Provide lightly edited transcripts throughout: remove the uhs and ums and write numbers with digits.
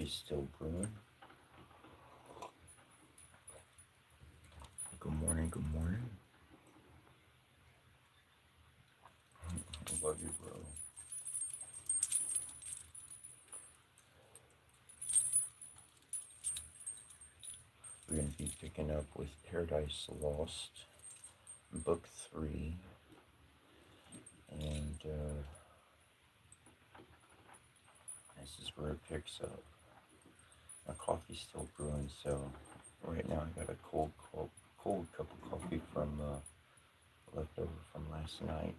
coffee's still brewing. Good morning, good morning. I love you, bro. We're going to be picking up with Paradise Lost, Book 3, and this is where it picks up. My coffee's still brewing, so right now I got a cold cup of coffee from leftover from last night.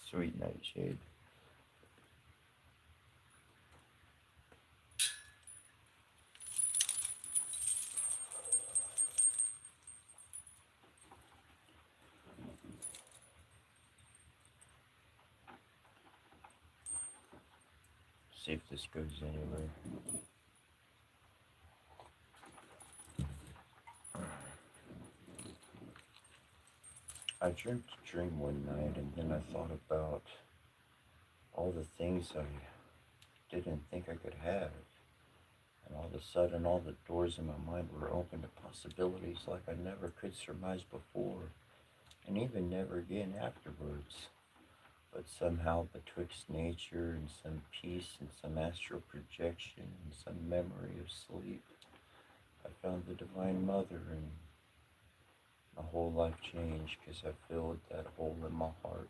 Sweet nightshade. See if this goes anywhere. I dreamt a dream one night, and then I thought about all the things I didn't think I could have. And all of a sudden, all the doors in my mind were open to possibilities like I never could surmise before, and even never again afterwards. But somehow, betwixt nature and some peace and some astral projection and some memory of sleep, I found the Divine Mother, and my whole life changed because I filled that hole in my heart.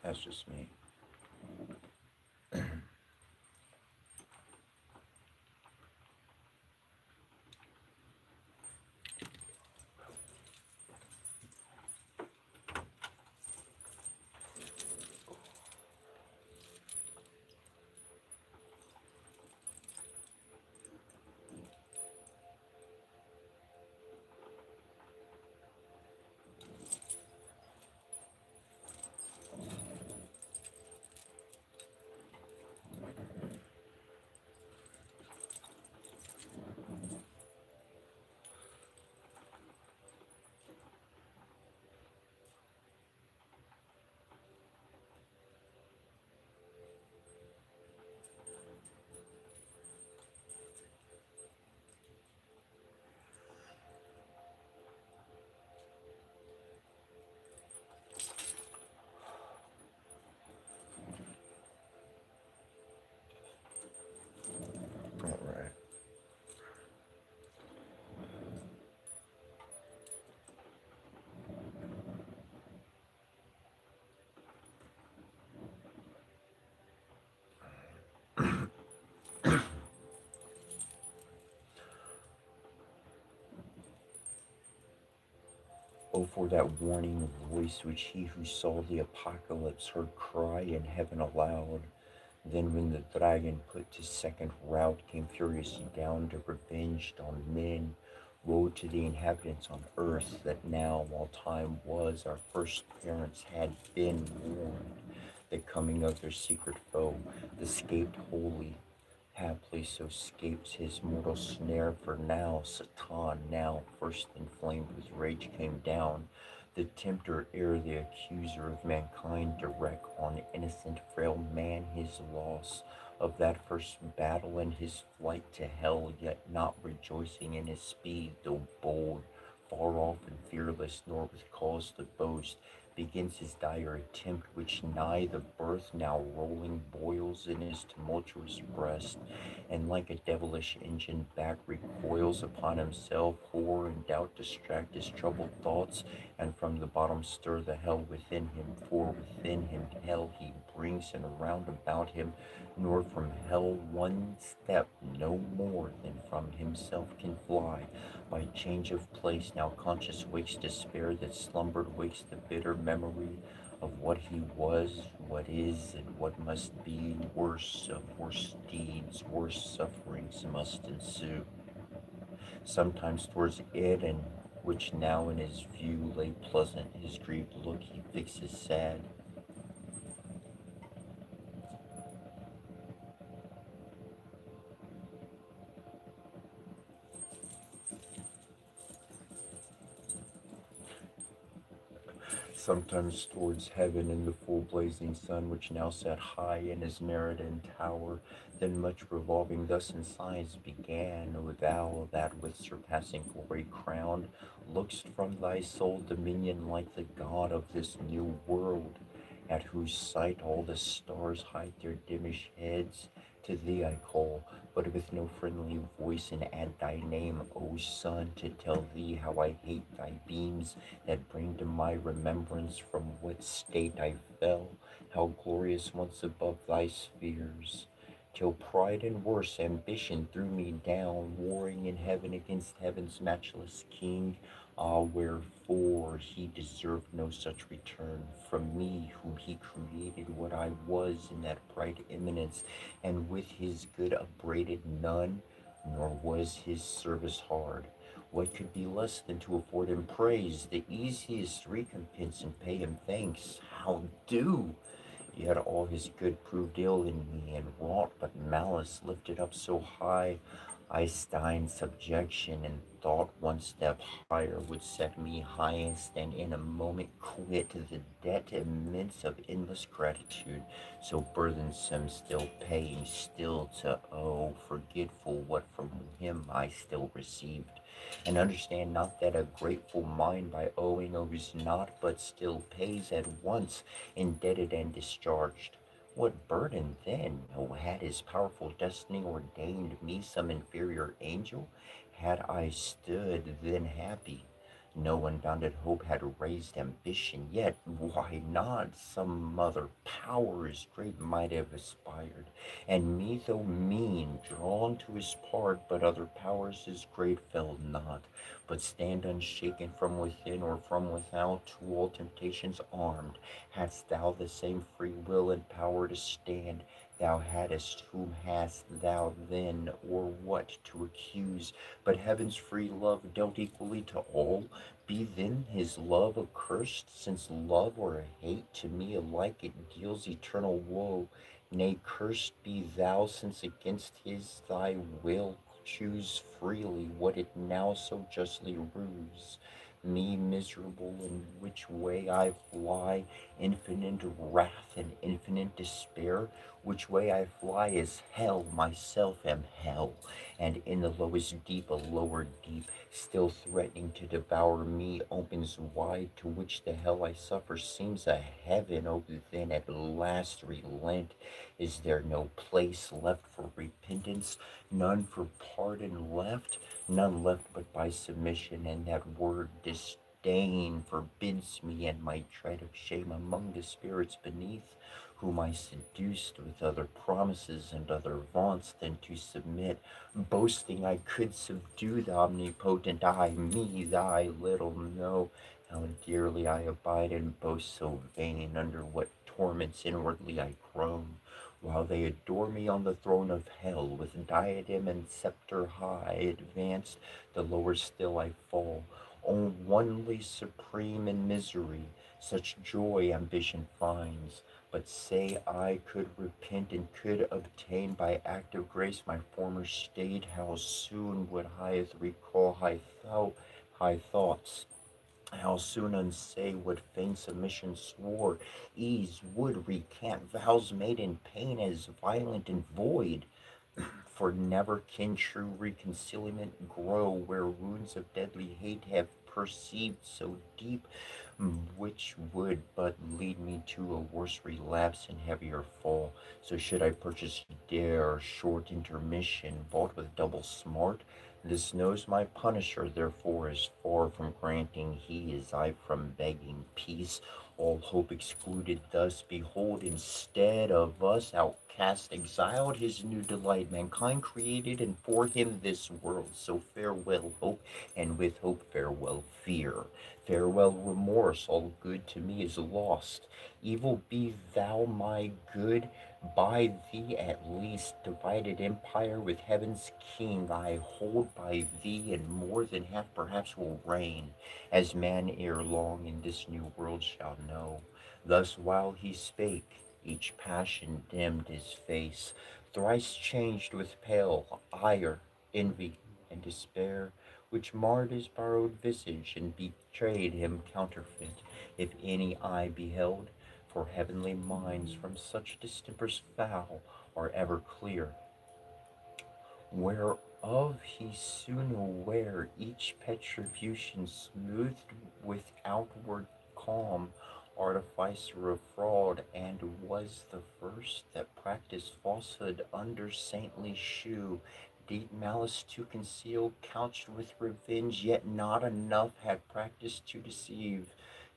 That's just me. All right. Oh, for that warning voice which he who saw the apocalypse heard cry in heaven aloud. Then when the dragon put to second rout came furiously down to revenge on men, woe to the inhabitants on earth that now, while time was, our first parents had been warned, the coming of their secret foe, the scaped holy, haply so scapes his mortal snare, for now Satan, now first inflamed with rage, came down, the tempter ere the accuser of mankind, to wreak on innocent frail man his loss of that first battle and his flight to hell, yet not rejoicing in his speed, though bold, far off and fearless, nor with cause to boast, begins his dire attempt, which nigh the birth now rolling boils in his tumultuous breast, and like a devilish engine back recoils upon himself, horror and doubt distract his troubled thoughts, and from the bottom stir the hell within him, for within him hell he brings, and round about him, nor from hell one step no more than from himself can fly. By change of place, now conscious wakes despair that slumbered, wakes the bitter memory of what he was, what is, and what must be. Worse of worse deeds, worse sufferings must ensue. Sometimes towards it, and which now in his view lay pleasant, his grieved look he fixes sad, sometimes towards heaven in the full blazing sun, which now sat high in his Meridian tower. Then much revolving thus in sighs began, O thou that with surpassing glory crowned, look'st from thy sole dominion like the god of this new world, at whose sight all the stars hide their dimmish heads. To thee I call, but with no friendly voice, and add thy name, O sun, to tell thee how I hate thy beams that bring to my remembrance from what state I fell, how glorious once above thy spheres, till pride and worse ambition threw me down, warring in heaven against heaven's matchless king. Ah, wherefore he deserved no such return from me, whom he created what I was in that bright eminence, and with his good upbraided none, nor was his service hard. What could be less than to afford him praise, the easiest recompense, and pay him thanks? How do? Yet all his good proved ill in me, and wrought but malice lifted up so high. I in subjection, and thought one step higher would set me highest, and in a moment quit the debt immense of endless gratitude, so burthensome, still paying, still to owe, forgetful what from him I still received, and understand not that a grateful mind by owing owes not, but still pays at once, indebted and discharged. What burden then? Oh, had his powerful destiny ordained me some inferior angel? Had I stood then happy? No unbounded hope had raised ambition, yet why not some other power as great might have aspired, and me, though mean, drawn to his part, but other powers as great fell not, but stand unshaken from within or from without, to all temptations armed. Hadst thou the same free will and power to stand thou hadst, whom hast thou then, or what to accuse, but heaven's free love dealt equally to all? Be then his love accursed, since love or hate to me alike it deals eternal woe? Nay, cursed be thou, since against his thy will choose freely what it now so justly rues. Me miserable, in which way I fly, infinite wrath and infinite despair, which way I fly is hell, myself am hell, and in the lowest deep a lower deep, still threatening to devour me, opens wide, to which the hell I suffer seems a heaven. Oh, then at last relent. Is there no place left for repentance, none for pardon left? None left but by submission, and that word disdain forbids me, and my tread of shame among the spirits beneath, whom I seduced with other promises and other vaunts, than to submit, boasting I could subdue the omnipotent. I, me, thy little know how dearly I abide and boast so vain, under what torments inwardly I groan, while they adore me on the throne of hell, with diadem and scepter high advanced, the lower still I fall. O onely supreme in misery, such joy ambition finds. But say I could repent and could obtain by act of grace my former state, how soon would I recall high thoughts, how soon unsay what faint submission swore, ease would recant vows made in pain as violent and void. For never can true reconciliation grow where wounds of deadly hate have perceived so deep, which would but lead me to a worse relapse and heavier fall. So should I purchase dare short intermission, bought with double smart? This knows my punisher, therefore is far from granting he, as I from begging peace. All hope excluded thus, behold, instead of us, outcast, exiled, his new delight, mankind created, and for him this world. So farewell hope, and with hope farewell fear. Farewell remorse, all good to me is lost. Evil be thou my good, by thee at least, divided empire with heaven's king I hold by thee, and more than half perhaps will reign, as man ere long in this new world shall know. Thus while he spake, each passion dimmed his face, thrice changed with pale ire, envy, and despair, which marred his borrowed visage and betrayed him counterfeit, if any eye beheld. For heavenly minds from such distempers foul are ever clear, whereof he soon aware, each petrifusion smoothed with outward calm, artificer of fraud, and was the first that practised falsehood under saintly shew, deep malice to conceal, couched with revenge, yet not enough had practised to deceive.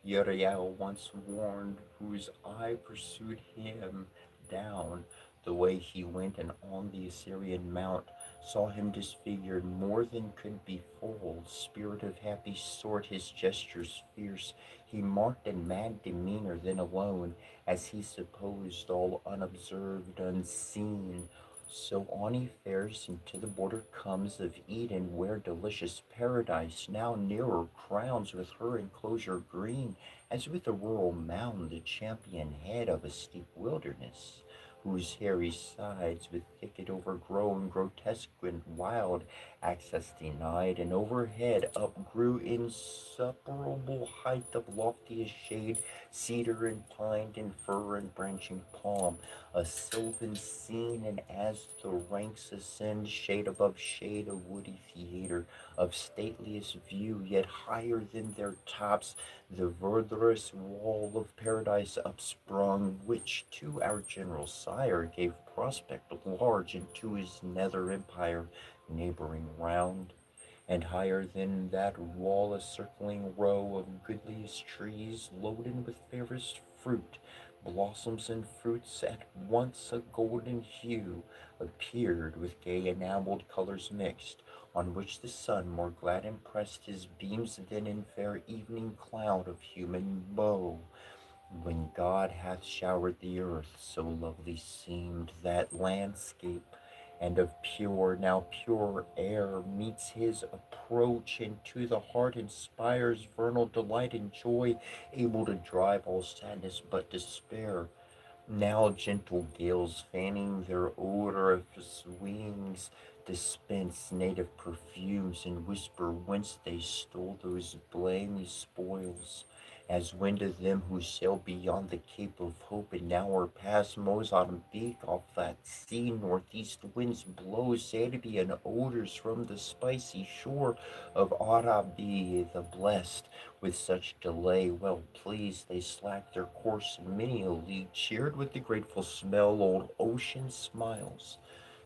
Uriel once warned, whose eye pursued him down the way he went, and on the Assyrian mount saw him disfigured more than could be full. Spirit of happy sort, his gestures fierce, he marked in mad demeanor, then alone, as he supposed, all unobserved, unseen. So on he fares, and to the border comes of Eden, where delicious paradise now nearer crowns with her enclosure green, as with a rural mound the champion head of a steep wilderness, whose hairy sides with thicket overgrown, grotesque and wild, access denied, and overhead upgrew insuperable height of loftiest shade, cedar and pine and fir and branching palm, a sylvan scene, and as the ranks ascend, shade above shade, a woody theatre of stateliest view, yet higher than their tops the verdurous wall of paradise upsprung, which to our general sire gave prospect large into his nether empire neighboring round. And higher than that wall a circling row of goodliest trees, loaded with fairest fruit, blossoms and fruits at once a golden hue, appeared with gay enamelled colours mixed, on which the sun more glad impressed his beams than in fair evening cloud of human bow. When God hath showered the earth, so lovely seemed that landscape, and of pure, now purer air meets his approach, and to the heart inspires vernal delight and joy, able to drive all sadness but despair. Now gentle gales, fanning their odorous wings, dispense native perfumes, and whisper whence they stole those blameless spoils, as when to them who sail beyond the Cape of Hope, and now are past Mozambique, off that sea northeast winds blow Serbian odors from the spicy shore of Arabi the blessed. With such delay, well pleased, they slack their course, and many a league, cheered with the grateful smell, old ocean smiles.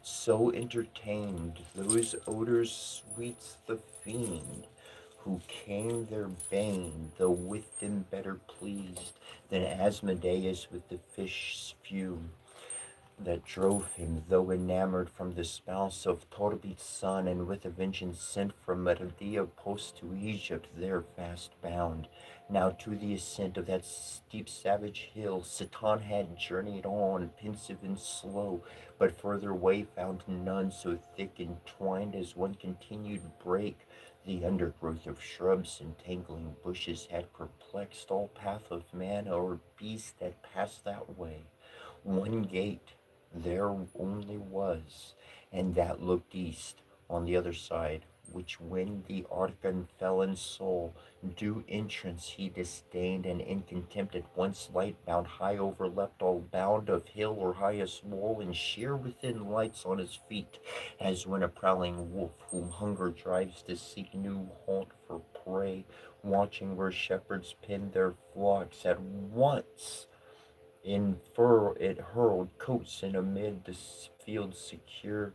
So entertained, those odors sweets the fiend, who came their bane, though with them better pleased than Asmodeus with the fish fume that drove him, though enamored from the spouse of Torbit's son, and with a vengeance sent from Media post to Egypt, there fast bound. Now to the ascent of that steep savage hill, Satan had journeyed on, pensive and slow, but further way found none so thick entwined as one continued brake. The undergrowth of shrubs and tangling bushes had perplexed all path of man or beast that passed that way. One gate there only was, and that looked east, on the other side, which when the Archon felon saw, due entrance he disdained, and in contempt at once light bound, high overleapt all bound of hill or highest wall, and sheer within lights on his feet, as when a prowling wolf, whom hunger drives to seek new haunt for prey, watching where shepherds pen their flocks, at once in fur it hurled coats, and amid the fields secure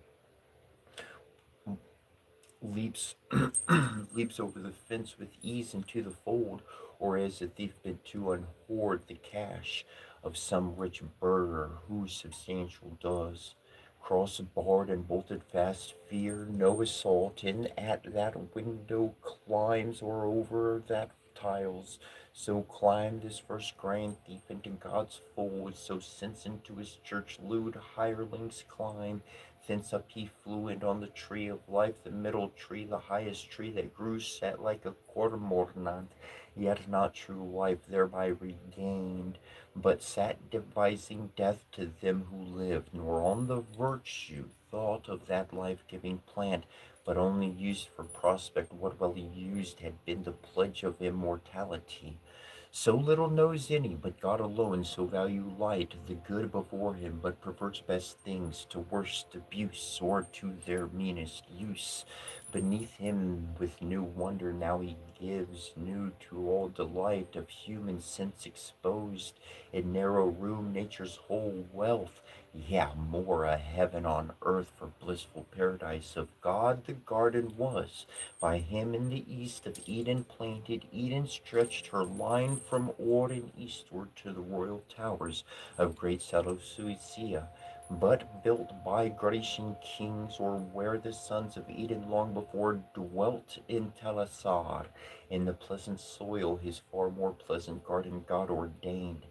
leaps leaps over the fence with ease into the fold, or as a thief bid to unhoard the cash of some rich burgher, whose substantial does cross barred and bolted fast, fear no assault, in at that window climbs, or over that tiles. So climbed this first grand thief into God's fold, so since into his church lewd hirelings climb. Thence up he flew, and on the tree of life, the middle tree, the highest tree that grew, sat like a cormorant, yet not true life thereby regained, but sat devising death to them who lived, nor on the virtue thought of that life-giving plant, but only used for prospect. What well used had been the pledge of immortality. So little knows any, but God alone, so value light, the good before him, but perverts best things to worst abuse, or to their meanest use. Beneath him with new wonder now he gives, new to all delight of human sense exposed, in narrow room nature's whole wealth, yeah, more a heaven on earth for blissful paradise of God the garden was. By him in the east of Eden planted, Eden stretched her line from Orden eastward to the royal towers of great Seleucia, but built by Grecian kings, or where the sons of Eden long before dwelt in Telassar. In the pleasant soil his far more pleasant garden God ordained.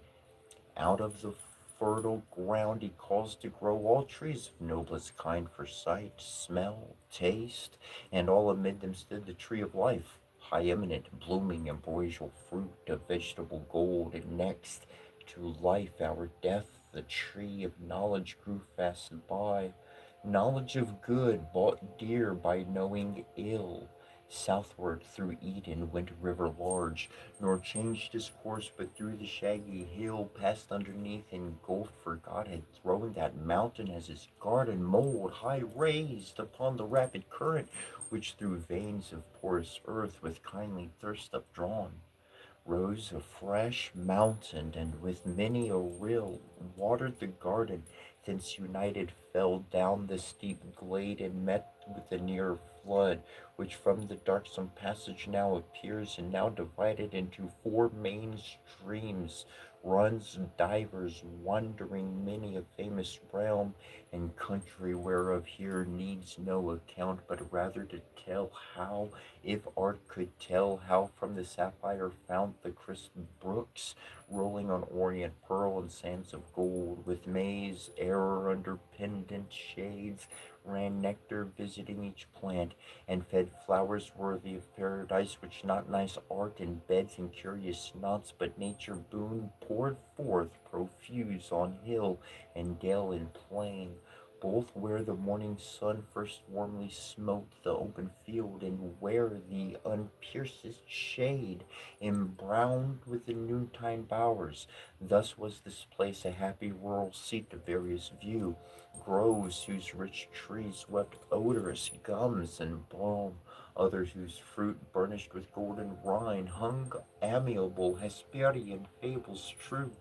Out of the fertile ground he caused to grow all trees of noblest kind for sight, smell, taste, and all amid them stood the tree of life, high eminent, blooming ambrosial fruit of vegetable gold, and next to life our death, the tree of knowledge grew fast by. Knowledge of good bought dear by knowing ill. Southward through Eden went a river large, nor changed his course, but through the shaggy hill passed underneath in gulf, for God had thrown that mountain as his garden mold, high raised upon the rapid current, which through veins of porous earth with kindly thirst updrawn rose a fresh mountain, and with many a rill watered the garden, thence united fell down the steep glade and met with the near flood, which from the darksome passage now appears, and now divided into four main streams, runs divers, wandering many a famous realm and country, whereof here needs no account, but rather to tell how, if art could tell, how from the sapphire fount the crisp brooks, rolling on orient pearl and sands of gold, with maize error under pendant shades, ran nectar visiting each plant, and fed flowers worthy of paradise, which not nice art in beds and curious knots, but nature boon poured forth profuse on hill and dale and plain, both where the morning sun first warmly smote the open field, and where the unpierced shade embrowned with the noontide bowers. Thus was this place a happy rural seat of various view, groves whose rich trees wept odorous gums and balm, others whose fruit, burnished with golden rind, hung amiable Hesperian fables true,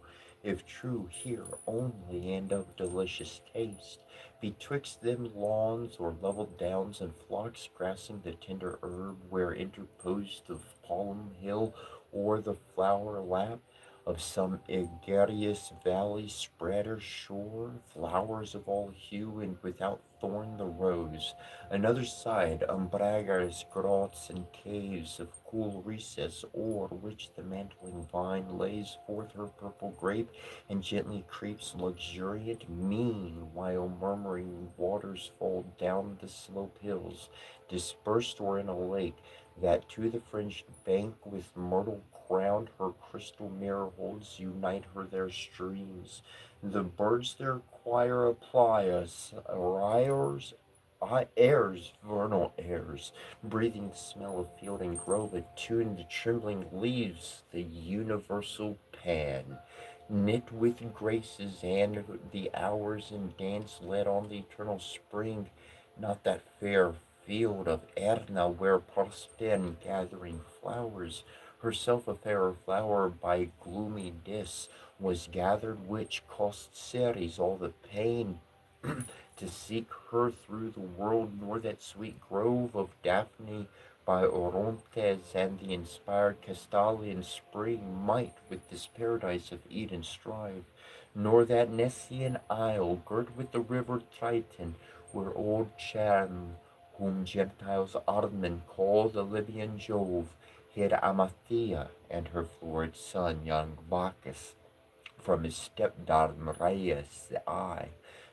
if true here only, and of delicious taste. Betwixt them lawns or level downs, and flocks grassing the tender herb, where interposed the palm hill or the flower lap of some egregious valley spread or shore, flowers of all hue, and without thorn the rose. Another side, umbragas, grots, and caves of cool recess, o'er which the mantling vine lays forth her purple grape, and gently creeps luxuriant, mean, while murmuring waters fall down the slope hills, dispersed or in a lake, that to the fringed bank with myrtle crowned her crystal mirror holds, unite her their streams. The birds their choir apply us, airs, vernal airs, breathing the smell of field and grove, attune the trembling leaves, the universal pan, knit with graces and the hours in dance led on the eternal spring, not that fair field of Erna where Parsten gathering flowers, herself a fairer flower by gloomy Dis was gathered, which cost Ceres all the pain to seek her through the world, nor that sweet grove of Daphne by Orontes and the inspired Castalian spring might with this paradise of Eden strive, nor that Nessian isle girt with the river Triton, where old Cham, whom Gentiles Armen call the Libyan Jove, hid Amathea and her florid son, young Bacchus, from his stepdaughter Maria's eye,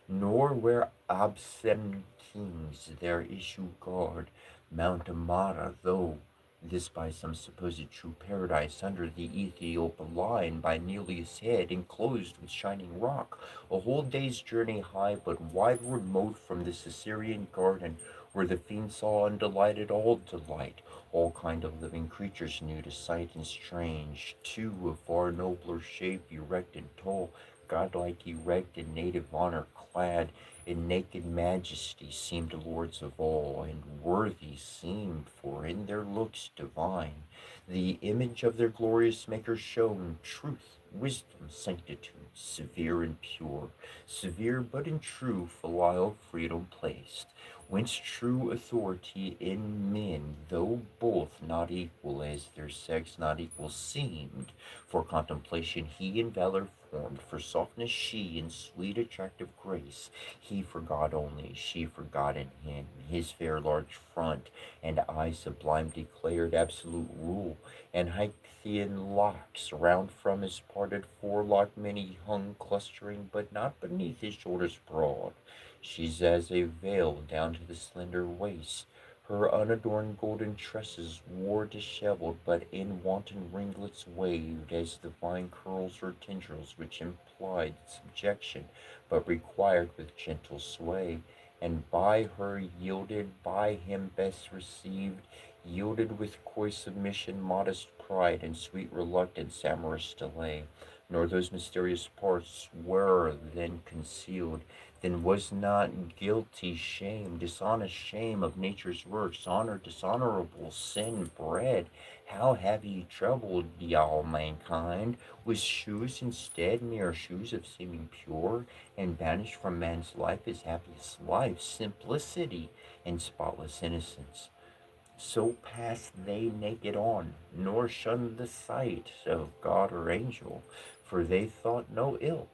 nor where absent kings their issue guard, Mount Amara, though this by some supposed true paradise under the Ethiopian line by Neleus' head, enclosed with shining rock, a whole day's journey high, but wide remote from this Assyrian garden, where the fiend saw and delighted all delight, all kind of living creatures new to sight and strange, two of far nobler shape, erect and tall, godlike erect in native honor clad, in naked majesty seemed lords of all, and worthy seemed, for in their looks divine the image of their glorious Maker shone, truth, wisdom, sanctitude, severe and pure, severe but in true filial freedom placed, whence true authority in men, though both not equal as their sex not equal seemed, for contemplation he in valor formed, for softness she in sweet attractive grace, he for God only, she for God in him, his fair large front and eye sublime declared absolute rule, and Haithian locks around from his parted forelock many hung clustering, but not beneath his shoulders broad. She's as a veil down to the slender waist. Her unadorned golden tresses wore disheveled, but in wanton ringlets waved, as the vine curls her tendrils, which implied subjection, but required with gentle sway, and by her yielded, by him best received, yielded with coy submission, modest pride, and sweet reluctance, amorous delay. Nor those mysterious parts were then concealed, then was not guilty shame, dishonest shame of nature's works, honor dishonorable, sin bred. How have ye troubled ye all mankind with shoes instead, mere shoes of seeming pure, and banished from man's life his happiest life, simplicity and spotless innocence? So passed they naked on, nor shunned the sight of God or angel, for they thought no ill.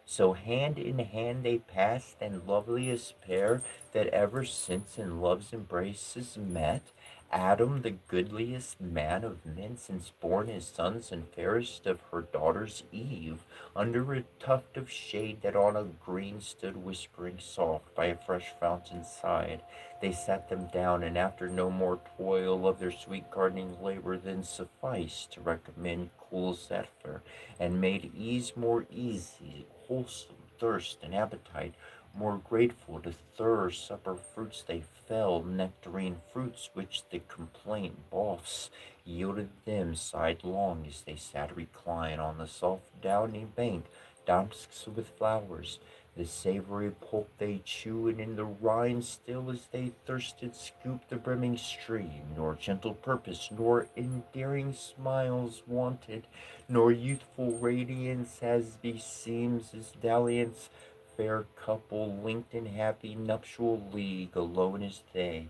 So hand in hand they passed, and loveliest pair that ever since in love's embraces met. Adam, the goodliest man of men since born his sons, and fairest of her daughters Eve, under a tuft of shade that on a green stood whispering soft by a fresh fountain's side. They sat them down, and after no more toil of their sweet gardening labor than sufficed to recommend cool zephyr, and made ease more easy, wholesome thirst and appetite, more grateful to thirst supper fruits they fell, nectarine fruits which the complaint boffs yielded them sidelong as they sat reclined on the soft downy bank, dusks with flowers. The savory pulp they chew, and in the rind still as they thirsted scoop the brimming stream, nor gentle purpose, nor endearing smiles wanted, nor youthful radiance as beseems his dalliance, fair couple linked in happy nuptial league, alone as they.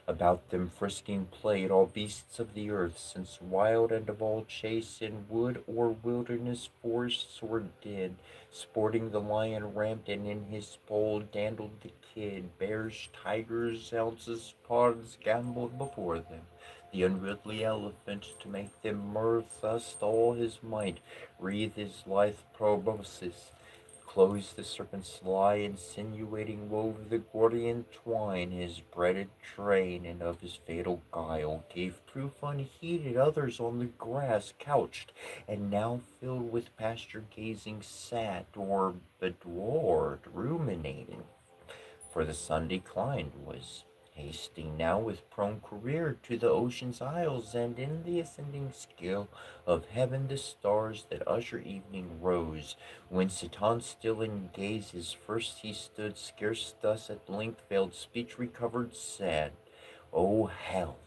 About them frisking played all beasts of the earth, since wild and of all chase in wood or wilderness, forest or den, sporting the lion ramped, and in his poll dandled the kid. Bears, tigers, ounces, pods gamboled before them. The unwieldy elephant, to make them mirth, thus all his might, wreathed his lithe proboscis, closed the serpent's lie, insinuating wove the Gordian twine, his breaded train, and of his fatal guile gave proof unheeded. Others on the grass couched, and now filled with pasture gazing sat, or bedwarred, ruminating, for the sun declined, was hasting now with prone career to the ocean's isles, and in the ascending scale of heaven the stars that usher evening rose, when Satan still in gazes first he stood, scarce thus at length veiled speech recovered, said, O hell!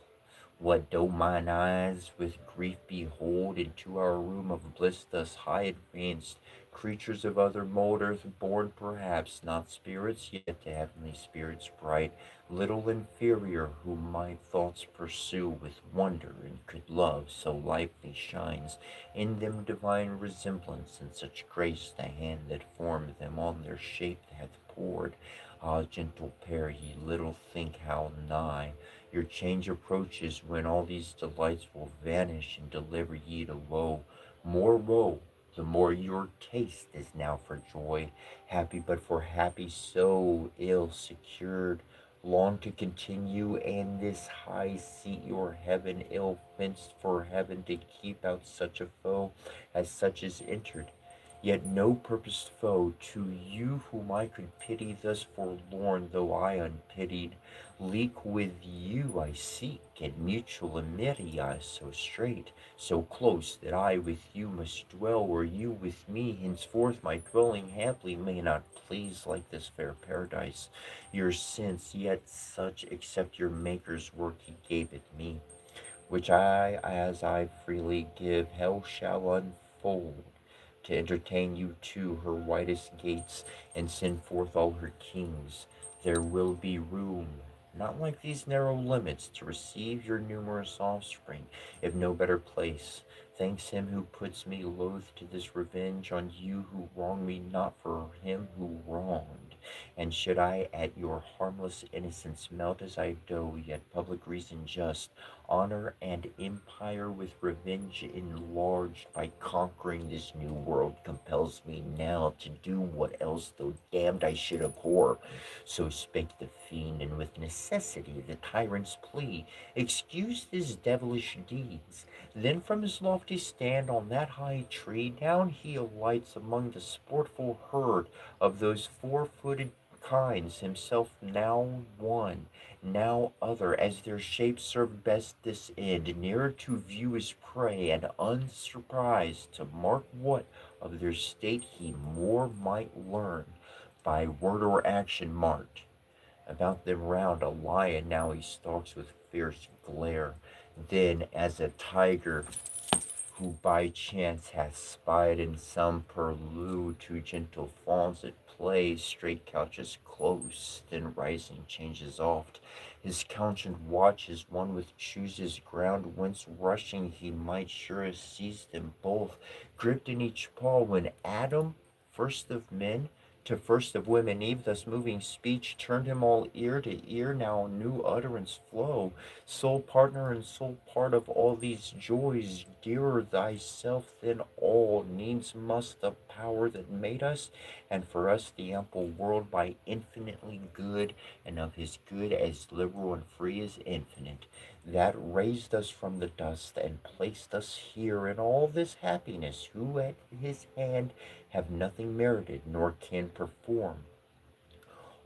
What do mine eyes with grief behold into our room of bliss thus high advanced, creatures of other mold, earth born perhaps, not spirits yet to heavenly spirits bright, little inferior, whom my thoughts pursue with wonder, and could love, so lively shines in them divine resemblance, and such grace the hand that formed them on their shape hath poured. Ah, gentle pair, ye little think how nigh your change approaches, when all these delights will vanish and deliver ye to woe, more woe, the more your taste is now for joy, happy but for happy, so ill secured, long to continue, and this high seat your heaven, ill fenced for heaven to keep out such a foe as such is entered. Yet no purposed foe to you whom I could pity thus forlorn, though I unpitied, leak with you I seek, and mutual amity I so straight, so close that I with you must dwell, or you with me, henceforth my dwelling haply may not please like this fair paradise, your sense, yet such except your Maker's work he gave it me, which I, as I freely give, hell shall unfold, to entertain you to her widest gates, and send forth all her kings. There will be room, not like these narrow limits, to receive your numerous offspring, if no better place. Thanks him who puts me loath to this revenge on you who wrong me, not for him who wronged. And should I at your harmless innocence melt as I do, yet public reason just, honor and empire with revenge enlarged by conquering this new world compels me now to do what else, though damned, I should abhor. So spake the fiend, and with necessity the tyrant's plea excused his devilish deeds. Then from his lofty stand on that high tree down he alights among the sportful herd of those four-footed kinds, himself now one, now other, as their shapes serve best this end, nearer to view his prey, and unsurprised to mark what of their state he more might learn, by word or action marked. About them round a lion now he stalks with fierce glare, then as a tiger who by chance hath spied in some purlieu two gentle fawns at play, straight couches close, then rising changes oft. His couchant watch is one which chooses ground whence rushing he might surest seize them both, gripped in each paw when Adam, first of men, to first of women, Eve, thus moving speech, turned him all ear to ear, now new utterance flow, sole partner and sole part of all these joys, dearer thyself than all, needs must the power that made us, and for us the ample world by infinitely good, and of his good as liberal and free as infinite, that raised us from the dust and placed us here in all this happiness, who at his hand have nothing merited, nor can perform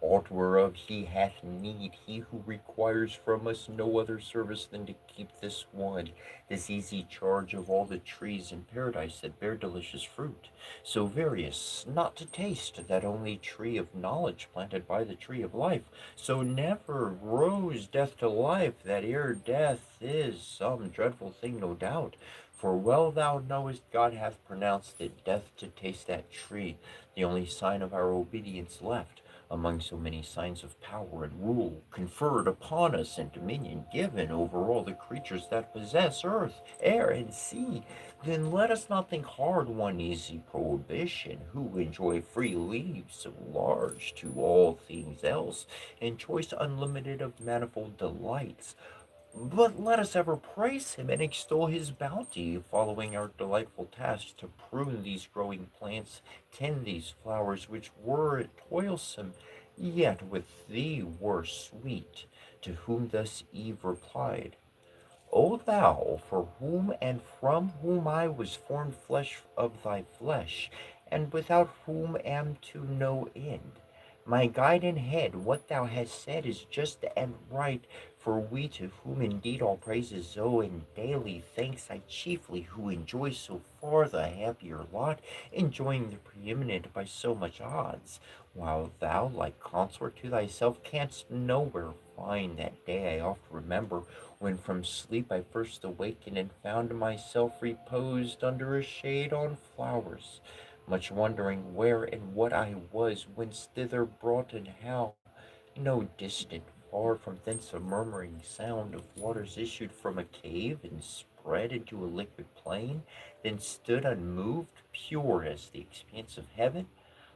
aught whereof he hath need, he who requires from us no other service than to keep this one, this easy charge of all the trees in paradise that bear delicious fruit, so various, not to taste that only tree of knowledge planted by the tree of life, so never rose death to life, that ere death is some dreadful thing, no doubt. For well thou knowest God hath pronounced it death to taste that tree, the only sign of our obedience left among so many signs of power and rule conferred upon us and dominion given over all the creatures that possess earth, air, and sea, then let us not think hard one easy prohibition, who enjoy free leave so large to all things else, and choice unlimited of manifold delights. But let us ever praise him and extol his bounty, following our delightful task to prune these growing plants, tend these flowers, which were toilsome, yet with thee were sweet. To whom thus Eve replied, O thou, for whom and from whom I was formed flesh of thy flesh, and without whom am to no end. My guide and head, what thou hast said is just and right, for we to whom indeed all praises owe, and daily thanks I chiefly, who enjoy so far the happier lot, enjoying the preeminent by so much odds, while thou, like consort to thyself, canst nowhere find that day I oft remember, when from sleep I first awakened and found myself reposed under a shade on flowers, much wondering where and what I was, whence thither brought, and how, no distant, far from thence a murmuring sound of waters issued from a cave and spread into a liquid plain, then stood unmoved, pure as the expanse of heaven.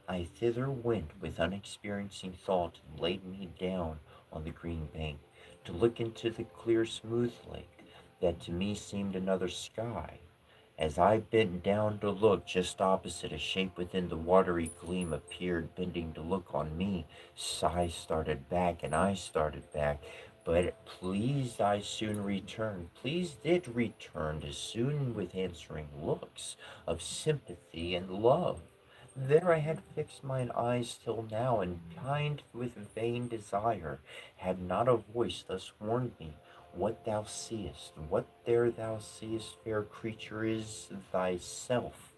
I thither went with unexperiencing thought, and laid me down on the green bank, to look into the clear smooth lake, that to me seemed another sky. As I bent down to look, just opposite, a shape within the watery gleam appeared, bending to look on me. I started back, and I started back, but pleased I soon returned. Pleased it returned as soon with answering looks of sympathy and love. There I had fixed mine eyes till now, and pined with vain desire, had not a voice thus warned me. What thou seest, what there thou seest, fair creature, is thyself.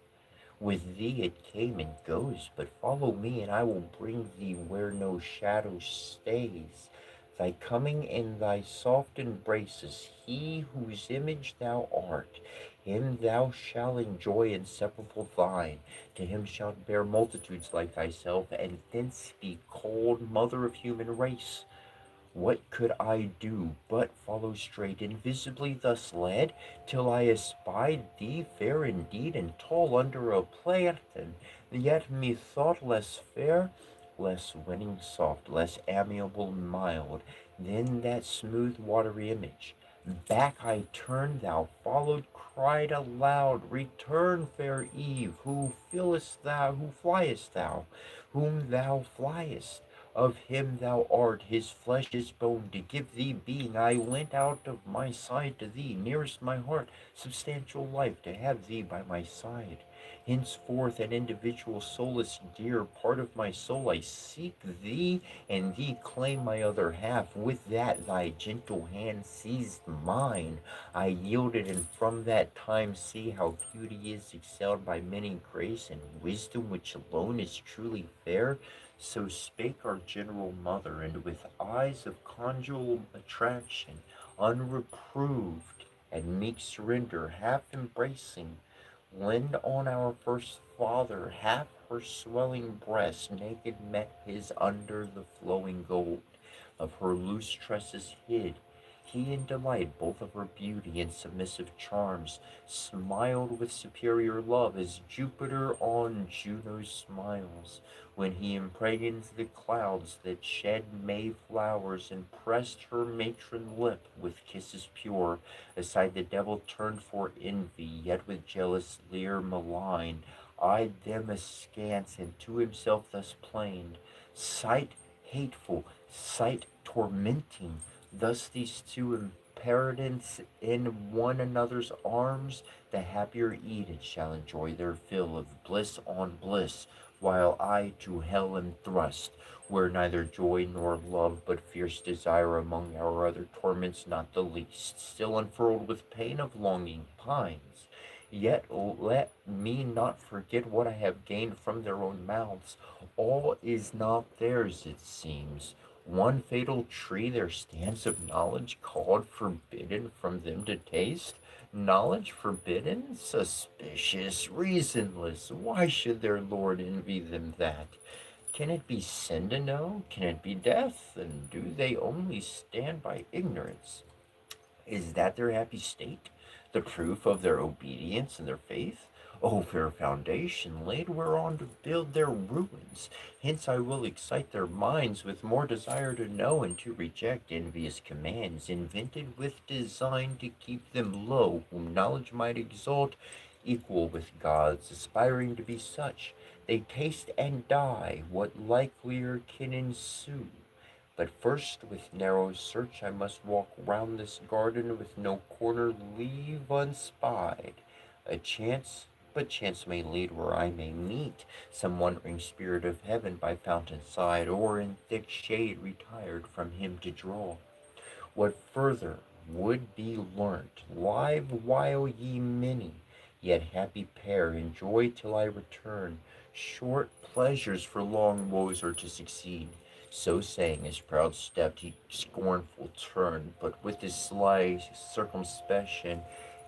With thee it came and goes, but follow me, and I will bring thee where no shadow stays. Thy coming in thy soft embraces, he whose image thou art, him thou shalt enjoy inseparable thine. To him shalt bear multitudes like thyself, and thence be called mother of human race. What could I do but follow straight, invisibly thus led, till I espied thee fair indeed and tall under a plant, and yet methought less fair, less winning soft, less amiable mild, than that smooth watery image. Back I turned, thou followed, cried aloud, Return, fair Eve, who fliest thou, whom thou fliest? Of him thou art, his flesh is bone, to give thee being I went out of my side to thee, nearest my heart, substantial life, to have thee by my side. Henceforth an individual soulless dear part of my soul I seek thee, and thee claim my other half. With that thy gentle hand seized mine, I yielded, and from that time see how beauty is excelled by many grace, and wisdom which alone is truly fair. So spake our general mother, and with eyes of conjugal attraction, unreproved and meek surrender, half embracing, leaned on our first father, half her swelling breast naked met his under the flowing gold of her loose tresses hid. He in delight both of her beauty and submissive charms smiled with superior love as Jupiter on Juno smiles, when he impregnates the clouds that shed May flowers and pressed her matron lip with kisses pure. Aside the devil turned for envy, yet with jealous leer malign, eyed them askance, and to himself thus plained, Sight hateful, sight tormenting, thus these two imperadents in one another's arms, the happier Eden shall enjoy their fill of bliss on bliss, while I to hell am thrust, where neither joy nor love, but fierce desire among our other torments not the least, still unfurled with pain of longing pines. Yet let me not forget what I have gained from their own mouths. All is not theirs, it seems. One fatal tree there stands of knowledge called forbidden from them to taste. Knowledge forbidden, suspicious, reasonless. Why should their Lord envy them that? Can it be sin to know? Can it be death? And do they only stand by ignorance? Is that their happy state? The proof of their obedience and their faith? O fair foundation laid whereon to build their ruins. Hence I will excite their minds with more desire to know and to reject envious commands, invented with design to keep them low, whom knowledge might exalt, equal with gods, aspiring to be such. They taste and die, what likelier can ensue? But first with narrow search I must walk round this garden, with no corner leave unspied. A chance, but chance may lead where I may meet some wandering spirit of heaven by fountain side, or in thick shade retired from him to draw. What further would be learnt, live while ye many, yet happy pair, enjoy till I return. Short pleasures for long woes are to succeed. So saying, his proud step he scornful turned, but with his sly circumspection,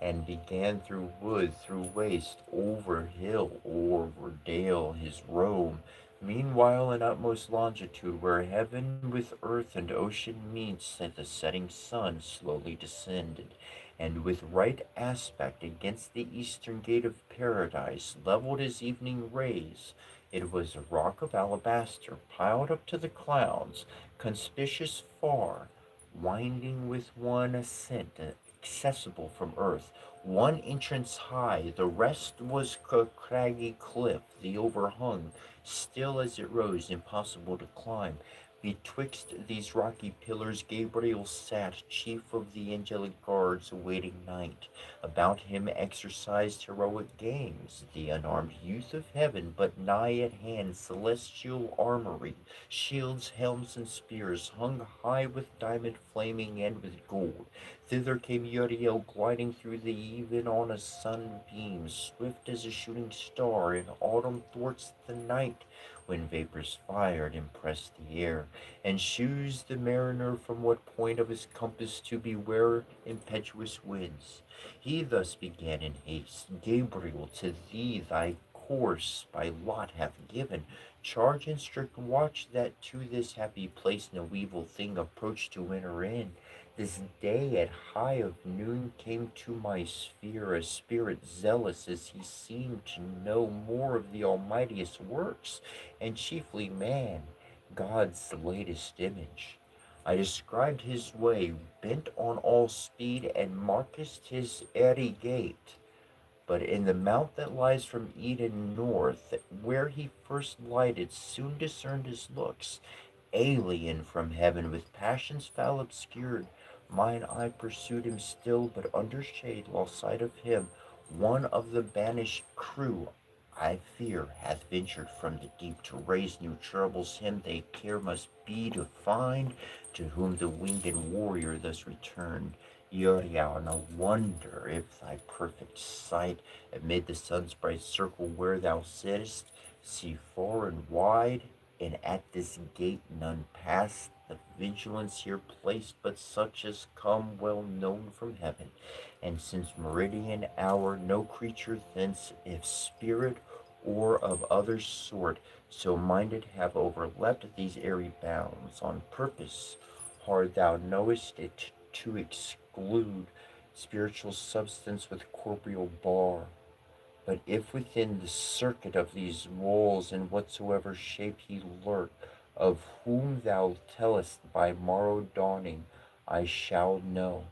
and began through wood, through waste, over hill, over dale, his roam. Meanwhile, in utmost longitude, where heaven with earth and ocean meets, the setting sun slowly descended, and with right aspect against the eastern gate of paradise levelled his evening rays. It was a rock of alabaster, piled up to the clouds, conspicuous far, winding with one ascent, accessible from earth, one entrance high, the rest was a craggy cliff, the overhung, still as it rose, impossible to climb. Betwixt these rocky pillars Gabriel sat, chief of the angelic guards, awaiting night. About him exercised heroic games the unarmed youth of heaven, but nigh at hand celestial armory, shields, helms, and spears, hung high with diamond flaming and with gold. Thither came Uriel gliding through the even on a sunbeam, swift as a shooting star in autumn thwarts the night, when vapors fired impressed the air, and shews the mariner from what point of his compass to beware impetuous winds. He thus began in haste: Gabriel, to thee thy course by lot hath given charge and strict watch that to this happy place no evil thing approach to enter in. This day at high of noon came to my sphere a spirit zealous, as he seemed to know more of the Almightiest works, and chiefly man, God's latest image. I described his way, bent on all speed, and marked his airy gait. But in the mount that lies from Eden north, where he first lighted, soon discerned his looks, alien from heaven, with passions foul obscured. Mine eye pursued him still, but under shade lost sight of him. One of the banished crew, I fear, hath ventured from the deep to raise new troubles. Him they care must be to find, to whom the winged warrior thus returned. Uriel, no wonder if thy perfect sight amid the sun's bright circle where thou sittest, see far and wide, and at this gate none pass. The vigilance here placed, but such as come well known from heaven, and since meridian hour no creature thence, if spirit or of other sort, so minded have overleapt these airy bounds on purpose, hard thou knowest it, to exclude spiritual substance with corporeal bar. But if within the circuit of these walls, in whatsoever shape he lurk, of whom thou tellest by morrow dawning, I shall know.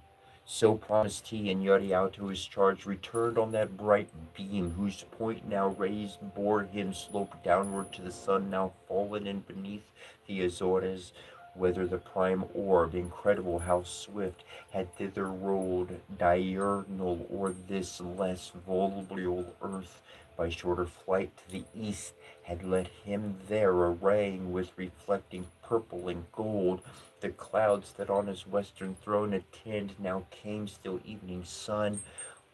So promised he, and Uriel to his charge returned on that bright beam, whose point now raised bore him slope downward to the sun now fallen, and beneath the Azores, whither the prime orb, incredible how swift, had thither rolled diurnal o'er this less voluble earth, by shorter flight to the east, had led him there, arraying with reflecting purple and gold the clouds that on his western throne attend. Now came still evening sun,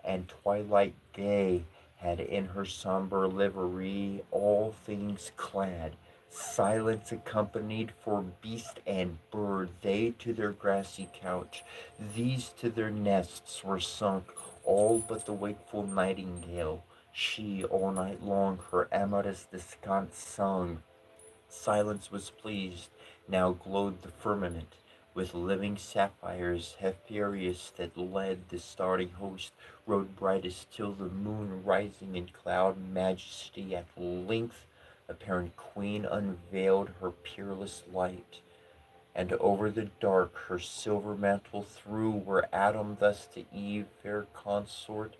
and twilight day had in her somber livery all things clad. Silence accompanied, for beast and bird, they to their grassy couch, these to their nests were sunk, all but the wakeful nightingale. She all night long her amorous descant sung. Silence was pleased. Now glowed the firmament with living sapphires. Hesperius, that led the starting host, rode brightest till the moon, rising in cloud majesty, at length, apparent queen, unveiled her peerless light, and over the dark her silver mantle threw, where Adam thus to Eve, fair consort,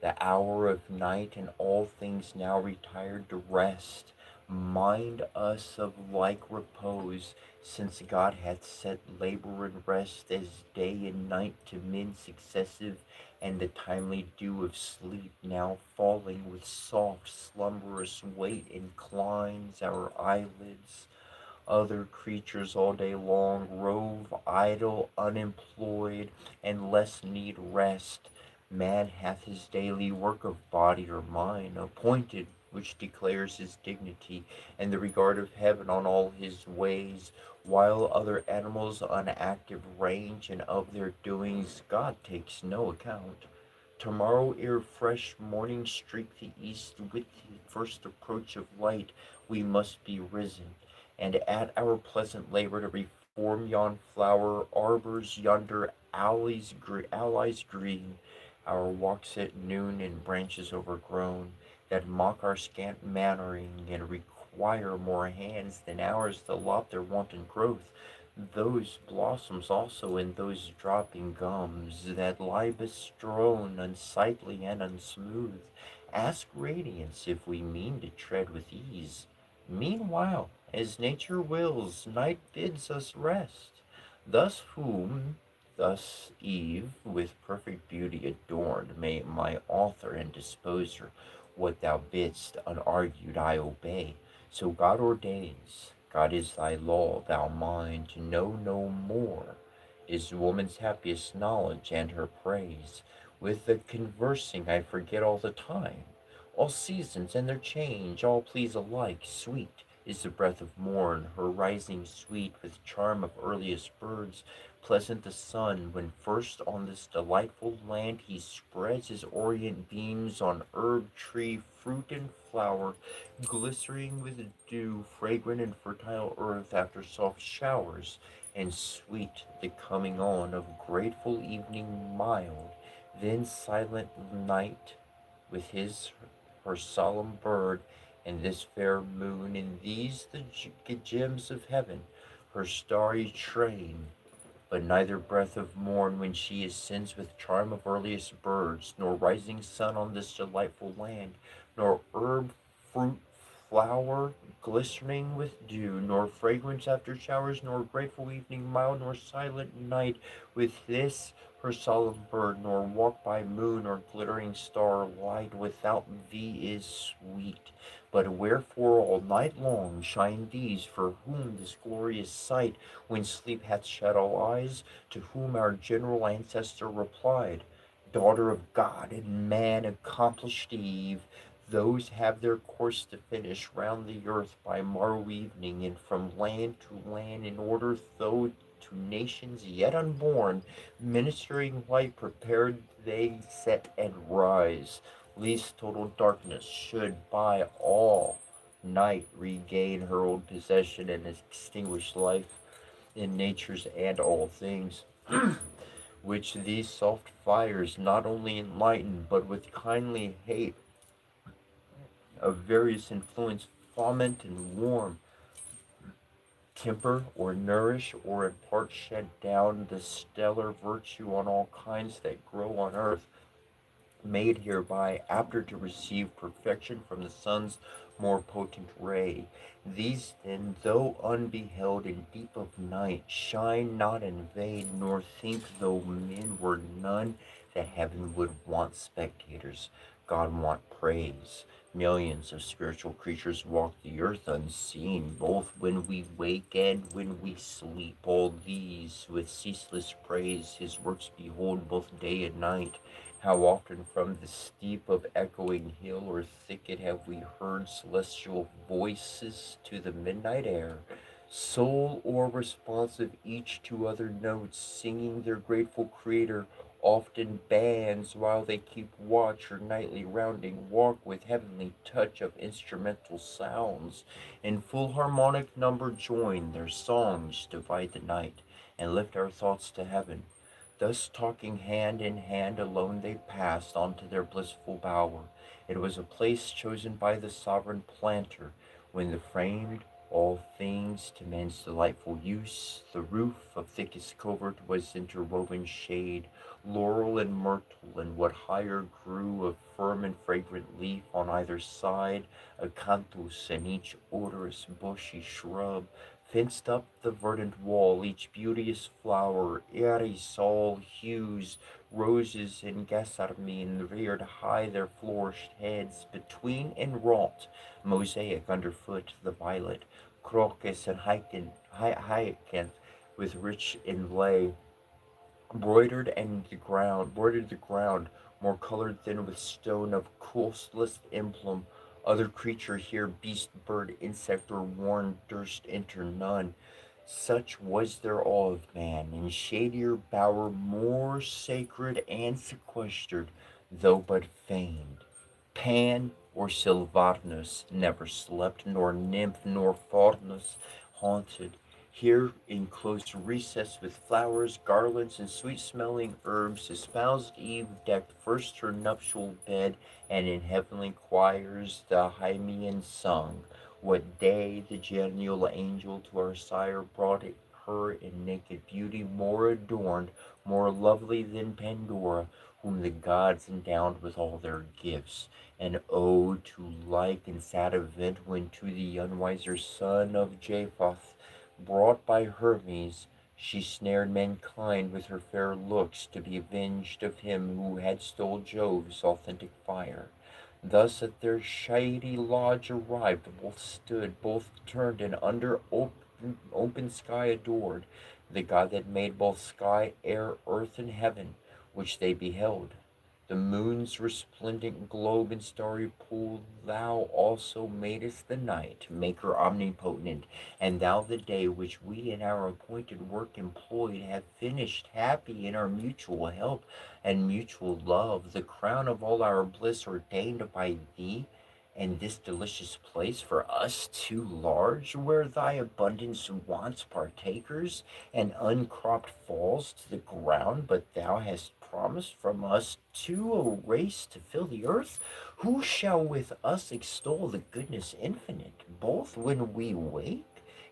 the hour of night, and all things now retired to rest, mind us of like repose, since God hath set labor and rest as day and night to men successive, and the timely dew of sleep now falling with soft slumberous weight inclines our eyelids. Other creatures all day long rove idle, unemployed, and less need rest. Man hath his daily work of body or mind appointed, which declares his dignity and the regard of heaven on all his ways, while other animals unactive range, and of their doings God takes no account. Tomorrow, ere fresh morning streak the east with the first approach of light, we must be risen, and at our pleasant labor to reform yon flower arbors, yonder allies green, our walks at noon in branches overgrown, that mock our scant mannering, and require more hands than ours to lop their wanton growth. Those blossoms also, and those dropping gums, that lie bestrown, unsightly and unsmooth, ask radiance if we mean to tread with ease. Meanwhile, As nature wills, night bids us rest. Thus Eve, with perfect beauty adorned, may my author and disposer, what thou bidst, unargued I obey. So God ordains, God is thy law, thou mine, to know no more is woman's happiest knowledge and her praise. With the conversing I forget all the time, all seasons and their change, all please alike, sweet is the breath of morn, her rising sweet with charm of earliest birds, pleasant the sun, when first on this delightful land he spreads his orient beams on herb, tree, fruit, and flower, glistering with dew, fragrant and fertile earth after soft showers, and sweet the coming on of grateful evening mild, then silent night with his her solemn bird, and this fair moon, and these the gems of heaven, her starry train, but neither breath of morn when she ascends with charm of earliest birds, nor rising sun on this delightful land, nor herb, fruit, flower glistening with dew, nor fragrance after showers, nor grateful evening mild, nor silent night with this her solemn bird, nor walk by moon or glittering star light without thee is sweet. But wherefore all night long shine these, for whom this glorious sight, when sleep hath shut all eyes, to whom our general ancestor replied, Daughter of God and man, accomplished Eve, those have their course to finish round the earth by morrow evening, and from land to land in order, though to nations yet unborn, ministering light prepared they set and rise, lest total darkness should by all night regain her old possession and extinguish life in nature's and all things, which these soft fires not only enlighten, but with kindly hate of various influence foment and warm, temper or nourish, or in part shed down the stellar virtue on all kinds that grow on earth, made hereby apter to receive perfection from the sun's more potent ray. These then, though unbeheld in deep of night, shine not in vain, nor think, though men were none, that heaven would want spectators, God want praise. Millions of spiritual creatures walk the earth unseen, both when we wake and when we sleep. All these with ceaseless praise his works behold both day and night. How often from the steep of echoing hill or thicket have we heard celestial voices to the midnight air, soul or responsive each to other notes, singing their grateful creator, often bands while they keep watch or nightly rounding walk with heavenly touch of instrumental sounds. In full harmonic number join their songs, divide the night, and lift our thoughts to heaven. Thus talking hand in hand alone they passed on to their blissful bower. It was a place chosen by the sovereign planter, when the framed all things to man's delightful use. The roof of thickest covert was interwoven shade, laurel and myrtle, and what higher grew of firm and fragrant leaf on either side, acanthus, and each odorous bushy shrub, fenced up the verdant wall, each beauteous flower, irisol hues, roses and gasarmine reared high their flourished heads, between and wrought, mosaic underfoot, the violet, crocus and hyacinth, with rich inlay, broidered the ground, more colored than with stone of coarsest emblem. Other creature here, beast, bird, insect, or worm, durst enter none. Such was their awe of man, in shadier bower more sacred and sequestered, though but feigned. Pan or Sylvanus never slept, nor nymph nor Faunus haunted. Here, in close recess with flowers, garlands, and sweet-smelling herbs, espoused Eve decked first her nuptial bed, and in heavenly choirs the Hymenean sung. What day the genial angel to our sire brought her in naked beauty, more adorned, more lovely than Pandora, whom the gods endowed with all their gifts. An ode to like and sad event when to the unwiser son of Japheth, brought by Hermes, she snared mankind with her fair looks to be avenged of him who had stole Jove's authentic fire. Thus at their shady lodge arrived, both stood, both turned, and under open sky adored the God that made both sky, air, earth, and heaven, which they beheld. The moon's resplendent globe and starry pool, thou also madest the night, maker omnipotent, and thou the day which we in our appointed work employed have finished, happy in our mutual help and mutual love, the crown of all our bliss ordained by thee, and this delicious place for us too large, where thy abundance wants partakers, and uncropped falls to the ground, but thou hast promised from us to a race to fill the earth? Who shall with us extol the goodness infinite, both when we wake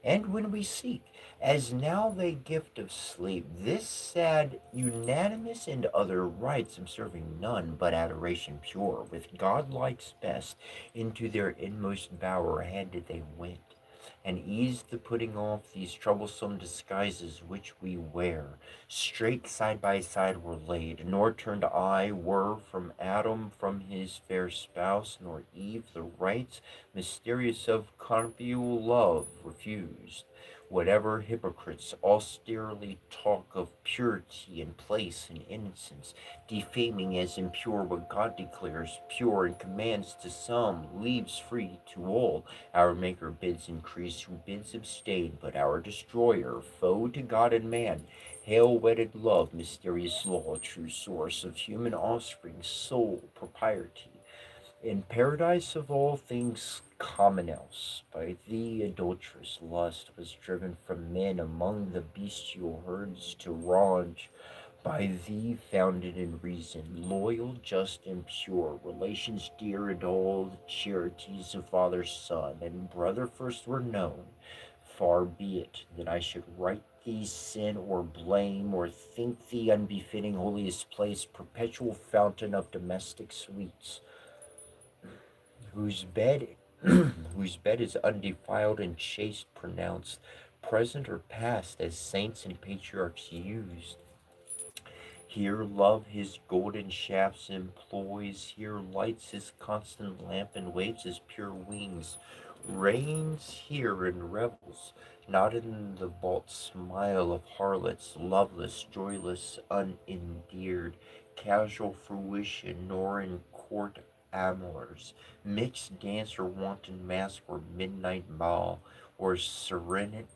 and when we seek, as now they gift of sleep, this sad, unanimous, and other rites observing none but adoration pure, with godlikes best, into their inmost bower handed they went, and eased the putting off these troublesome disguises which we wear. Straight side by side were laid, nor turned eye were from Adam from his fair spouse, nor Eve the rites mysterious of connubial love refused. Whatever hypocrites austerely talk of purity and place and innocence, defaming as impure what God declares pure and commands to some, leaves free to all. Our Maker bids increase, who bids abstain, but our destroyer, foe to God and man, hail wedded love, mysterious law, true source of human offspring, sole propriety. In paradise of all things common else, by thee adulterous lust was driven from men among the bestial herds to range, by thee founded in reason, loyal, just, and pure, relations dear and all the charities of father, son, and brother first were known. Far be it that I should write thee sin or blame, or think thee unbefitting holiest place, perpetual fountain of domestic sweets, whose bed whose bed is undefiled and chaste pronounced, present or past, as saints and patriarchs used. Here love his golden shafts employs, here lights his constant lamp and waves his pure wings, reigns here and revels, not in the vault smile of harlots, loveless, joyless, unendeared, casual fruition, nor in court amours, mixed dance or wanton mask or midnight ball, or serenade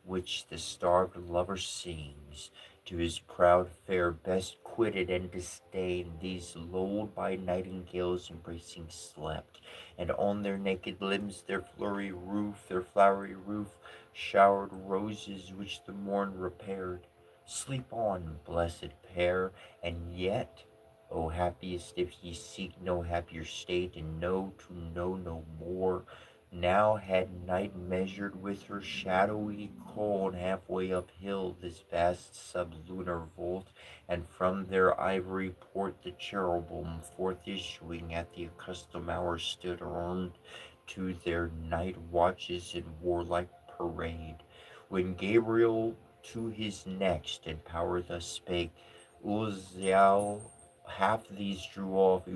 which the starved lover sings to his proud fair best quitted and disdained, these lulled by nightingales embracing slept, and on their naked limbs their flowery roof showered roses which the morn repaired. Sleep on, blessed pair, and yet, O happiest if ye seek no happier state, and know to know no more, now had night measured with her shadowy cold halfway uphill this vast sublunar vault, and from their ivory port the cherubim forth issuing at the accustomed hour stood armed to their night watches in warlike parade. When Gabriel to his next in power thus spake, Uzziel half these drew off,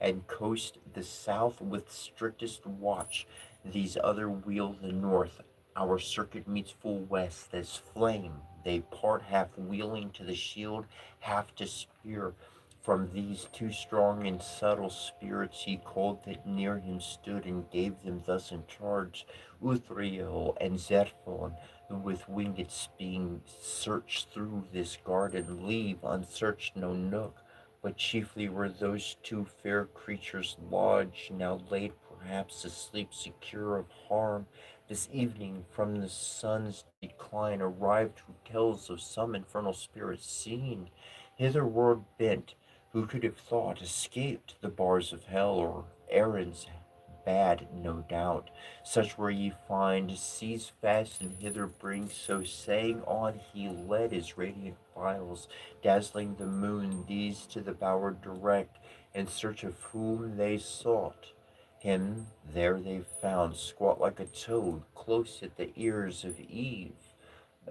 and coast the south with strictest watch. These other wheel the north. Our circuit meets full west, as flame. They part half wheeling to the shield, half to spear. From these two strong and subtle spirits he called that near him stood, and gave them thus in charge Uthriel and Zerphon, who with winged speed search through this garden, leave unsearched no nook. But chiefly were those two fair creatures lodged, now laid perhaps asleep, secure of harm. This evening from the sun's decline arrived, who tells of some infernal spirit seen hitherward bent, who could have thought escaped the bars of hell, or errands bad, no doubt. Such where ye find, seize fast and hither bring. So saying on he led his radiant files, dazzling the moon, these to the bower direct, in search of whom they sought. Him there they found, squat like a toad, close at the ears of Eve,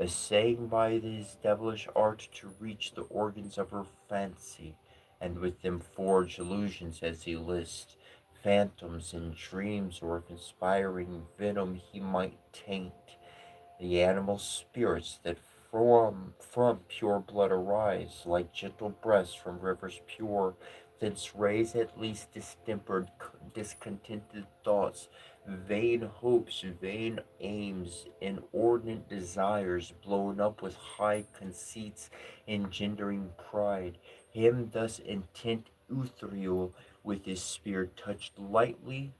essaying by his devilish art to reach the organs of her fancy, and with them forge illusions as he list, phantoms and dreams, or conspiring venom he might taint the animal spirits that from pure blood arise, like gentle breaths from rivers pure, thence raise at least distempered, discontented thoughts, vain hopes, vain aims, inordinate desires, blown up with high conceits, engendering pride. Him thus intent Uthriel with his spear touched lightly,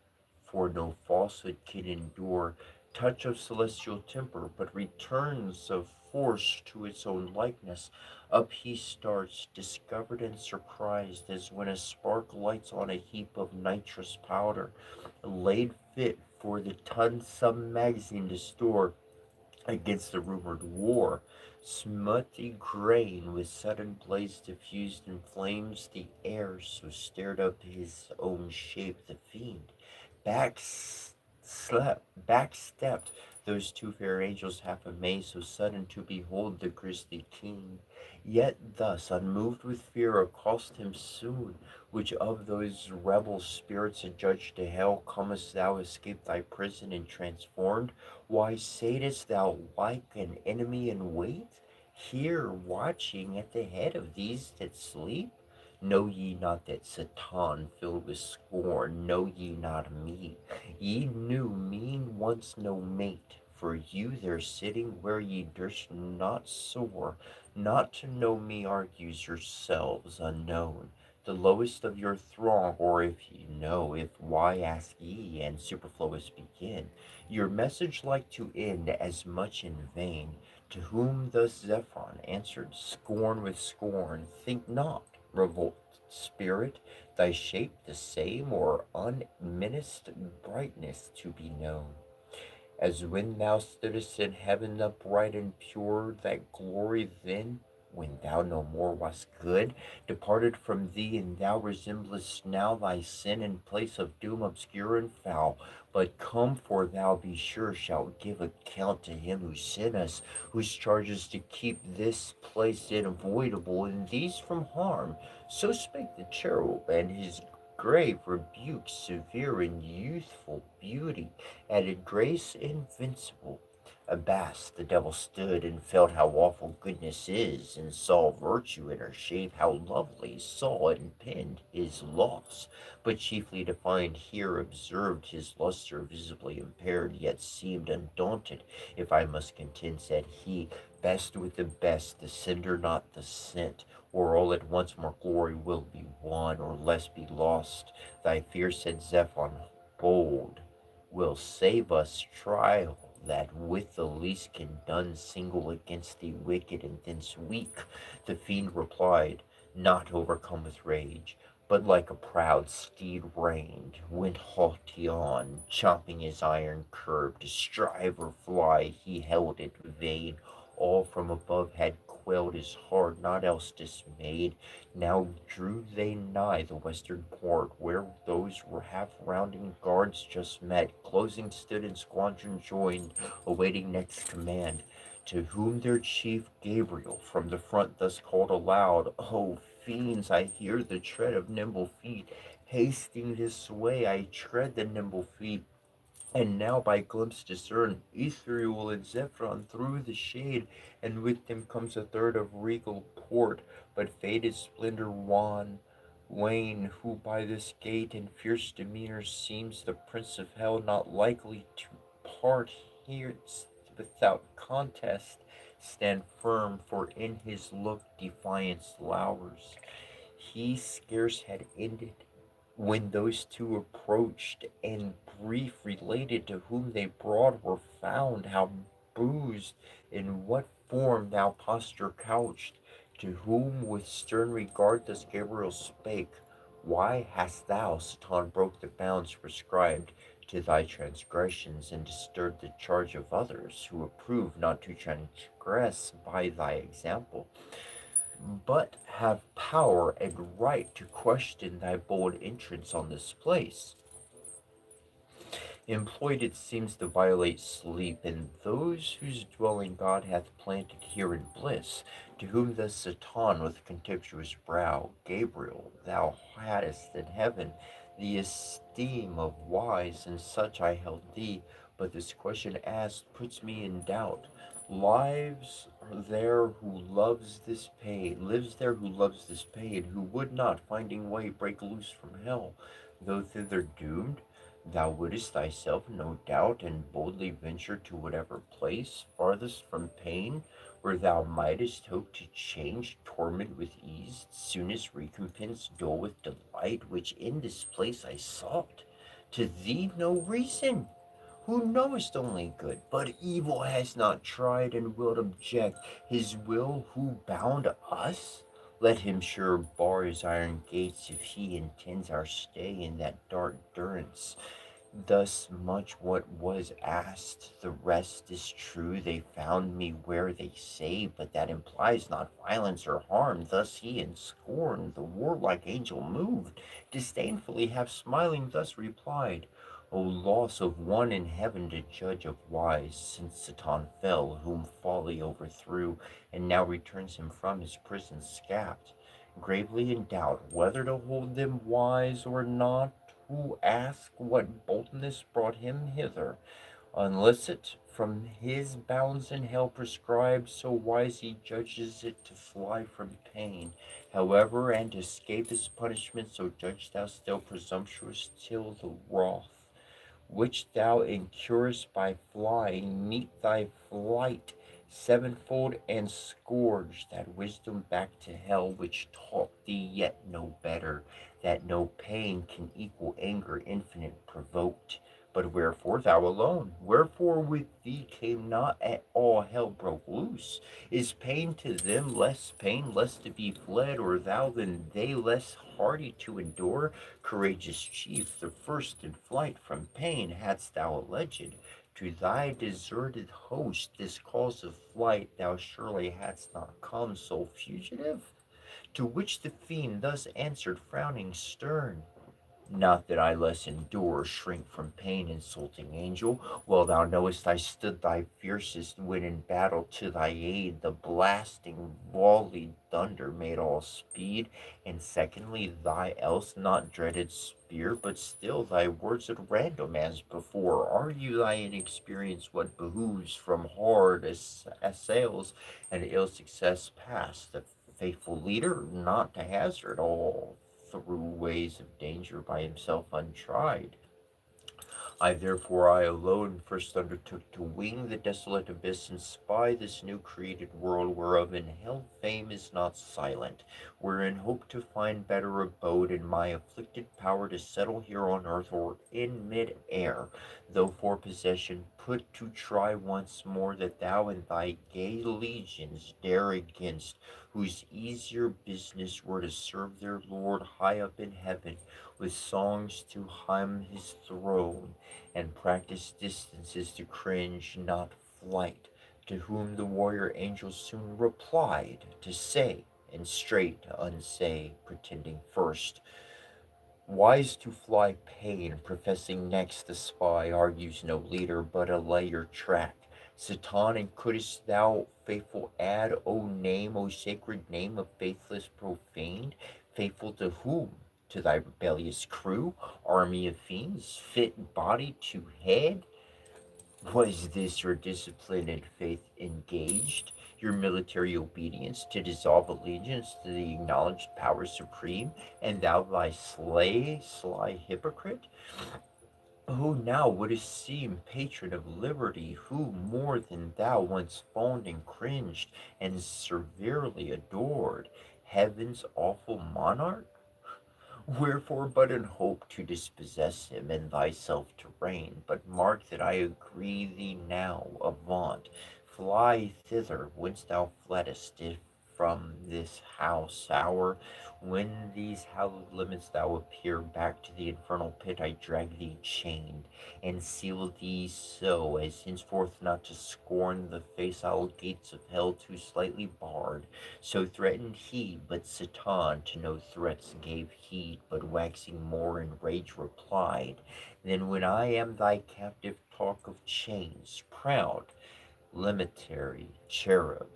for no falsehood can endure touch of celestial temper, but returns of force to its own likeness. Up he starts, discovered and surprised, as when a spark lights on a heap of nitrous powder, laid fit for the ton some magazine to store against the rumored war. Smutty grain with sudden blaze diffused in flames the air, so stirred up his own shape the fiend. Back backstepped those two fair angels half amazed, so sudden to behold the grisly king. Yet thus, unmoved with fear, accost him soon, which of those rebel spirits adjudged to hell comest thou escape thy prison and transformed? Why satest thou like an enemy in wait, here watching at the head of these that sleep? Know ye not that Satan, filled with scorn, know ye not me? Ye knew me once no mate, for you there sitting where ye durst not soar. Not to know me argues yourselves unknown, the lowest of your throng, or if ye know, if why ask ye, and superfluous begin, your message like to end as much in vain. To whom thus Zephon answered, scorn with scorn, think not, revolt, spirit, thy shape the same, or unmenaced brightness to be known. As when thou stoodest in heaven upright and pure, that glory then, when thou no more wast good, departed from thee, and thou resemblest now thy sin in place of doom obscure and foul. But come, for thou be sure shalt give account to him who sent us, whose charge is to keep this place unavoidable, and these from harm. So spake the cherub, and his grave rebuke severe in youthful beauty added grace invincible. Abashed the devil stood, and felt how awful goodness is, and saw virtue in her shape, how lovely, saw and penned his loss, but chiefly to find here observed his lustre visibly impaired, yet seemed undaunted. If I must contend, said he, best with the best, the sender not the sent, or all at once more glory will be won, or less be lost. Thy fear, said Zephon, bold, will save us trial, that with the least can done single against the wicked, and thence weak. The fiend replied, not overcome with rage, but like a proud steed reined, went haughty on, chopping his iron curb, to strive or fly, he held it vain. All from above had quailed his heart, not else dismayed. Now drew they nigh the western port, where those were half-rounding guards just met, closing stood in squadron joined, awaiting next command. To whom their chief Gabriel from the front thus called aloud, O fiends, I hear the tread of nimble feet. Hasting this way, I tread the nimble feet. And now by glimpse discern Ithuriel and Zephron through the shade, and with them comes a third of regal port, but faded splendor wane, who by this gait and fierce demeanor seems the prince of hell, not likely to part here without contest. Stand firm, for in his look defiance lowers. He scarce had ended when those two approached, and brief related to whom they brought were found, how bruised, in what form thou posture couched. To whom with stern regard thus Gabriel spake, Why hast thou, Satan, broke the bounds prescribed to thy transgressions, and disturbed the charge of others, who approve not to transgress by thy example, but have power and right to question thy bold entrance on this place? Employed, it seems, to violate sleep, and those whose dwelling God hath planted here in bliss, to whom thus Satan with contemptuous brow, Gabriel, thou hadst in heaven the esteem of wise, and such I held thee. But this question asked puts me in doubt. Lives there who loves this pain, lives there who loves this pain, who would not, finding way, break loose from hell, though thither doomed. Thou wouldst thyself, no doubt, and boldly venture to whatever place farthest from pain, where thou mightest hope to change torment with ease, soonest recompense dole with delight, which in this place I sought. To thee no reason, who knowest only good, but evil has not tried, and wilt object his will who bound us? Let him sure bar his iron gates if he intends our stay in that dark durance. Thus much what was asked, the rest is true. They found me where they say, but that implies not violence or harm. Thus he in scorn, the warlike angel moved, disdainfully half smiling thus replied, O loss of one in heaven to judge of wise, since Satan fell, whom folly overthrew, and now returns him from his prison scapt, gravely in doubt whether to hold them wise or not, who ask what boldness brought him hither, unlicit from his bounds in hell prescribed, so wise he judges it to fly from pain. However, and escape his punishment, so judge thou still presumptuous till the wrath which thou incurest by flying meet thy flight sevenfold, and scourge that wisdom back to hell which taught thee yet no better, that no pain can equal anger infinite provoked. But wherefore thou alone? Wherefore with thee came not at all hell broke loose? Is pain to them less pain, less to be fled, or thou than they less hardy to endure? Courageous chief, the first in flight from pain hadst thou alleged. To thy deserted host this cause of flight thou surely hadst not come, sole fugitive? To which the fiend thus answered, frowning stern, not that I less endure or shrink from pain, insulting angel. Well thou knowest I stood thy fiercest when in battle to thy aid the blasting volleyed thunder made all speed, and secondly thy else not dreaded spear, but still thy words at random as before. Argue thy inexperience what behooves from hard assails and ill success past, the faithful leader not to hazard all through ways of danger by himself untried. I alone first undertook to wing the desolate abyss and spy this new created world, whereof in hell fame is not silent, wherein hope to find better abode, in my afflicted power to settle here on earth or in mid-air, though for possession put to try once more, that thou and thy gay legions dare against, whose easier business were to serve their Lord high up in heaven, with songs to hymn his throne, and practice distances to cringe, not flight. To whom the warrior angel soon replied, to say, and straight to unsay, pretending first, wise to fly pain, professing next the spy, argues no leader, but allay your track. Satan, and couldst thou, faithful, add, O name, O sacred name of faithless profaned, faithful to whom? To thy rebellious crew, army of fiends, fit body to head? Was this your discipline and faith engaged, your military obedience to dissolve allegiance to the acknowledged power supreme, and thou thy sly hypocrite, who now wouldst seem patron of liberty, who more than thou once fawned and cringed and severely adored heaven's awful monarch? Wherefore but in hope to dispossess him, and thyself to reign? But mark that I agree thee now, avaunt, fly thither whence thou fleddest, if from this house hour. When these hallowed limits thou appear, back to the infernal pit I drag thee chained, and seal thee so, as henceforth not to scorn the facile gates of hell too slightly barred. So threatened he, but Satan to no threats gave heed, but waxing more in rage replied, Then when I am thy captive, talk of chains, proud, limitary cherub.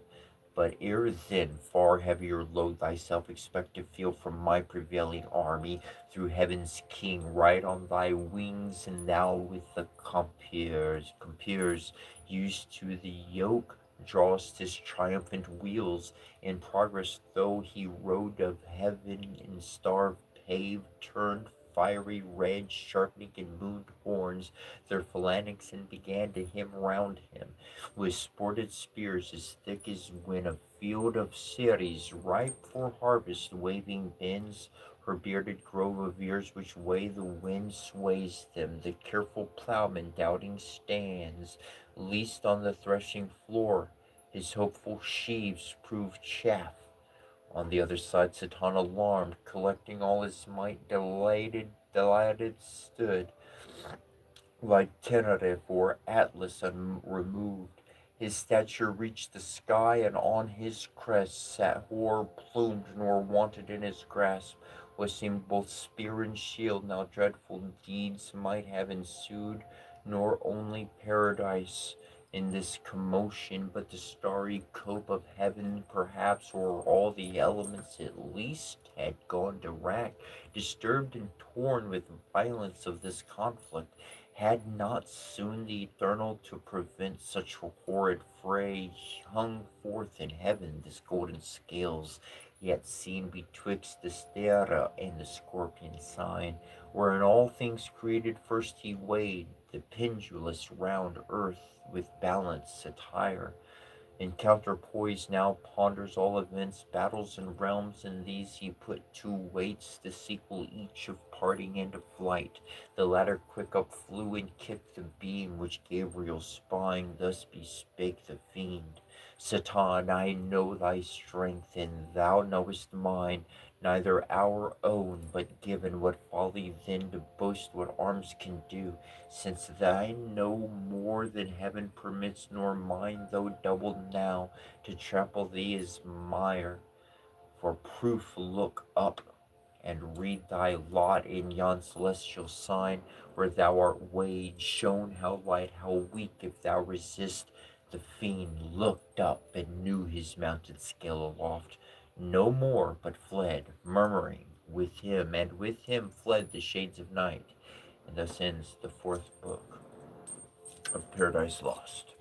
But ere then, far heavier load thyself expect to feel from my prevailing army, through heaven's king, right on thy wings, and thou with the compeers used to the yoke, drawest his triumphant wheels in progress, though he rode of heaven in star paved, turned fiery red, sharpening and mooned horns their phalanx, and began to hem round him with sported spears as thick as when a field of Ceres ripe for harvest waving bends her bearded grove of ears which way the wind sways them. The careful ploughman doubting stands, least on the threshing floor his hopeful sheaves prove chaff. On the other side Satan alarmed, collecting all his might, delighted stood like Tenerife or Atlas unremoved. His stature reached the sky, and on his crest sat hoar plumed, nor wanted in his grasp what seemed both spear and shield. Now dreadful deeds might have ensued, nor only paradise in this commotion, but the starry cope of heaven, perhaps, or all the elements at least, had gone to rack, disturbed and torn with violence of this conflict. Had not soon the Eternal, to prevent such horrid fray, hung forth in heaven this golden scales, yet seen betwixt the stera and the scorpion sign, wherein all things created first he weighed, the pendulous round earth with balance satire. In counterpoise now ponders all events, battles and realms, and these he put to weights, the sequel each of parting and of flight. The latter quick up flew and kicked the beam, which Gabriel spying thus bespake the fiend. Satan, I know thy strength, and thou knowest mine, neither our own, but given. What folly then to boast what arms can do, since thine no more than heaven permits, nor mine, though doubled now, to trample thee as mire. For proof look up, and read thy lot in yon celestial sign, where thou art weighed, shown how light, how weak, if thou resist. The fiend looked up, and knew his mounted scale aloft no more, but fled, murmuring with him, and with him fled the shades of night. And thus ends the fourth book of Paradise Lost.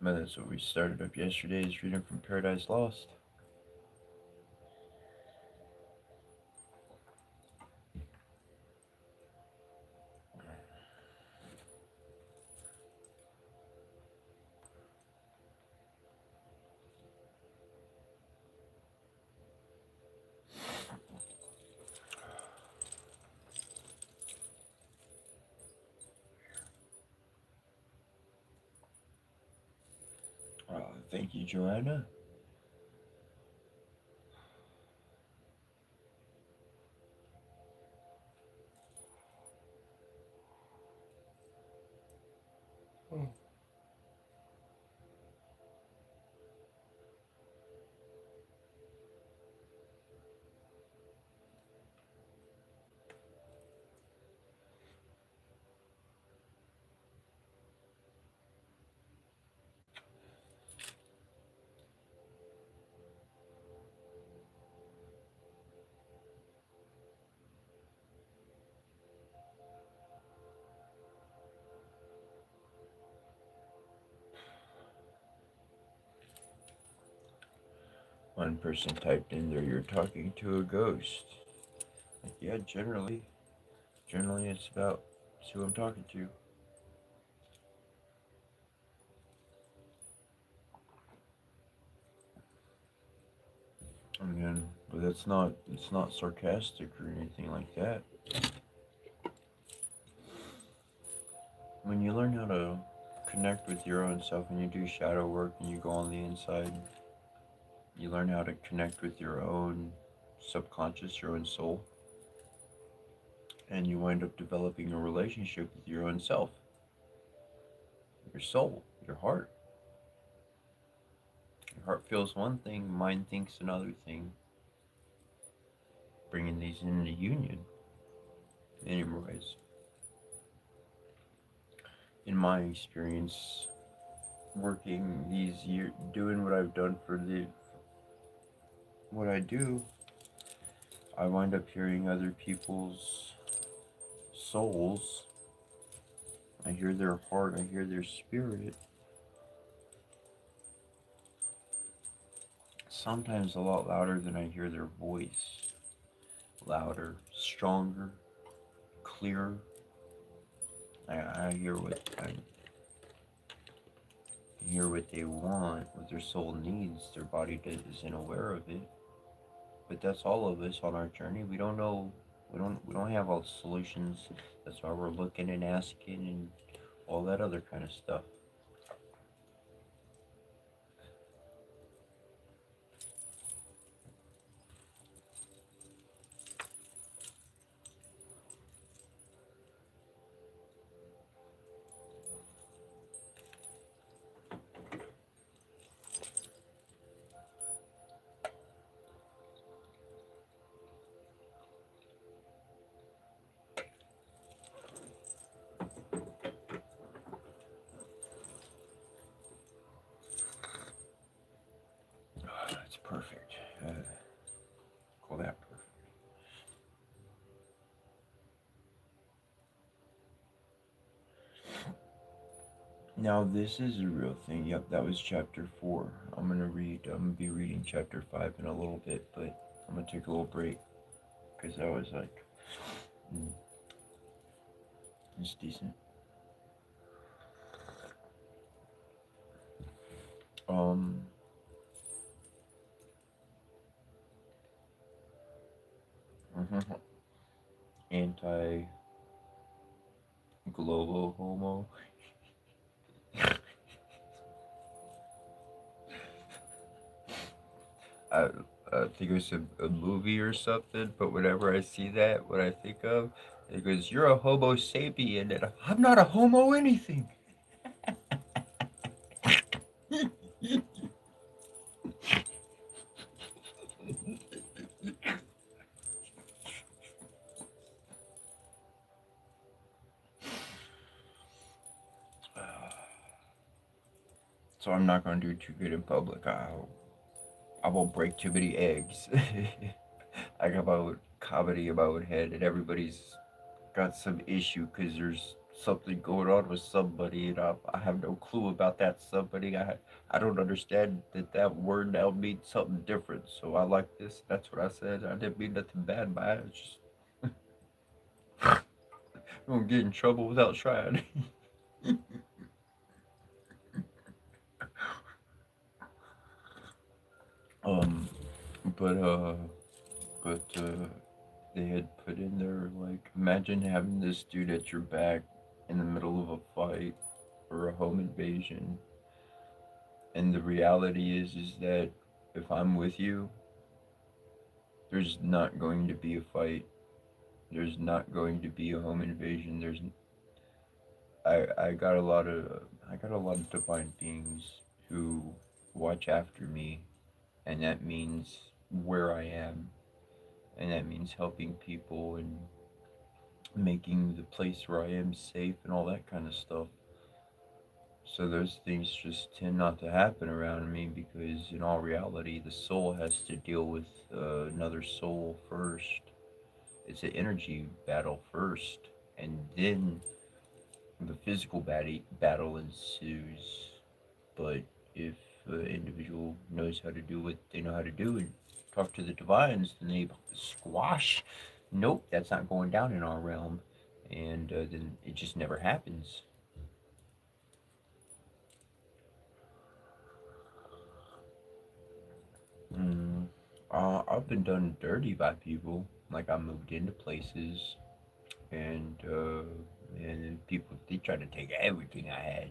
Well, that's what we started up yesterday, is reading from Paradise Lost. Thank you, Joanna. One person typed in there, you're talking to a ghost. Like, yeah, generally. Generally, it's about who I'm talking to. Again, but it's not sarcastic or anything like that. When you learn how to connect with your own self and you do shadow work and you go on the inside, you learn how to connect with your own subconscious, your own soul, and you wind up developing a relationship with your own self, your soul, your heart. Your heart feels one thing, mind thinks another thing, bringing these into union. Anyways, in my experience, working these years, doing what I've done for what I do, I wind up hearing other people's souls. I hear their heart, I hear their spirit. Sometimes a lot louder than I hear their voice. Louder, stronger, clearer. I hear what they want, what their soul needs. Their body isn't aware of it. But that's all of us on our journey. We don't know. We don't have all the solutions. That's why we're looking and asking and all that other kind of stuff. That's perfect. Call that perfect. Now this is a real thing. Yep, that was chapter 4. I'm gonna be reading chapter 5 in a little bit, but I'm gonna take a little break because that was like, mm, it's decent. Um, anti global homo. I, I think it was a movie or something, but whenever I see that, what I think of, it goes, "You're a Homo sapien," and I'm not a Homo anything. So I'm not gonna do too good in public. I won't break too many eggs. I got my own comedy in my own head, and everybody's got some issue because there's something going on with somebody, and I have no clue about that somebody. I don't understand that word now means something different. So I like this. That's what I said. I didn't mean nothing bad by it. It's just I don't get in trouble without trying. um, but uh, but they had put in there like, imagine having this dude at your back in the middle of a fight or a home invasion, and the reality is that if I'm with you, there's not going to be a fight. There's not going to be a home invasion. I got a lot of divine beings who watch after me, and that means where I am, and that means helping people and making the place where I am safe and all that kind of stuff. So those things just tend not to happen around me because, in all reality, the soul has to deal with another soul first. It's an energy battle first, and then the physical battle ensues. But if the individual knows how to do what they know how to do and talk to the divines, then they squash. Nope, that's not going down in our realm. and then it just never happens. Mm. I've been done dirty by people. Like I moved into places, and then people they tried to take everything I had.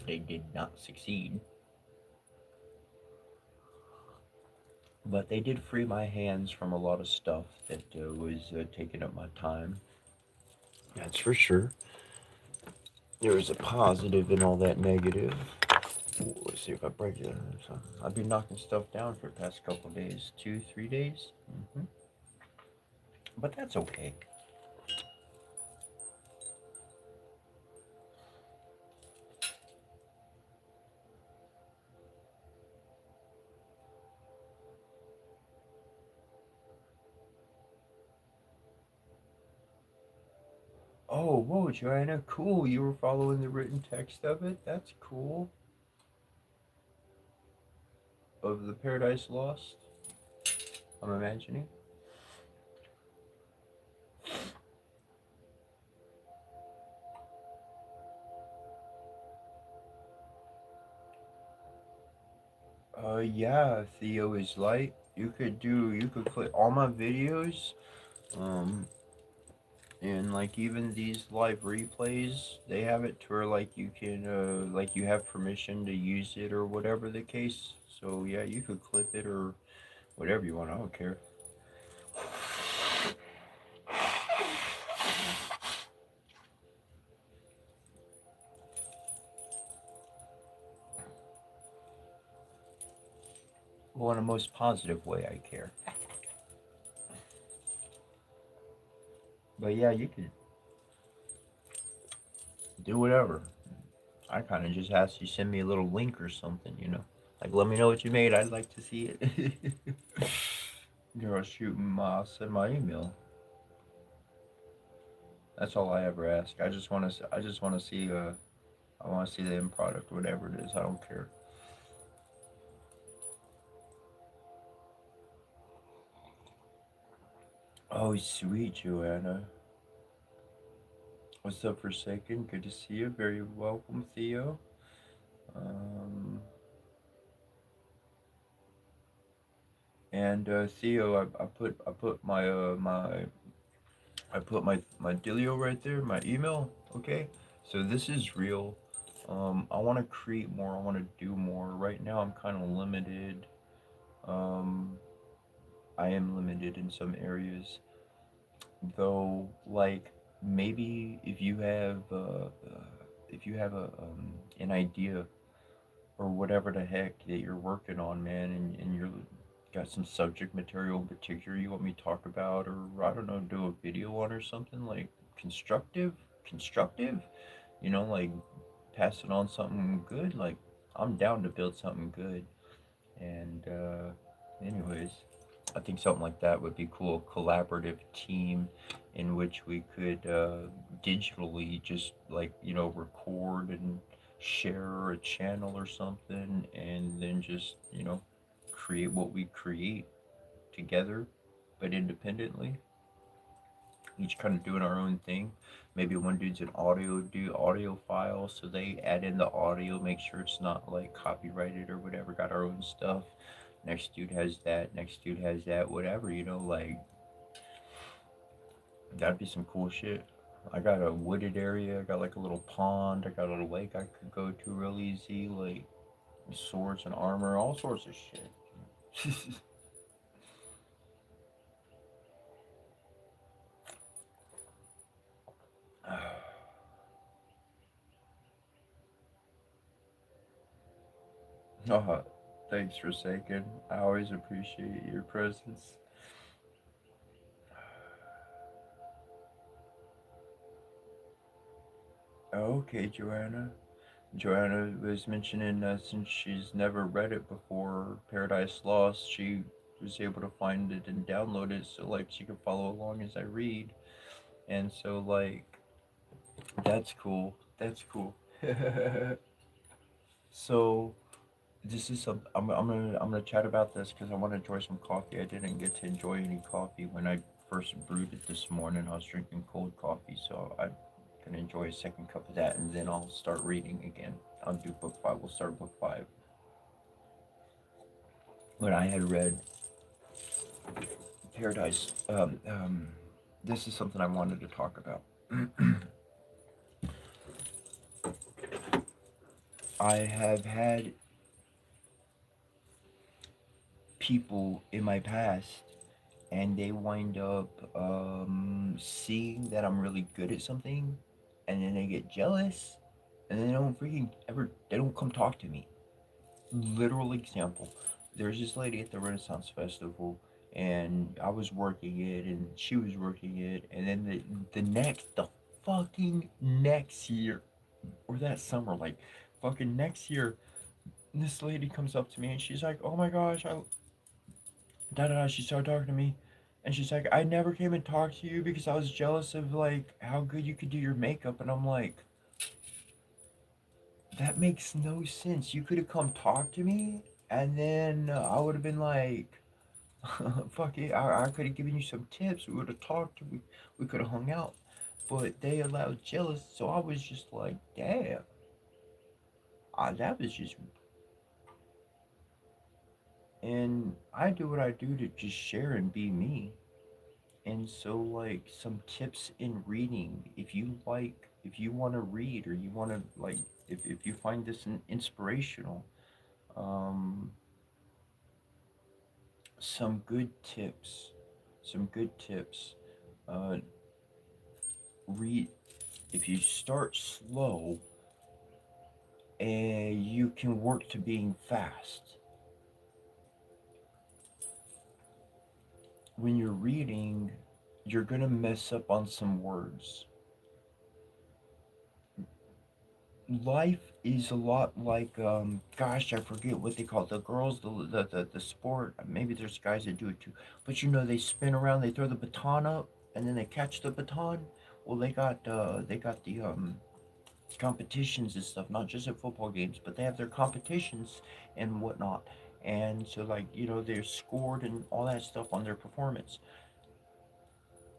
They did not succeed, but they did free my hands from a lot of stuff that was taking up my time. That's for sure. There was a positive in all that negative. Ooh, let's see if I break it. So I've been knocking stuff down for the past couple of days, 2, 3 days. But that's okay. Oh, whoa, Joanna, cool. You were following the written text of it. That's cool. Of the Paradise Lost. I'm imagining. Yeah, Theo is light. You could play all my videos. Um, and like even these live replays, they have it to where like you can, like you have permission to use it or whatever the case. So yeah, you could clip it or whatever you want. I don't care. Well, in a most positive way, I care. But yeah, you could do whatever. I kind of just asked you send me a little link or something, you know. Like, let me know what you made. I'd like to see it. Girl, shoot, I'll send my email. That's all I ever ask. I just want to. I just want to see. I want to see the end product, whatever it is. I don't care. Oh, sweet Joanna. What's up, Forsaken? Good to see you. Very welcome, Theo. Um, and Theo, I put my dealio right there, my email. Okay, so this is real. I want to create more. I want to do more. Right now, I'm kind of limited. Um, I am limited in some areas, though. Like maybe if you have an idea or whatever the heck that you're working on, man, and you're got some subject material in particular you want me to talk about, or I don't know, do a video on or something like constructive, like passing on something good. Like I'm down to build something good, and anyways, I think something like that would be cool. Collaborative team in which we could digitally just like record and share a channel or something, and then just create what we create together, but independently. Each kind of doing our own thing. Maybe one dude's an audio file, so they add in the audio, make sure it's not like copyrighted or whatever. Got our own stuff. Next dude has that. Next dude has that. Whatever, like that'd be some cool shit. I got a wooded area. I got like a little pond. I got a little lake I could go to real easy. Like swords and armor, all sorts of shit. Oh, thanks for Forsaken. I always appreciate your presence. Okay, Joanna. Joanna was mentioning since she's never read it before, Paradise Lost, she was able to find it and download it so like she could follow along as I read. And so like that's cool. That's cool. So this is some I'm gonna chat about this because I want to enjoy some coffee. I didn't get to enjoy any coffee when I first brewed it this morning. I was drinking cold coffee, so I'm gonna enjoy a second cup of that, and then I'll start reading again. I'll do book five. We'll start book five. When I had read Paradise, this is something I wanted to talk about. I have had people in my past, and they wind up seeing that I'm really good at something, and then they get jealous, and they don't freaking ever, they don't come talk to me. Literal example. There's this lady at the Renaissance Festival, and I was working it, and she was working it, and then the fucking next year, or that summer, like fucking next year, this lady comes up to me and she's like, "Oh my gosh, I da da da." She started talking to me, and she's like, "I never came and talked to you because I was jealous of like how good you could do your makeup," and I'm like, that makes no sense. You could have come talk to me, and then I would have been like, fuck it, I could have given you some tips. We would have talked. We could have hung out. But they allowed jealous, so I was just like, damn. That was just. And I do what I do to just share and be me. And so, like, some tips in reading, if you want to read, or you want to, like, if you find this inspirational, um, some good tips, some good tips. Uh, read, if you start slow, and you can work to being fast. When you're reading, you're gonna mess up on some words. Life is a lot like, gosh, I forget what they call it. The girls, the sport. Maybe there's guys that do it too, but you know, they spin around, they throw the baton up, and then they catch the baton. Well, they got the competitions and stuff, not just at football games, but they have their competitions and whatnot. And so, like, you know, they're scored and all that stuff on their performance.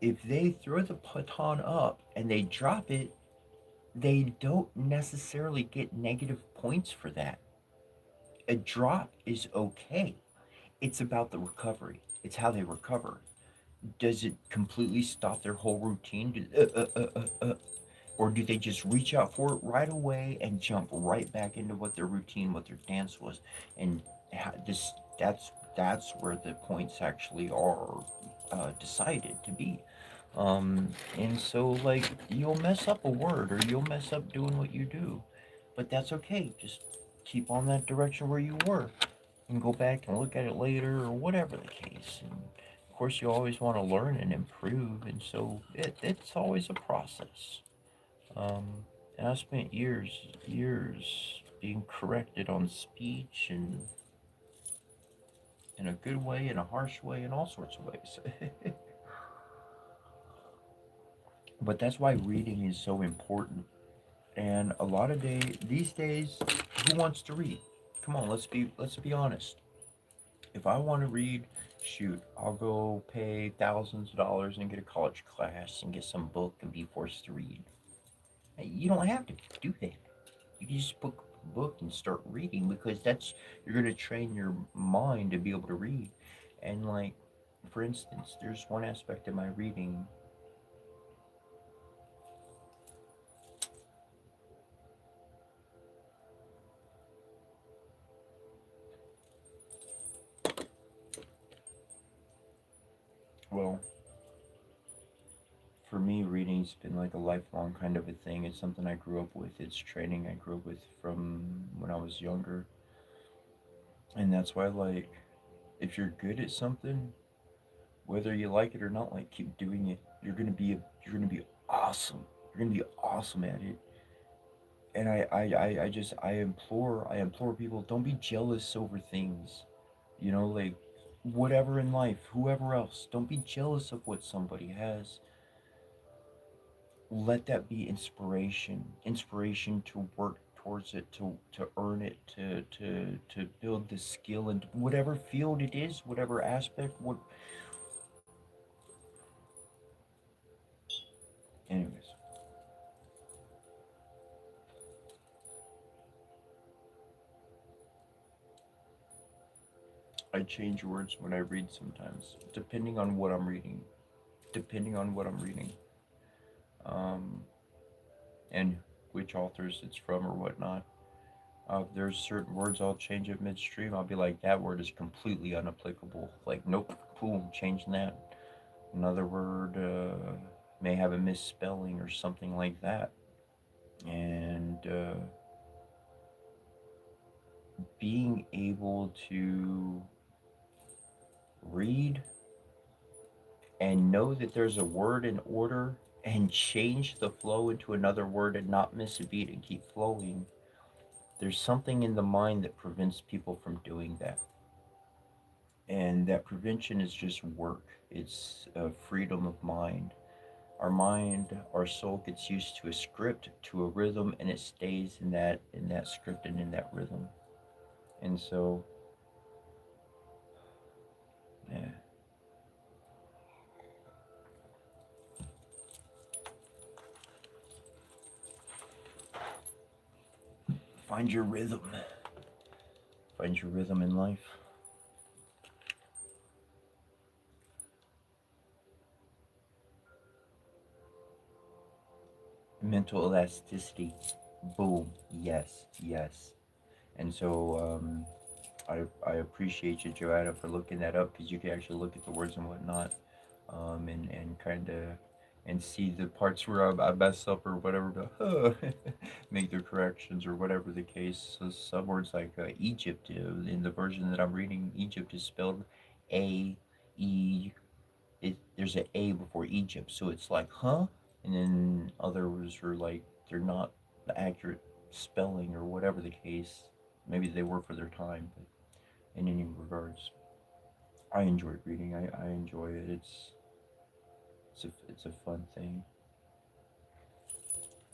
If they throw the baton up and they drop it, they don't necessarily get negative points for that. A drop is okay. It's about the recovery. It's how they recover. Does it completely stop their whole routine? Or do they just reach out for it right away and jump right back into what their routine, what their dance was? And this that's where the points actually are decided to be. And so, like, you'll mess up a word, or you'll mess up doing what you do, but that's okay. Just keep on that direction where you were, and go back and look at it later, or whatever the case. And of course, you always want to learn and improve, and so it's always a process. And I spent years being corrected on speech, and in a good way, in a harsh way, in all sorts of ways. But that's why reading is so important. And a lot of these days, who wants to read? Come on, let's be honest. If I want to read, shoot, I'll go pay thousands of dollars and get a college class and get some book and be forced to read. You don't have to do that. You can just book a book and start reading, because that's, you're gonna train your mind to be able to read. And, like, for instance, there's one aspect of my reading. Well, for me, reading's been like a lifelong kind of a thing. It's something I grew up with. It's training I grew up with from when I was younger. And that's why, like, if you're good at something, whether you like it or not, like, keep doing it. You're gonna be awesome. You're gonna be awesome at it. And I just I implore people, don't be jealous over things. You know, like, whatever in life, whoever else, don't be jealous of what somebody has. Let that be inspiration to work towards it, to earn it, to build the skill in whatever field it is, whatever aspect, I change words when I read sometimes, depending on what I'm reading. Depending on what I'm reading. Um, and which authors it's from or whatnot. There's certain words I'll change at midstream. I'll be like, that word is completely unapplicable. Like, nope, boom, changing that. Another word may have a misspelling or something like that. And being able to read and know that there's a word in order and change the flow into another word and not miss a beat and keep flowing. There's something in the mind that prevents people from doing that. And that prevention is just work. It's freedom of mind. Our mind, our soul gets used to a script, to a rhythm, and it stays in that script and in that rhythm. And so, yeah. Find your rhythm. Find your rhythm in life. Mental elasticity. Boom. Yes. Yes. And so I appreciate you, Joanna, for looking that up because you can actually look at the words and whatnot, and kind of and see the parts where I mess up or whatever, to make the corrections or whatever the case. So some words like Egypt, in the version that I'm reading, Egypt is spelled A E. There's an A before Egypt, so it's like huh, and then others are like they're not the accurate spelling or whatever the case. Maybe they were for their time, but in any regards, I enjoy reading. I enjoy it. It's a fun thing.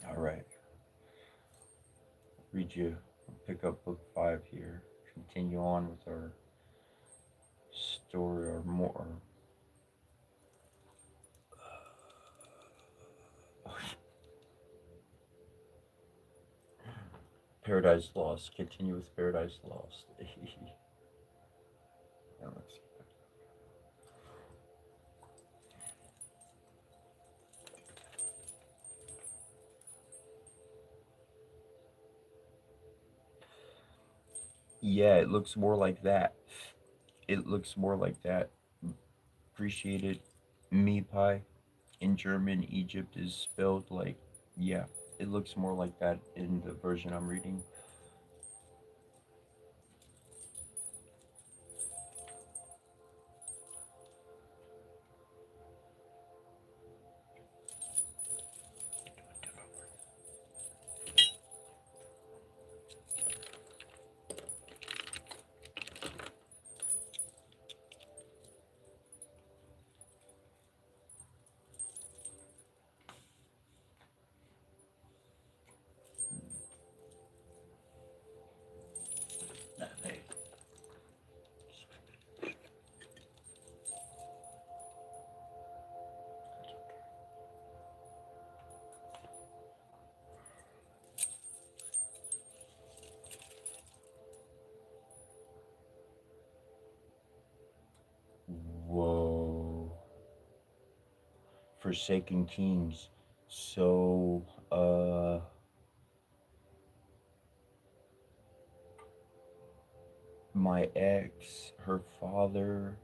All right, read you. Pick up book 5 here. Continue on with our story or more. Paradise Lost. Continue with Paradise Lost. Now let's see. Yeah, it looks more like that. It looks more like that. Appreciate it. Me pie. In German, Egypt is spelled like, yeah, it looks more like that in the version I'm reading. Whoa. Forsaken Kings. So, my ex, her father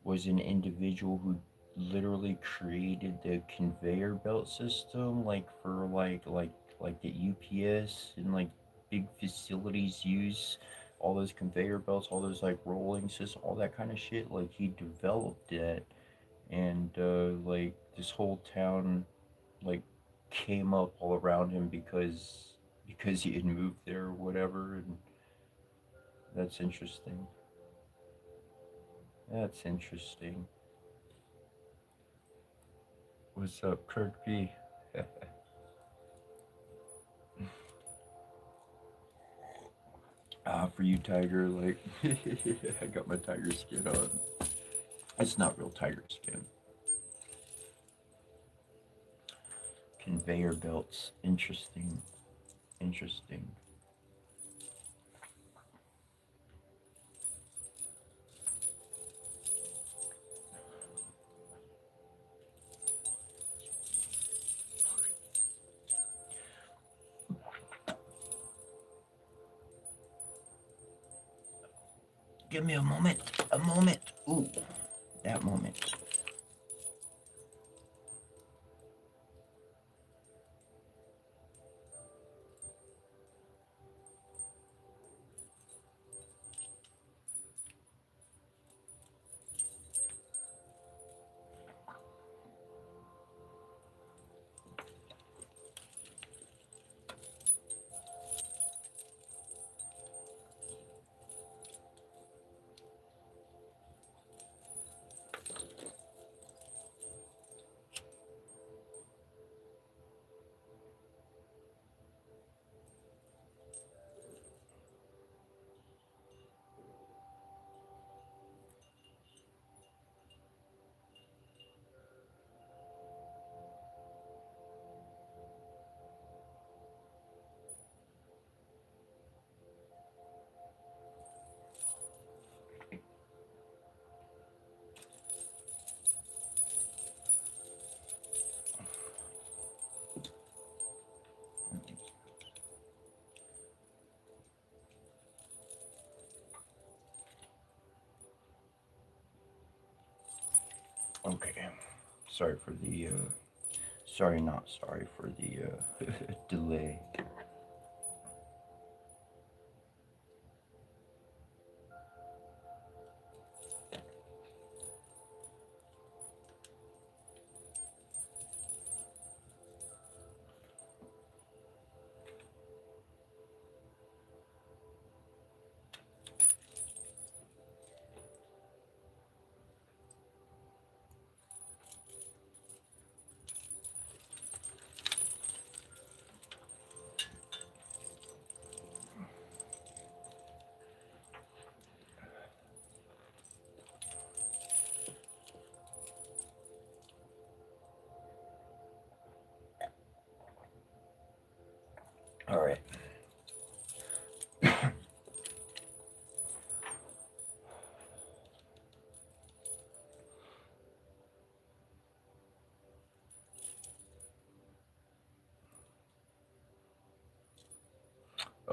was an individual who literally created the conveyor belt system, like for like the UPS and like big facilities use all those conveyor belts, all those like rolling systems, all that kind of shit. Like he developed that, and like this whole town like came up all around him because he had moved there or whatever, and that's interesting. That's interesting. What's up, Kirk B? For you, Tiger, like, I got my tiger skin on. It's not real tiger skin. Conveyor belts. Interesting. Interesting. Give me a moment. A moment. Ooh, that moment. Okay. Sorry for the sorry, not sorry for the delay. All right.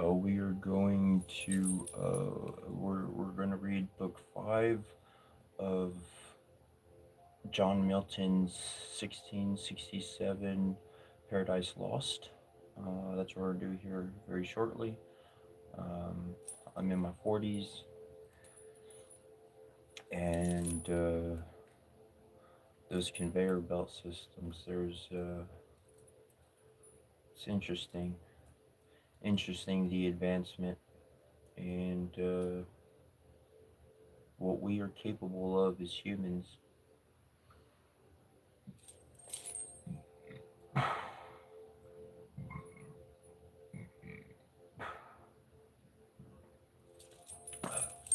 We are going to we're going to read book 5 of John Milton's 1667 Paradise Lost. That's what we're going to do here very shortly. Um, I'm in my 40s, and those conveyor belt systems, it's interesting the advancement and what we are capable of as humans.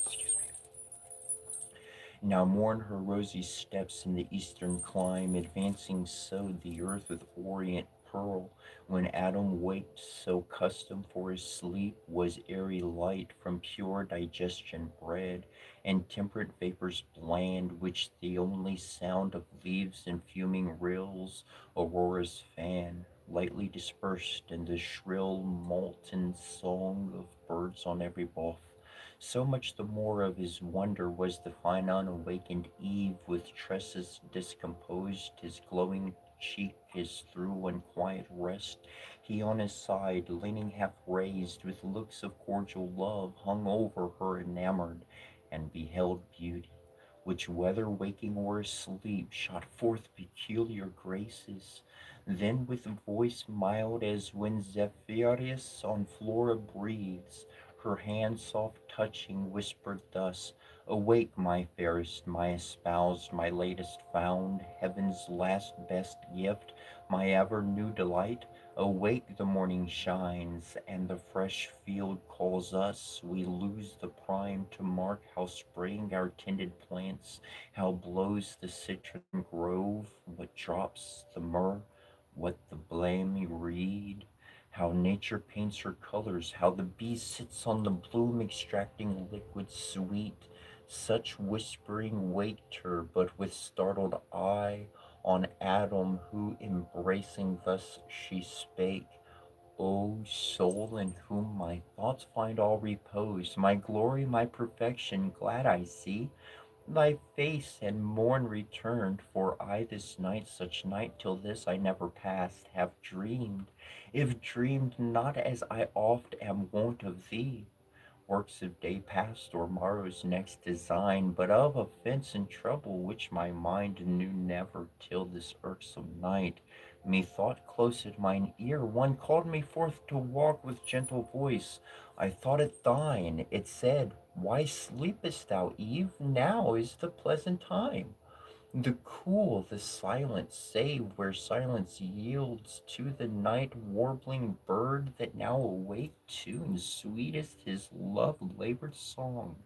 Excuse me. Now mourn her rosy steps in the eastern clime, advancing so the earth with orient pearl. When Adam waked, so custom for his sleep was airy light from pure digestion bred, and temperate vapors bland, which the only sound of leaves and fuming rills, Aurora's fan, lightly dispersed in the shrill molten song of birds on every bough. So much the more of his wonder was the fine unawakened Eve, with tresses discomposed, his glowing cheek, his through unquiet rest. He on his side, leaning half raised, with looks of cordial love, hung over her enamored, and beheld beauty, which whether waking or asleep shot forth peculiar graces. Then with voice mild as when Zephyrius on Flora breathes, her hand soft touching, whispered thus: Awake, my fairest, my espoused, my latest found, Heaven's last best gift, my ever new delight. Awake, the morning shines, and the fresh field calls us. We lose the prime to mark how spring our tended plants, how blows the citron grove, what drops the myrrh, what the blamy reed, how nature paints her colors, how the bee sits on the bloom extracting liquid sweet. Such whispering waked her, but with startled eye on Adam, who embracing thus she spake: O soul in whom my thoughts find all repose, my glory, my perfection, glad I see thy face and morn returned, for I this night, such night till this I never passed, have dreamed, if dreamed not as I oft am wont of thee, works of day past or morrow's next design, but of offence and trouble which my mind knew never till this irksome night. Methought close at mine ear one called me forth to walk with gentle voice. I thought it thine. It said, why sleepest thou, Eve? Now is the pleasant time. The cool, the silent, save where silence yields to the night warbling bird that now awake tunes sweetest his love labored song.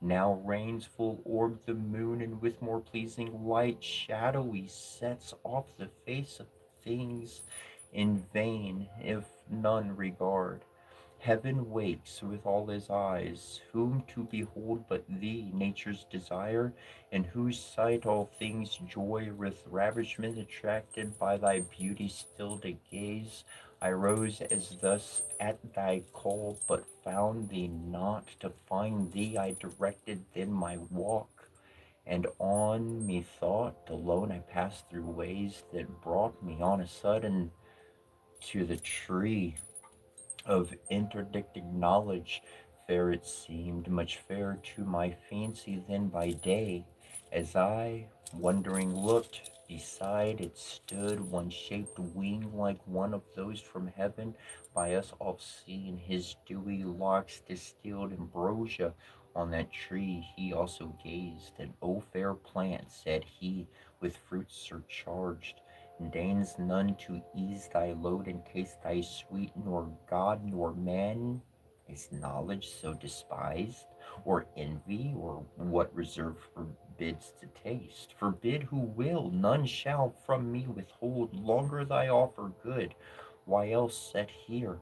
Now reigns full orbed the moon, and with more pleasing light shadowy sets off the face of things in vain, if none regard. Heaven wakes with all his eyes, whom to behold but thee, nature's desire, in whose sight all things joy with ravishment attracted by thy beauty still to gaze. I rose as thus at thy call, but found thee not. To find thee I directed then my walk, and on methought alone I passed through ways that brought me on a sudden to the tree of interdicting knowledge. Fair it seemed, much fairer to my fancy than by day. As I, wondering, looked, beside it stood one shaped wing like one of those from heaven, by us all seen. His dewy locks distilled ambrosia. On that tree he also gazed, and O fair plant, said he, with fruits surcharged, deigns none to ease thy load and taste thy sweet, nor God nor man is knowledge so despised, or envy, or what reserve forbids to taste. Forbid who will, none shall from me withhold longer thy offer good. Why else set here?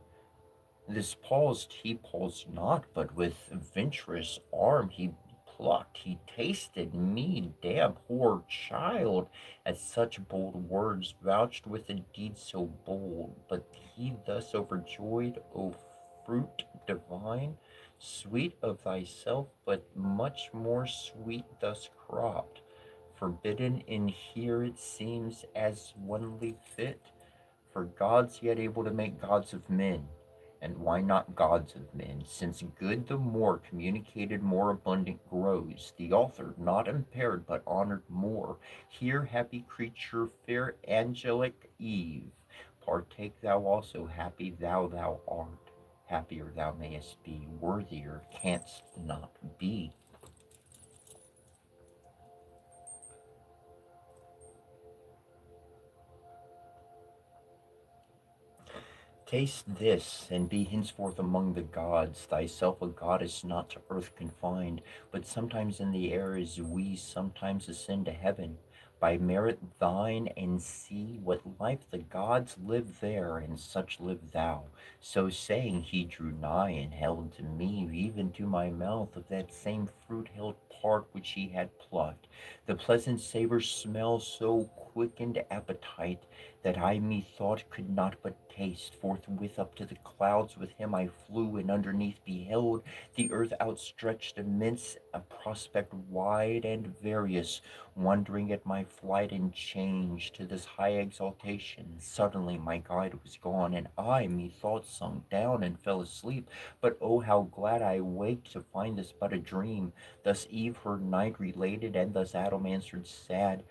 This paused, he paused not, but with venturous arm he plucked, he tasted me, damn poor child, at such bold words, vouched with a deed so bold. But he thus overjoyed, O fruit divine, sweet of thyself, but much more sweet thus cropped, forbidden in here it seems as onely fit, for gods yet able to make gods of men. And why not gods of men? Since good the more communicated, more abundant grows. The author, not impaired, but honored more. Here, happy creature, fair angelic Eve, partake thou also, happy thou art. Happier thou mayest be, worthier canst not be. Taste this, and be henceforth among the gods, thyself a goddess not to earth confined, but sometimes in the air as we sometimes ascend to heaven. By merit thine, and see what life the gods live there, and such live thou. So saying, he drew nigh, and held to me, even to my mouth, of that same fruit held part which he had plucked. The pleasant savor smell so quickened appetite, that I methought could not but taste. Forthwith up to the clouds with him I flew, and underneath beheld the earth outstretched immense, a prospect wide and various, wondering at my flight and change to this high exaltation. Suddenly my guide was gone, and I methought sunk down and fell asleep. But oh, how glad I waked to find this but a dream. Thus Eve her night related, and thus Adam answered sad,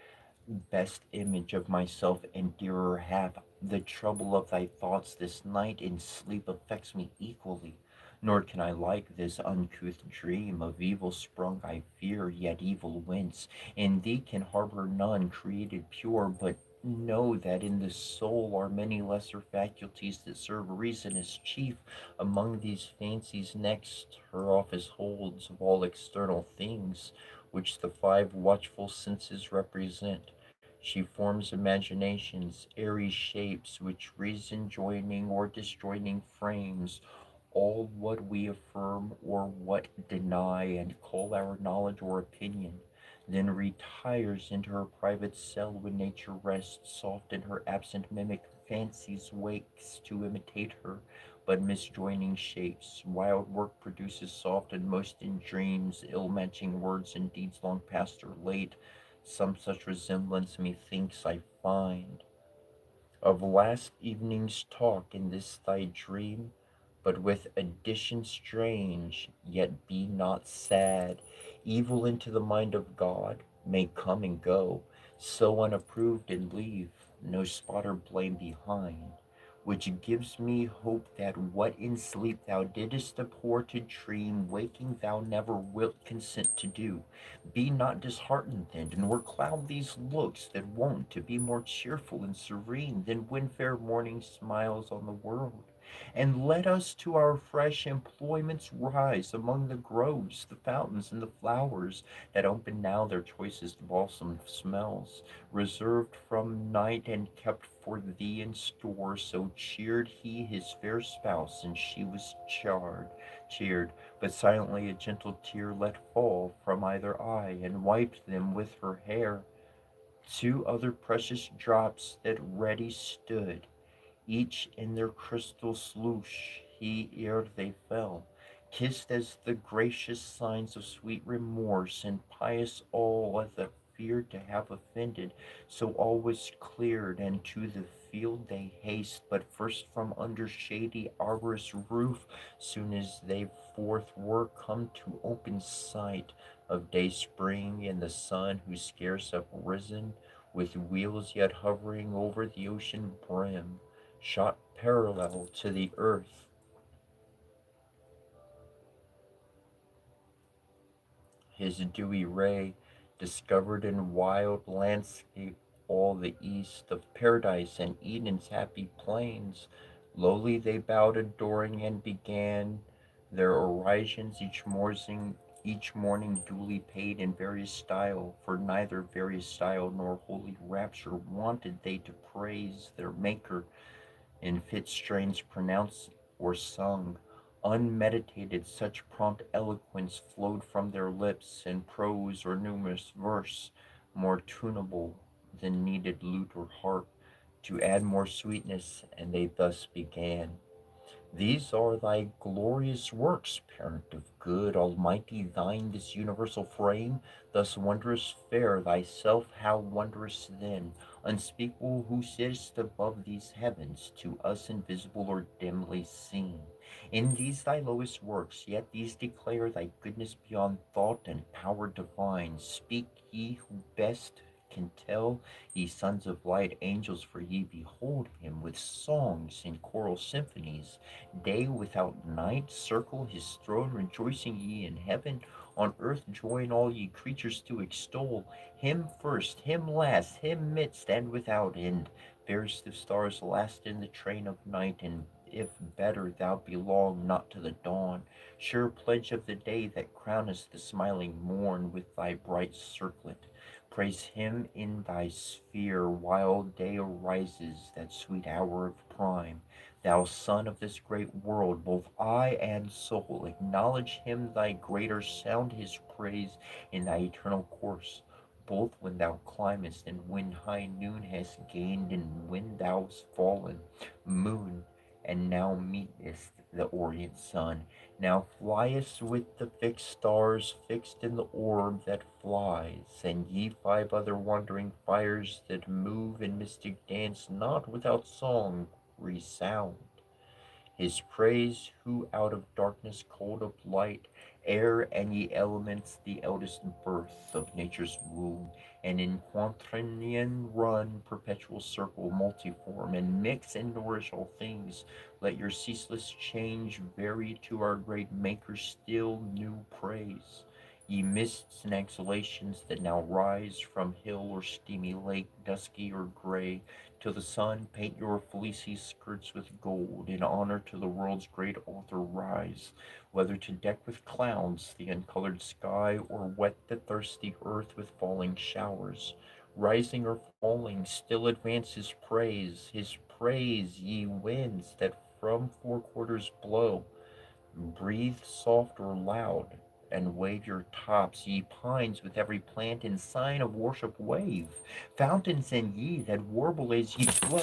best image of myself and dearer half, the trouble of thy thoughts this night in sleep affects me equally. Nor can I like this uncouth dream of evil sprung, I fear, yet evil whence. In thee can harbor none created pure, but know that in the soul are many lesser faculties that serve reason as chief. Among these fancies next her office holds of all external things, which the five watchful senses represent. She forms imaginations, airy shapes, which reason joining or disjoining frames, all what we affirm or what deny, and call our knowledge or opinion. then retires into her private cell when nature rests, soft in her absent mimic fancies wakes to imitate her, but misjoining shapes. Wild work produces soft and most in dreams, ill matching words and deeds long past or late. Some such resemblance methinks I find of last evening's talk in this thy dream, but with addition strange, yet be not sad. Evil into the mind of God may come and go, so unapproved and leave no spot or blame behind, which gives me hope that what in sleep thou didst abhor to dream, waking thou never wilt consent to do. Be not disheartened then, nor cloud these looks that wont to be more cheerful and serene than when fair morning smiles on the world. And let us to our fresh employments rise among the groves, the fountains, and the flowers that open now their choicest balsam smells, reserved from night and kept for thee in store. So cheered he his fair spouse, and she was cheered, but silently a gentle tear let fall from either eye, and wiped them with her hair. Two other precious drops that ready stood, each in their crystal sluice he ere they fell, kissed as the gracious signs of sweet remorse, and pious all that feared to have offended. So all was cleared, and to the field they haste, but first from under shady arborous roof, soon as they forth were come to open sight of day spring and the sun who scarce uprisen, with wheels yet hovering over the ocean brim, shot parallel to the earth, his dewy ray discovered in wild landscape all the east of paradise and Eden's happy plains. Lowly they bowed adoring and began their oraisons each morning duly paid in various style, for neither various style nor holy rapture wanted they to praise their Maker in fit strains pronounced or sung. Unmeditated, such prompt eloquence flowed from their lips, in prose or numerous verse, more tunable than needed lute or harp, to add more sweetness, and they thus began. These are thy glorious works, Parent of good, Almighty, thine this universal frame, thus wondrous fair, thyself how wondrous then, unspeakable who sittest above these heavens, to us invisible or dimly seen. In these thy lowest works, yet these declare thy goodness beyond thought and power divine. Speak ye who best can tell, ye sons of light, angels, for ye behold him with songs in choral symphonies day without night, circle his throne, rejoicing ye in heaven. On earth join all ye creatures to extol him first, him last, him midst and without end. Fairest of stars, last in the train of night, and if better thou belong not to the dawn, sure pledge of the day that crownest the smiling morn with thy bright circlet. Praise him in thy sphere while day arises, that sweet hour of prime. Thou son of this great world, both eye and soul, acknowledge him thy greater, sound his praise in thy eternal course, both when thou climbest and when high noon hast gained, and when thou'st fallen, moon, and now meetest the orient sun, now fliest with the fixed stars fixed in the orb that flies, and ye five other wandering fires that move in mystic dance, not without song resound his praise, who out of darkness called up light, air, and ye elements, the eldest birth of nature's womb, and in quaternion run, perpetual circle, multiform, and mix and nourish all things. Let your ceaseless change vary to our great Maker still new praise. Ye mists and exhalations that now rise from hill or steamy lake, dusky or gray, till the sun paint your fleecy skirts with gold, in honor to the world's great author rise, whether to deck with clouds the uncolored sky, or wet the thirsty earth with falling showers. Rising or falling, still advance his praise, ye winds that from four quarters blow. Breathe soft or loud, and wave your tops, ye pines, with every plant in sign of worship wave. Fountains and ye that warble as ye flow,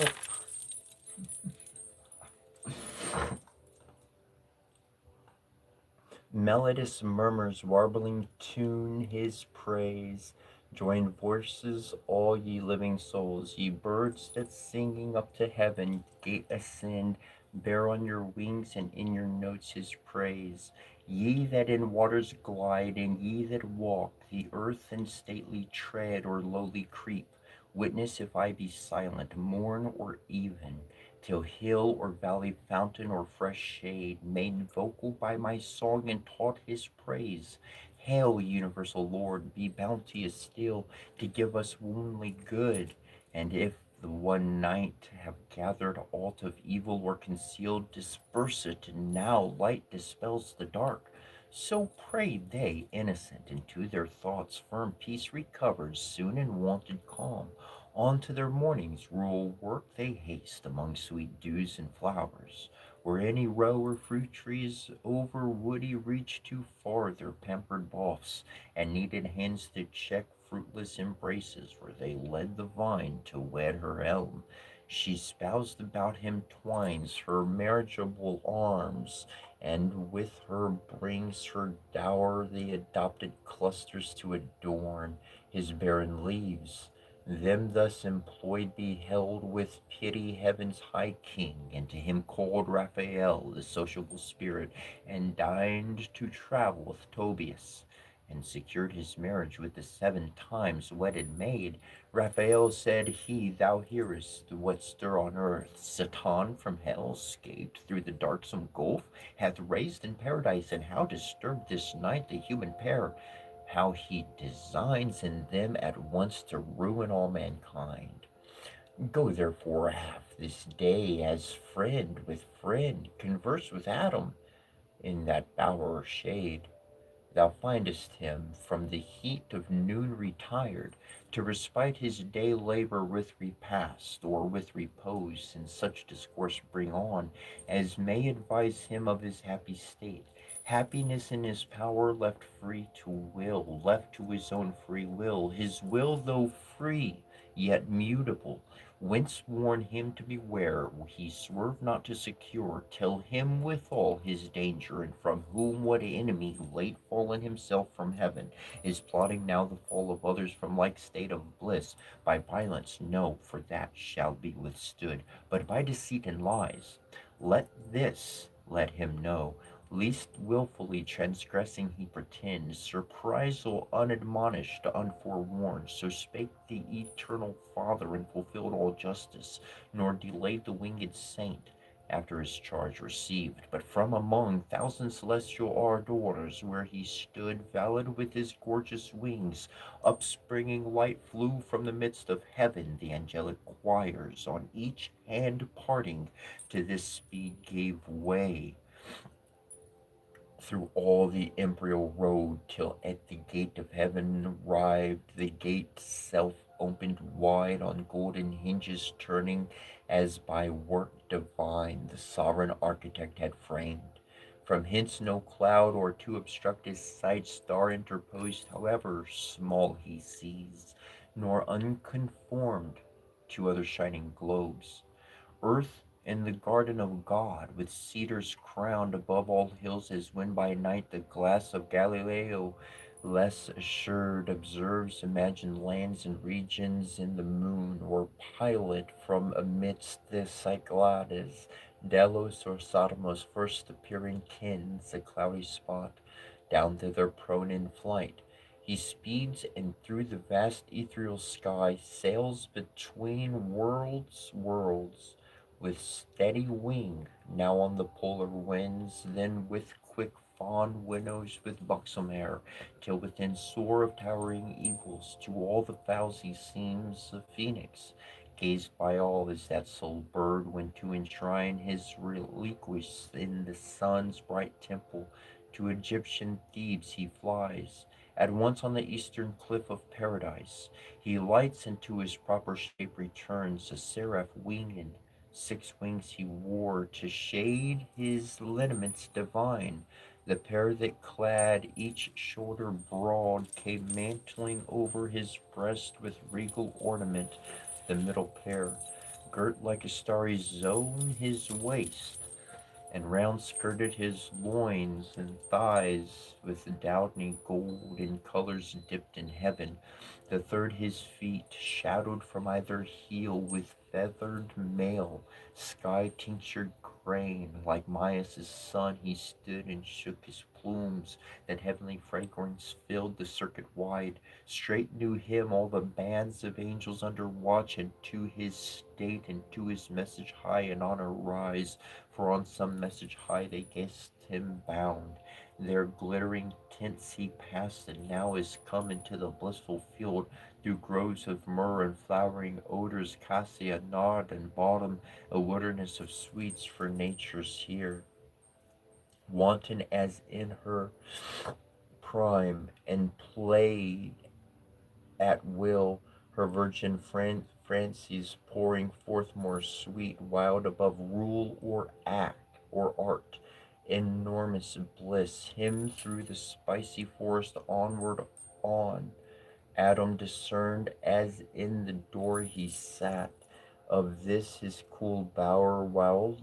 melodious murmurs warbling tune his praise. Join voices, all ye living souls, ye birds that singing up to heaven, gate ascend, bear on your wings and in your notes his praise. Ye that in waters glide, and ye that walk the earth and stately tread or lowly creep, witness if I be silent, morn or even, till hill or valley, fountain or fresh shade, made vocal by my song and taught his praise. Hail, universal Lord, be bounteous still to give us womanly good. And if the one night have gathered aught of evil or concealed, disperse it, and now light dispels the dark. So prayed they, innocent, and to their thoughts firm peace recovered, soon in wonted calm. On to their morning's rural work they haste among sweet dews and flowers, where any row or fruit trees over woody reach too far their pampered boughs, and needed hands to check fruitless embraces where they led the vine to wed her elm. She spoused about him twines her marriageable arms, and with her brings her dower the adopted clusters to adorn his barren leaves. Them thus employed beheld with pity heaven's high king, and to him called Raphael, the sociable spirit, and deigned to travel with Tobias, and secured his marriage with the 7 times wedded maid. Raphael said he, Thou hearest what stir on earth. Satan from hell, scaped through the darksome gulf, hath raised in paradise, and how disturbed this night the human pair, how he designs in them at once to ruin all mankind. Go therefore have this day as friend with friend, converse with Adam in that bower or shade. Thou findest him from the heat of noon retired, to respite his day labor with repast, or with repose, and such discourse bring on, as may advise him of his happy state. Happiness in his power, left free to will, left to his own free will, his will though free, yet mutable, whence warn him to beware he swerve not to secure, tell him withal his danger, and from whom what enemy, late fallen himself from heaven, is plotting now the fall of others from like state of bliss, by violence no, for that shall be withstood, but by deceit and lies. Let him know, least wilfully transgressing he pretends, surprisal unadmonished, unforewarned. So spake the eternal Father, and fulfilled all justice, nor delayed the winged saint after his charge received, but from among thousand celestial ardors, where he stood, valid with his gorgeous wings, upspringing light flew from the midst of heaven. The angelic choirs on each hand parting, to this speed gave way through all the embryo road, till at the gate of heaven arrived. The gate self opened wide, on golden hinges turning, as by work divine the sovereign architect had framed. From hence no cloud or to obstruct his sight, star interposed, however small he sees, nor unconformed to other shining globes. Earth in the garden of God, with cedars crowned above all hills, as when by night the glass of Galileo, less assured, observes imagined lands and regions in the moon, or pilot from amidst the Cyclades, Delos or Sodomos first appearing kens a cloudy spot, down thither prone in flight. He speeds, and through the vast ethereal sky sails between worlds, with steady wing, now on the polar winds, then with quick fawn winnows with buxom air, till within soar of towering eagles, to all the fowls he seems a phoenix, gazed by all as that sole bird when to enshrine his reliquis in the sun's bright temple, to Egyptian Thebes he flies. At once on the eastern cliff of paradise he lights, and to his proper shape returns, a seraph winged. 6 wings he wore to shade his lineaments divine. The pair that clad each shoulder broad came mantling over his breast with regal ornament, the middle pair, girt like a starry zone his waist, and round skirted his loins and thighs with downy gold in colors dipped in heaven. The third his feet, shadowed from either heel with feathered mail, sky tinctured grain. Like Maias' son he stood and shook his plumes, that heavenly fragrance filled the circuit wide. Straight knew him all the bands of angels under watch, and to his state and to his message high in honor rise, for on some message high they guessed him bound. Their glittering tents he passed, and now is come into the blissful field, through groves of myrrh and flowering odors, cassia, nod, and bottom, a wilderness of sweets for nature's here, wanton as in her prime, and played at will her virgin Frances, pouring forth more sweet, wild above rule or act or art, enormous bliss, him through the spicy forest onward on. Adam discerned as in the door he sat, of this his cool bower, while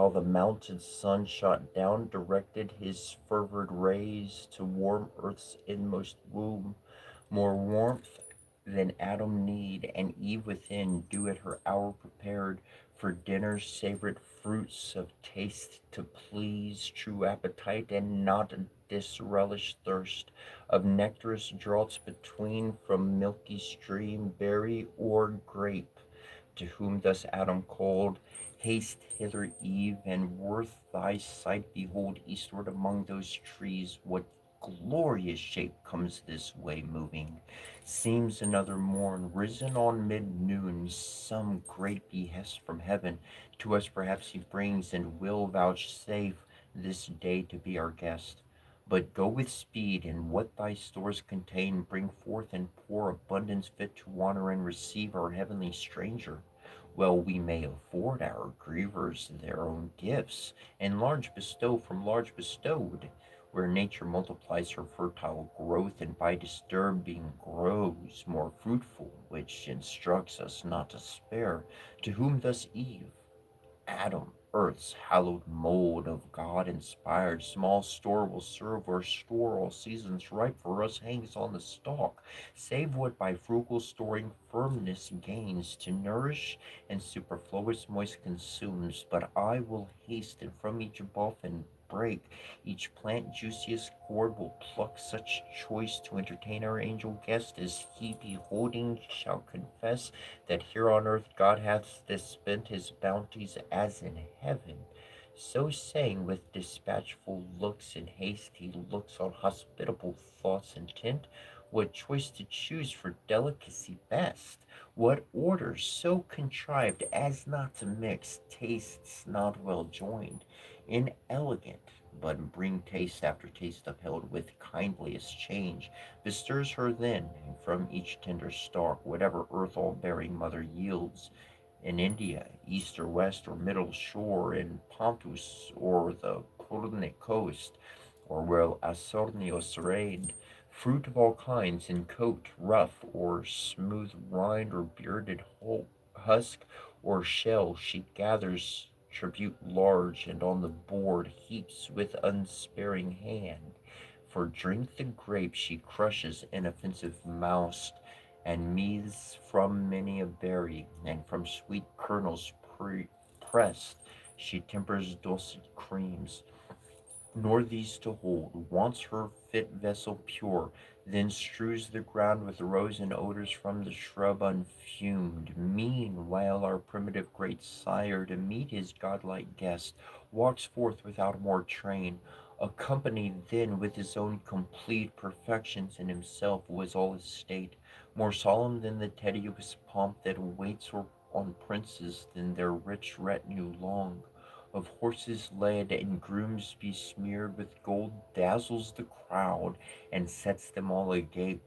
the mounted sun shot down, directed his fervid rays to warm earth's inmost womb, more warmth than Adam need, and Eve within do at her hour prepared, for dinner savored fruits of taste to please true appetite, and not disrelished thirst, of nectarous draughts between, from milky stream, berry, or grape. To whom thus Adam called, haste hither, Eve, and worth thy sight behold eastward among those trees, what glorious shape comes this way moving. Seems another morn, risen on mid-noon, some great behest from heaven. To us perhaps he brings, and will vouchsafe this day to be our guest. But go with speed, and what thy stores contain, bring forth and pour abundance fit to honor and receive our heavenly stranger. Well, we may afford our grievers their own gifts, and large bestow from large bestowed, where nature multiplies her fertile growth, and by disturbing grows more fruitful, which instructs us not to spare. To whom thus Eve, Adam, earth's hallowed mold of God inspired, small store will serve or store all seasons ripe for us hangs on the stalk, save what by frugal storing firmness gains, to nourish and superfluous moist consumes. But I will haste, and from each buff and break, each plant juiciest gourd will pluck such choice to entertain our angel guest, as he beholding shall confess that here on earth God hath spent his bounties as in heaven. So saying, with dispatchful looks in haste, he looks on hospitable thoughts intent, what choice to choose for delicacy best, what order so contrived as not to mix tastes not well joined, inelegant, but bring taste after taste upheld with kindliest change, bestirs her then, and from each tender stalk, whatever earth all bearing mother yields, in India, east or west or middle shore, in Pontus or the Purnic coast, or where Asornios reigned, fruit of all kinds, in coat, rough or smooth rind, or bearded husk or shell, she gathers tribute large, and on the board heaps with unsparing hand. For drink the grape she crushes inoffensive mouse, and meads from many a berry, and from sweet kernels pressed she tempers dulcet creams, nor these to hold, wants her fit vessel pure, then strews the ground with rose and odors from the shrub unfumed. Meanwhile our primitive great sire, to meet his godlike guest, walks forth without more train, accompanied then with his own complete perfections, in himself was all his state, more solemn than the tedious pomp that waits on princes, than their rich retinue long of horses led, and grooms besmeared with gold, dazzles the crowd, and sets them all agape.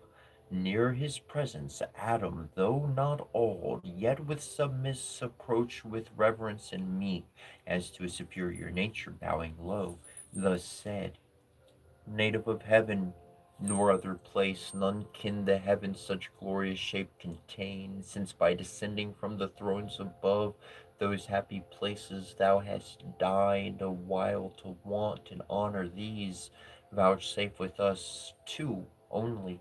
Near his presence, Adam, though not awed, yet with submiss approach, with reverence and meek, as to a superior nature bowing low, thus said, native of heaven, nor other place, none can the heavens such glorious shape contain, since by descending from the thrones above those happy places thou hast died a while to want and honor these, vouchsafe with us two only,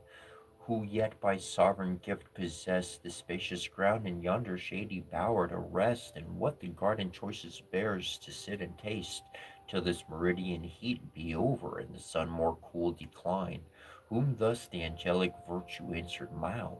who yet by sovereign gift possess the spacious ground in yonder shady bower to rest, and what the garden choicest bears to sit and taste, till this meridian heat be over and the sun more cool decline, whom thus the angelic virtue answered mild.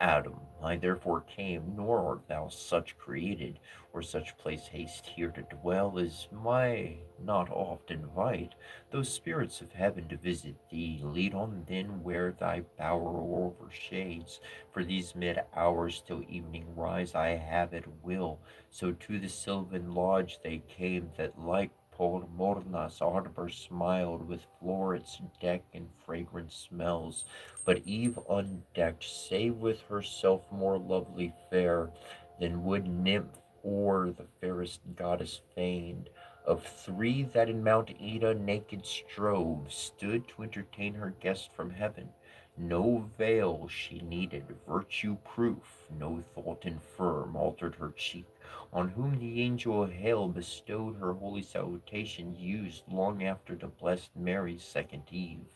Adam, I therefore came, nor art thou such created, or such place haste here to dwell, as my not oft invite those spirits of heaven to visit thee. Lead on then where thy bower overshades, for these mid hours till evening rise I have at will. So to the sylvan lodge they came, that like Polmornas arbor smiled with florets deck and fragrant smells. But Eve undecked, save with herself more lovely fair than would nymph or the fairest goddess feigned. Of three that in Mount Ida naked strove, stood to entertain her guest from heaven. No veil she needed, virtue proof, no thought infirm altered her cheek, on whom the angel Hail bestowed her holy salutation, used long after to blessed Mary's second Eve.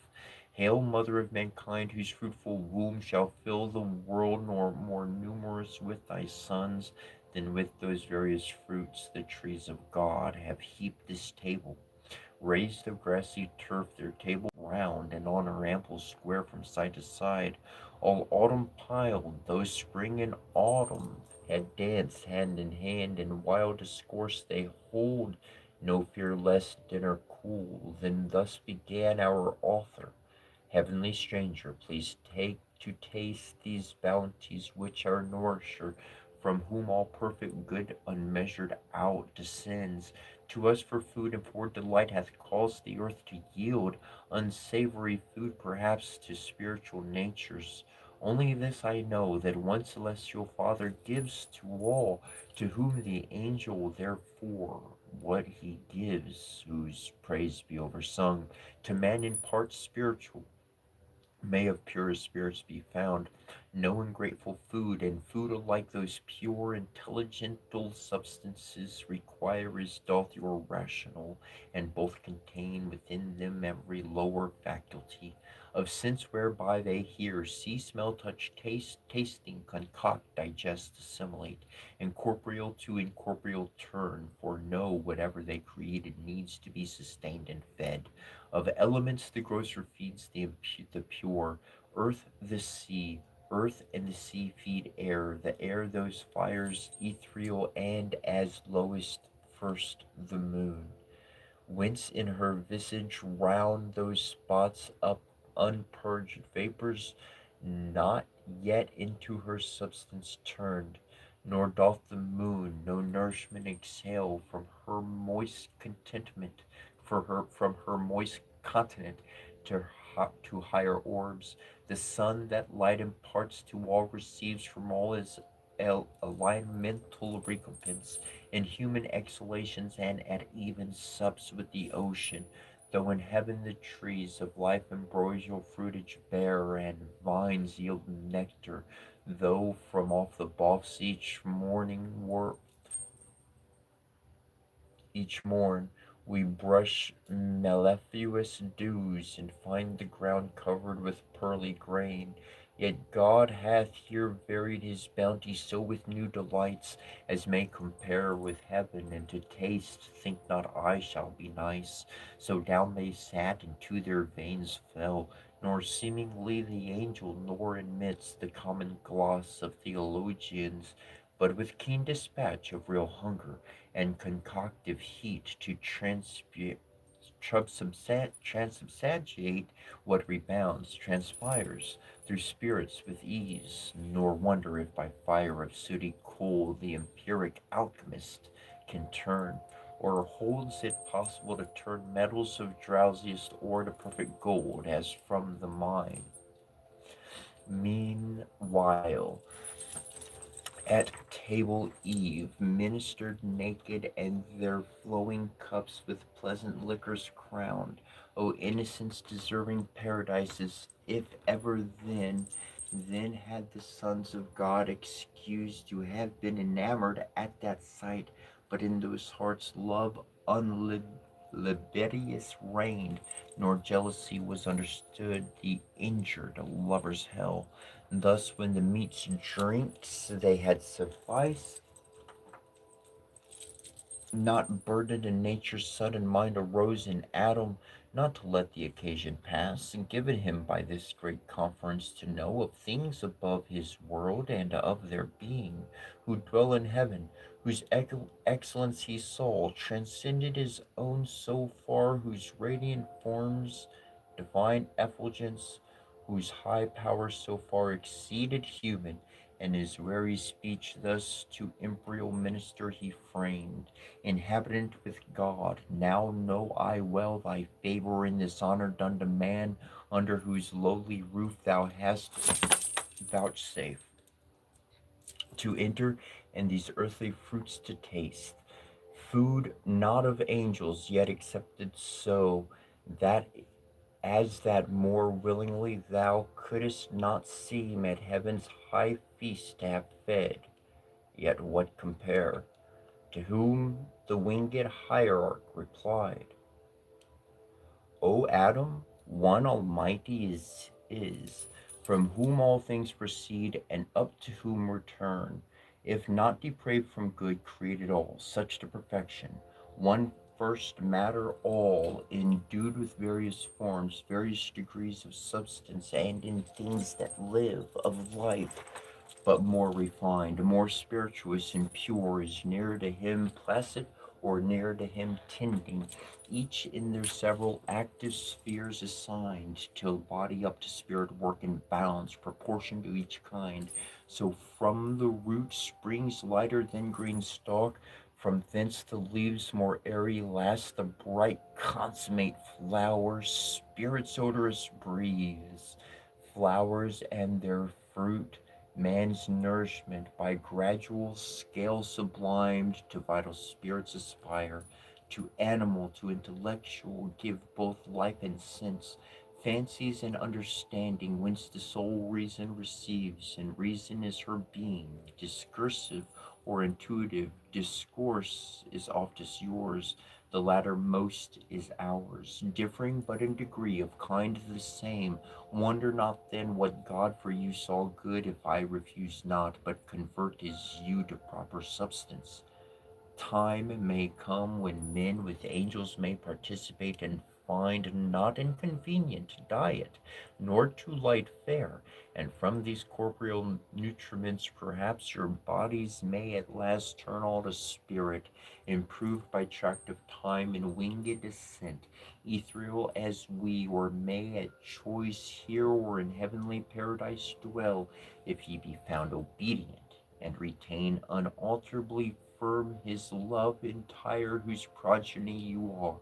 Hail, Mother of mankind, whose fruitful womb shall fill the world, nor more numerous with thy sons than with those various fruits the trees of God have heaped this table. Raised of grassy turf their table round, and on her ample square from side to side, all autumn piled, though spring and autumn had danced hand in hand, in wild discourse they hold, no fear lest dinner cool. Then thus began our author. Heavenly stranger, please take to taste these bounties which our nourisher, from whom all perfect good unmeasured out descends, to us for food and for delight hath caused the earth to yield unsavory food perhaps to spiritual natures. Only this I know, that one celestial Father gives to all, to whom the angel therefore what he gives, whose praise be oversung, to man imparts spiritual may of purest spirits be found, no ungrateful food, and food alike those pure intelligental substances require as doth your rational, and both contain within them every lower faculty of sense whereby they hear, see, smell, touch, taste, tasting, concoct, digest, assimilate, and corporeal to incorporeal turn, for know whatever they created needs to be sustained and fed. Of elements the grosser feeds the pure, earth the sea, earth and the sea feed air, the air those fires ethereal, and as lowest first the moon, whence in her visage round those spots up unpurged vapors, not yet into her substance turned, nor doth the moon no nourishment exhale from her moist contentment, for her from her moist continent to to higher orbs. The sun that light imparts to all receives from all his elemental recompense in human exhalations, and at even sups with the ocean. Though in heaven the trees of life ambrosial fruitage bear, and vines yield nectar, though from off the boffs each morn we brush mellifluous dews, and find the ground covered with pearly grain. Yet God hath here varied his bounty so with new delights, as may compare with heaven, and to taste, think not I shall be nice. So down they sat, and to their veins fell, nor seemingly the angel, nor admits the common gloss of theologians, but with keen dispatch of real hunger and concoctive heat to transubstantiate what rebounds, transpires through spirits with ease, nor wonder if by fire of sooty coal the empiric alchemist can turn, or holds it possible to turn metals of drowsiest ore to perfect gold, as from the mine. Meanwhile, at table Eve ministered naked, and their flowing cups with pleasant liquors crowned. O innocence deserving paradises, if ever then had the sons of God excused to have been enamored at that sight, but in those hearts love unlibidinous reigned, nor jealousy was understood, the injured lover's hell. Thus, when the meats drinks they had sufficed, not burdened in nature's sudden mind arose in Adam, not to let the occasion pass, and given him by this great conference to know of things above his world and of their being, who dwell in heaven, whose excellence he saw transcended his own so far, whose radiant forms, divine effulgence, whose high power so far exceeded human, and his very speech thus to embryo minister he framed. Inhabitant with God, now know I well thy favor in this honor done to man, under whose lowly roof thou hast vouchsafed to enter, and these earthly fruits to taste. Food not of angels, yet accepted so, that as that more willingly thou couldst not seem at heaven's high feast to have fed. Yet what compare? To whom the winged hierarch replied, O Adam, one Almighty is, from whom all things proceed, and up to whom return, if not depraved from good, created all, such to perfection, one first matter, all endued with various forms, various degrees of substance, and in things that live, of life, but more refined, more spirituous and pure, is nearer to him placid, or nearer to him tending, each in their several active spheres assigned, till body up to spirit work in balance, proportion to each kind. So from the root springs lighter than green stalk, from thence the leaves more airy last, the bright consummate flowers, spirit's odorous breeze, flowers and their fruit, man's nourishment, by gradual scale sublimed, to vital spirits aspire, to animal, to intellectual, give both life and sense, fancies and understanding, whence the soul reason receives, and reason is her being, discursive or intuitive, discourse is oftest yours, the latter most is ours, differing but in degree, of kind the same. Wonder not then what God for you saw good, if I refuse not, but convert his you to proper substance. Time may come when men with angels may participate, and find not inconvenient diet, nor too light fare, and from these corporeal nutriments perhaps your bodies may at last turn all to spirit, improved by tract of time and winged descent, ethereal as we, or may at choice here or in heavenly paradise dwell, if ye be found obedient, and retain unalterably firm his love entire, whose progeny you are.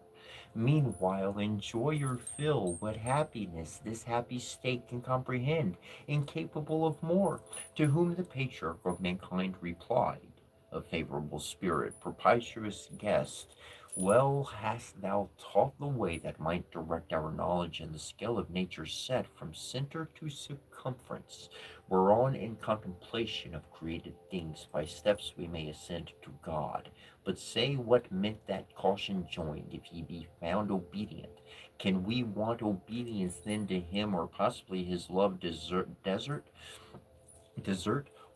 Meanwhile enjoy your fill, what happiness this happy state can comprehend, incapable of more. To whom the patriarch of mankind replied, a favorable spirit, propitious guest, well hast thou taught the way that might direct our knowledge in the scale of nature set from center to circumference, whereon in contemplation of created things by steps we may ascend to God. But say what meant that caution joined, if ye be found obedient. Can we want obedience then to him, or possibly his love desert,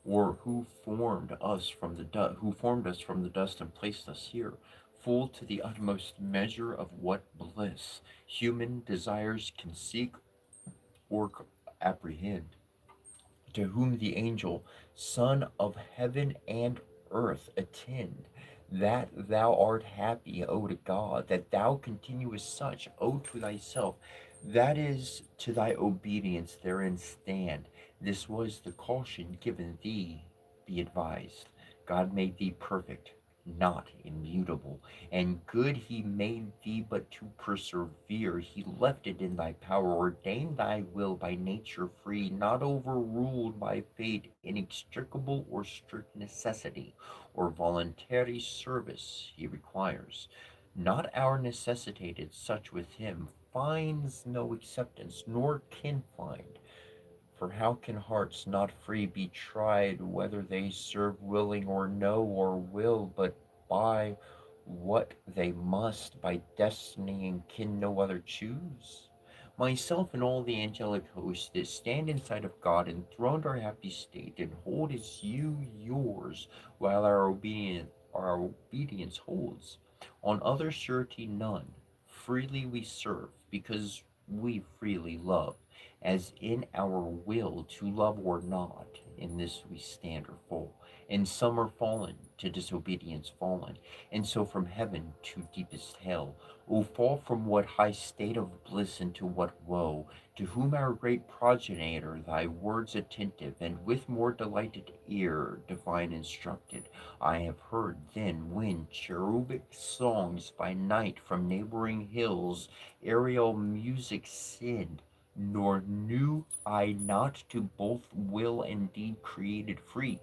or who formed us from the dust and placed us here, full to the utmost measure of what bliss human desires can seek or apprehend, to whom the angel, Son of heaven and earth, attend, that thou art happy, O to God, that thou continuest such, O to thyself, that is to thy obedience therein stand. This was the caution given thee, be advised. God made thee perfect, not immutable, and good he made thee but to persevere. He left it in thy power, ordained thy will by nature free, not overruled by fate, inextricable or strict necessity, or voluntary service he requires. Not our necessitated such with him finds no acceptance, nor can find. For how can hearts not free be tried, whether they serve willing or no, or will, but by what they must, by destiny, and can no other choose? Myself and all the angelic host that stand in sight of God, enthroned our happy state, and hold as you yours, while our obedience holds. On other surety none. Freely we serve, because we freely love, as in our will to love or not. In this we stand or fall. And some are fallen, to disobedience fallen, and so from heaven to deepest hell. O fall from what high state of bliss into what woe, to whom our great progenitor thy words attentive, and with more delighted ear divine instructed, I have heard then when cherubic songs by night from neighboring hills aerial music send, nor knew I not to both will and deed created free,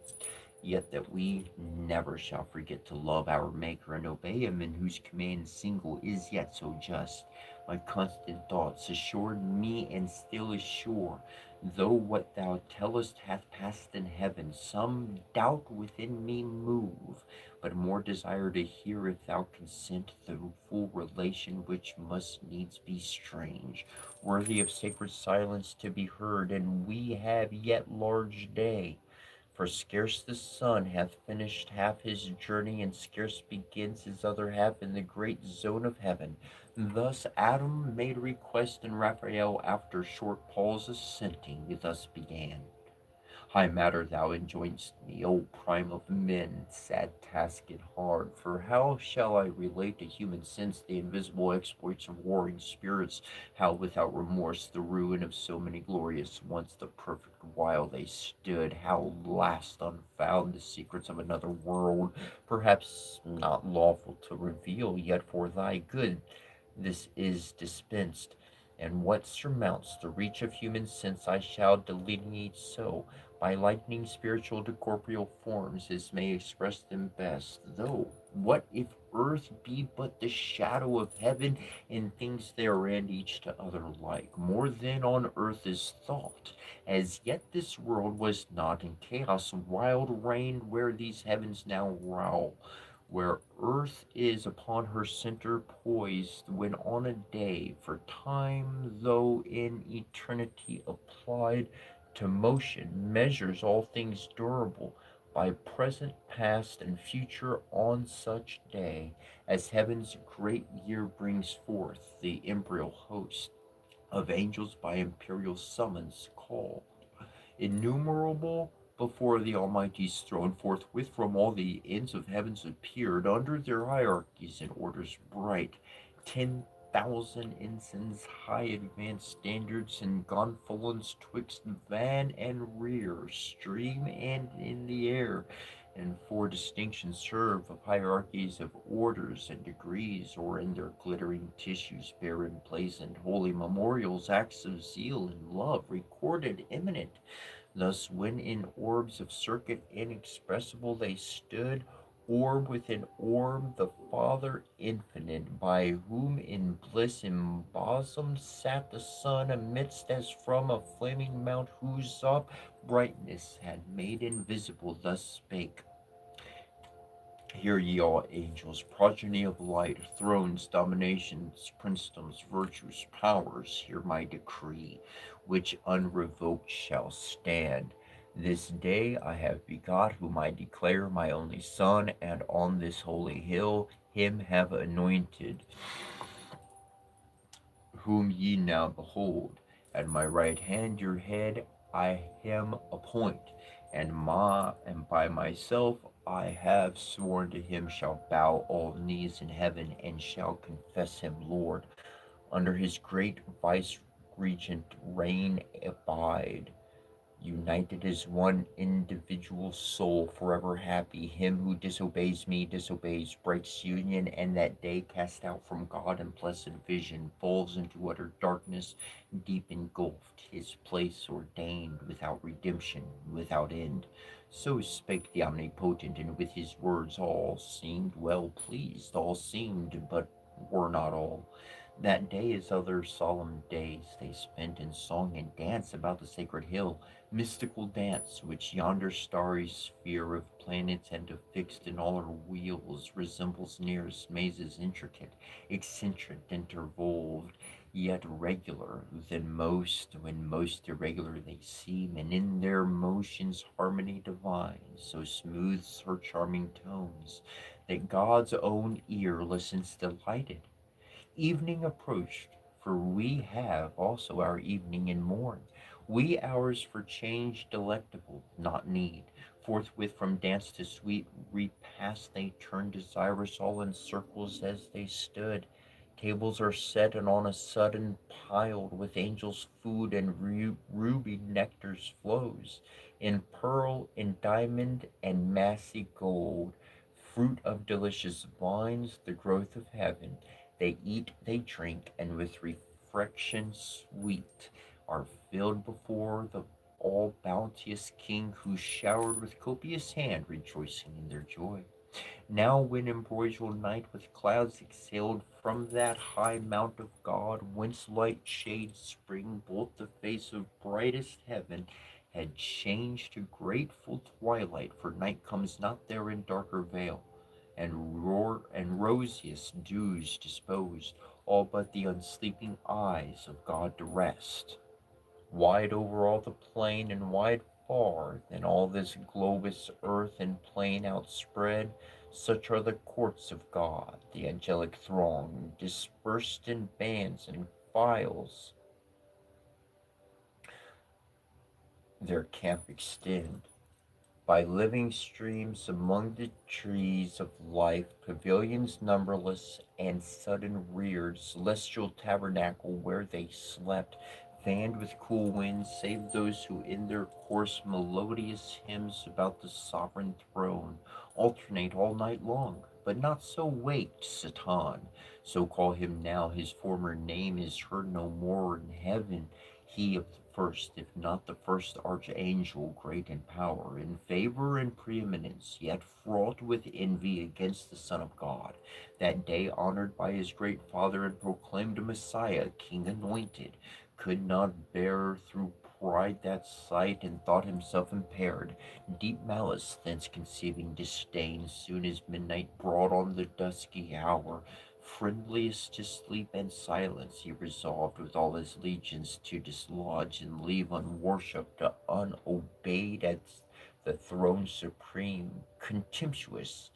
yet that we never shall forget to love our Maker and obey him, in whose command single is yet so just. My constant thoughts assured me and still is sure, though what thou tellest hath passed in heaven, some doubt within me move, but more desire to hear, if thou consent, the full relation, which must needs be strange, worthy of sacred silence to be heard, and we have yet large day. For scarce the sun hath finished half his journey, and scarce begins his other half in the great zone of heaven. Thus Adam made request, and Raphael, after short pause assenting, thus began. High matter thou enjoin'st me, O prime of men, sad task and hard, for how shall I relate to human sense the invisible exploits of warring spirits, how without remorse the ruin of so many glorious once, the perfect while they stood, how last unfound the secrets of another world, perhaps not lawful to reveal, yet for thy good this is dispensed, and what surmounts the reach of human sense I shall delineate so, by likening spiritual to corporeal forms, as may express them best. Though, what if earth be but the shadow of heaven, and things therein each to other like? More than on earth is thought. As yet this world was not, in chaos wild reigned where these heavens now rowl, where earth is upon her center poised, when on a day, for time, though in eternity applied to motion, measures all things durable, by present, past, and future, on such day as heaven's great year brings forth the embryo host of angels by imperial summons called, innumerable before the Almighty's throne, forthwith from all the ends of heavens appeared, under their hierarchies and orders bright, 10,000 ensigns, high advanced standards, and gonfalons twixt van and rear, stream and in the air, and for distinction serve of hierarchies of orders and degrees, or in their glittering tissues bear emblazoned holy memorials, acts of zeal and love, recorded eminent. Thus, when in orbs of circuit inexpressible they stood, orb within orb, the Father infinite, by whom in bliss embosomed sat the sun, amidst as from a flaming mount, whose up brightness had made invisible, thus spake. Hear ye all angels, progeny of light, thrones, dominations, princedoms, virtues, powers, hear my decree, which unrevoked shall stand. This day I have begot, whom I declare my only Son, and on this holy hill him have anointed, whom ye now behold. At my right hand your head I him appoint, and by myself I have sworn to him shall bow all knees in heaven, and shall confess him Lord. Under his great vice regent reign abide, United as one individual soul, forever happy. Him who disobeys me disobeys, breaks union, and that day cast out from God in blessed vision, falls into utter darkness, deep engulfed, his place ordained, without redemption, without end. So spake the Omnipotent, and with his words all seemed well pleased, all seemed, but were not all. That day, as other solemn days, they spent in song and dance about the sacred hill, mystical dance which yonder starry sphere of planets and of fixed in all her wheels resembles nearest mazes intricate, eccentric, intervolved, yet regular than most, when most irregular they seem, and in their motions harmony divine, so smooths her charming tones, that God's own ear listens delighted. Evening approached, for we have also our evening and morn. We ours for change delectable, not need. Forthwith from dance to sweet repast they turned, desirous all in circles as they stood. Tables are set, and on a sudden piled with angels' food, and ruby nectars flows, in pearl, in diamond, and massy gold, fruit of delicious vines, the growth of heaven. They eat, they drink, and with refection sweet are filled before the all bounteous King, who showered with copious hand, rejoicing in their joy. Now, when embroidered night with clouds exhaled from that high mount of God, whence light shades spring, both the face of brightest heaven had changed to grateful twilight, for night comes not there in darker veil, and roar and rosiest dews disposed all but the unsleeping eyes of God to rest. Wide over all the plain, and wide far than all this globous earth and plain outspread, such are the courts of God, the angelic throng, dispersed in bands and files, their camp extend. By living streams among the trees of life, pavilions numberless and sudden reared, celestial tabernacle where they slept, fanned with cool winds, save those who in their course melodious hymns about the sovereign throne alternate all night long. But not so waked Satan, so call him now, his former name is heard no more in heaven, he of the first, if not the first archangel, great in power, in favor and preeminence, yet fraught with envy against the Son of God, that day honored by his great Father and proclaimed a Messiah, King anointed, could not bear through pride that sight, and thought himself impaired, deep malice thence conceiving disdain, soon as midnight brought on the dusky hour, friendliest to sleep and silence, he resolved with all his legions to dislodge and leave unworshipped, unobeyed at the throne supreme, contemptuous,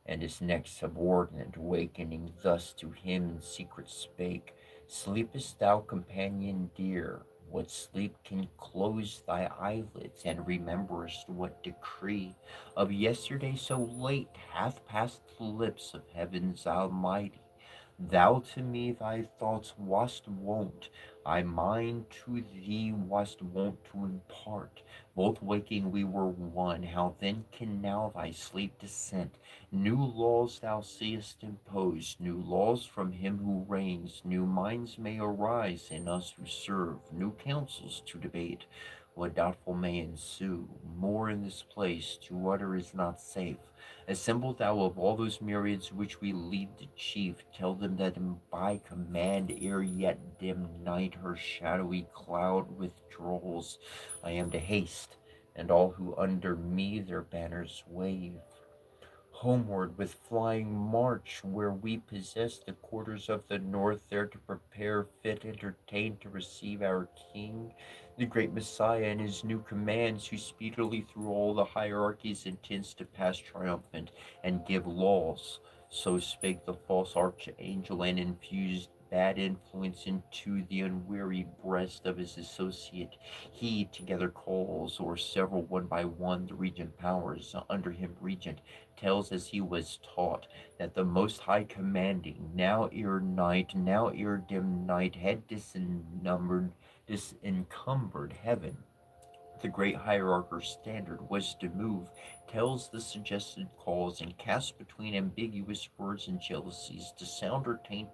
and his next subordinate, awakening thus to him in secret spake, Sleepest thou, companion dear? What sleep can close thy eyelids, and rememberest what decree of yesterday so late hath passed the lips of heaven's Almighty? Thou to me thy thoughts wast wont, I mine to thee wast wont to impart. Both waking we were one, how then can now thy sleep dissent? New laws thou seest imposed, new laws from him who reigns, new minds may arise in us who serve, new counsels to debate. What doubtful may ensue, more in this place to utter is not safe. Assemble thou of all those myriads which we lead the chief, tell them that by command, ere yet dim night her shadowy cloud withdraws, I am to haste, and all who under me their banners wave. Homeward with flying march, where we possess the quarters of the north, there to prepare, fit, entertain to receive our King, the great Messiah, and his new commands, who speedily through all the hierarchies intends to pass triumphant and give laws. So spake the false archangel, and infused bad influence into the unweary breast of his associate. He together calls, or several one by one, the regent powers, under him regent, tells as he was taught, that the Most High commanding, now ere night, now ere dim night, had disencumbered heaven, The great hierarcher's standard was to move, tells the suggested cause, and cast between ambiguous words and jealousies, to sound or taint,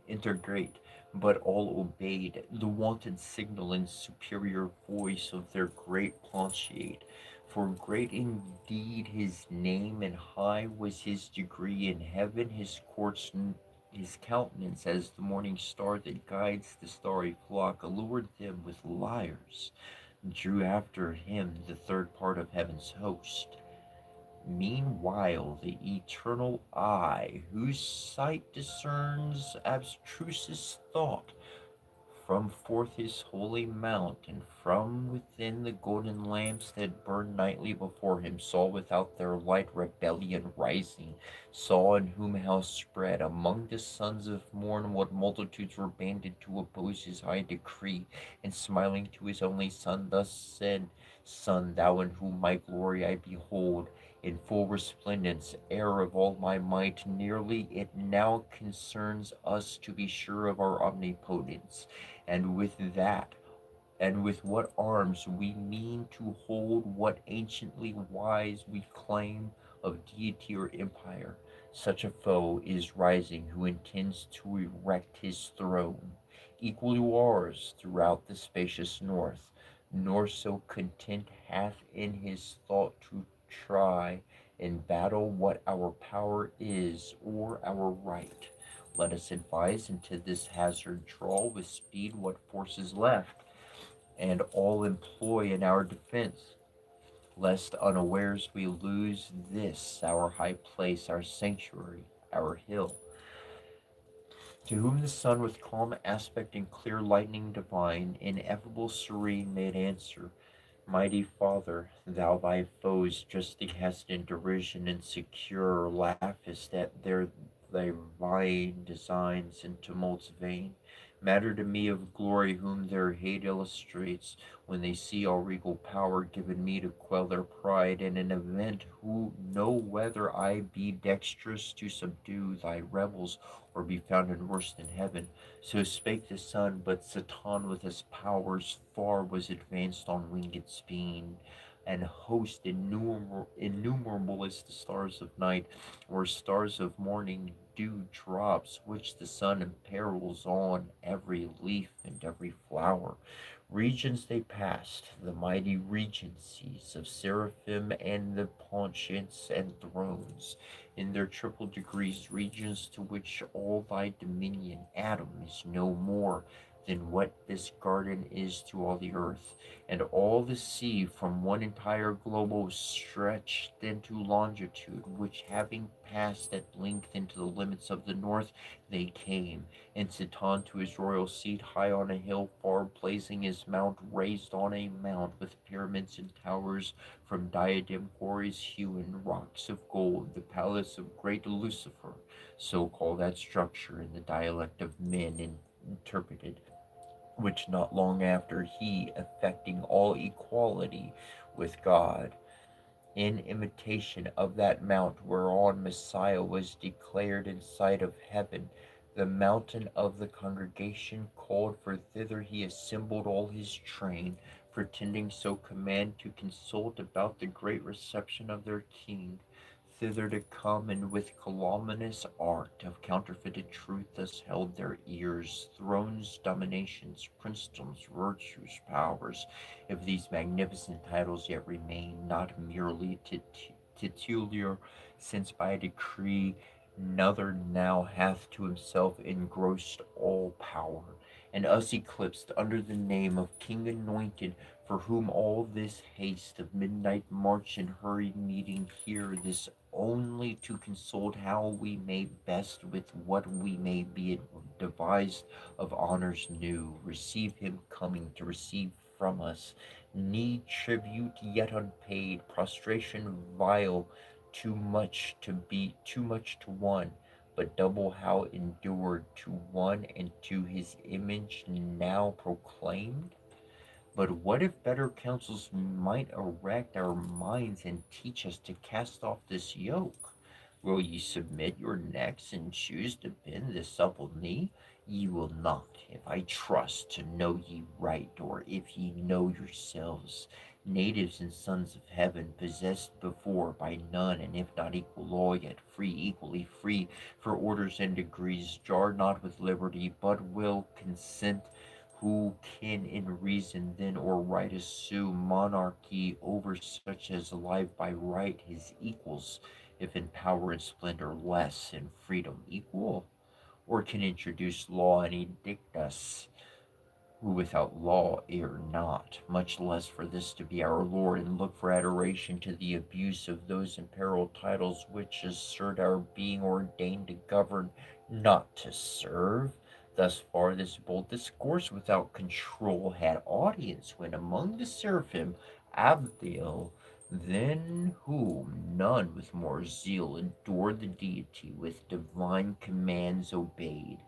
integrate, but all obeyed the wanted signal and superior voice of their great planciate. For great indeed his name, and high was his degree in heaven, his courts, his countenance as the morning star that guides the starry flock, allured them with lyres, drew after him the third part of heaven's host. Meanwhile, the eternal eye, whose sight discerns abstrusest thought, from forth his holy mount, and from within the golden lamps that burned nightly before him, saw without their light rebellion rising, saw in whom house spread among the sons of morn what multitudes were banded to oppose his high decree, and smiling to his only son thus said, Son, thou in whom my glory I behold, in full resplendence, heir of all my might, nearly it now concerns us to be sure of our omnipotence, and with that, and with what arms we mean to hold what anciently wise we claim of deity or empire. Such a foe is rising who intends to erect his throne, equal to ours, throughout the spacious north, nor so content hath in his thought to try in battle what our power is or our right. Let us advise into this hazard draw with speed what force is left, and all employ in our defense, lest unawares we lose this our high place, our sanctuary, our hill. To whom the sun with calm aspect and clear lightning divine, ineffable serene, made answer, Mighty Father, thou thy foes justly hast in derision, and secure laughest at thy vying designs in tumults vain. Matter to me of glory whom their hate illustrates, when they see all regal power given me to quell their pride, and an event who know whether I be dexterous to subdue thy rebels, or be found in worse than heaven. So spake the sun, but Satan with his powers far was advanced on winged speed, and host innumerable as the stars of night, or stars of morning, dew drops, which the sun imperils on every leaf and every flower. Regions they passed, the mighty regencies of seraphim and the penchants and thrones, in their triple degrees, regions to which all thy dominion, Adam, is no more than what this garden is to all the earth, and all the sea from one entire globe stretched into longitude, which having passed at length into the limits of the north, they came, and Satan to his royal seat high on a hill far, blazing his mount, raised on a mount with pyramids and towers, from diadem quarries hewn, rocks of gold, the palace of great Lucifer, so called that structure in the dialect of men interpreted, which not long after he, effecting all equality with God, in imitation of that mount whereon Messiah was declared in sight of heaven, the mountain of the congregation called, for thither he assembled all his train, pretending so command to consult about the great reception of their king, thither to come, and with calumnious art of counterfeited truth thus held their ears, thrones, dominations, princedoms, virtues, powers, if these magnificent titles yet remain not merely titular, since by decree another now hath to himself engrossed all power, and us eclipsed under the name of King Anointed, for whom all this haste of midnight march and hurried meeting here, this only to consult how we may best with what we may be devised of honors new, receive him coming to receive from us, need tribute yet unpaid, prostration vile, too much to one, but double how endured to one, and to his image now proclaimed? But what if better counsels might erect our minds and teach us to cast off this yoke? Will ye submit your necks and choose to bend the supple knee? Ye will not, if I trust to know ye right, or if ye know yourselves, natives and sons of heaven, possessed before by none, and if not equal law, yet free, equally free, for orders and degrees, jar not with liberty, but will consent. Who can in reason then or right assume monarchy over such as alive by right his equals, if in power and splendor less, in freedom equal? Or can introduce law and edictus, who without law err not, much less for this to be our Lord, and look for adoration to the abuse of those imperiled titles which assert our being ordained to govern, not to serve? Thus far this bold discourse without control had audience, when among the seraphim Abdiel, than whom none with more zeal adored the deity, with divine commands obeyed,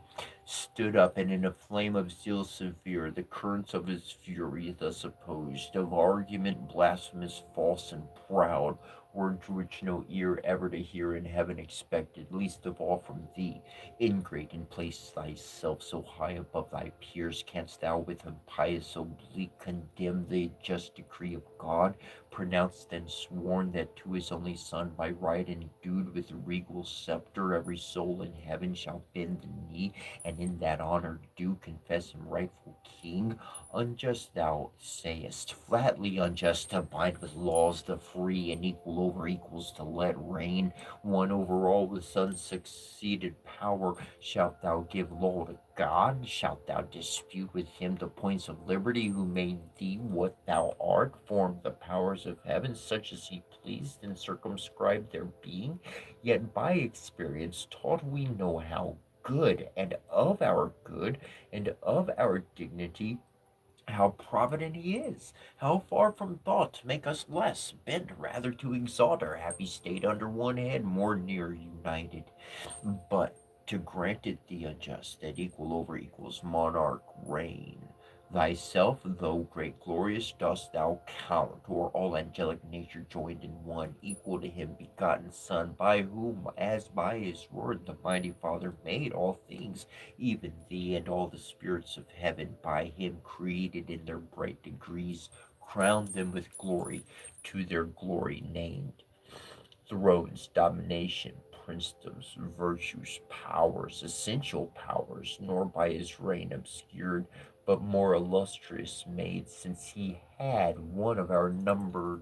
stood up, and in a flame of zeal severe, the currents of his fury thus opposed, of argument blasphemous, false, and proud, words which no ear ever to hear in heaven expected, least of all from thee, ingrate, and place thyself so high above thy peers, canst thou with impious oblique condemn the just decree of God, pronounced and sworn that to his only Son, by right endued with regal sceptre, every soul in heaven shall bend the knee, and in that honor do confess him rightful king? Unjust thou sayest, flatly unjust, to bind with laws the free, and equal over equals to let reign, one over all with unsucceeded power. Shalt thou give law to God? Shalt thou dispute with him the points of liberty, who made thee what thou art, formed the powers of heaven such as he pleased, and circumscribed their being? Yet by experience taught we know how good, and of our good, and of our dignity, how provident he is, how far from thought to make us less, bent rather to exalt our happy state under one head, more near united. But to grant it the unjust, that equal over equals monarch reign, thyself, though great glorious, dost thou count, or all angelic nature joined in one, equal to him begotten Son, by whom, as by his word, the mighty Father made all things, even thee and all the spirits of heaven, by him created in their bright degrees, crowned them with glory, to their glory named thrones, domination, princedoms, virtues, powers, essential powers, nor by his reign obscured, but more illustrious made, since he had one of our number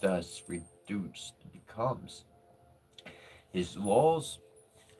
thus reduced, becomes his laws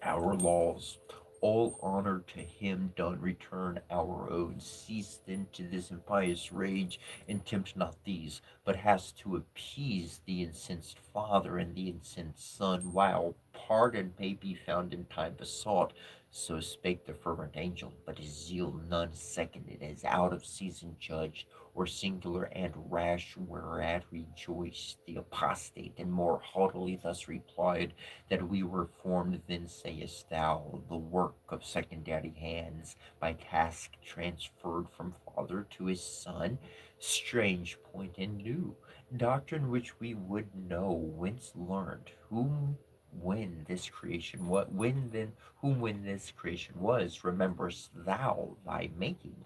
our laws. All honor to him done return our own. Cease then to this impious rage, and tempt not these, but hast to appease the incensed Father and the incensed Son, while pardon may be found in time besought. So spake the fervent angel, but his zeal none seconded, as out of season judged, or singular and rash, whereat rejoiced the apostate, and more haughtily thus replied, that we were formed, then sayest thou, the work of secondary hands, by task transferred from father to his son? Strange point and new, doctrine which we would know whence learned, whom when this creation what when then whom when this creation was, rememberest thou thy making,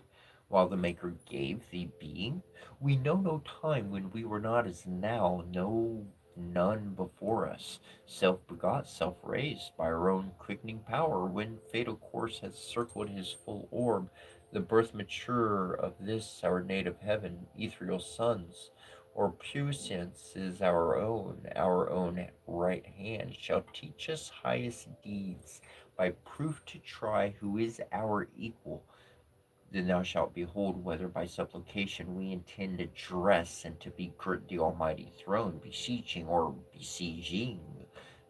while the Maker gave thee being? We know no time when we were not as now, no none before us, self begot, self raised by our own quickening power, when fatal course hath circled his full orb, the birth mature of this our native heaven, ethereal sons, or puissance is our own right hand, shall teach us highest deeds, by proof to try who is our equal. Then thou shalt behold whether by supplication we intend address, and to be girt the almighty throne, beseeching or besieging.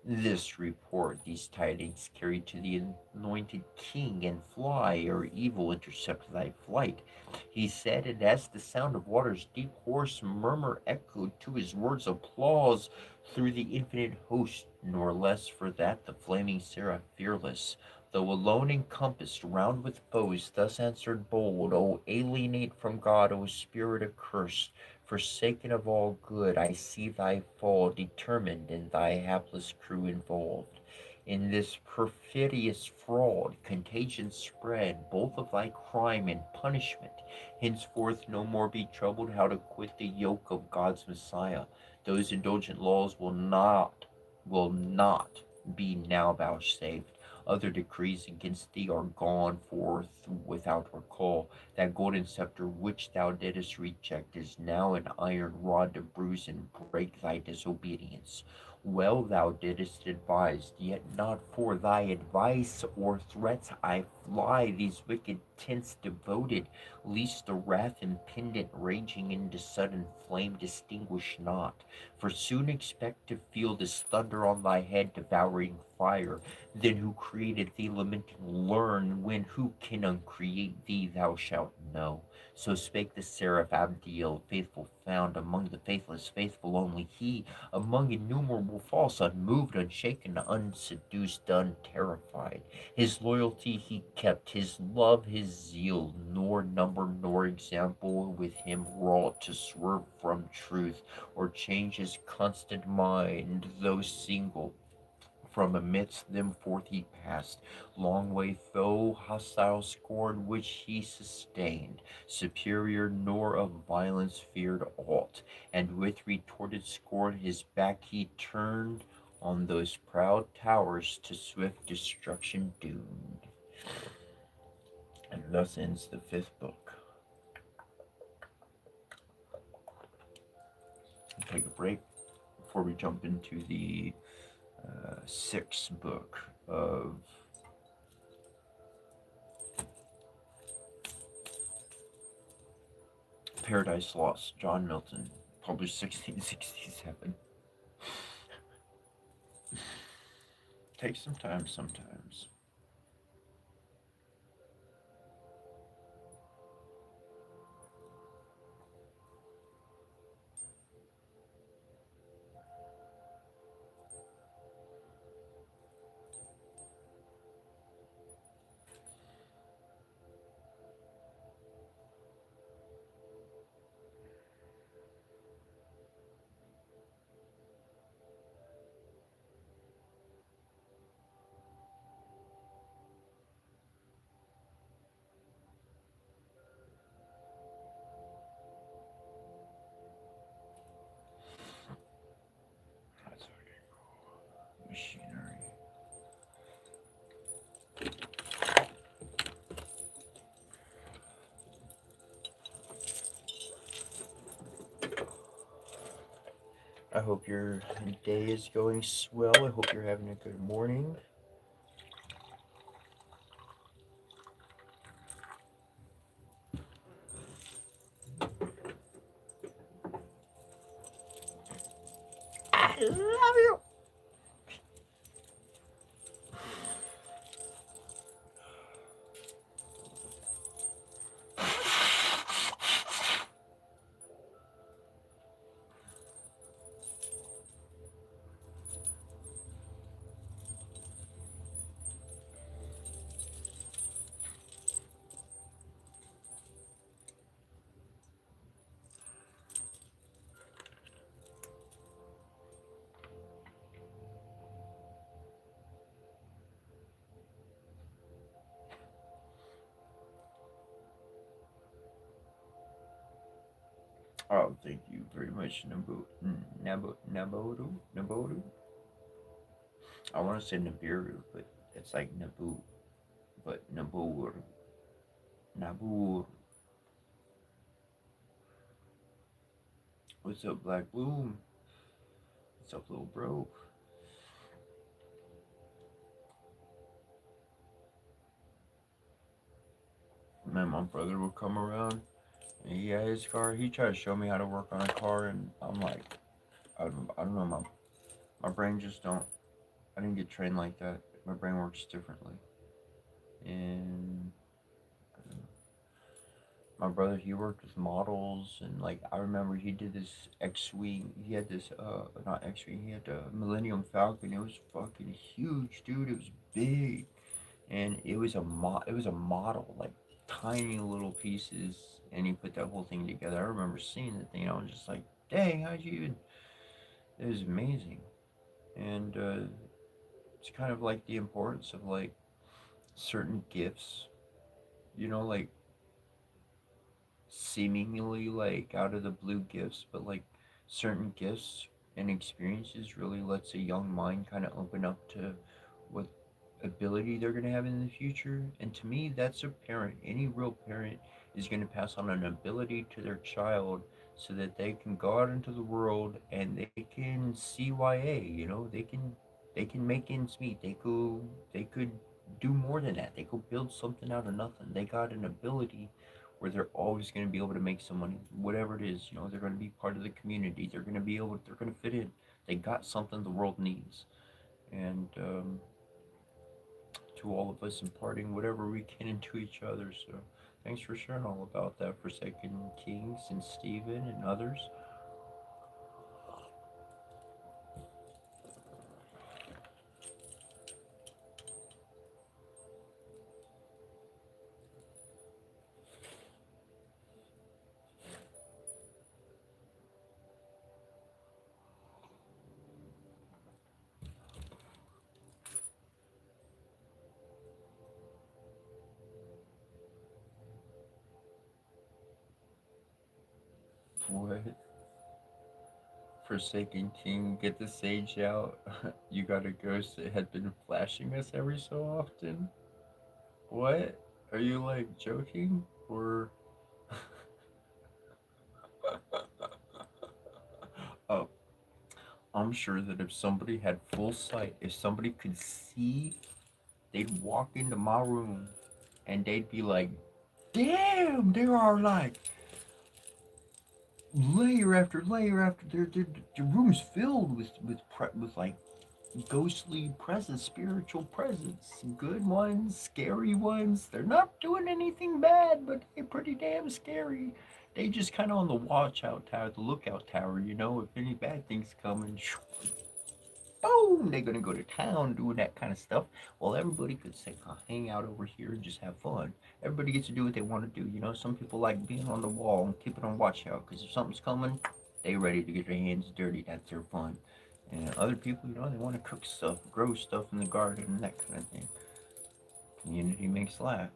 This report, these tidings carry to the anointed king, and fly, or evil intercept thy flight. He said, and as the sound of water's deep hoarse murmur echoed to his words applause through the infinite host, nor less for that the flaming seraph fearless, though alone encompassed round with foes, thus answered bold, O alienate from God, O spirit accursed, Forsaken of all good, I see thy fall, determined and thy hapless crew involved. In this perfidious fraud, contagion spread, both of thy crime and punishment. Henceforth no more be troubled how to quit the yoke of God's Messiah. Those indulgent laws will not be now vouchsafed. Other decrees against thee are gone forth without recall. That golden scepter which thou didst reject is now an iron rod to bruise and break thy disobedience. Well thou didst advise, yet not for thy advice or threats I fly these wicked tents devoted, lest the wrath impendent raging into sudden flame distinguish not. For soon expect to feel this thunder on thy head devouring fire. Then who created thee lamenting learn, when who can uncreate thee thou shalt know. So spake the seraph Abdiel, faithful found among the faithless, faithful only he, among innumerable false, unmoved, unshaken, unseduced, unterrified. His loyalty he kept, his love, his zeal, nor number nor example with him wrought to swerve from truth, or change his constant mind, though single. From amidst them forth he passed, long way foe, hostile scorn, which he sustained, superior, nor of violence feared aught, and with retorted scorn his back he turned on those proud towers to swift destruction doomed. And thus ends the fifth book. I'll take a break before we jump into the sixth book of Paradise Lost, John Milton, published 1667. Takes some time sometimes. That's okay. Machinery. I hope your day is going swell. I hope you're having a good morning. I love you. Oh, thank you very much, Nabodu. I want to say Nibiru, but it's like Naboo, but Nabur, Nabur. What's up, Black Bloom? What's up, little bro? Man, my brother would come around and he had his car. He tried to show me how to work on a car, and I'm like, I don't know, my brain just don't. I didn't get trained like that. My brain works differently. And my brother, he worked with models, and like I remember he did this X-wing. He had this not X-wing. He had a Millennium Falcon. It was fucking huge, dude. It was big, and it was a model, like tiny little pieces and he put that whole thing together. I remember seeing the thing. I was just like, dang, how'd you even? It was amazing, and it's kind of like the importance of like certain gifts. Like seemingly like out of the blue gifts, but like certain gifts and experiences really lets a young mind kind of open up to what ability they're going to have in the future. And to me, that's a parent. Any real parent is going to pass on an ability to their child so that they can go out into the world and they can CYA, they can make ends meet. They could do more than that. They could build something out of nothing. They got an ability where they're always going to be able to make some money, whatever it is. They're going to be part of the community. They're going to fit in. They got something the world needs. And to all of us, imparting whatever we can into each other. So thanks for sharing all about that for Second Kings and Stephen and others. What? Forsaken King, get the sage out. You got a ghost that had been flashing us every so often. What? Are you like joking? Or. Oh, I'm sure that if somebody had full sight, if somebody could see, they'd walk into my room and they'd be like, damn, there are like layer after layer after the room's filled with like ghostly presence, spiritual presence, good ones, scary ones. They're not doing anything bad, but they're pretty damn scary. They just kind of on the watch out tower, the lookout tower. If any bad things coming, boom, they're gonna go to town doing that kind of stuff. Well, everybody could say, hang out over here and just have fun. Everybody gets to do what they want to do. Some people like being on the wall and keeping on watch out because if something's coming, they ready to get their hands dirty. That's their fun. And other people, they want to cook stuff, grow stuff in the garden, and that kind of thing. Community makes laugh.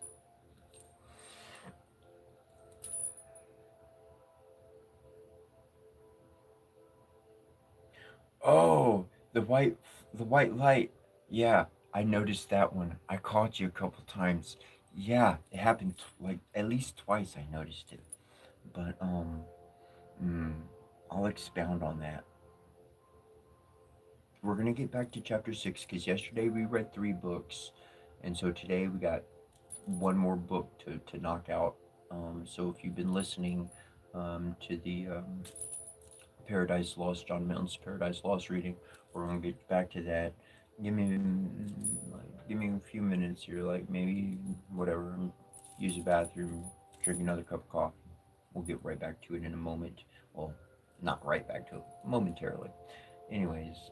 Oh, the white, the white light. Yeah, I noticed that one. I called you a couple times. Yeah, it happened like at least twice. I noticed it, but mm, I'll expound on that. We're gonna get back to chapter 6 because yesterday we read 3 books, and so today we got one more book to knock out. So if you've been listening to the Paradise Lost, John Milton's Paradise Lost reading, we're gonna get back to that. Give me a few minutes here, like maybe whatever. Use the bathroom, drink another cup of coffee. We'll get right back to it in a moment. Well, not right back to it, momentarily. Anyways,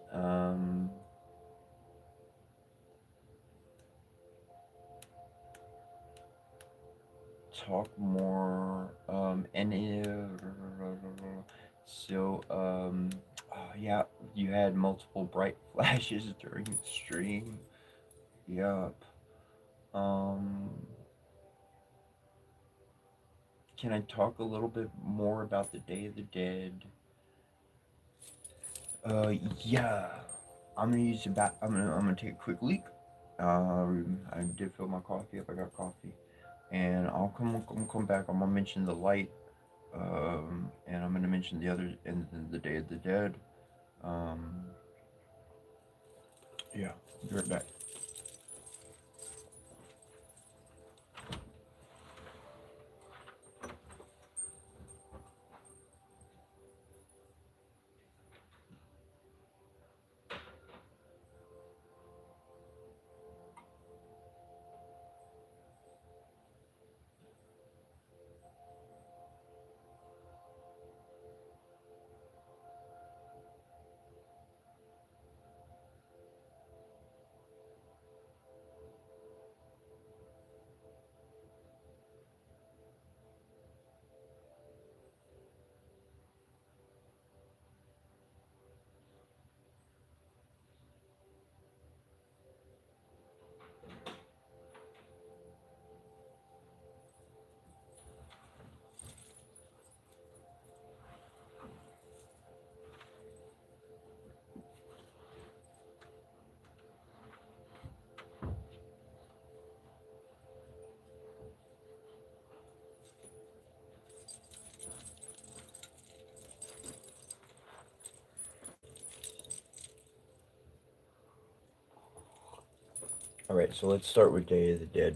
talk more. So, yeah, you had multiple bright flashes during the stream. Yup. Um, can I talk a little bit more about the Day of the Dead? Yeah. I'm gonna use about. I'm gonna take a quick leak. I did fill my coffee up. I got coffee, and I'm come back. I'm gonna mention the light. And I'm gonna mention the other and the Day of the Dead. Um, yeah. Be right back. All right, so let's start with Day of the Dead,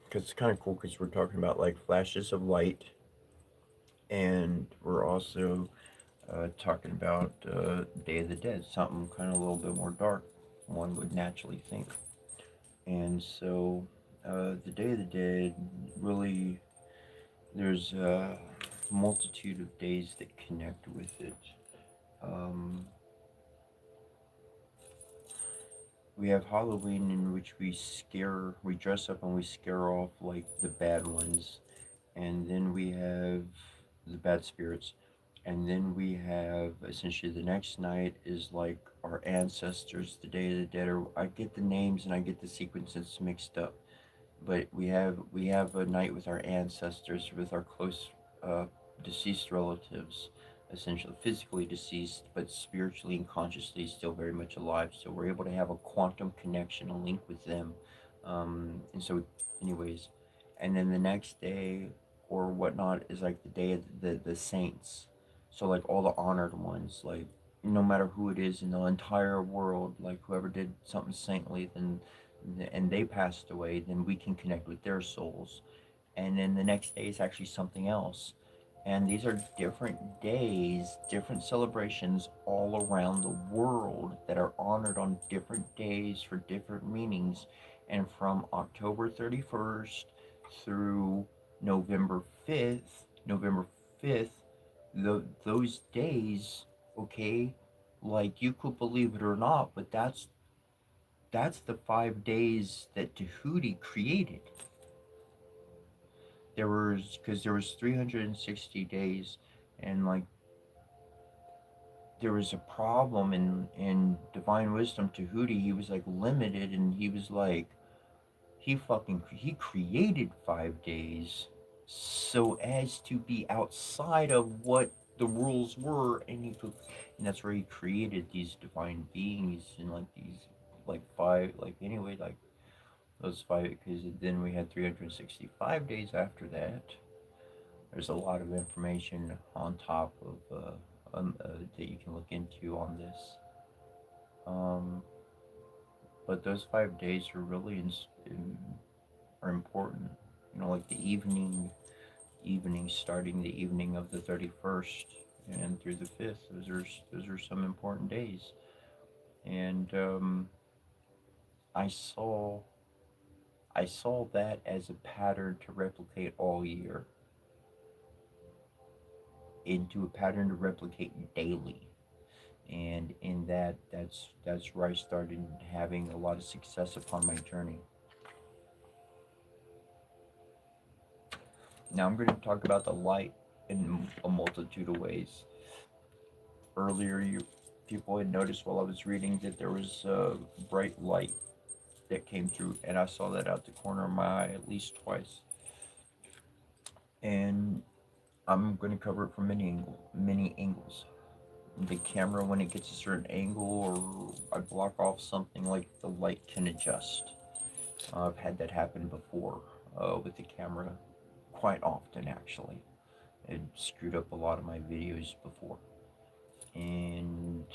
because it's kind of cool because we're talking about like flashes of light, and we're also talking about Day of the Dead, something kind of a little bit more dark, one would naturally think. And so, the Day of the Dead really, there's a multitude of days that connect with it. Um, we have Halloween, in which we dress up and we scare off like the bad ones, and then we have the bad spirits, and then we have essentially the next night is like our ancestors, the Day of the Dead. Or I get the names and I get the sequences mixed up, but we have a night with our ancestors, with our close uh, deceased relatives, essentially physically deceased, but spiritually and consciously still very much alive. So we're able to have a quantum connection, a link with them. And so, anyways, and then the next day or whatnot is like the day of the saints. So like all the honored ones, like no matter who it is in the entire world, like whoever did something saintly, then and they passed away, then we can connect with their souls. And then the next day is actually something else. And these are different days, different celebrations all around the world that are honored on different days for different meanings. And from October 31st through November 5th, those days, okay, like you could believe it or not, but that's the 5 days that Tahuti created. There was 360 days, and like there was a problem in divine wisdom. Tahuti, he was like limited, and he was like he created 5 days so as to be outside of what the rules were, and that's where he created these divine beings and like these like five, like anyway, like those five, because then we had 365 days after that. There's a lot of information on top of that you can look into on this. Um, but those 5 days are really are important. You know, like the evening starting the evening of the 31st and through the 5th. Those are some important days. And I saw I saw that as a pattern to replicate all year, into a pattern to replicate daily. And in that's where I started having a lot of success upon my journey. Now I'm going to talk about the light in a multitude of ways. Earlier, you people had noticed while I was reading that there was a bright light that came through, and I saw that out the corner of my eye at least twice. And I'm going to cover it from many angles. The camera, when it gets a certain angle, or I block off something, like the light can adjust. I've had that happen before with the camera, quite often actually. It screwed up a lot of my videos before. And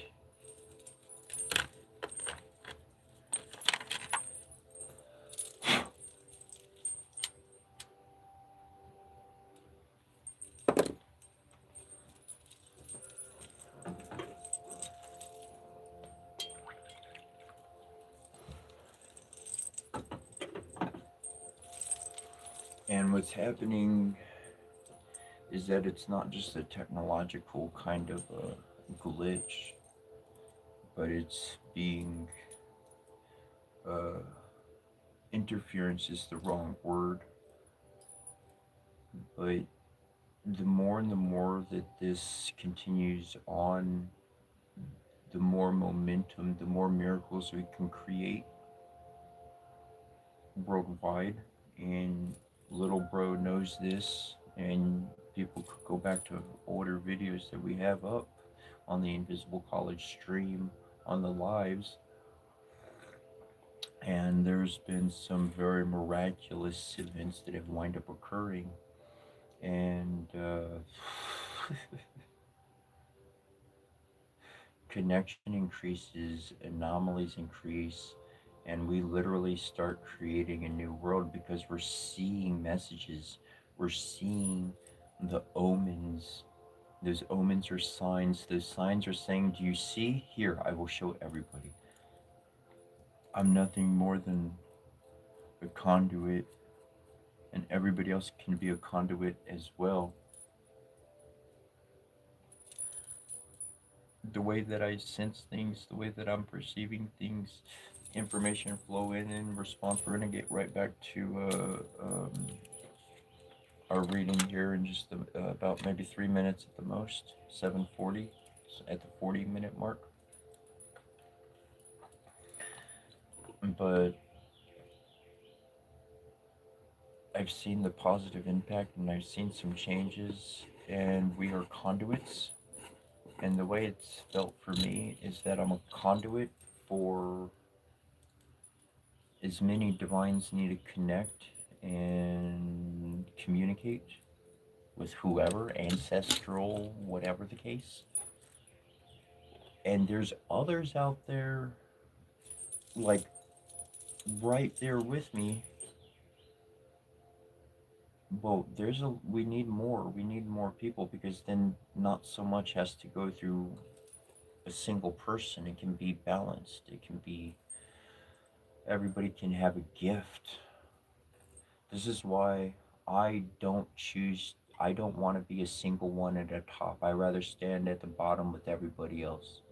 what's happening is that it's not just a technological kind of a glitch, but it's being uh, interference is the wrong word, but the more and the more that this continues on, the more momentum, the more miracles we can create worldwide. And little bro knows this, and people could go back to older videos that we have up on the Invisible College stream, on the lives, and there's been some very miraculous events that have wind up occurring. And connection increases, anomalies increase, and we literally start creating a new world because we're seeing messages, we're seeing the omens. Those omens are signs. Those signs are saying, do you see? Here, I will show everybody. I'm nothing more than a conduit, and everybody else can be a conduit as well. The way that I sense things, the way that I'm perceiving things, information flow in response. We're going to get right back to our reading here in just about maybe 3 minutes at the most, 7:40, at the 40-minute mark. But I've seen the positive impact, and I've seen some changes, and we are conduits. And the way it's felt for me is that I'm a conduit for as many divines need to connect and communicate with whoever, ancestral, whatever the case. And there's others out there, like right there with me. Well, we need more. We need more people, because then not so much has to go through a single person. It can be balanced. It can be, everybody can have a gift. This is why I don't want to be a single one at the top. I rather stand at the bottom with everybody else.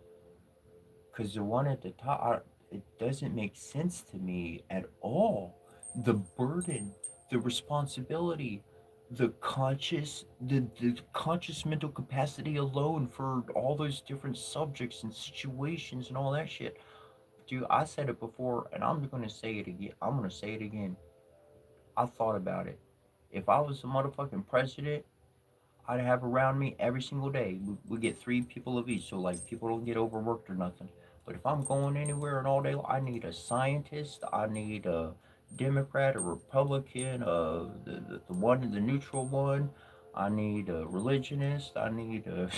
Because the one at the top, it doesn't make sense to me at all. The burden, the responsibility, the conscious mental capacity alone for all those different subjects and situations and all that shit. Dude, I said it before, and I'm gonna say it again. I'm gonna say it again. I thought about it. If I was the motherfucking president, I'd have around me every single day. We get 3 people of each, so like people don't get overworked or nothing. But if I'm going anywhere and all day, I need a scientist. I need a Democrat, a Republican, the one, the neutral one. I need a religionist. I need a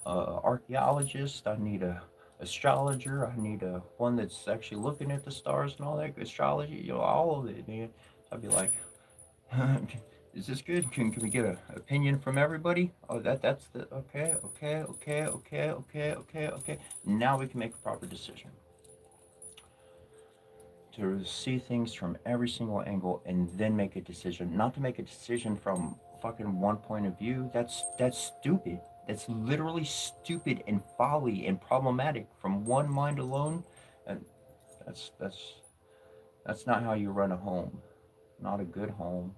archaeologist. I need a astrologer. I need a one that's actually looking at the stars and all that astrology. All of it, man. I'd be like, is this good? Can we get an opinion from everybody? Oh, that's the okay. Now we can make a proper decision. To see things from every single angle and then make a decision. Not to make a decision from fucking one point of view. That's stupid. That's literally stupid and folly and problematic from one mind alone. And that's not how you run a home. Not a good home.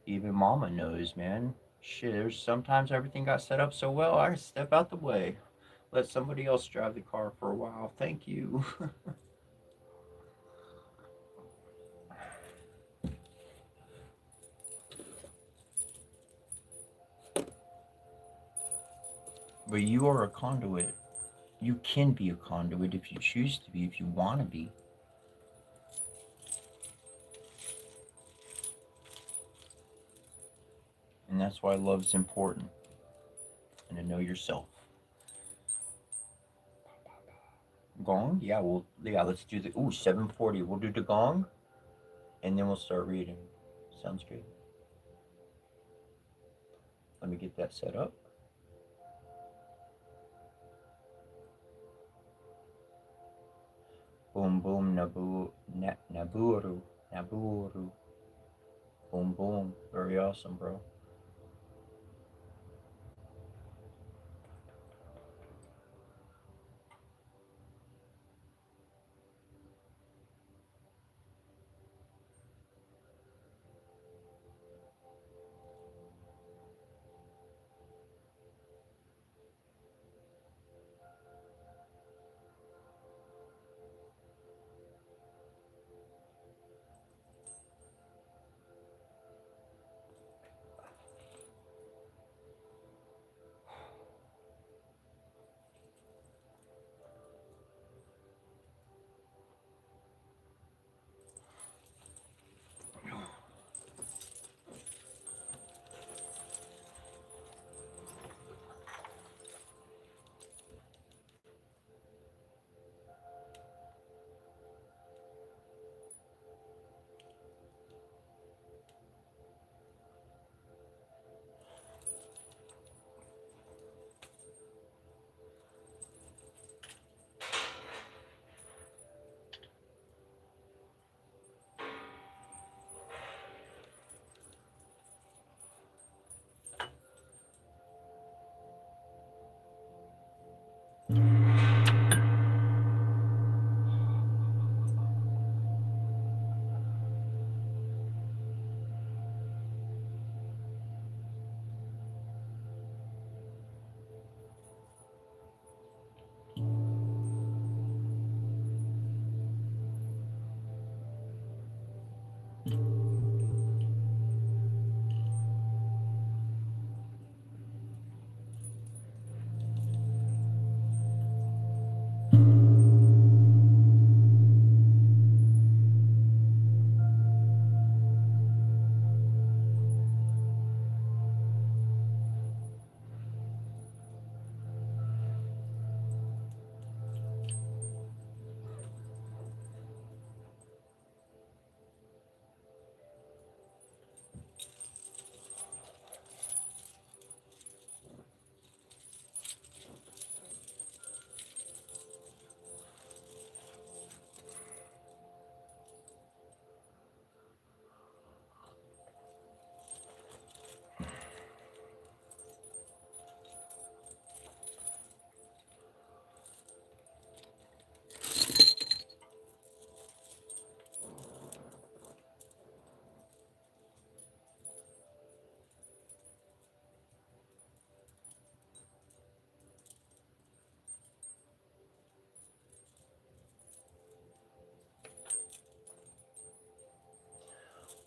Even mama knows, man. Shit, there's sometimes everything got set up so well, I step out the way. Let somebody else drive the car for a while. Thank you. But you are a conduit. You can be a conduit if you choose to be, if you want to be. And that's why love's important. And to know yourself. Gong? Yeah, let's do the, 7:40. We'll do the gong, and then we'll start reading. Sounds good. Let me get that set up. Boom, boom, Naburu. Boom, boom. Very awesome, bro.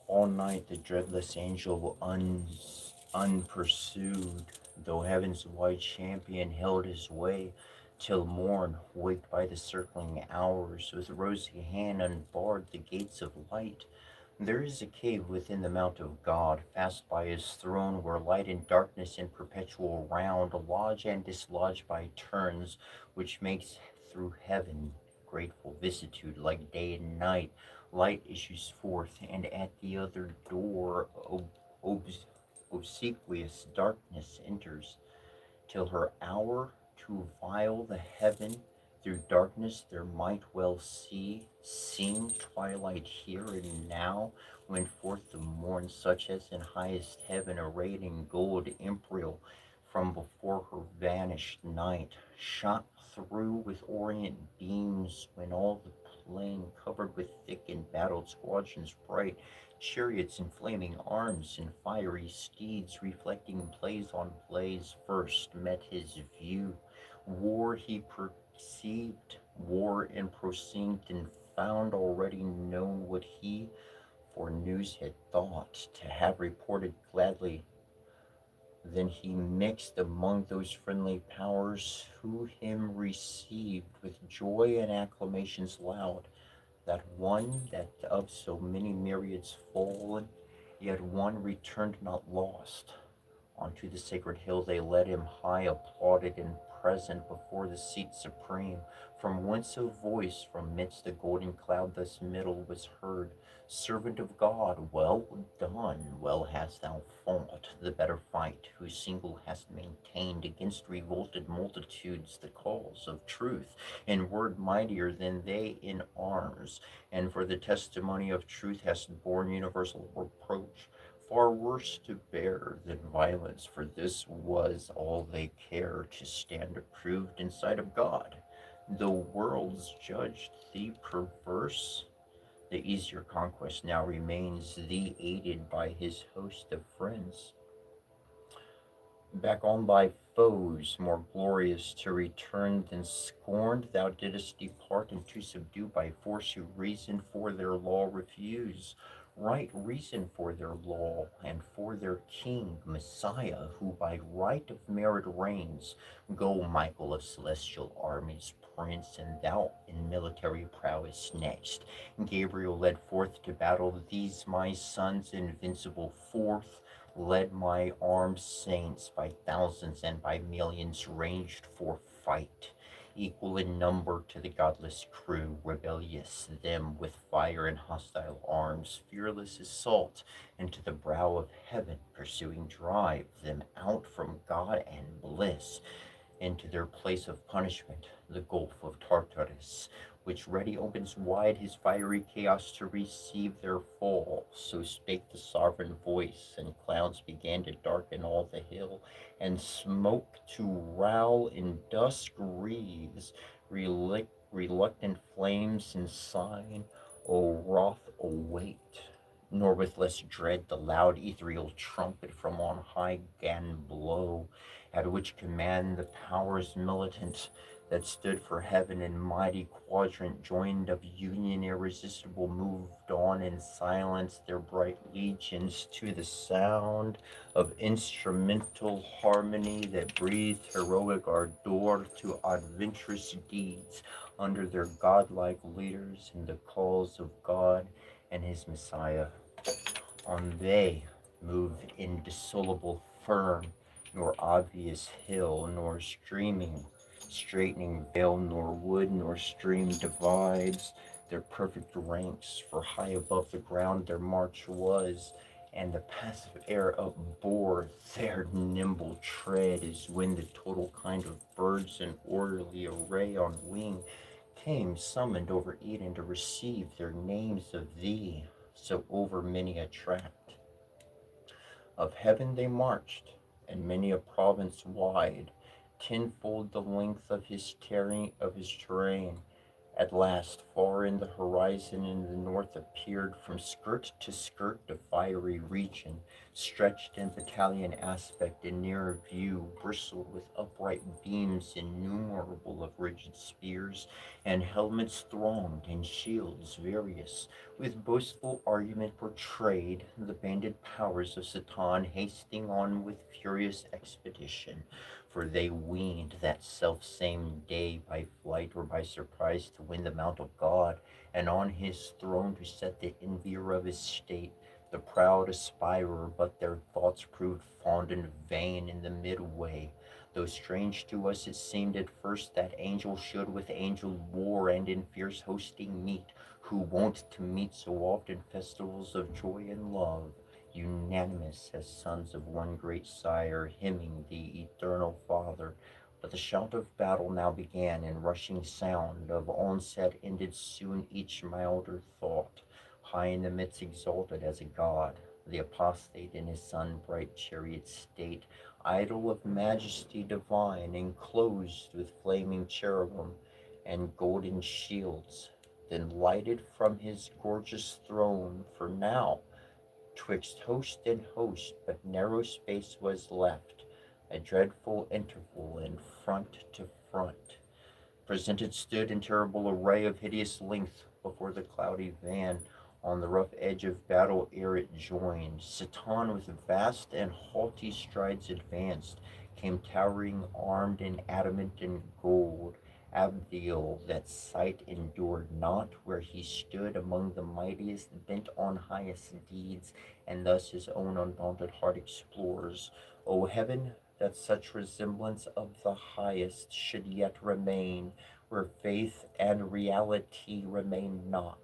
All night the dreadless angel unpursued, though heaven's wide champion held his way, till morn, waked by the circling hours, with rosy hand unbarred the gates of light. There is a cave within the mount of God, fast by his throne, where light and darkness in perpetual round lodge and dislodge by turns, which makes through heaven grateful vicissitude like day and night. Light issues forth, and at the other door obsequious darkness enters, till her hour to vile the heaven through darkness there might well seem twilight here and now, went forth the morn, such as in highest heaven, arrayed in gold imperial, from before her vanished night, shot through with orient beams, when all the plain covered with thick embattled squadrons bright, chariots and flaming arms and fiery steeds, reflecting blaze on blaze, first met his view. War he perceived, war and proceeded, and found already known what he for news had thought to have reported gladly. Then he mixed among those friendly powers who him received with joy and acclamations loud, that one that of so many myriads fallen, yet one returned not lost. Unto the sacred hill they led him, high applauded and present before the seat supreme, from whence a voice from midst the golden cloud thus middle was heard: Servant of God, well done, well hast thou fought the better fight, who single hast maintained against revolted multitudes the cause of truth, in word mightier than they in arms, and for the testimony of truth hast borne universal reproach, far worse to bear than violence, for this was all they care, to stand approved in sight of God. The world's judged thee perverse, the easier conquest now remains thee, aided by his host of friends. Back on thy foes, more glorious to return than scorned, thou didst depart, and to subdue by force who reason for their law refuse. Right reason for their law, and for their king, Messiah, who by right of merit reigns. Go, Michael of celestial armies, prince, and thou in military prowess next. Gabriel led forth to battle these my sons invincible forth, led my armed saints by thousands and by millions ranged for fight, equal in number to the godless crew, rebellious them with fire and hostile arms, fearless assault into the brow of heaven, pursuing drive them out from God and bliss into their place of punishment, the Gulf of Tartarus, which ready opens wide his fiery chaos to receive their fall. So spake the sovereign voice, and clouds began to darken all the hill, and smoke to rowl in dusk wreaths, reluctant flames and sign, O wrath await. Nor with less dread the loud ethereal trumpet from on high gan blow, at which command the powers militant that stood for heaven in mighty quadrant joined of union irresistible moved on in silence their bright legions to the sound of instrumental harmony that breathed heroic ardor to adventurous deeds under their godlike leaders in the calls of God and his Messiah. On they moved indissoluble firm, nor obvious hill, nor streaming, straightening vale, nor wood, nor stream divides their perfect ranks, for high above the ground their march was, and the passive air upbore their nimble tread, as when the total kind of birds in orderly array on wing came summoned over Eden to receive their names of thee. So over many a tract of heaven they marched, and many a province wide, tenfold the length of his terrain. At last, far in the horizon in the north appeared from skirt to skirt a fiery region, stretched in battalion aspect in nearer view, bristled with upright beams innumerable of rigid spears, and helmets thronged, and shields various, with boastful argument portrayed the banded powers of Satan hasting on with furious expedition, for they weened that self-same day by flight or by surprise to win the mount of God, and on his throne to set the envier of his state, the proud aspirer, but their thoughts proved fond and vain in the midway. Though strange to us it seemed at first that angel should with angel war and in fierce hosting meet, who wont to meet so often festivals of joy and love, unanimous as sons of one great sire, hymning the eternal Father. But the shout of battle now began, and rushing sound of onset ended soon each milder thought. High in the midst exalted as a god, the apostate in his sun bright chariot state, idol of majesty divine, enclosed with flaming cherubim and golden shields, then lighted from his gorgeous throne, for now 'twixt host and host but narrow space was left, a dreadful interval, and front to front presented stood in terrible array of hideous length before the cloudy van. On the rough edge of battle ere it joined, Satan with vast and haughty strides advanced, came towering armed in adamant and gold. Abdiel that sight endured not, where he stood among the mightiest, bent on highest deeds, and thus his own undaunted heart explores. O heaven, that such resemblance of the highest should yet remain, where faith and reality remain not,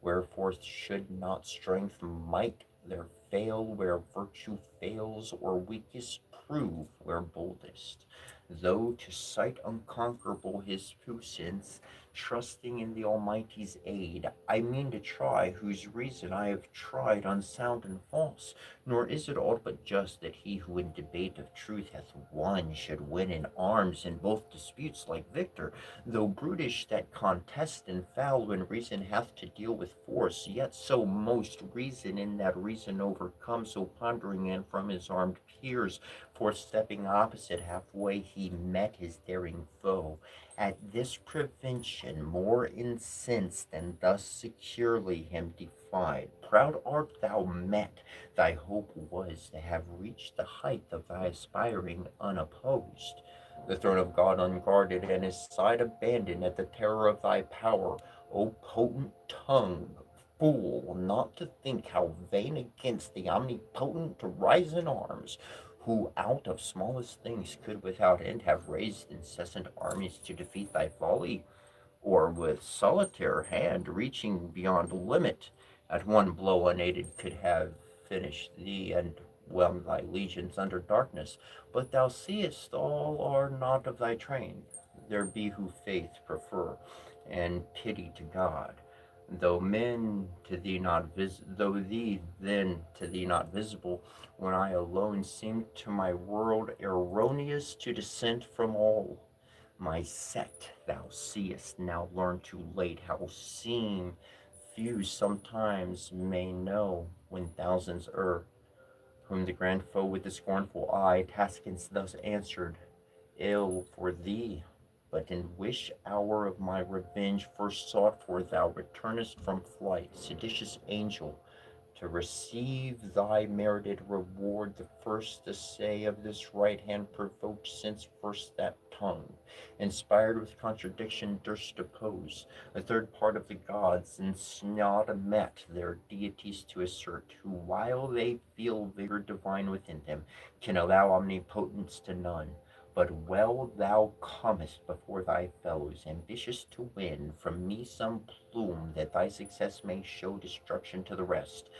wherefore should not strength, might there fail where virtue fails, or weakest prove where boldest? Though to sight unconquerable his puissance, trusting in the Almighty's aid, I mean to try, whose reason I have tried unsound and false. Nor is it all but just that he who in debate of truth hath won should win in arms in both disputes like victor. Though brutish that contest and foul when reason hath to deal with force, yet so most reason in that reason overcome, so pondering and from his armed peers, for stepping opposite halfway he met his daring foe. At this prevention more incensed, and thus securely him defied, proud art thou met, thy hope was to have reached the height of thy aspiring unopposed. The throne of God unguarded, and his side abandoned at the terror of thy power, O potent tongue, fool, not to think how vain against the omnipotent to rise in arms, who out of smallest things could without end have raised incessant armies to defeat thy folly, or with solitary hand reaching beyond limit, at one blow unaided could have finished thee and whelmed thy legions under darkness. But thou seest all are not of thy train. There be who faith prefer, and pity to God. Though thee then to thee not visible, when I alone seemed to my world erroneous to dissent from all. My sect, thou seest, now learn too late how seem few sometimes may know when thousands err, whom the grand foe with the scornful eye Taskens thus answered, ill for thee, But in which hour of my revenge first sought for thou returnest from flight, seditious angel, to receive thy merited reward, the first essay of this right hand provoked since first that tongue, inspired with contradiction, durst oppose a third part of the gods, and not met their deities to assert, who, while they feel vigor divine within them, can allow omnipotence to none. But well thou comest before thy fellows, ambitious to win from me some plume, that thy success may show destruction to the rest.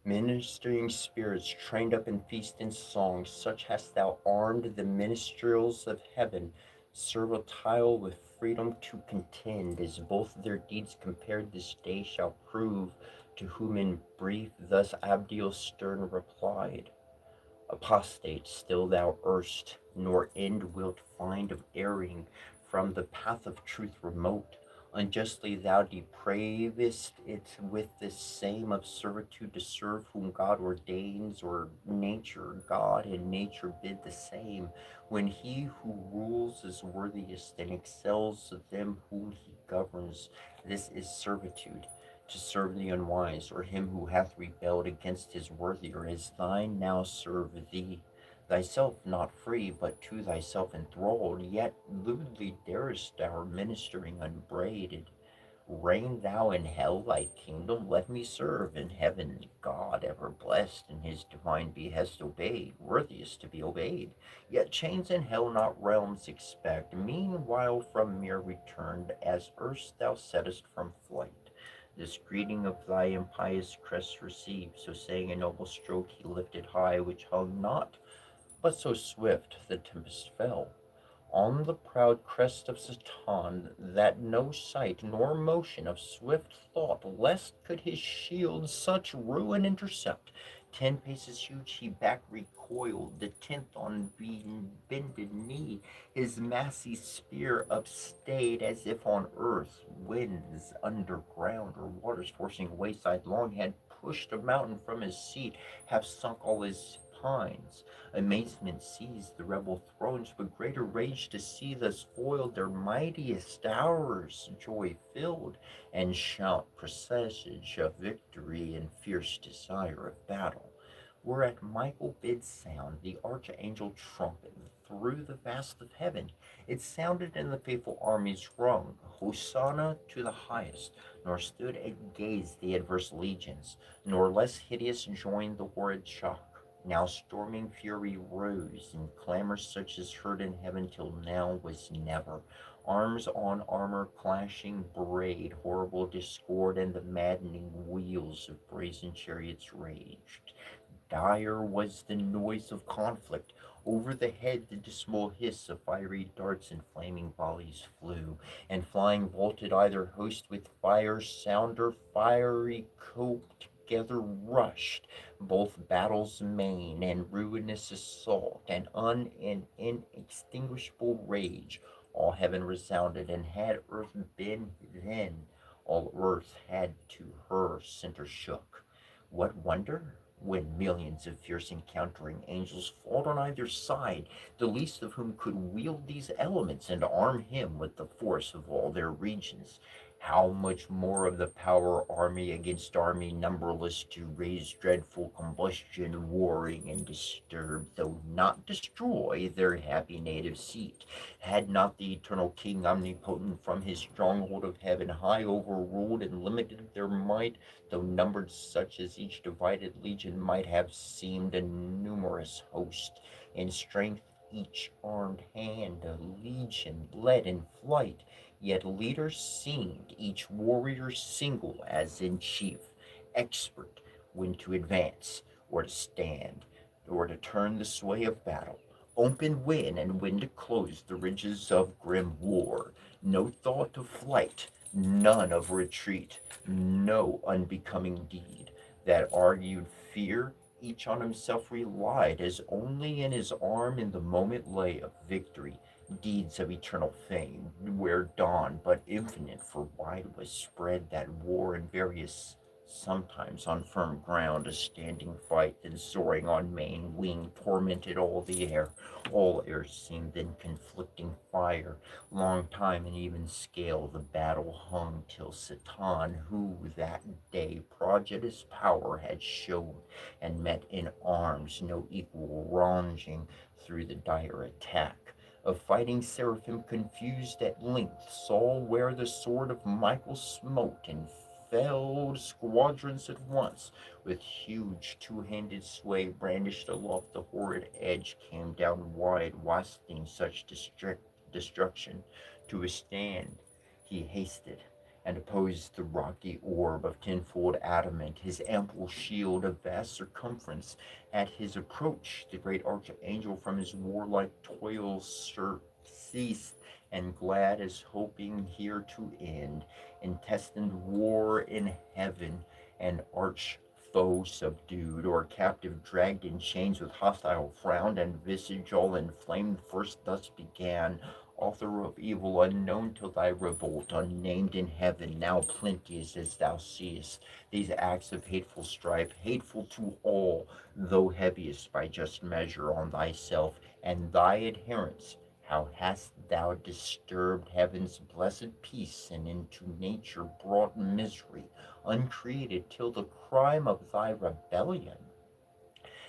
Ministering spirits, trained up in feast and song, such hast thou armed the ministerials of heaven, servile with freedom to contend, as both their deeds compared this day shall prove, to whom in brief thus Abdiel stern replied. Apostate still thou erst, nor end wilt find of erring, from the path of truth remote. Unjustly thou depravest it with the same of servitude to serve whom God ordains, or nature, God and nature bid the same, when he who rules is worthiest and excels them whom he governs. This is servitude, to serve the unwise, or him who hath rebelled against his worthier, as thine now serve thee. Thyself not free, but to thyself enthralled, yet lewdly darest thou, ministering unbraided. Reign thou in hell, thy kingdom let me serve, in heaven God ever blessed, and his divine behest obeyed, worthiest to be obeyed. Yet chains in hell not realms expect, meanwhile from mere returned, as erst thou settest from flight. This greeting of thy impious crest receive, so saying a noble stroke he lifted high, which hung not, but so swift the tempest fell on the proud crest of Satan, that no sight nor motion of swift thought, lest could his shield such ruin intercept. 10 paces huge he back recoiled, the 10th on bended knee, his massy spear upstayed, as if on earth winds underground, or waters forcing wayside long had pushed a mountain from his seat, have sunk all his pines. Amazement seized the rebel thrones, but greater rage to see thus foiled their mightiest hours, joy filled, and shout presage of victory and fierce desire of battle. Whereat Michael bids sound the archangel trumpet through the vast of heaven. It sounded, and the faithful armies rung, Hosanna to the highest, nor stood at gaze the adverse legions, nor less hideous joined the horrid shock. Now storming fury rose, in clamor such as heard in heaven till now was never. Arms on armor clashing braid, horrible discord, and the maddening wheels of brazen chariots raged. Dire was the noise of conflict. Over the head the dismal hiss of fiery darts and flaming volleys flew, and flying vaulted either host with fire sounder, fiery cope together rushed, both battle's main and ruinous assault, and inextinguishable rage. All heaven resounded, and had earth been then, all earth had to her center shook. What wonder? When millions of fierce encountering angels fought on either side, the least of whom could wield these elements and arm him with the force of all their regions. How much more of the power army against army numberless to raise dreadful combustion, warring and disturb, though not destroy, their happy native seat? Had not the eternal King omnipotent from his stronghold of heaven high overruled and limited their might, though numbered such as each divided legion might have seemed a numerous host, in strength each armed hand a legion led in flight, yet leaders seemed each warrior single as in chief, expert when to advance or to stand, or to turn the sway of battle, open when and when to close the ridges of grim war. No thought of flight, none of retreat, no unbecoming deed that argued fear each on himself relied, as only in his arm in the moment lay of victory, deeds of eternal fame, where dawn but infinite, for wide was spread that war in various, sometimes on firm ground, a standing fight, then soaring on main wing, tormented all air seemed then conflicting fire, long time in even scale the battle hung, till Satan, who that day prodigious power had shown, and met in arms no equal ranging through the dire attack of fighting seraphim confused at length, saw where the sword of Michael smote and felled squadrons at once, with huge two-handed sway brandished aloft the horrid edge came down wide, wasting such destruction. To withstand he hasted, and opposed the rocky orb of tenfold adamant, his ample shield of vast circumference. At his approach, the great archangel from his warlike toils ceased, and glad as hoping here to end intestine war in heaven, and arch foe subdued, or captive dragged in chains with hostile frown and visage all inflamed, first thus began, author of evil unknown till thy revolt, unnamed in heaven, now plenteous as thou seest, these acts of hateful strife, hateful to all, though heaviest by just measure on thyself and thy adherents. How hast thou disturbed heaven's blessed peace, and into nature brought misery, uncreated till the crime of thy rebellion?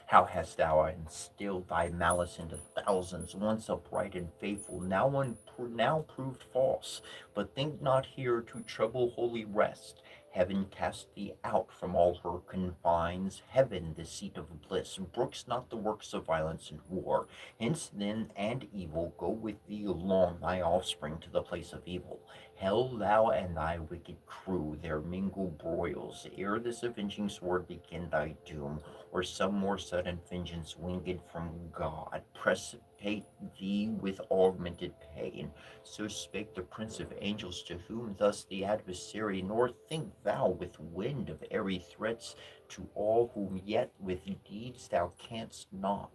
How hast thou instilled thy malice into thousands, once upright and faithful, now proved false? But think not here to trouble holy rest. Heaven cast thee out from all her confines, heaven, the seat of bliss, brooks not the works of violence and war. Hence then and evil go with thee along, thy offspring, to the place of evil. Hell, thou and thy wicked crew there mingle broils, ere this avenging sword begin thy doom, or some more sudden vengeance winged from God precipitate thee with augmented pain. So spake the prince of angels, to whom thus the adversary, nor think thou with wind of airy threats to all whom yet with deeds thou canst not.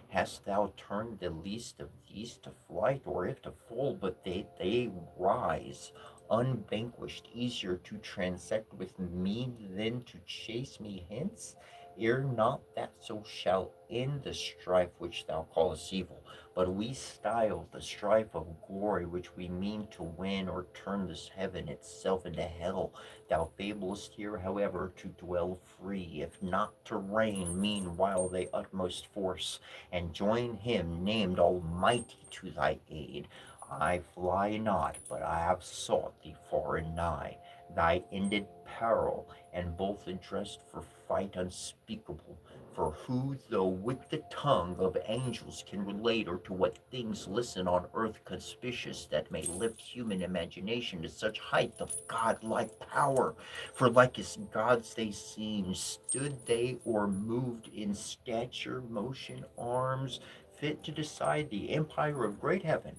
Hast thou turned the least of these to flight, or if to fall, but they rise, unvanquished, easier to transact with me than to chase me hence? Ere not that so shall end the strife which thou callest evil, but we style the strife of glory which we mean to win, or turn this heaven itself into hell. Thou fablest here, however, to dwell free, if not to reign, meanwhile thy utmost force, and join him named Almighty to thy aid. I fly not, but I have sought thee far and nigh, thy ended peril, and both addressed for fight unspeakable. For who, though with the tongue of angels can relate, or to what things listen on earth conspicuous, that may lift human imagination to such height of godlike power? For like as gods they seem, stood they or moved in stature, motion, arms, fit to decide the empire of great heaven,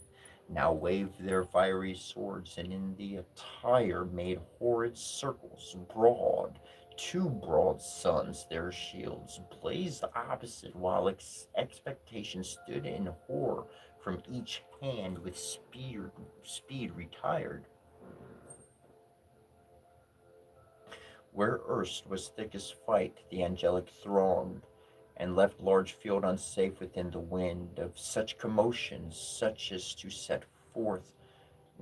now waved their fiery swords, and in the attire made horrid circles broad. Two broad suns their shields blazed opposite, while expectation stood in horror from each hand, with speed retired. Where erst was thickest fight, the angelic thronged, and left large field unsafe within the wind of such commotion, such as to set forth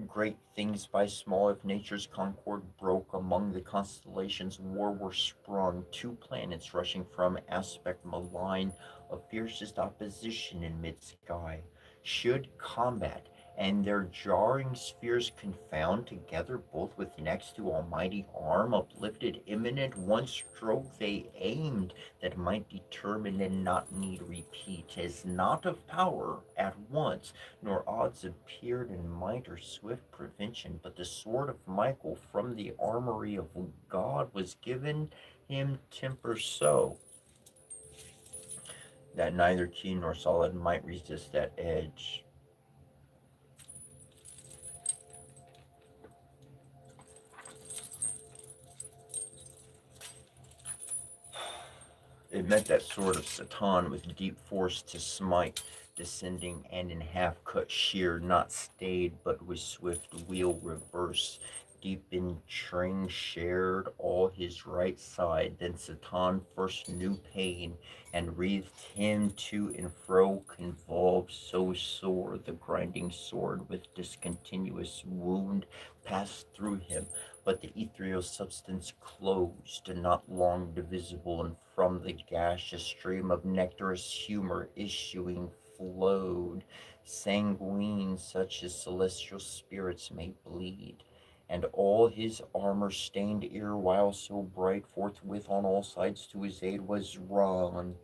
great things by small. If nature's concord broke, among the constellations war were sprung, two planets rushing from aspect malign of fiercest opposition in mid-sky, should combat, and their jarring spheres confound together, both with next to almighty arm uplifted imminent, one stroke they aimed that might determine and not need repeat, as not of power at once, nor odds appeared in might or swift prevention, but the sword of Michael from the armory of God was given him temper so that neither keen nor solid might resist that edge. It meant that sword of Satan with deep force to smite, descending and in half cut sheer, not stayed, but with swift wheel reverse. Deep in train shared all his right side. Then Satan first knew pain, and wreathed him to and fro, convolved so sore the grinding sword with discontinuous wound passed through him, but the ethereal substance closed, and not long divisible, and from the gash a stream of nectarous humor issuing flowed, sanguine such as celestial spirits may bleed. And all his armor stained erewhile so bright, forthwith on all sides to his aid was run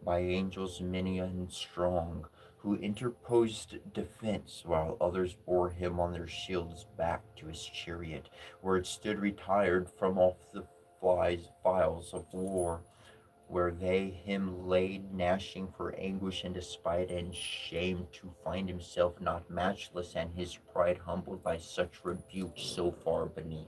by angels many and strong, who interposed defense, while others bore him on their shields back to his chariot, where it stood retired from off the files of war, where they him laid, gnashing for anguish and despite and shame to find himself not matchless, and his pride humbled by such rebuke so far beneath.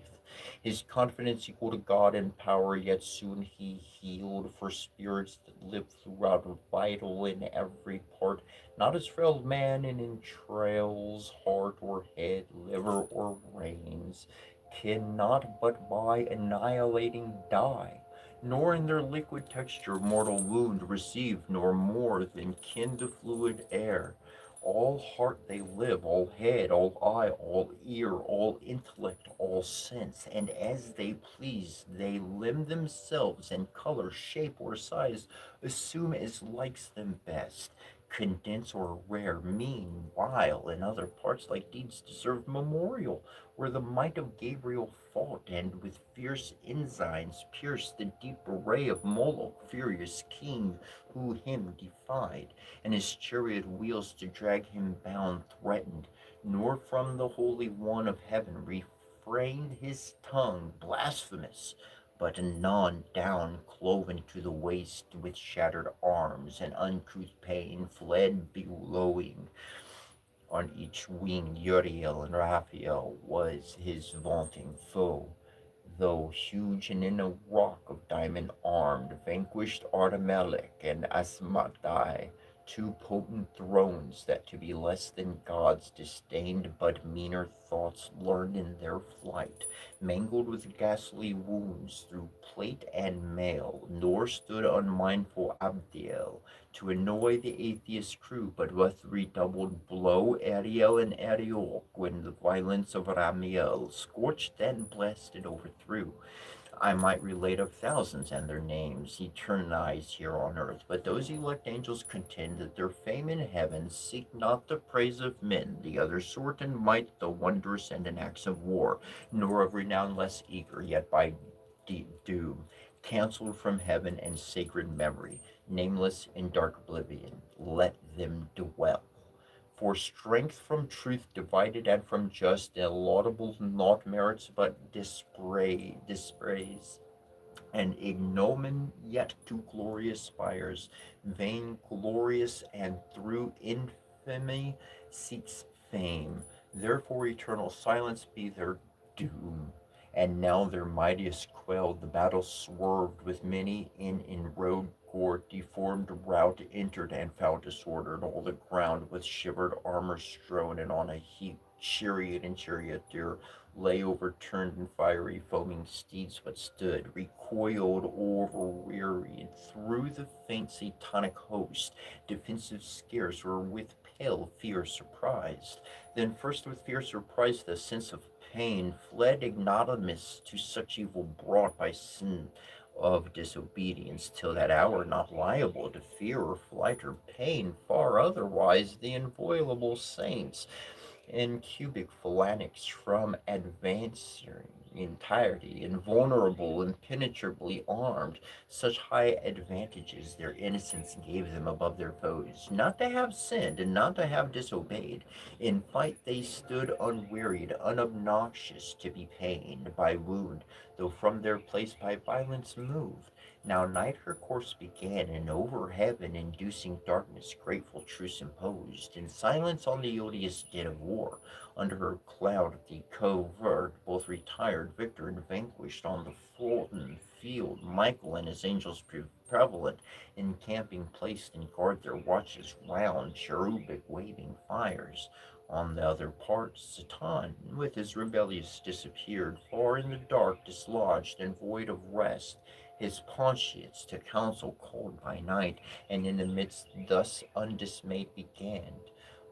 His confidence equal to God in power, yet soon he healed for spirits that live throughout, vital in every part, not as frail man in entrails, heart or head, liver or reins, cannot but by annihilating die, nor in their liquid texture mortal wound receive, nor more than kin to fluid air. All heart they live, all head, all eye, all ear, all intellect, all sense, and as they please, they limn themselves, and color, shape, or size assume as likes them best, condense or rare, meanwhile in other parts like deeds deserve memorial, where the might of Gabriel fought, and with fierce ensigns pierced the deep array of Moloch, furious king, who him defied, and his chariot wheels to drag him bound threatened, nor from the Holy One of heaven refrained his tongue blasphemous, but anon down cloven to the waist with shattered arms and uncouth pain fled bellowing. On each wing Uriel and Raphael was his vaunting foe, though huge and in a rock of diamond armed, vanquished Artemelech and Asmodai, two potent thrones that to be less than gods disdained, but meaner thoughts learned in their flight, mangled with ghastly wounds through plate and mail, nor stood unmindful Abdiel to annoy the atheist crew, but with redoubled blow Ariel and Arioch, when the violence of Ramiel scorched and blasted overthrew. I might relate of thousands and their names eternized here on earth, but those elect angels contend that their fame in heaven seek not the praise of men, the other sort and might, the wondrous and in acts of war, nor of renown less eager, yet by doom, cancelled from heaven and sacred memory, nameless in dark oblivion, let them dwell. For strength from truth divided, and from just, laudable naught merits but dispraise, and ignominy yet to glory aspires, vain glorious, and through infamy seeks fame. Therefore eternal silence be their doom. And now their mightiest quailed, the battle swerved, with many in road gore, deformed rout entered, and found disordered all the ground, with shivered armor strown, and on a heap chariot and charioteer lay overturned, and fiery foaming steeds but stood, recoiled, overwearied, through the faint Satanic host, defensive scarce, or with pale fear surprised. Then first with fear surprised the sense of pain fled ignominious to such evil brought by sin of disobedience, till that hour not liable to fear or flight or pain, far otherwise the inviolable saints in cubic phalanx from advancing entirety, invulnerable, impenetrably armed, such high advantages their innocence gave them above their foes, not to have sinned and not to have disobeyed. In fight they stood unwearied, unobnoxious to be pained by wound, though from their place by violence moved. Now night her course began, and over heaven, inducing darkness, grateful truce imposed, in silence on the odious din of war. Under her cloud the covert both retired, victor and vanquished. On the foughten field Michael and his angels prevalent, encamping placed in guard their watches round, cherubic waving fires. On the other part, Satan, with his rebellious disappeared, far in the dark dislodged and void of rest, his conscience to counsel called by night, and in the midst thus undismayed began.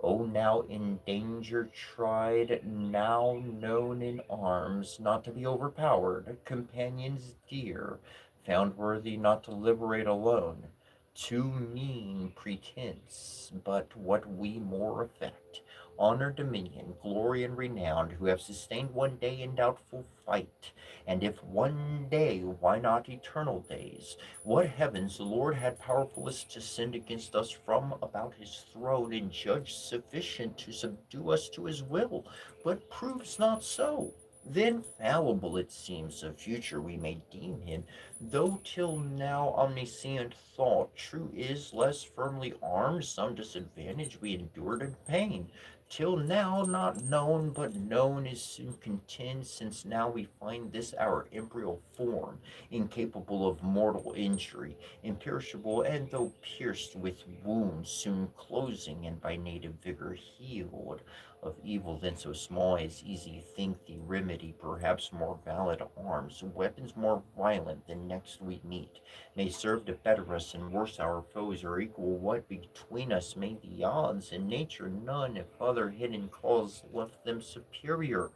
O now in danger tried, now known in arms, not to be overpowered, companions dear, found worthy not to liberate alone. Too mean pretense, but what we more affect, honor, dominion, glory, and renown, who have sustained one day in doubtful fight. And if one day, why not eternal days? What heavens the Lord had powerfulest to send against us from about his throne, and judge sufficient to subdue us to his will, but proves not so. Then fallible it seems, of future we may deem him, though till now omniscient thought true is, less firmly armed, some disadvantage we endured in pain. Till now not known, but known is soon contend, since now we find this our embryo form, incapable of mortal injury, imperishable, and though pierced with wounds, soon closing, and by native vigor healed. Of evil then so small as easy think the remedy, perhaps more valid arms, weapons more violent than next we meet, may serve to better us and worse our foes, or equal what between us may the odds, in nature none, if other hidden cause left them superior.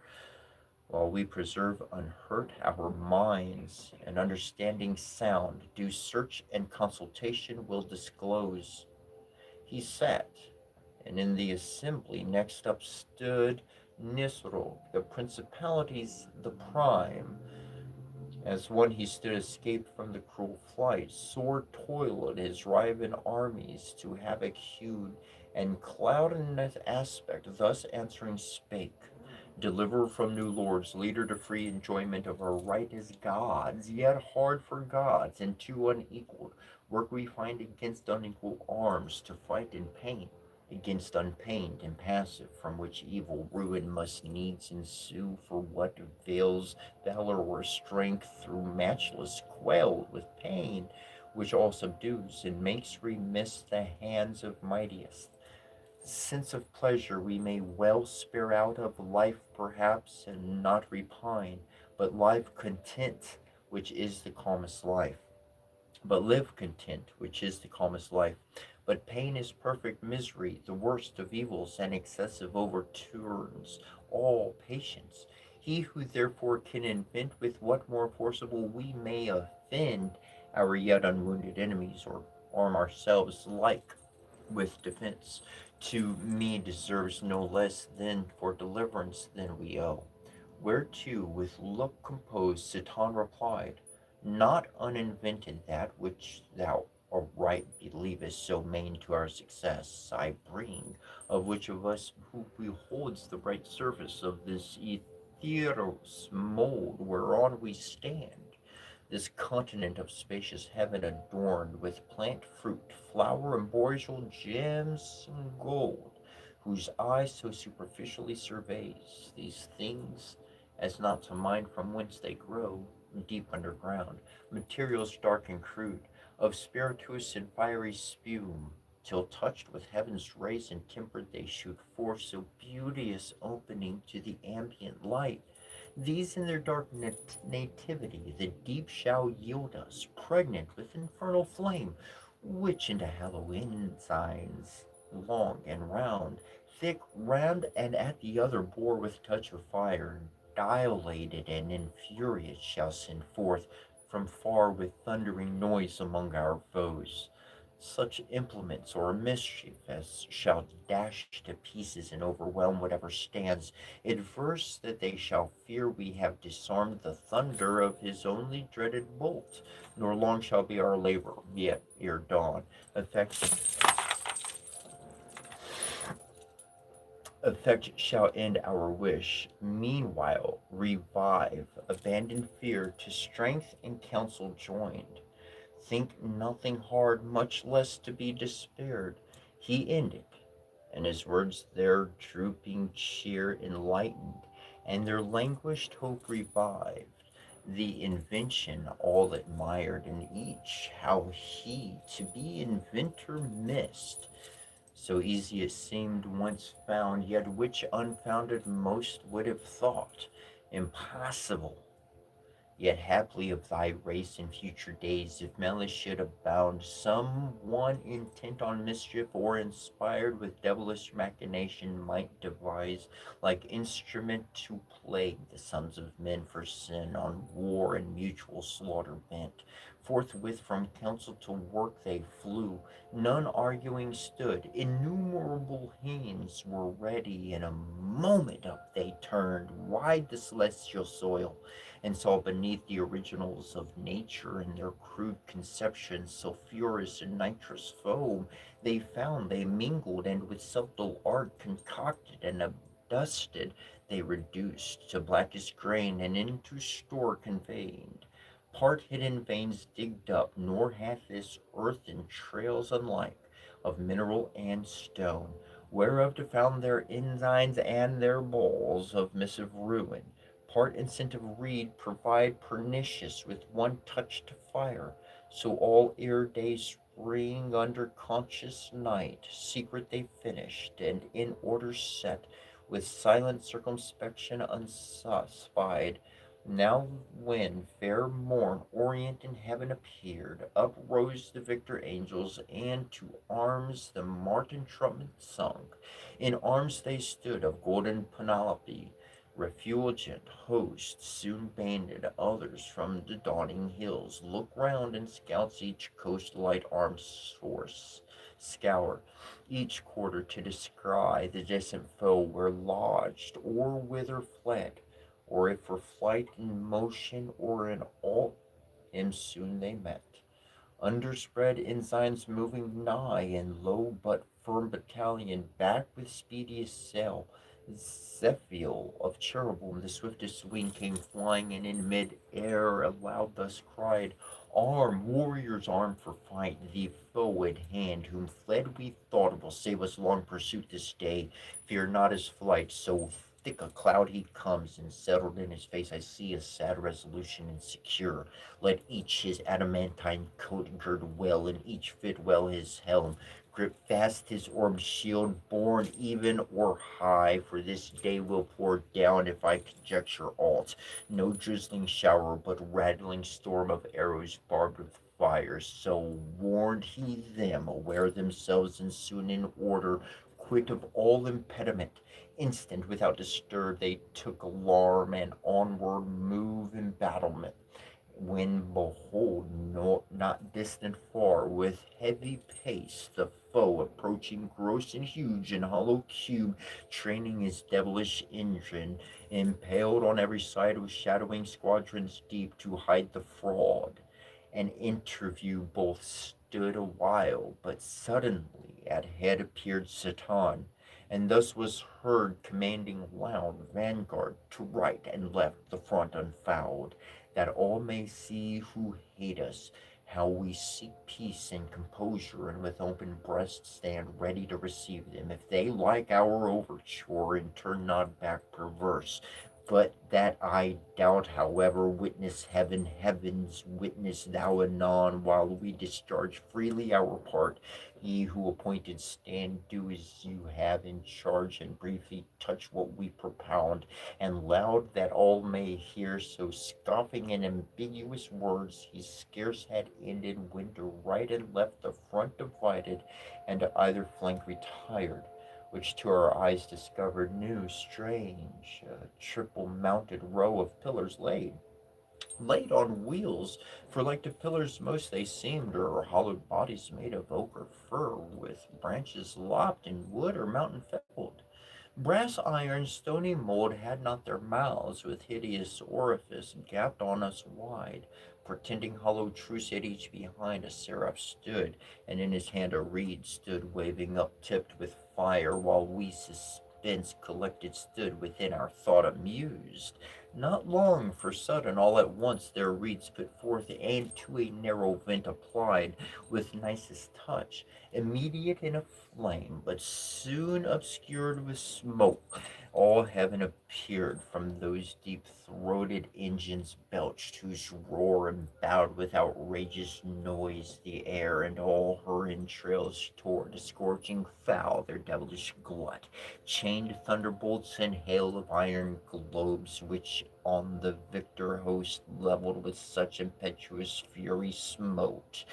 While we preserve unhurt our minds, and understanding sound, due search and consultation will disclose. He sat, and in the assembly next up stood Nisroch, the principalities the prime. As one he stood escaped from the cruel flight, sore toiled his riven armies to havoc hewed, and clouded aspect, thus answering spake. Deliverer from new lords, leader to free enjoyment of our right as gods, yet hard for gods, and too unequaled, work we find against unequal arms to fight in pain against unpained and passive, from which evil ruin must needs ensue. For what avails valor or strength through matchless quelled with pain, which all subdues and makes remiss the hands of mightiest? Sense of pleasure we may well spare out of life perhaps, and not repine, but live content, which is the calmest life. But live content, which is the calmest life. But pain is perfect misery, the worst of evils, and excessive overturns all patience. He who therefore can invent with what more forcible we may offend our yet unwounded enemies, or arm ourselves like with defense, to me deserves no less than for deliverance than we owe. Whereto, with look composed, Satan replied, not uninvented that which thou aright believest so main to our success I bring, of which of us who beholds the bright surface of this etheros mold whereon we stand, this continent of spacious heaven adorned with plant, fruit, flower, and boreal gems and gold, whose eye so superficially surveys these things as not to mind from whence they grow, deep underground, materials dark and crude, of spirituous and fiery spume, till touched with heaven's rays and tempered they shoot forth so beauteous opening to the ambient light. These in their dark nativity the deep shall yield us, pregnant with infernal flame, which into hollow ensigns, long and round, thick, round, and at the other bore with touch of fire, dilated and infuriate, shall send forth from far with thundering noise among our foes such implements or mischief as shall dash to pieces and overwhelm whatever stands adverse, that they shall fear we have disarmed the thunder of his only dreaded bolt. Nor long shall be our labor, yet ere dawn effects Effect shall end our wish. Meanwhile, revive, abandon fear, to strength and counsel joined. Think nothing hard, much less to be despaired. He ended, and his words their drooping cheer enlightened, and their languished hope revived. The invention all admired, and each how he to be inventor missed. So easy it seemed once found, yet which unfounded most would have thought impossible. Yet haply of thy race in future days, if malice should abound, some one intent on mischief, or inspired with devilish machination, might devise like instrument to plague the sons of men for sin, on war and mutual slaughter bent. Forthwith from council to work they flew, none arguing stood, innumerable hands were ready, in a moment up they turned wide the celestial soil, and saw beneath the originals of nature and their crude conceptions sulphurous and nitrous foam, they found they mingled, and with subtle art concocted and adusted, they reduced to blackest grain, and into store conveyed. Part hidden veins digged up, nor hath this earth in trails unlike of mineral and stone, whereof to found their ensigns and their balls of missive ruin. Part incentive reed provide pernicious with one touch to fire, so all ere day spring under conscious night, secret they finished, and in order set, with silent circumspection unspied. Now when fair morn, orient in heaven appeared, up rose the victor angels, and to arms the martin trumpet sung. In arms they stood of golden panoply, refulgent hosts soon banded, others from the dawning hills look round, and scouts each coast light armed force scour each quarter to descry the distant foe where lodged, or whither fled, or if for flight in motion or in alt, him soon they met. Underspread ensigns moving nigh, and low but firm battalion back with speediest sail. Zephyl of cherubim, the swiftest wing, came flying, and in mid-air aloud thus cried, "Arm, warriors, arm for fight! The foe at hand, whom fled we thought, will save us long pursuit this day. Fear not his flight, so thick a cloud he comes, and settled in his face I see a sad resolution and secure. Let each his adamantine coat gird well, and each fit well his helm. Grip fast his orbed shield, borne even or high, for this day will pour down, if I conjecture aught, no drizzling shower, but rattling storm of arrows barbed with fire. So warned he them, aware themselves, and soon in order, quit of all impediment. Instant, without disturb, they took alarm, and onward move in battlement, when behold, not distant far, with heavy pace, the foe approaching, gross and huge, in hollow cube, training his devilish engine, impaled on every side with shadowing squadrons deep, to hide the fraud. An interview both stood a while, but suddenly at head appeared Satan, and thus was heard commanding loud, vanguard to right and left, the front unfouled, that all may see who hate us, how we seek peace and composure, and with open breast stand ready to receive them, if they like our overture, and turn not back perverse. But that I doubt, however, witness heaven, heavens, witness thou anon, while we discharge freely our part. Ye who appointed stand, do as you have in charge, and briefly touch what we propound, and loud that all may hear, so scoffing in ambiguous words, he scarce had ended, when to right and left the front divided, and to either flank retired, which to our eyes discovered new, strange, triple mounted row of pillars laid on wheels, for like to pillars most they seemed, or hollowed bodies made of oak or fir, with branches lopped in wood or mountain felled. Brass iron, stony mold had not their mouths, with hideous orifice gaped on us wide. Pretending hollow truce at each behind a seraph stood, and in his hand a reed stood waving up tipped with fire, while we suspense collected stood within our thought amused. Not long, for sudden, all at once, their reeds put forth, and to a narrow vent applied, with nicest touch, immediate in a flame, but soon obscured with smoke. All heaven appeared from those deep-throated engines belched, whose roar embowed with outrageous noise the air, and all her entrails tore to scorching foul their devilish glut, chained thunderbolts and hail of iron globes, which on the victor host leveled with such impetuous fury smote,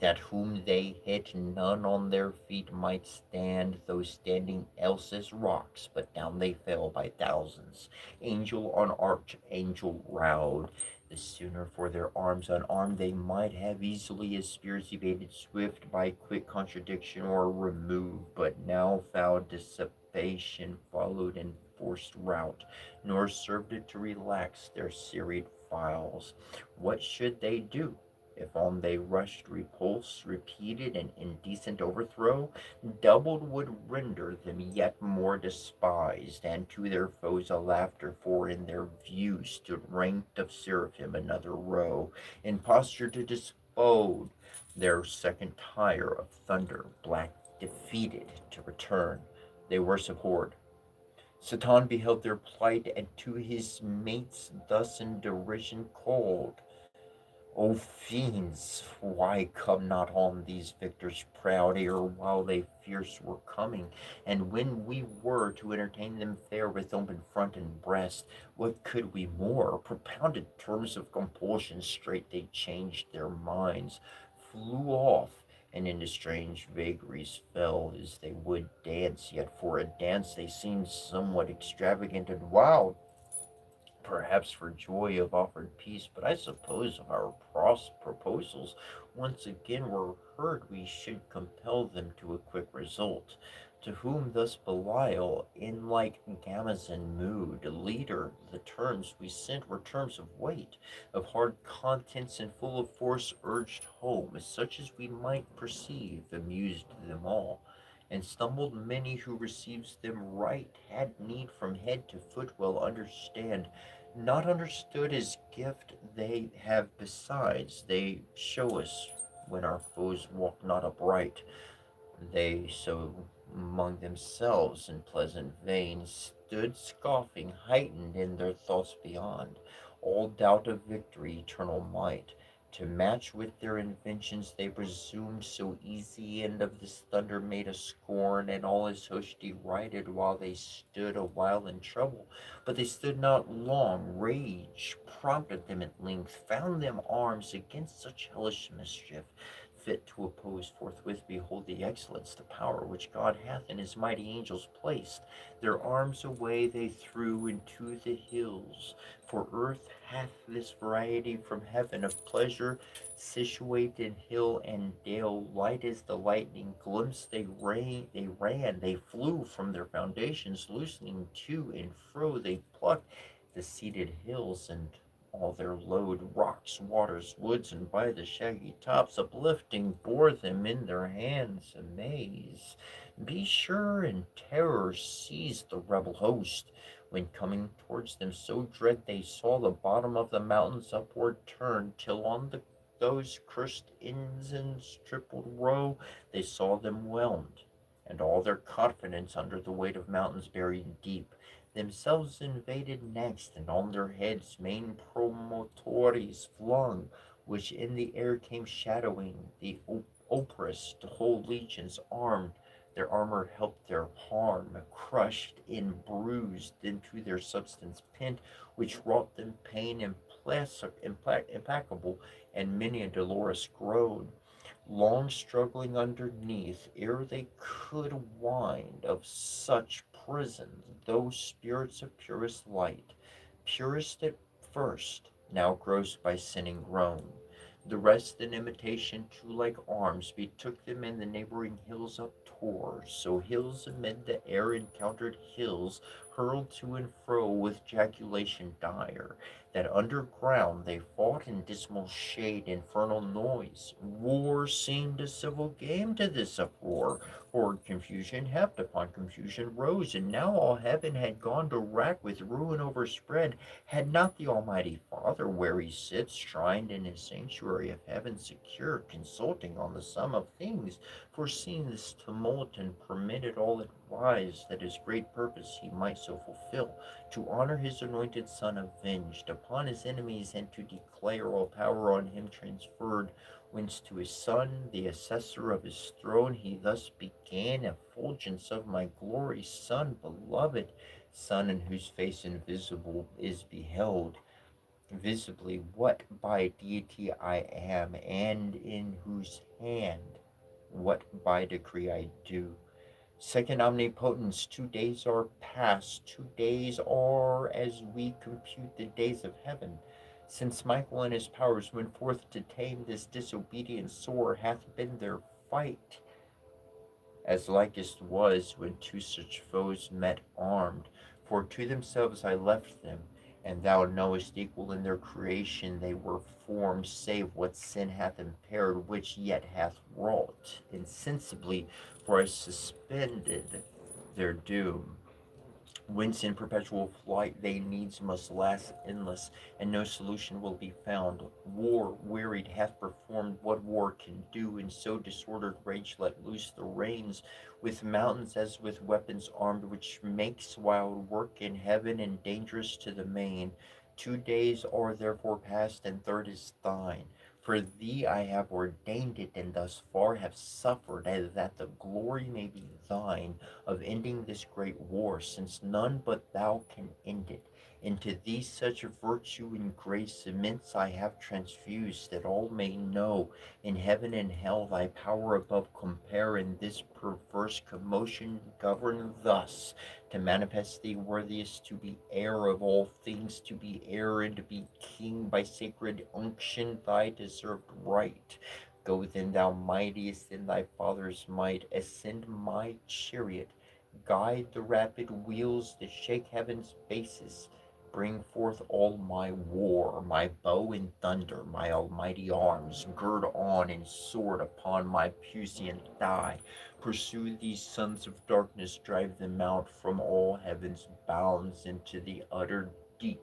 that whom they hit none on their feet might stand, though standing else as rocks, but down they fell by thousands, angel on archangel rowed. The sooner for their arms unarmed they might have easily as spears evaded swift by quick contradiction or remove, but now foul dissipation followed in forced rout, nor served it to relax their serried files. What should they do? If on they rushed, repulse, repeated, and indecent overthrow, doubled would render them yet more despised, and to their foes a laughter, for in their view stood ranked of seraphim another row, in posture to dispode their second tire of thunder, black defeated to return. They worse abhorred. Satan beheld their plight, and to his mates thus in derision called, O fiends, why come not on these victors proud, ere while they fierce were coming? And when we were to entertain them fair with open front and breast, what could we more? Propounded terms of compulsion, straight they changed their minds, flew off, and into strange vagaries fell, as they would dance, yet for a dance they seemed somewhat extravagant and wild, perhaps for joy of offered peace, but I suppose if our proposals once again were heard, we should compel them to a quick result. To whom thus Belial, in like Gamazin mood, leader, the terms we sent were terms of weight, of hard contents and full of force, urged home, such as we might perceive, amused them all, and stumbled many who receives them right, had need from head to foot well understand, not understood as gift they have besides, they show us when our foes walk not upright. They so among themselves in pleasant veins stood scoffing, heightened in their thoughts beyond all doubt of victory, eternal might. To match with their inventions they presumed so easy, and of this thunder made a scorn, and all his host derided, while they stood a while in trouble. But they stood not long, rage prompted them at length, found them arms against such hellish mischief, fit to oppose forthwith. Behold the excellence, the power which God hath in his mighty angels placed. Their arms away they threw into the hills, for earth hath this variety from heaven of pleasure, situate in hill and dale, light as the lightning glimpse they flew from their foundations, loosening to and fro they plucked the seated hills, and all their load, rocks, waters, woods, and by the shaggy tops uplifting, bore them in their hands amaze. Be sure and terror seized the rebel host, when coming towards them so dread they saw the bottom of the mountains upward turned, till on those cursed ensigns tripled row they saw them whelmed, and all their confidence under the weight of mountains buried deep, themselves invaded next, and on their heads main promontories flung, which in the air came shadowing the oppressed whole legions armed. Their armor helped their harm, crushed and bruised into their substance pent, which wrought them pain implacable, and many a dolorous groan, long struggling underneath, ere they could wind of such prisons those spirits of purest light, purest at first, now gross by sinning grown. The rest in imitation too like arms betook them, and the neighboring hills uptore, so hills amid the air encountered hills, hurled to and fro with ejaculation dire, that underground they fought in dismal shade, infernal noise. War seemed a civil game to this uproar. Horrid confusion heaped upon confusion rose, and now all heaven had gone to rack with ruin overspread, had not the Almighty Father, where he sits, shrined in his sanctuary of heaven secure, consulting on the sum of things, foreseen this tumult, and permitted all it wise, that his great purpose he might so fulfill, to honor his anointed Son avenged upon his enemies, and to declare all power on him transferred, whence to his Son, the assessor of his throne, he thus began: effulgence of my glory, Son beloved, Son in whose face invisible is beheld visibly what by deity I am, and in whose hand what by decree I do. Second omnipotence, 2 days are past, 2 days are as we compute the days of heaven, since Michael and his powers went forth to tame this disobedient sore, hath been their fight, as likest was when two such foes met armed. For to themselves I left them, and thou knowest equal in their creation they were formed, save what sin hath impaired, which yet hath wrought insensibly, for I suspended their doom, whence in perpetual flight they needs must last endless, and no solution will be found. War, wearied, hath performed what war can do, in so disordered rage let loose the reins, with mountains as with weapons armed, which makes wild work in heaven and dangerous to the main. 2 days are therefore past, and third is thine. For thee I have ordained it, and thus far have suffered, as that the glory may be thine of ending this great war, since none but thou can end it. Into thee such virtue and grace immense I have transfused, that all may know in heaven and hell thy power above compare, in this perverse commotion govern thus, to manifest thee worthiest to be heir of all things, to be heir and to be king by sacred unction, thy deserved right. Go then, thou mightiest in thy father's might, ascend my chariot, guide the rapid wheels that shake heaven's basis, bring forth all my war, my bow and thunder, my almighty arms, gird on and sword upon my puissant thigh, pursue these sons of darkness, drive them out from all heaven's bounds into the utter deep.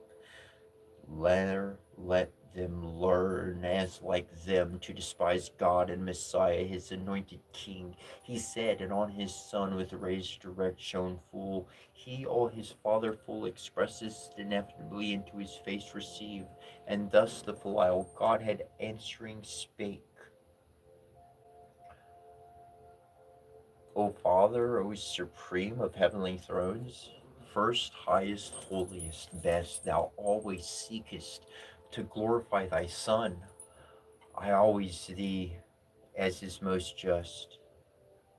Let them learn, as like them, to despise God and Messiah, his anointed King. He said, and on his Son with rays direct shone full, he all his Father full expresses ineffably into his face receive. And thus the filial Godhead answering spake: O Father, O supreme of heavenly thrones, first, highest, holiest, best, thou always seekest to glorify thy Son. I always thee as is most just.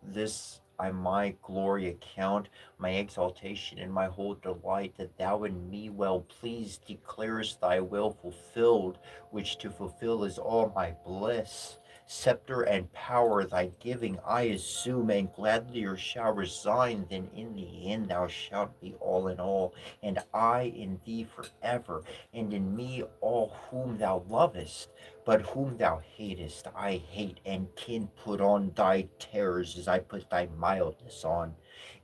This I my glory account, my exaltation and my whole delight, that thou in me well pleased declarest thy will fulfilled, which to fulfill is all my bliss. Scepter and power thy giving I assume, and gladlier shall resign, than in the end thou shalt be all in all, and I in thee forever, and in me all whom thou lovest. But whom thou hatest, I hate, and can put on thy terrors as I put thy mildness on.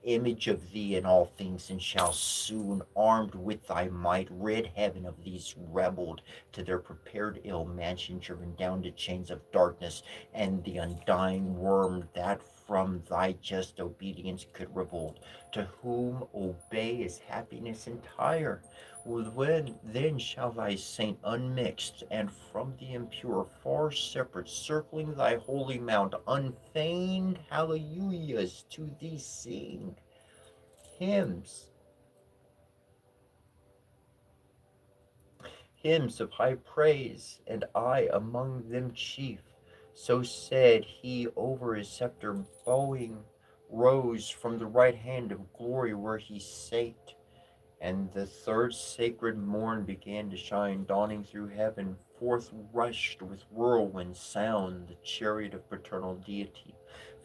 Image of thee in all things, and shall soon, armed with thy might, rid heaven of these rebelled to their prepared ill mansion, driven down to chains of darkness, and the undying worm that from thy just obedience could revolt. To whom obey is happiness entire. When then shall thy saint unmixed, and from the impure far separate, circling thy holy mount, unfeigned hallelujahs to thee sing, hymns, hymns of high praise, and I among them chief. So said he, over his scepter bowing, rose from the right hand of glory where he sate. And the third sacred morn began to shine, dawning through heaven. Forth rushed with whirlwind sound the chariot of paternal deity,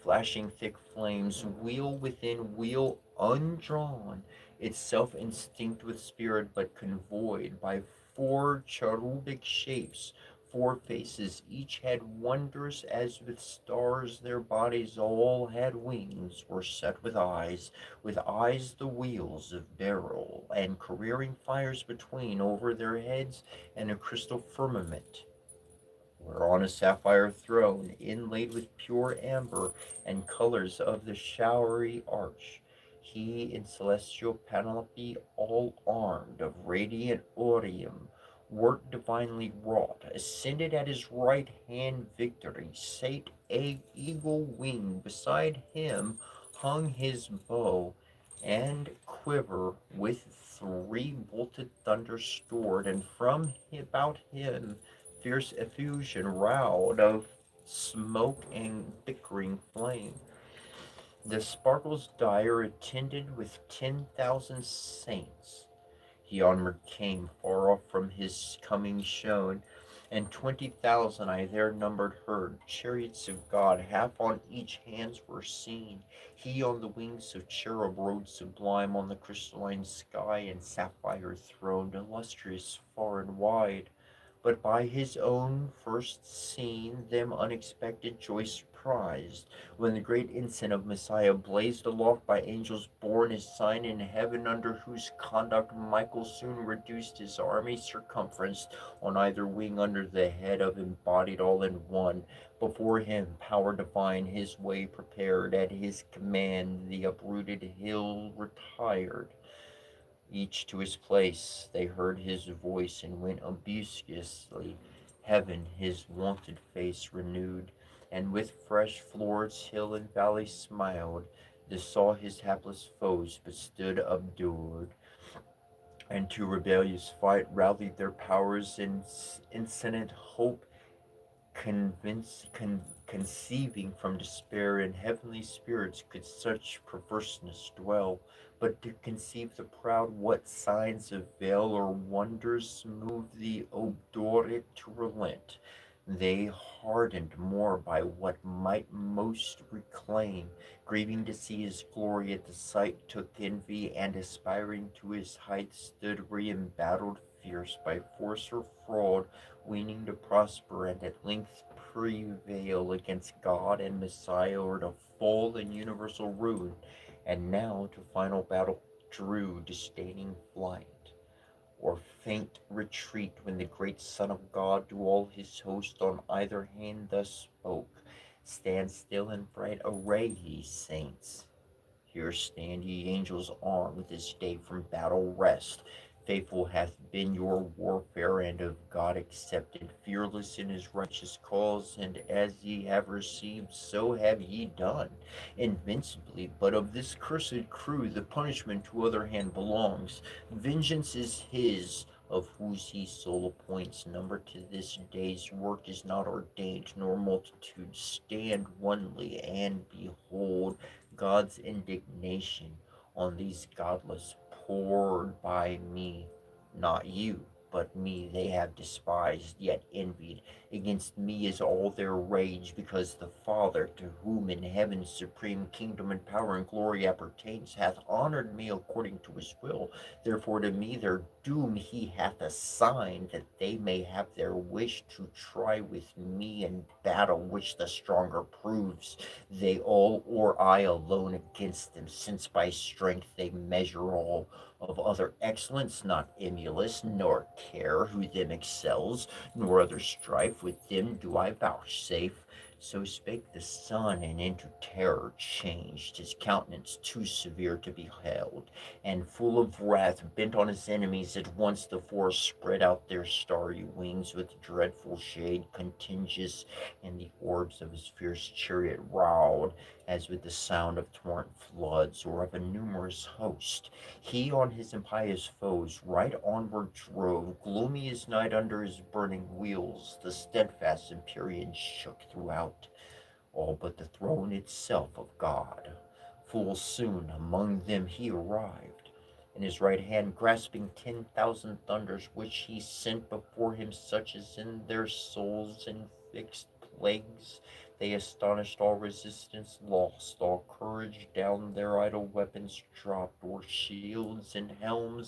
flashing thick flames, wheel within wheel undrawn, itself instinct with spirit, but convoyed by four cherubic shapes, four faces, each had wondrous as with stars, their bodies all had wings, were set with eyes the wheels of beryl, and careering fires between over their heads, and a crystal firmament whereon a sapphire throne, inlaid with pure amber and colors of the showery arch, he in celestial panoply all armed of radiant aureum, work divinely wrought, ascended at his right hand victory, sate a eagle wing, beside him hung his bow and quiver with three bolted thunder stored, and from about him fierce effusion round of smoke and bickering flame. The sparkles dire attended with 10,000 saints. He onward came, far off from his coming shone, and 20,000 I there numbered heard. Chariots of God, half on each hands were seen. He on the wings of cherub rode sublime on the crystalline sky, and sapphire throned, illustrious far and wide. But by his own first seen, them unexpected joy surprised, when the great ensign of Messiah blazed aloft by angels borne as sign in heaven, under whose conduct Michael soon reduced his army circumference on either wing under the head of embodied all in one. Before him, power divine his way prepared, at his command the uprooted hill retired. Each to his place, they heard his voice, and went obsequiously. Heaven his wonted face renewed, and with fresh Florence hill and valley smiled. They saw his hapless foes, but stood obdured, and to rebellious fight rallied their powers in insensate hope, conceiving from despair in heavenly spirits could such perverseness dwell, but to conceive the proud what signs avail or wonders move the obdurate to relent. They hardened more by what might most reclaim, grieving to see his glory at the sight took envy, and aspiring to his height stood re-embattled fierce by force or fraud, weening to prosper, and at length prevail against God and Messiah, or to fall in universal ruin, and now to final battle drew, disdaining flight or faint retreat, when the great Son of God to all his host on either hand thus spoke: Stand still in bright array, ye saints. Here stand ye angels armed, this day from battle rest. Faithful hath been your warfare, and of God accepted, fearless in his righteous cause, and as ye have received, so have ye done, invincibly. But of this cursed crew the punishment to other hand belongs. Vengeance is his, of whose he sole appoints. Number to this day's work is not ordained, nor multitude. Stand onely, and behold God's indignation on these godless poured by me, not you, but me they have despised, yet envied. Against me is all their rage, because the Father, to whom in heaven's supreme kingdom and power and glory appertains, hath honored me according to his will. Therefore to me their doom he hath assigned, that they may have their wish to try with me in battle, which the stronger proves, they all or I alone against them, since by strength they measure all. Of other excellence not emulous, nor care who them excels, nor other strife with them do I vouchsafe. So spake the Son, and into terror changed, his countenance too severe to be held, and full of wrath, bent on his enemies. At once the four spread out their starry wings, with dreadful shade contagious, and the orbs of his fierce chariot roared, as with the sound of torrent floods, or of a numerous host. He on his impious foes right onward drove, gloomy as night under his burning wheels. The steadfast Empyrean shook throughout, all but the throne itself of God. Full soon among them he arrived, in his right hand grasping 10,000 thunders, which he sent before him, such as in their souls in fixed legs. They astonished, all resistance lost, all courage down their idle weapons dropped, o'er shields and helmed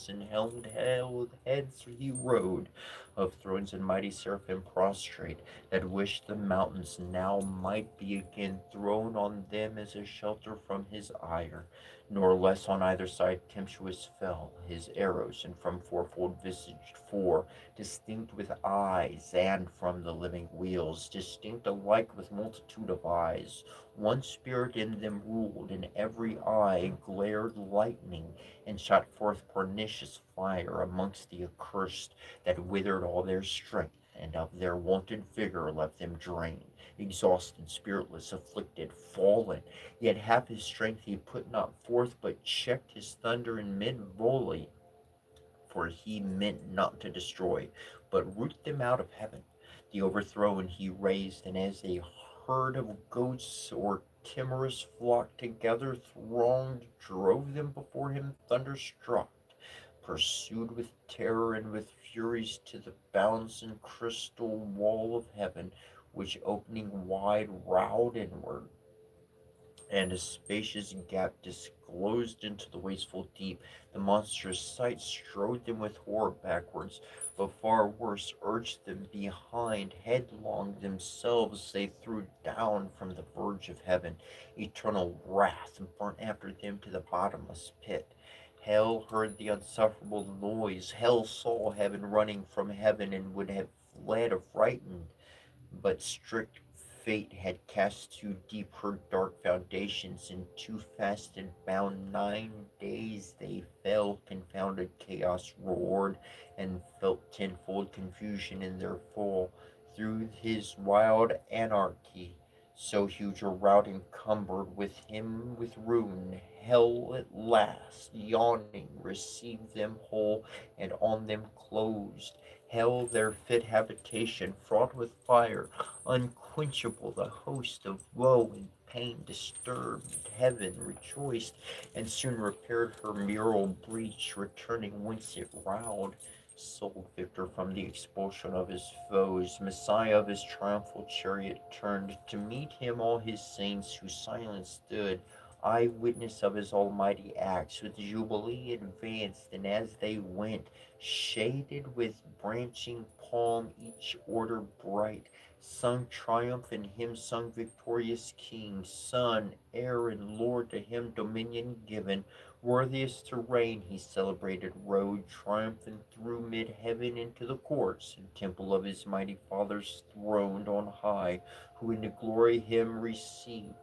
held heads he rode, of thrones and mighty seraphim prostrate, that wished the mountains now might be again thrown on them as a shelter from his ire, nor less on either side tempestuous fell his arrows, and from fourfold visaged four, distinct with eyes, and from the living wheels, distinct alike with multitude of eyes. One spirit in them ruled, in every eye glared lightning, and shot forth pernicious fire amongst the accursed, that withered all their strength, and of their wonted vigor left them drained, exhausted, spiritless, afflicted, fallen. Yet half his strength he put not forth, but checked his thunder in mid-volley, for he meant not to destroy, but root them out of heaven. The overthrown he raised, and as a herd of goats or timorous flock together thronged, drove them before him thunderstruck, pursued with terror and with furies to the bounds and crystal wall of heaven, which opening wide rowed inward, and a spacious gap disclosed into the wasteful deep. The monstrous sight strode them with horror backwards, but far worse urged them behind. Headlong themselves they threw down from the verge of heaven. Eternal wrath burnt after them to the bottomless pit. Hell heard the unsufferable noise. Hell saw heaven running from heaven, and would have fled affrighted, but strict fate had cast too deep her dark foundations, and too fast and bound 9 days they fell. Confounded chaos roared, and felt tenfold confusion in their fall. Through his wild anarchy, so huge a rout encumbered with him with ruin, hell at last, yawning, received them whole, and on them closed. Hell, their fit habitation, fraught with fire, unquenchable, the host of woe and pain disturbed. Heaven rejoiced, and soon repaired her mural breach, returning whence it rowed. Sole victor from the expulsion of his foes, Messiah of his triumphal chariot turned, to meet him all his saints who silent stood, eye-witness of his almighty acts, with jubilee advanced, and as they went, shaded with branching palm, each order bright, sung triumph, and him sung victorious King, Son, heir, and Lord, to him dominion given. Worthiest to reign, he celebrated rode, triumphant through mid-heaven into the courts and temple of his mighty fathers throned on high, who into glory him received,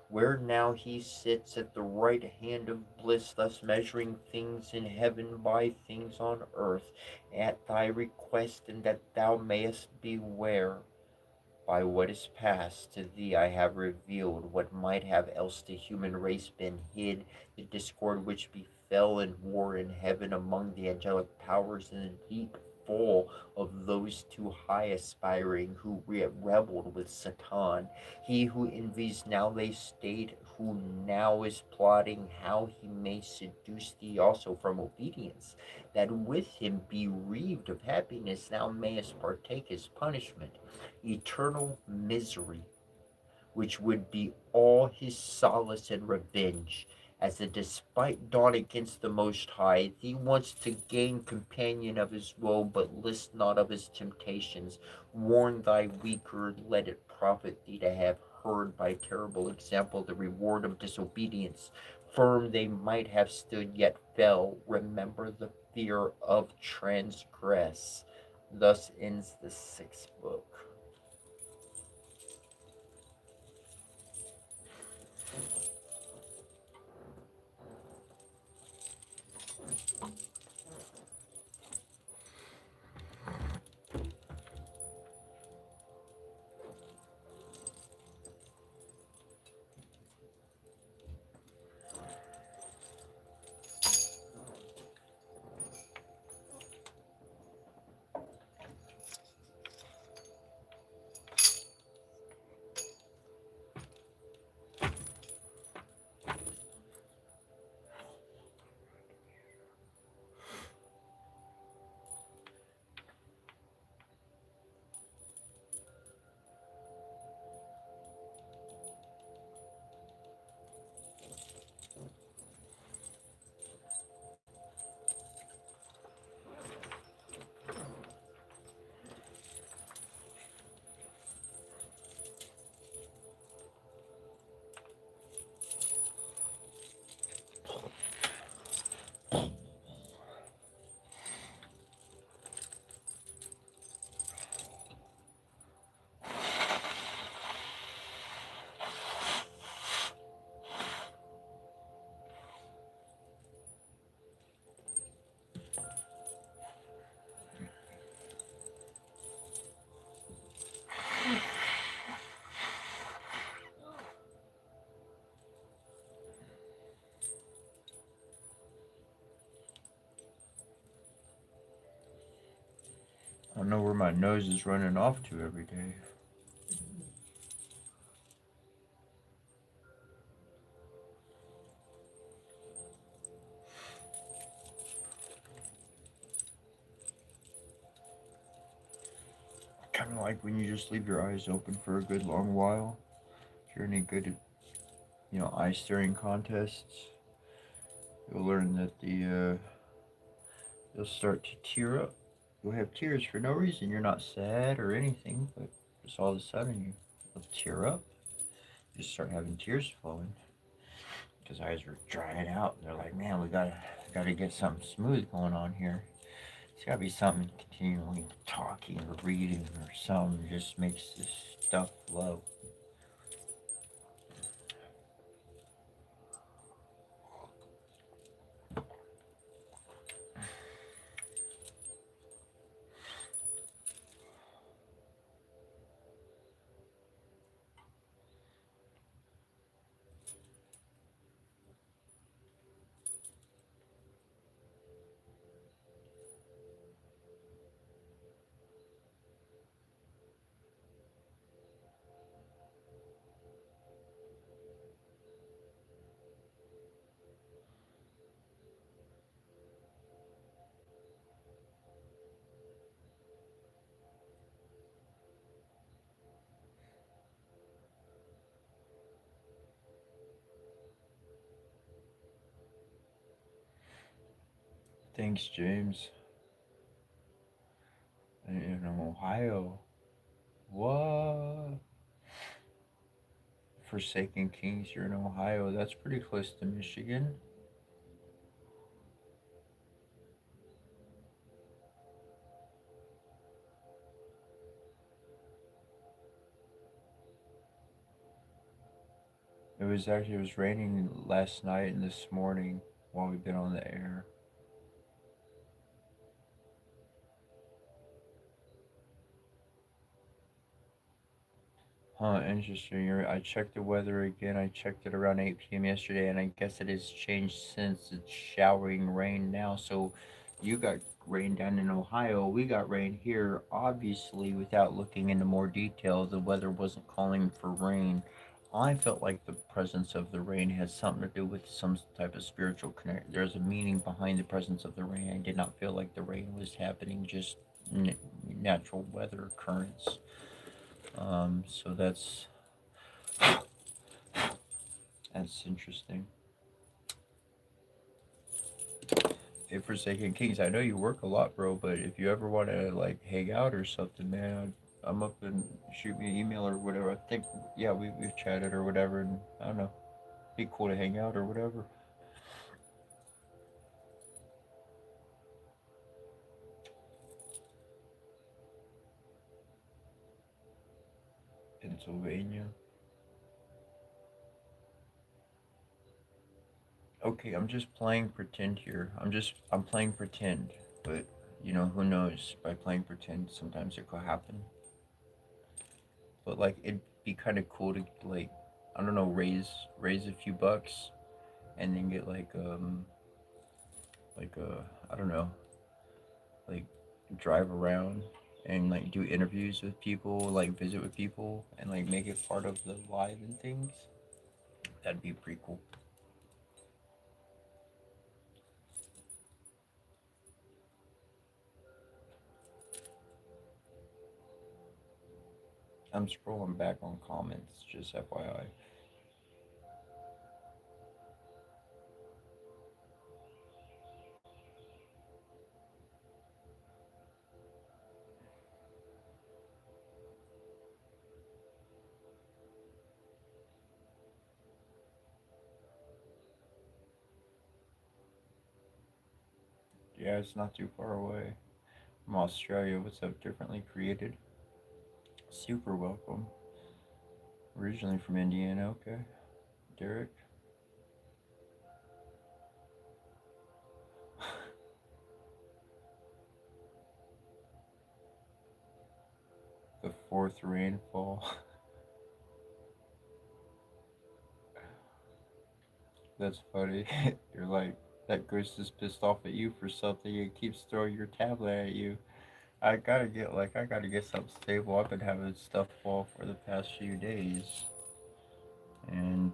where now he sits at the right hand of bliss, thus measuring things in heaven by things on earth, at thy request, and that thou mayest beware. By what is past, to thee I have revealed what might have else the human race been hid, the discord which befell in war in heaven among the angelic powers, and the deep fall of those too high aspiring, who rebelled with Satan. He who envies now thy state, who now is plotting how he may seduce thee also from obedience, that with him bereaved of happiness thou mayest partake his punishment, eternal misery, which would be all his solace and revenge. As a despite dawn against the Most High, thee wants to gain companion of his woe, but list not of his temptations. Warn thy weaker, let it profit thee to have heard by terrible example the reward of disobedience. Firm they might have stood, yet fell. Remember the fear of transgress. Thus ends the sixth book. know where my nose is running off to every day. Kind of like when you just leave your eyes open for a good long while. If you're any good at, eye staring contests, you'll learn that you'll start to tear up. You'll have tears for no reason. You're not sad or anything, but just all of a sudden you'll tear up. You just start having tears flowing because eyes are drying out. And they're like, man, we gotta get something smooth going on here. It's gotta be something continually talking or reading or something just makes this stuff flow. Thanks, James. In Ohio. What? Forsaken Kings, you're in Ohio. That's pretty close to Michigan. It was raining last night and this morning while we've been on the air. Huh, interesting. I checked the weather again. I checked it around 8 p.m. yesterday, and I guess it has changed since. It's showering rain now. So you got rain down in Ohio. We got rain here. Obviously, without looking into more detail, the weather wasn't calling for rain. I felt like the presence of the rain has something to do with some type of spiritual connect. There's a meaning behind the presence of the rain. I did not feel like the rain was happening just natural weather occurrence. So that's interesting. Hey, Forsaken Kings, I know you work a lot, bro, but if you ever want to like hang out or something, man, I'm up and shoot me an email or whatever. I think, yeah, we've chatted or whatever, and I don't know, be cool to hang out or whatever. Pennsylvania. Okay, I'm just playing pretend here. I'm playing pretend, but who knows? By playing pretend, sometimes it could happen. But like it'd be kind of cool to like I don't know raise a few bucks and then get like I don't know like drive around and like do interviews with people, like visit with people and like make it part of the live and things. That'd be pretty cool. I'm scrolling back on comments, just FYI. Yeah, it's not too far away from Australia. What's up? Differently created. Super welcome. Originally from Indiana. Okay, Derek. The fourth rainfall. That's funny. You're like, that ghost is pissed off at you for something and keeps throwing your tablet at you. I gotta get something stable. I've been having stuff fall for the past few days, and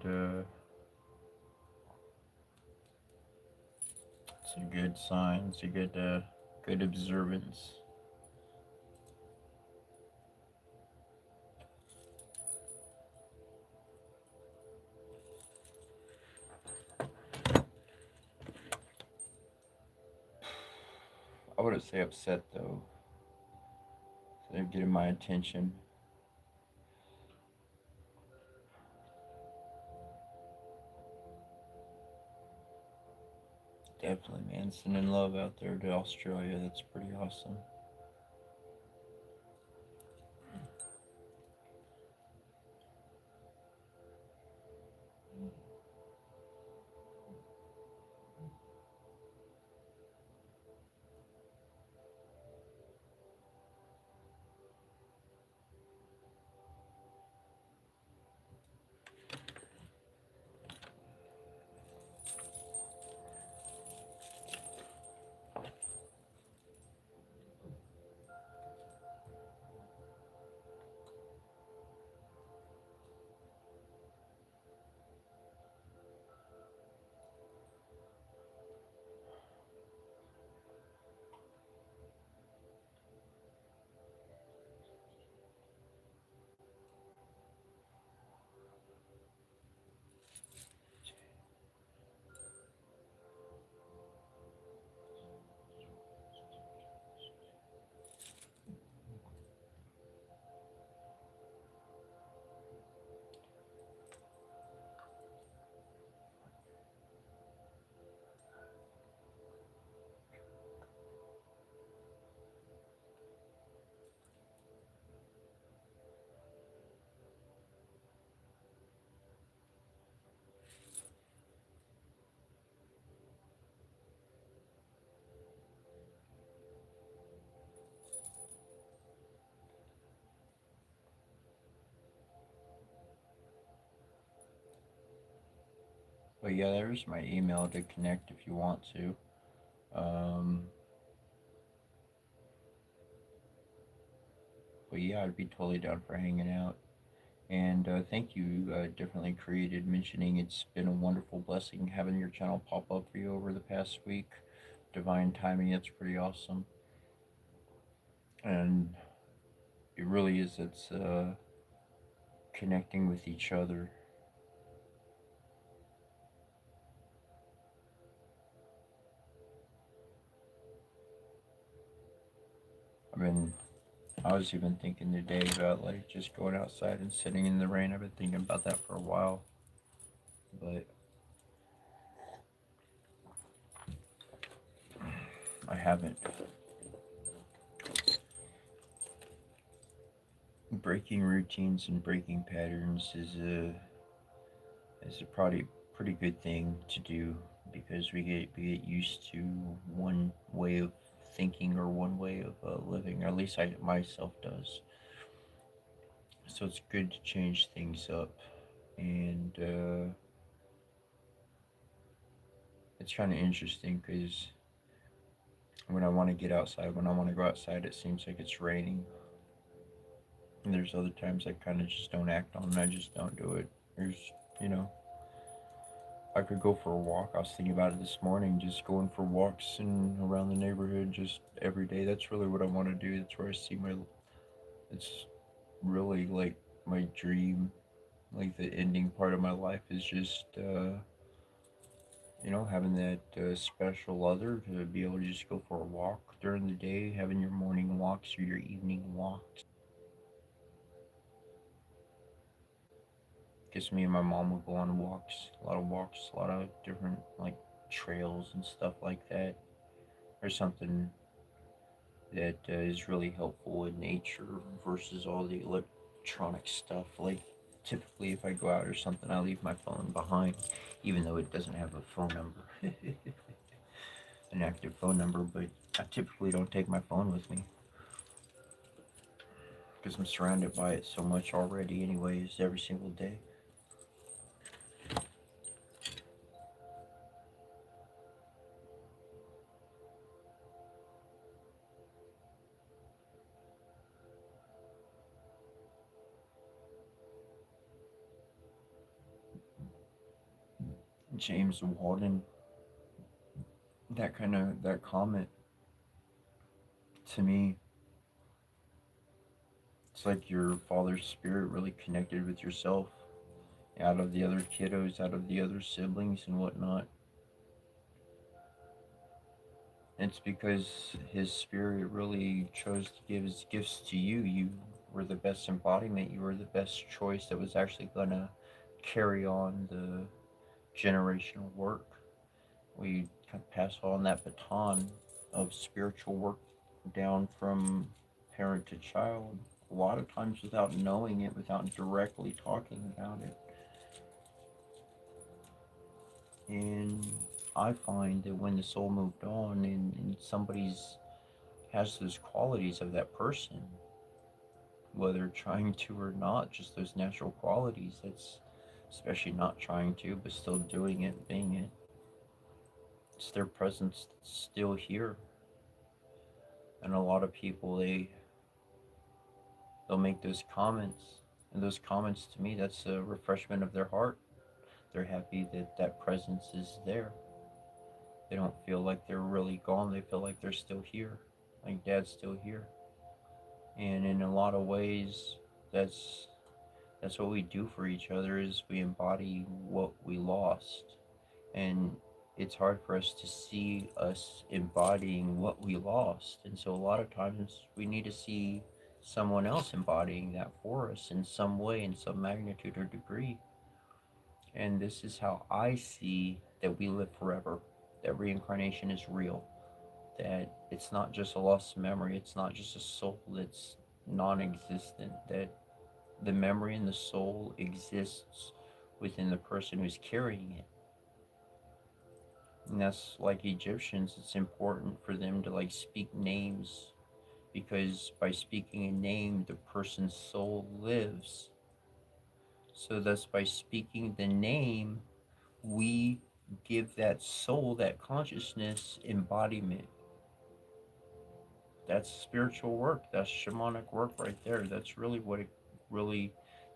it's a good sign. It's a good observance. I wouldn't say upset though. They're getting my attention. Definitely, man. Sending love out there to Australia. That's pretty awesome. But yeah, there's my email to connect if you want to. Um, but yeah, I'd be totally down for hanging out. And thank you, Differently Created, mentioning it's been a wonderful blessing having your channel pop up for you over the past week. Divine timing, it's pretty awesome. And it really is, it's connecting with each other. I mean, I was even thinking today about like just going outside and sitting in the rain. I've been thinking about that for a while, but I haven't. Breaking routines and breaking patterns is a pretty good thing to do because we get used to one way of thinking or one way of living, or at least I myself does. So it's good to change things up, and it's kind of interesting because when I want to get outside, when I want to go outside, it seems like it's raining. And there's other times I kind of just don't act on it. I just don't do it. There's, you know, I could go for a walk. I was thinking about it this morning, just going for walks and around the neighborhood just every day. That's really what I want to do. That's where I see it's really like my dream, like the ending part of my life is just, having that special other to be able to just go for a walk during the day, having your morning walks or your evening walks. Guess me and my mom would go on walks, a lot of different like trails and stuff like that, or something that is really helpful in nature versus all the electronic stuff. Like typically, if I go out or something, I leave my phone behind, even though it doesn't have a phone number, an active phone number. But I typically don't take my phone with me because I'm surrounded by it so much already, anyways, every single day. James Walden, that comment to me, it's like your father's spirit really connected with yourself out of the other kiddos, out of the other siblings and whatnot. It's because his spirit really chose to give his gifts to you. You were the best embodiment. You were the best choice that was actually going to carry on the generational work. We kind of pass on that baton of spiritual work down from parent to child, a lot of times without knowing it, without directly talking about it. And I find that when the soul moved on and somebody's has those qualities of that person, whether trying to or not, just those natural qualities, that's especially not trying to, but still doing it, being it. It's their presence that's still here. And a lot of people, they'll make those comments, and those comments to me, that's a refreshment of their heart. They're happy that that presence is there. They don't feel like they're really gone. They feel like they're still here, like Dad's still here. And in a lot of ways, that's that's what we do for each other, is we embody what we lost. And it's hard for us to see us embodying what we lost, and so a lot of times we need to see someone else embodying that for us in some way, in some magnitude or degree. And this is how I see that we live forever, that reincarnation is real, that it's not just a lost memory, it's not just a soul that's non-existent, that the memory and the soul exists within the person who's carrying it. And that's like Egyptians, it's important for them to like speak names, because by speaking a name, the person's soul lives. So thus by speaking the name, we give that soul, that consciousness, embodiment. That's spiritual work. That's shamanic work right there. That's really,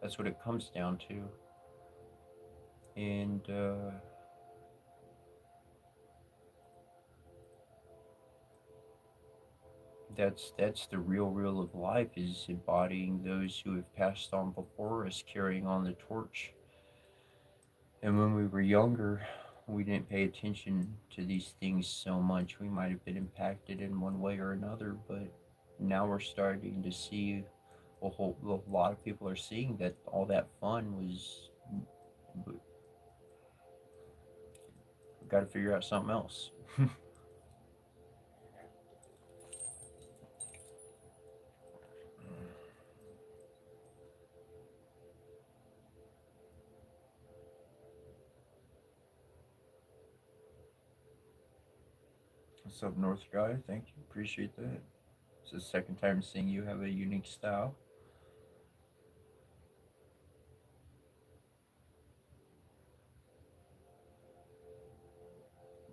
that's what it comes down to. And that's the real of life, is embodying those who have passed on before us, carrying on the torch. And when we were younger, we didn't pay attention to these things so much. We might have been impacted in one way or another, but now we're starting to see a lot of people are seeing that all that fun was, we got to figure out something else. What's up, North Guy? Thank you. Appreciate that. It's the second time seeing you have a unique style.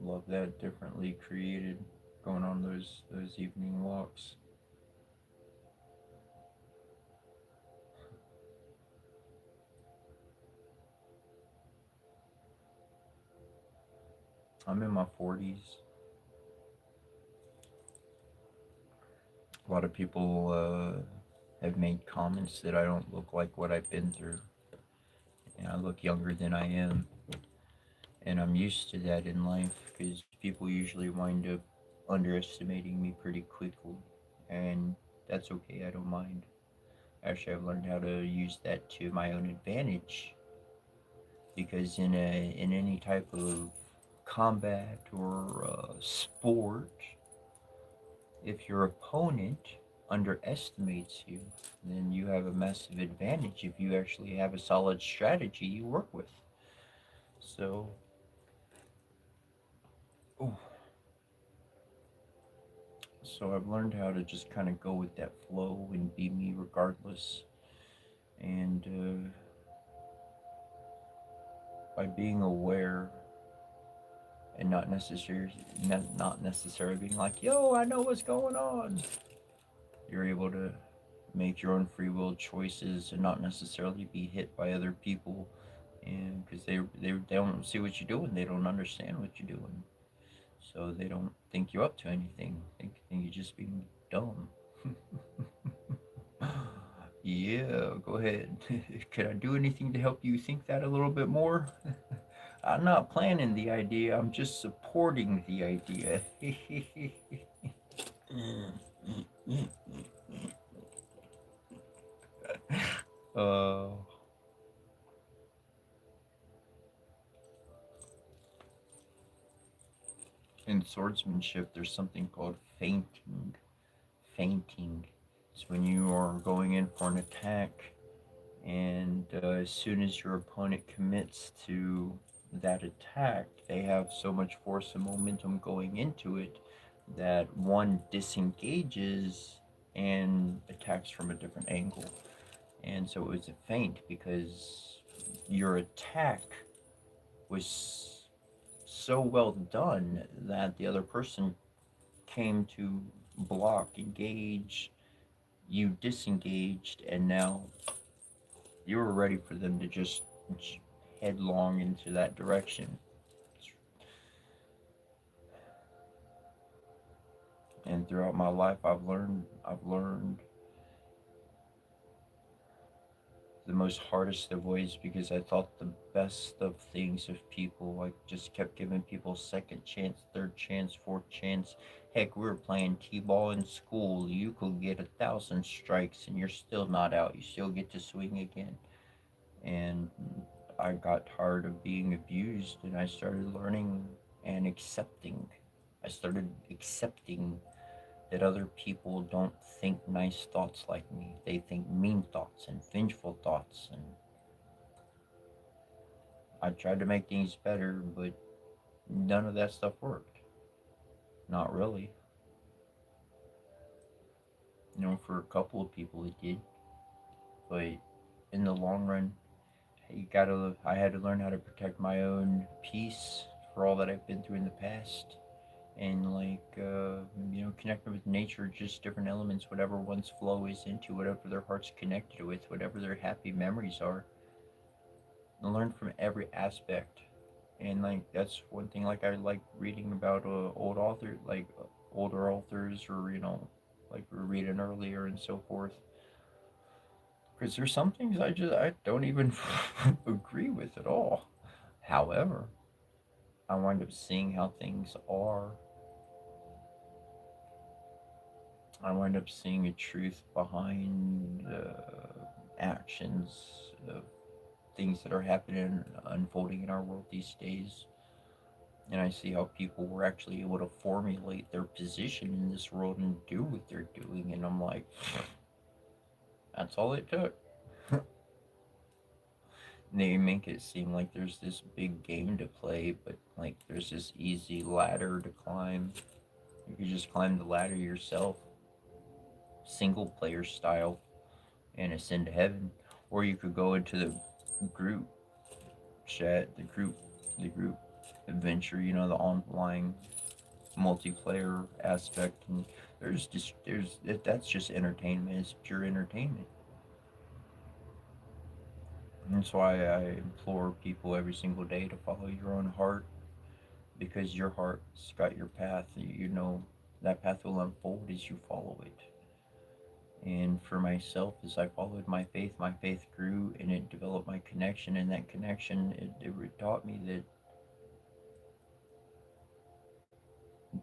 Love that, differently created, going on those evening walks. I'm in my 40s. A lot of people have made comments that I don't look like what I've been through, and I look younger than I am. And I'm used to that in life, because people usually wind up underestimating me pretty quickly, and that's okay. I don't mind. Actually, I've learned how to use that to my own advantage, because in any type of combat or sport, if your opponent underestimates you, then you have a massive advantage if you actually have a solid strategy you work with. So, ooh, so I've learned how to just kind of go with that flow and be me regardless. And by being aware and not necessarily being like, yo, I know what's going on, you're able to make your own free will choices and not necessarily be hit by other people and because they don't see what you're doing, they don't understand what you're doing, so they don't think you're up to anything. They think you're just being dumb. Yeah, go ahead. Can I do anything to help you think that a little bit more? I'm not planning the idea, I'm just supporting the idea. uh, in swordsmanship, there's something called feinting. Feinting. It's when you are going in for an attack, and as soon as your opponent commits to that attack, they have so much force and momentum going into it that one disengages and attacks from a different angle. And so it was a feint because your attack was so well done that the other person came to block, engage, you disengaged, and now you were ready for them to just headlong into that direction. And throughout my life, I've learned the most hardest of ways because I thought the best of things of people. I just kept giving people second chance, third chance, fourth chance. Heck, we were playing t-ball in school. You could get 1,000 strikes and you're still not out. You still get to swing again. And I got tired of being abused, and I started learning and accepting. I started accepting that other people don't think nice thoughts like me. They think mean thoughts and vengeful thoughts. And I tried to make things better, but none of that stuff worked. Not really. You know, for a couple of people it did, but in the long run, I had to learn how to protect my own peace for all that I've been through in the past. And connecting with nature, just different elements, whatever one's flow is into, whatever their heart's connected with, whatever their happy memories are, and learn from every aspect. And like that's one thing, like I like reading about older authors, or like we were reading earlier and so forth, because there's some things I don't even agree with at all. However, I wind up seeing how things are. I wind up seeing a truth behind actions of things that are happening, unfolding in our world these days. And I see how people were actually able to formulate their position in this world and do what they're doing. And I'm like, that's all it took. They make it seem like there's this big game to play, but like there's this easy ladder to climb. You could just climb the ladder yourself, single player style, and ascend to heaven. Or you could go into the group chat, the group adventure, the online multiplayer aspect, and that's just entertainment. It's pure entertainment. And that's why I implore people every single day to follow your own heart, because your heart's got your path. That path will unfold as you follow it. And for myself, as I followed my faith grew, and it developed my connection. And that connection, it taught me that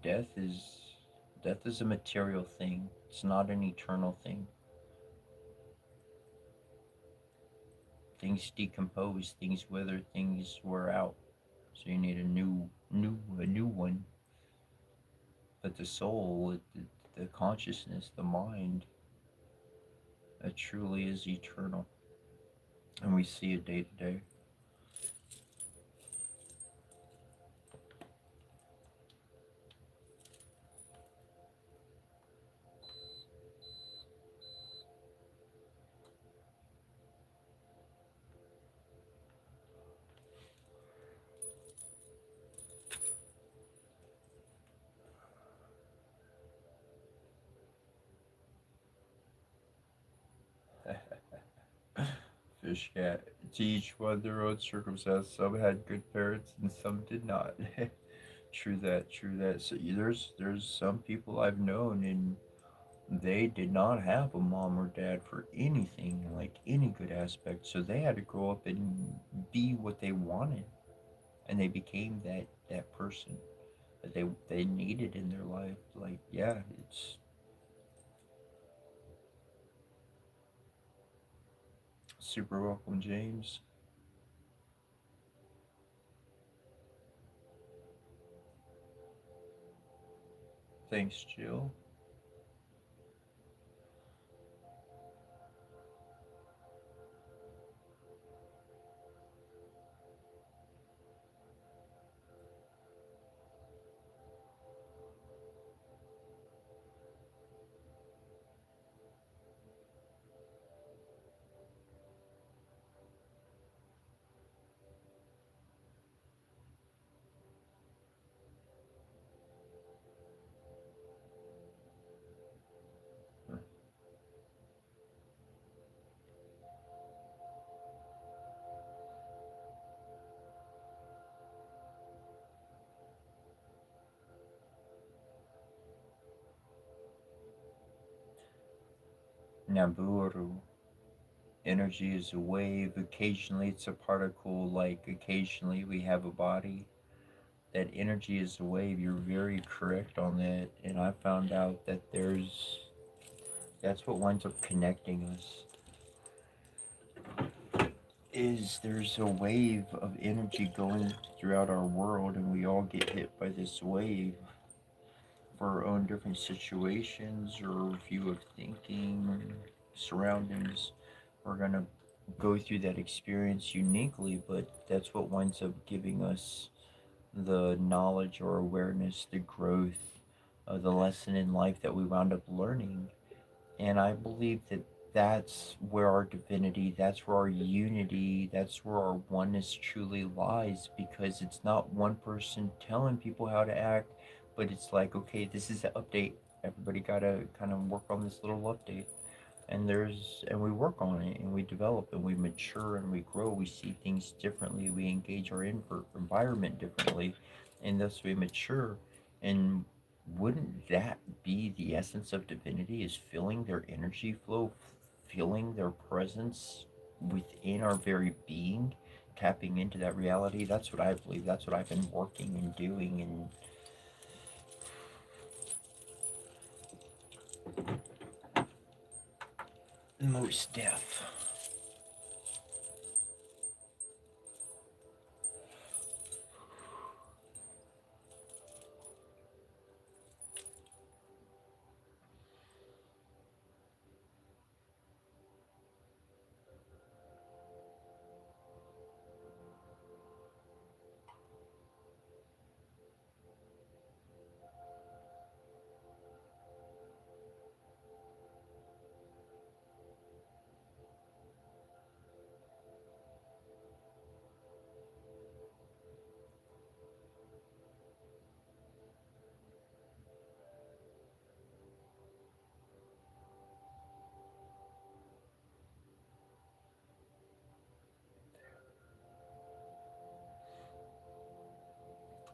death is death is a material thing. It's not an eternal thing. Things decompose, things wither, things wear out. So you need a new one. But the soul, the consciousness, the mind, that truly is eternal, and we see it day to day. Fish cat. To each one their own circumstance. Some had good parents and some did not. True that, true that. So there's some people I've known and they did not have a mom or dad for anything, like any good aspect. So they had to grow up and be what they wanted, and they became that person that they needed in their life. Like yeah, it's super welcome, James. Thanks, Jill. Naburu. Energy is a wave. Occasionally it's a particle. Like occasionally we have a body. That energy is a wave. You're very correct on that. And I found out that that's what winds up connecting us is there's a wave of energy going throughout our world and we all get hit by this wave for our own different situations or view of thinking, surroundings. We're going to go through that experience uniquely, but that's what winds up giving us the knowledge or awareness, the growth, the lesson in life that we wound up learning. And I believe that that's where our divinity, that's where our unity, that's where our oneness truly lies because it's not one person telling people how to act, but it's like, okay, this is the update. Everybody got to kind of work on this little update. And we work on it and we develop and we mature and we grow. We see things differently. We engage our environment differently, and thus we mature. And wouldn't that be the essence of divinity? Is feeling their energy flow, feeling their presence within our very being, tapping into that reality? That's what I believe. That's what I've been working and doing. And most deaf.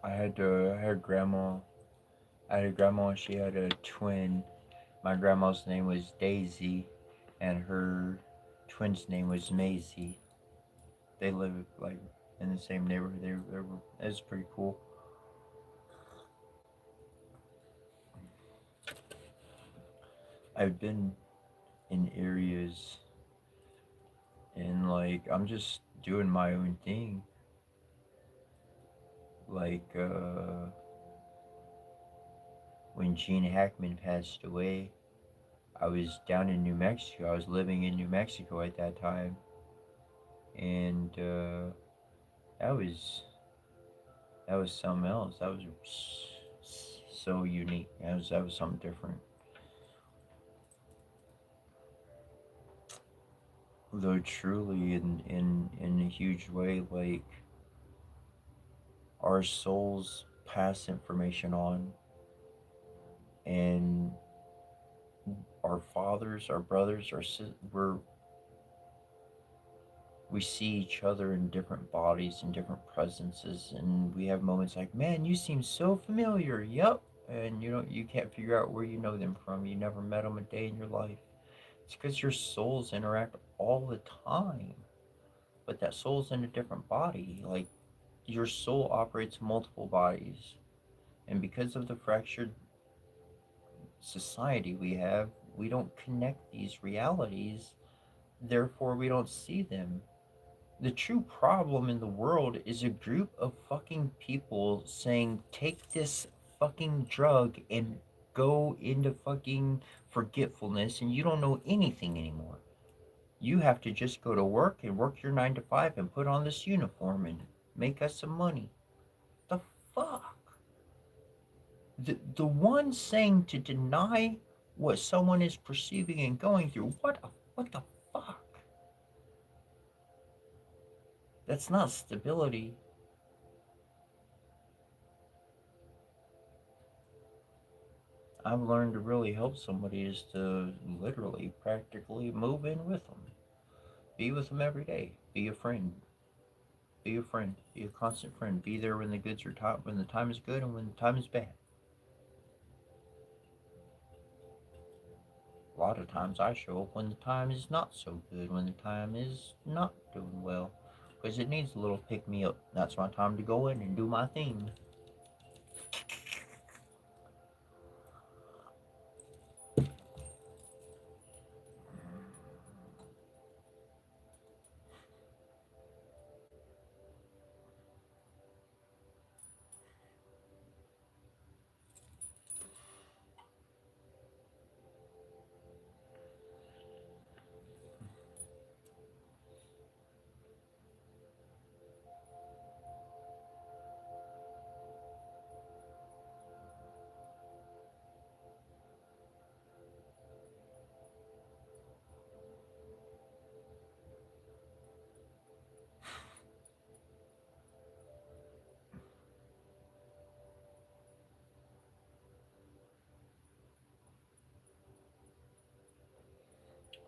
I had grandma. I had a grandma. She had a twin. My grandma's name was Daisy, and her twin's name was Maisie. They live like in the same neighborhood. They were. It's pretty cool. I've been in areas and like I'm just doing my own thing. Like when Gene Hackman passed away, I was down in New Mexico. I was living in New Mexico at that time, and that was that was something else. That was so unique. That was something different. Though truly, in a huge way, like our souls pass information on, and our fathers, our brothers, we're we see each other in different bodies and different presences, and we have moments like, man, you seem so familiar. Yep. And you can't figure out where you know them from. You never met them a day in your life. It's because your souls interact all the time, but that soul's in a different body. Like, your soul operates multiple bodies, and because of the fractured society we have, we don't connect these realities, therefore we don't see them. The true problem in the world is a group of fucking people saying, take this fucking drug and go into fucking forgetfulness, and you don't know anything anymore. You have to just go to work and work your 9 to 5 and put on this uniform and make us some money. The fuck? The one saying to deny what someone is perceiving and going through, what the fuck? That's not stability. I've learned to really help somebody is to literally, practically move in with them. Be with them every day. Be a friend. Be a friend. Be a constant friend. Be there when the goods are top, when the time is good and when the time is bad. A lot of times I show up when the time is not so good, when the time is not doing well, because it needs a little pick me up. That's my time to go in and do my thing.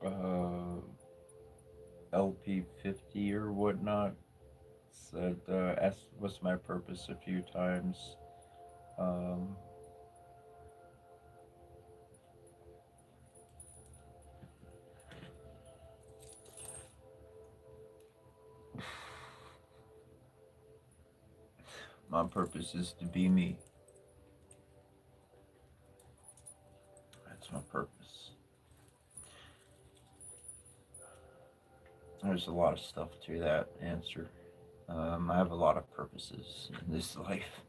Uh, LP50 or whatnot said, asked what's my purpose a few times. Um, my purpose is to be me. That's my purpose. There's a lot of stuff to that answer. I have a lot of purposes in this life,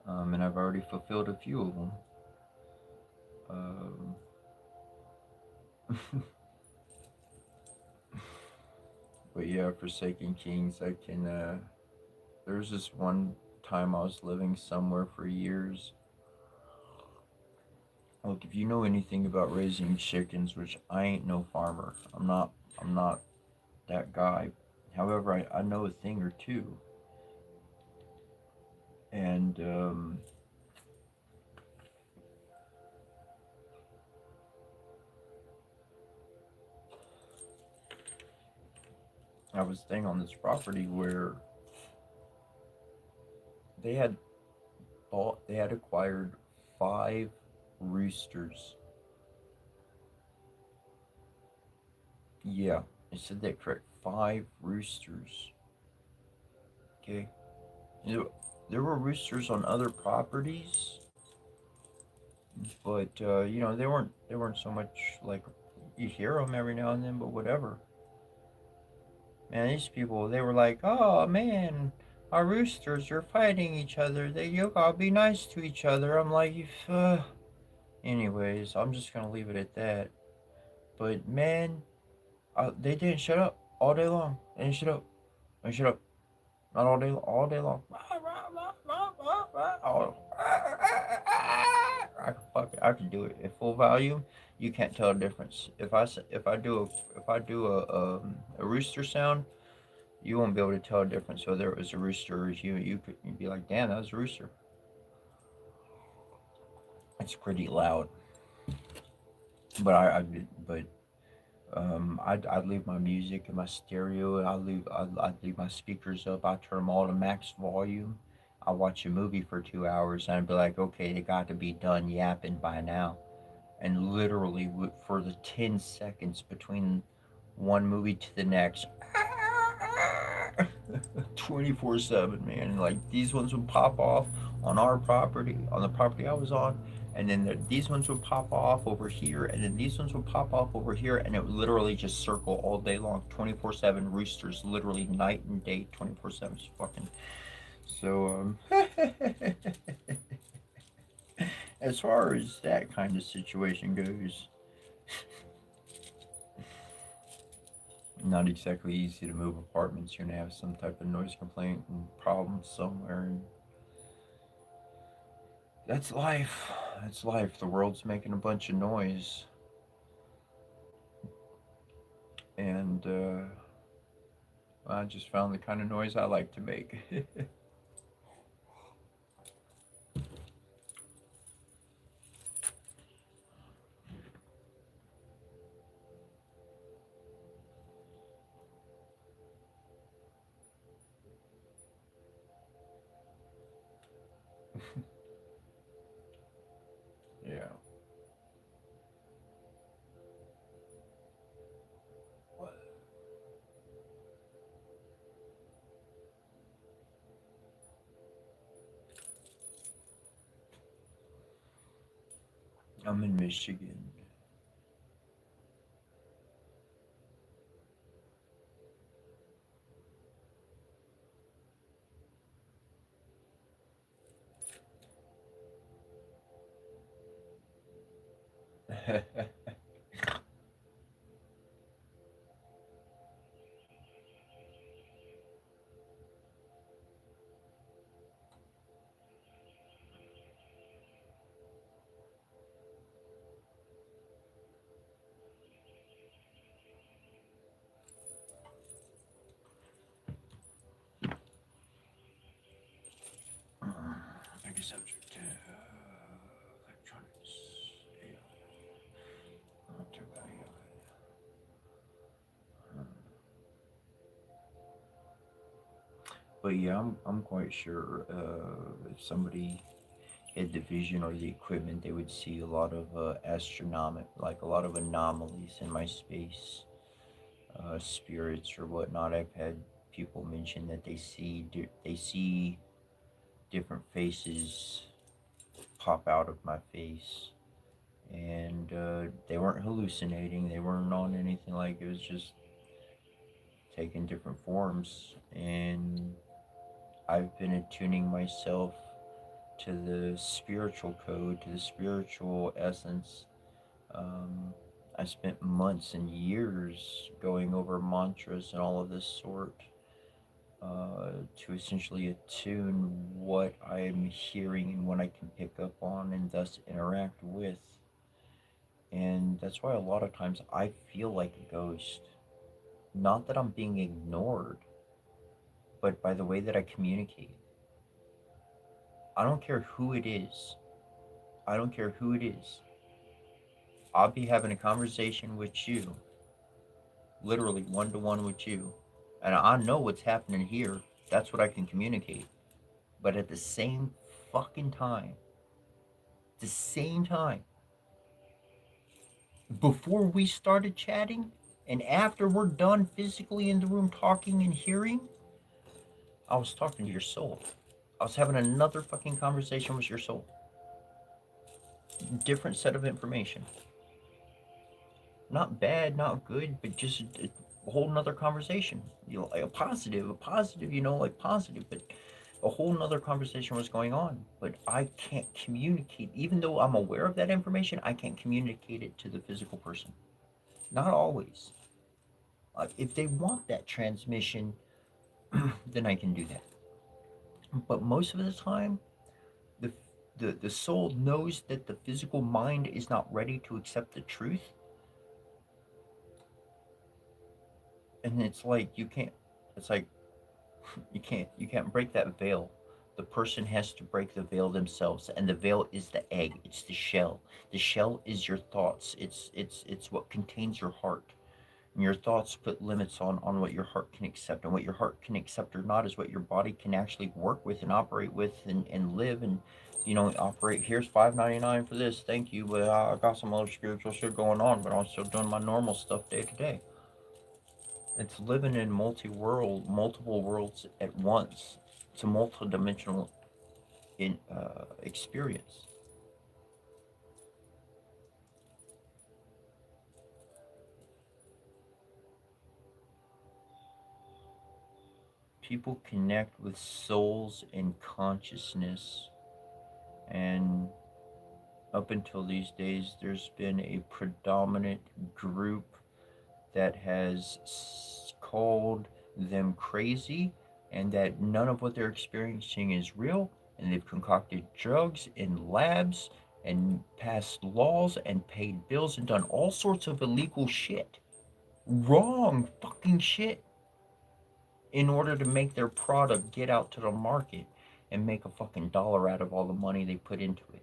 and I've already fulfilled a few of them. But yeah, Forsaken Kings, I can. There's this one time I was living somewhere for years. Look, if you know anything about raising chickens, which I ain't no farmer, I'm not that guy. However, I know a thing or two. And I was staying on this property where they had acquired 5 roosters. Yeah, I said that correct. 5 roosters. Okay. There were roosters on other properties, but they weren't so much like, you hear them every now and then, but whatever. Man, these people, they were like, oh man, our roosters are fighting each other. You gotta be nice to each other. I'm like, anyways, I'm just gonna leave it at that. But man, they didn't shut up all day long. They didn't shut up. They shut up. Not all day, all day long. I can do it at full volume. You can't tell the difference. If I do a rooster sound, you won't be able to tell the difference whether it was a rooster or you'd be like, damn, that was a rooster. It's pretty loud. But I'd leave my music in my stereo. I'd leave my speakers up. I turn them all to max volume. I watch a movie for 2 hours and I'd be like, okay, they got to be done yapping by now. And literally, for the 10 seconds between one movie to the next, 24/7, man. Like these ones would pop off on our property, on the property I was on, and then these ones would pop off over here, and then these ones would pop off over here, and it would literally just circle all day long, 24/7 roosters, literally night and day, 24/7. Just fucking. So as far as that kind of situation goes, not exactly easy to move apartments. You're gonna have some type of noise complaint and problem somewhere, and that's life. That's life. The world's making a bunch of noise, and I just found the kind of noise I like to make. Yeah. I'm in Michigan. Big subject. Electronics. But yeah, I'm quite sure if somebody had the vision or the equipment, they would see a lot of astronomic, like a lot of anomalies in my space, spirits or whatnot. I've had people mention that they see different faces pop out of my face, and they weren't hallucinating. They weren't on anything, like it was just taking different forms. And I've been attuning myself to the spiritual code, to the spiritual essence. Um, I spent months and years going over mantras and all of this sort to essentially attune what I'm hearing and what I can pick up on and thus interact with. And that's why a lot of times I feel like a ghost. Not that I'm being ignored, but by the way that I communicate. I don't care who it is. I don't care who it is. I'll be having a conversation with you, literally one to one with you, and I know what's happening here. That's what I can communicate. But at the same fucking time, the same time, before we started chatting and after we're done physically in the room talking and hearing, I was talking to your soul. I was having another fucking conversation with your soul. Different set of information. Not bad, not good, but just a whole nother conversation. You know, like a positive, you know, like positive, but a whole nother conversation was going on. But I can't communicate, even though I'm aware of that information, I can't communicate it to the physical person. Not always. If they want that transmission, then I can do that. But most of the time, the, the soul knows that the physical mind is not ready to accept the truth. And it's like you can't, it's like you can't break that veil. The person has to break the veil themselves, and the veil is the egg. It's the shell. The shell is your thoughts. It's what contains your heart. And your thoughts put limits on what your heart can accept. And what your heart can accept or not is what your body can actually work with and operate with and live and, operate. Here's $5.99 for this. Thank you. But I got some other spiritual shit going on, but I'm still doing my normal stuff day to day. It's living in multiple worlds at once. It's a multidimensional experience. People connect with souls and consciousness, and up until these days, there's been a predominant group that has called them crazy and that none of what they're experiencing is real, and they've concocted drugs in labs and passed laws and paid bills and done all sorts of illegal shit, wrong fucking shit, in order to make their product get out to the market and make a fucking dollar out of all the money they put into it.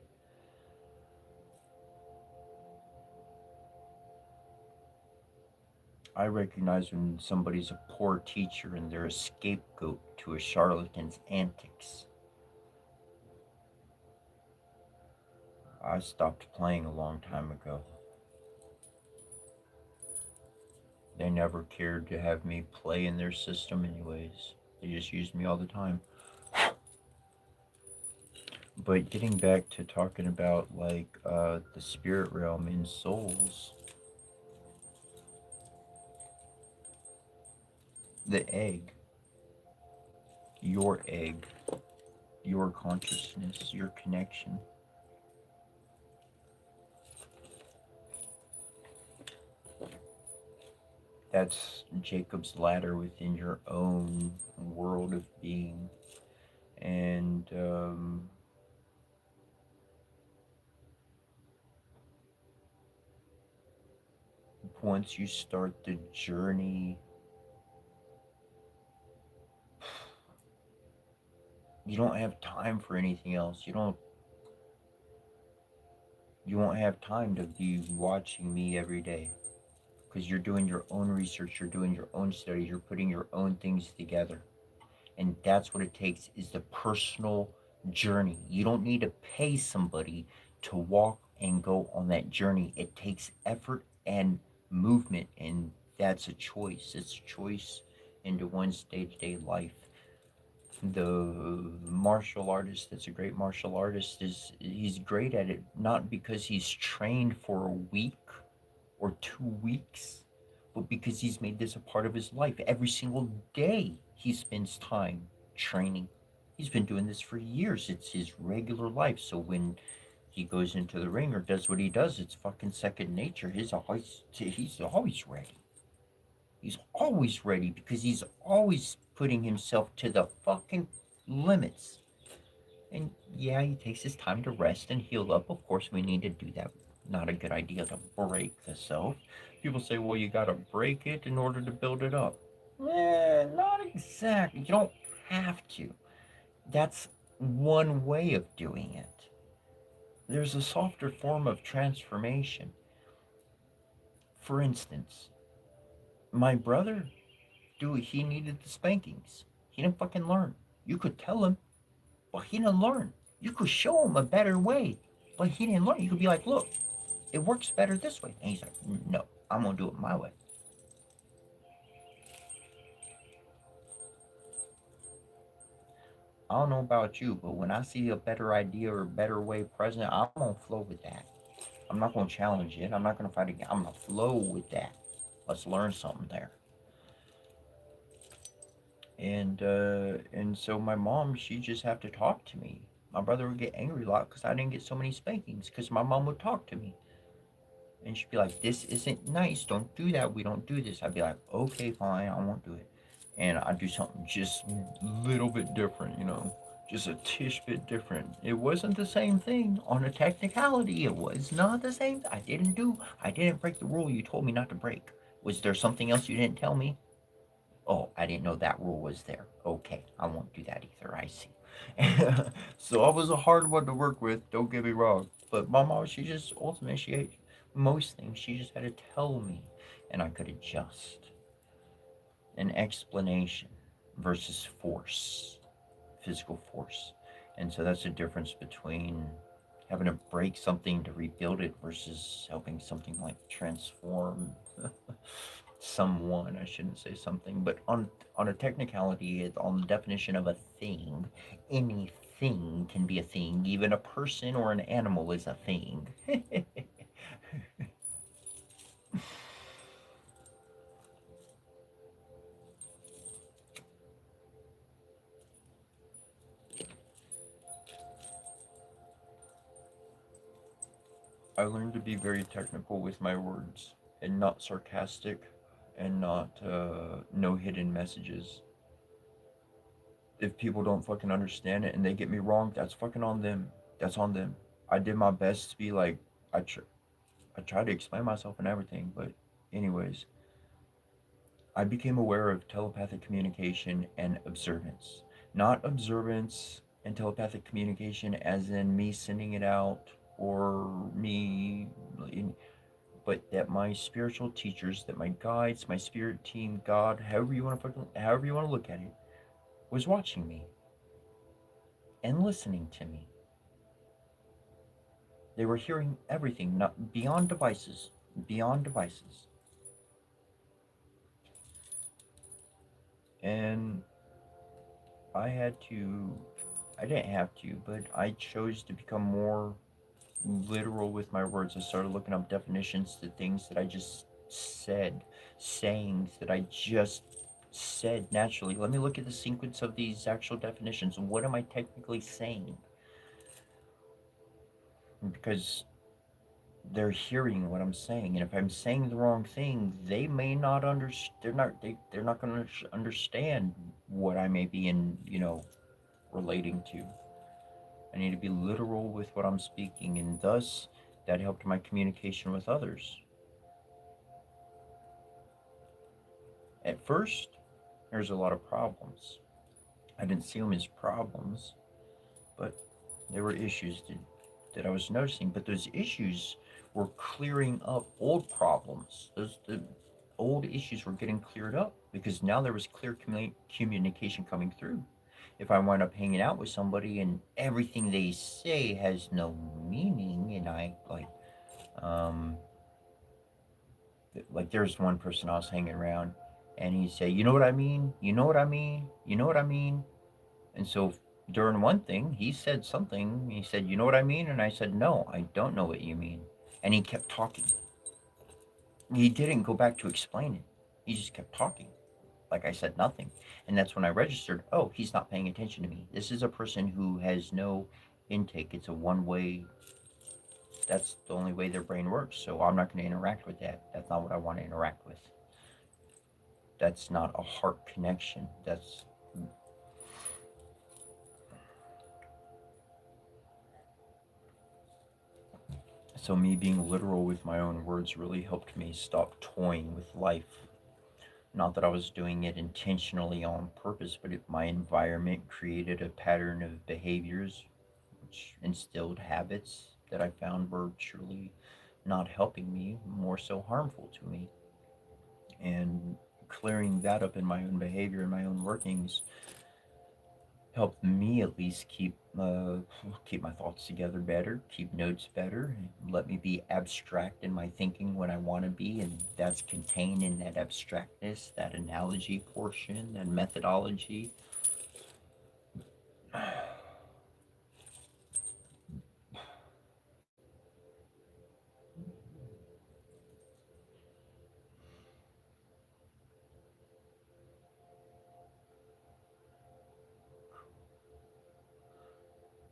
I recognize when somebody's a poor teacher and they're a scapegoat to a charlatan's antics. I stopped playing a long time ago. They never cared to have me play in their system anyways. They just used me all the time. But getting back to talking about the spirit realm and souls, the egg, your consciousness, your connection. That's Jacob's ladder within your own world of being. And once you start the journey, you don't have time for anything else. You won't have time to be watching me every day, because you're doing your own research, you're doing your own study, you're putting your own things together. And that's what it takes, is the personal journey. You don't need to pay somebody to walk and go on that journey. It takes effort and movement, and that's a choice. It's a choice into one's day-to-day life. The martial artist that's a great martial artist, he's great at it not because he's trained for a week or 2 weeks, but because he's made this a part of his life. Every single day he spends time training. He's been doing this for years. It's his regular life. So when he goes into the ring or does what he does, it's fucking second nature. He's always ready. He's always ready because he's always putting himself to the fucking limits. And yeah, he takes his time to rest and heal up. Of course, we need to do that. Not a good idea to break the self. People say, well, you gotta break it in order to build it up. Not exactly. You don't have to. That's one way of doing it. There's a softer form of transformation. For instance, my brother, dude, he needed the spankings. He didn't fucking learn. You could tell him, but he didn't learn. You could show him a better way, but he didn't learn. You could be like, look, it works better this way. And he's like, no, I'm going to do it my way. I don't know about you, but when I see a better idea or a better way present, I'm going to flow with that. I'm not going to challenge it. I'm not going to fight again. I'm going to flow with that. Let's learn something there. And so my mom, she just have to talk to me. My brother would get angry a lot because I didn't get so many spankings, because my mom would talk to me. And she'd be like, this isn't nice. Don't do that. We don't do this. I'd be like, okay, fine. I won't do it. And I'd do something just a little bit different, just a tish bit different. It wasn't the same thing on a technicality. It was not the same. I didn't break the rule you told me not to break. Was there something else you didn't tell me? Oh, I didn't know that rule was there. Okay, I won't do that either. I see. So I was a hard one to work with. Don't get me wrong. But my mom, she just ultimately, she ate most things. She just had to tell me. and I could adjust. An explanation versus force, physical force. And so that's the difference between having to break something to rebuild it versus helping something like transform someone. I shouldn't say something, but on a technicality, on the definition of a thing, anything can be a thing. Even a person or an animal is a thing. I learned to be very technical with my words and not sarcastic and not no hidden messages. If people don't fucking understand it and they get me wrong, that's fucking on them. That's on them. I did my best to be like, I, tr- I tried to explain myself and everything, but anyways, I became aware of telepathic communication and observance. Not observance and telepathic communication as in me sending it out or me, but that my spiritual teachers, that my guides, my spirit team, God, however you want to look at it, was watching me and listening to me. They were hearing everything, not beyond devices, beyond devices. And I had to, I didn't have to, but I chose to become more literal with my words. I started looking up definitions to things that I just said, sayings that I just said naturally. Let me look at the sequence of these actual definitions. What am I technically saying? Because they're hearing what I'm saying, and if I'm saying the wrong thing, they may not understand. They're not going to understand what I may be relating to. I need to be literal with what I'm speaking, and thus that helped my communication with others. At first, there's a lot of problems. I didn't see them as problems, but there were issues that I was noticing. But those issues were clearing up old problems. The old issues were getting cleared up because now there was clear communication coming through. If I wind up hanging out with somebody and everything they say has no meaning, and I um, like there's one person I was hanging around, and he'd say, "You know what I mean? You know what I mean? You know what I mean?" And so during one thing, he said something. He said, "You know what I mean?" And I said, "No, I don't know what you mean." And he kept talking. He didn't go back to explain it. He just kept talking. Like I said nothing. And that's when I registered, oh, he's not paying attention to me. This is a person who has no intake. It's a one way, that's the only way their brain works. So I'm not going to interact with that. That's not what I want to interact with. That's not a heart connection. That's so me being literal with my own words really helped me stop toying with life. Not that I was doing it intentionally on purpose, but my environment created a pattern of behaviors which instilled habits that I found were truly not helping me, more so harmful to me. And clearing that up in my own behavior and my own workings helped me at least keep my thoughts together better, keep notes better, let me be abstract in my thinking when I want to be, and that's contained in that abstractness, that analogy portion, that methodology.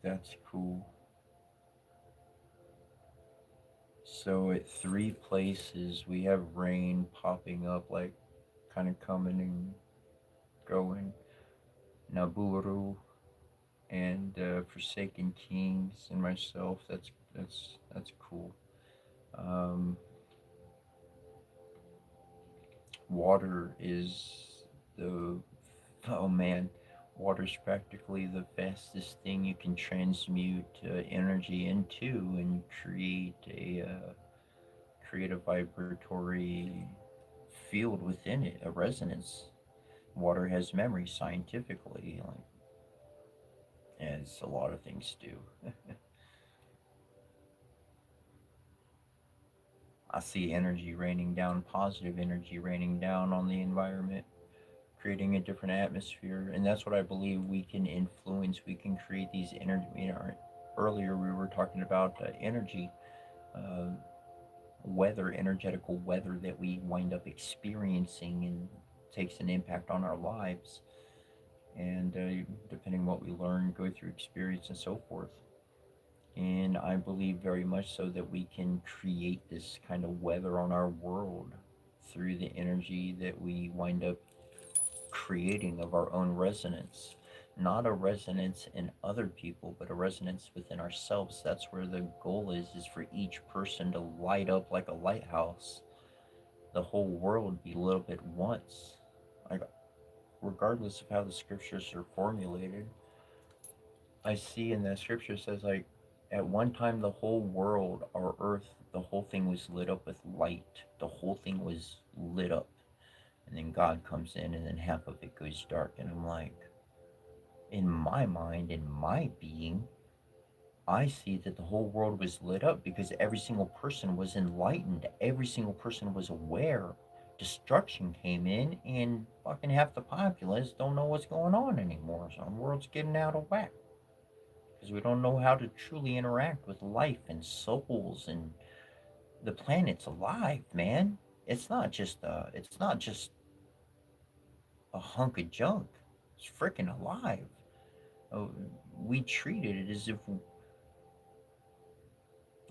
That's cool. So at three places we have rain popping up, like kind of coming and going. Naburu and Forsaken Kings and myself. That's cool. Um, water is the oh man, water's practically the fastest thing you can transmute energy into and create a vibratory. field within it, a resonance. Water has memory scientifically, like as a lot of things do. I see energy raining down, positive energy raining down on the environment, creating a different atmosphere, and that's what I believe we can influence. We can create these energy. Earlier we were talking about energy, uh, weather, energetical weather that we wind up experiencing and takes an impact on our lives. And depending what we learn, go through experience, and so forth. And I believe very much so that we can create this kind of weather on our world through the energy that we wind up creating of our own resonance. Not a resonance in other people, but a resonance within ourselves. That's where the goal is for each person to light up like a lighthouse. The whole world be lit up at once. Like, regardless of how the scriptures are formulated, I see in the scripture says, like, at one time the whole world, our earth, the whole thing was lit up with light. The whole thing was lit up. And then God comes in and then half of it goes dark. And I'm like, in my mind, in my being, I see that the whole world was lit up because every single person was enlightened. Every single person was aware. Destruction came in, and fucking half the populace don't know what's going on anymore. So the world's getting out of whack because we don't know how to truly interact with life and souls, and the planet's alive, man. It's not just a hunk of junk. It's freaking alive. Uh, we treated it as if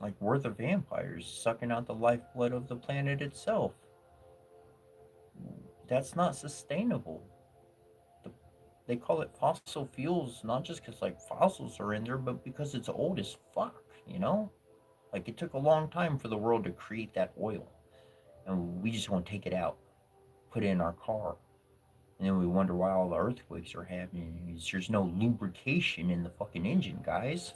like we're the vampires sucking out the lifeblood of the planet itself. That's not sustainable. The, they call it fossil fuels not just because like fossils are in there, but because it's old as fuck. Like it took a long time for the world to create that oil, and we just want to take it out, put it in our car, and then we wonder why all the earthquakes are happening. There's no lubrication in the fucking engine, guys.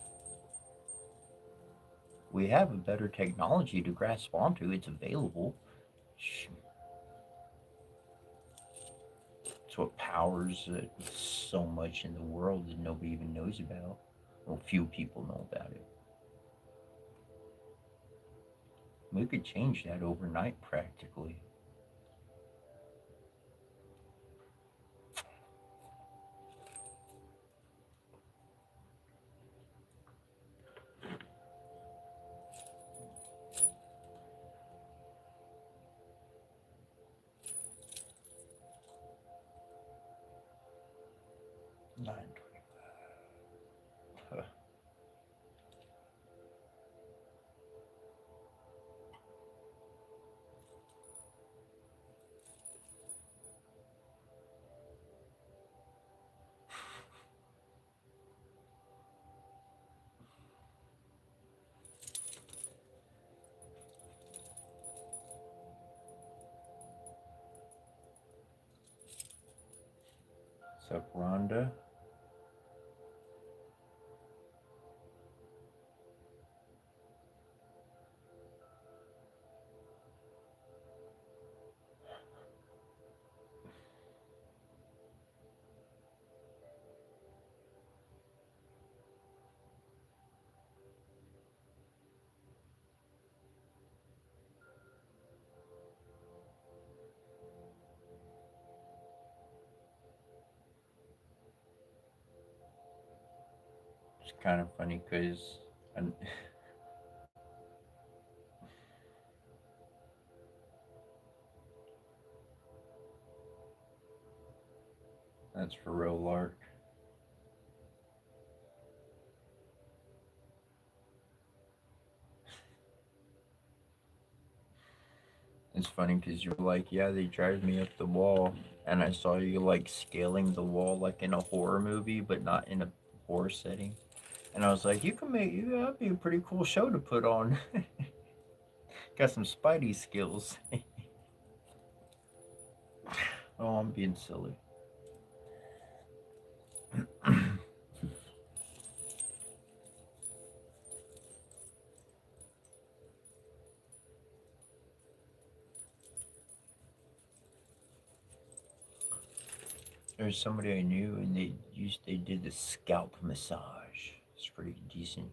We have a better technology to grasp onto. It's available. It's what powers so much in the world that nobody even knows about. Well, few people know about it. We could change that overnight practically. Nine. What's up, Rhonda? It's kind of funny because that's for real, Lark. It's funny because you're like, yeah, they drive me up the wall, and I saw you like scaling the wall like in a horror movie, but not in a horror setting. And I was like, that'd be a pretty cool show to put on. Got some Spidey skills. Oh, I'm being silly. There's somebody I knew, and they did the scalp massage. It's pretty decent.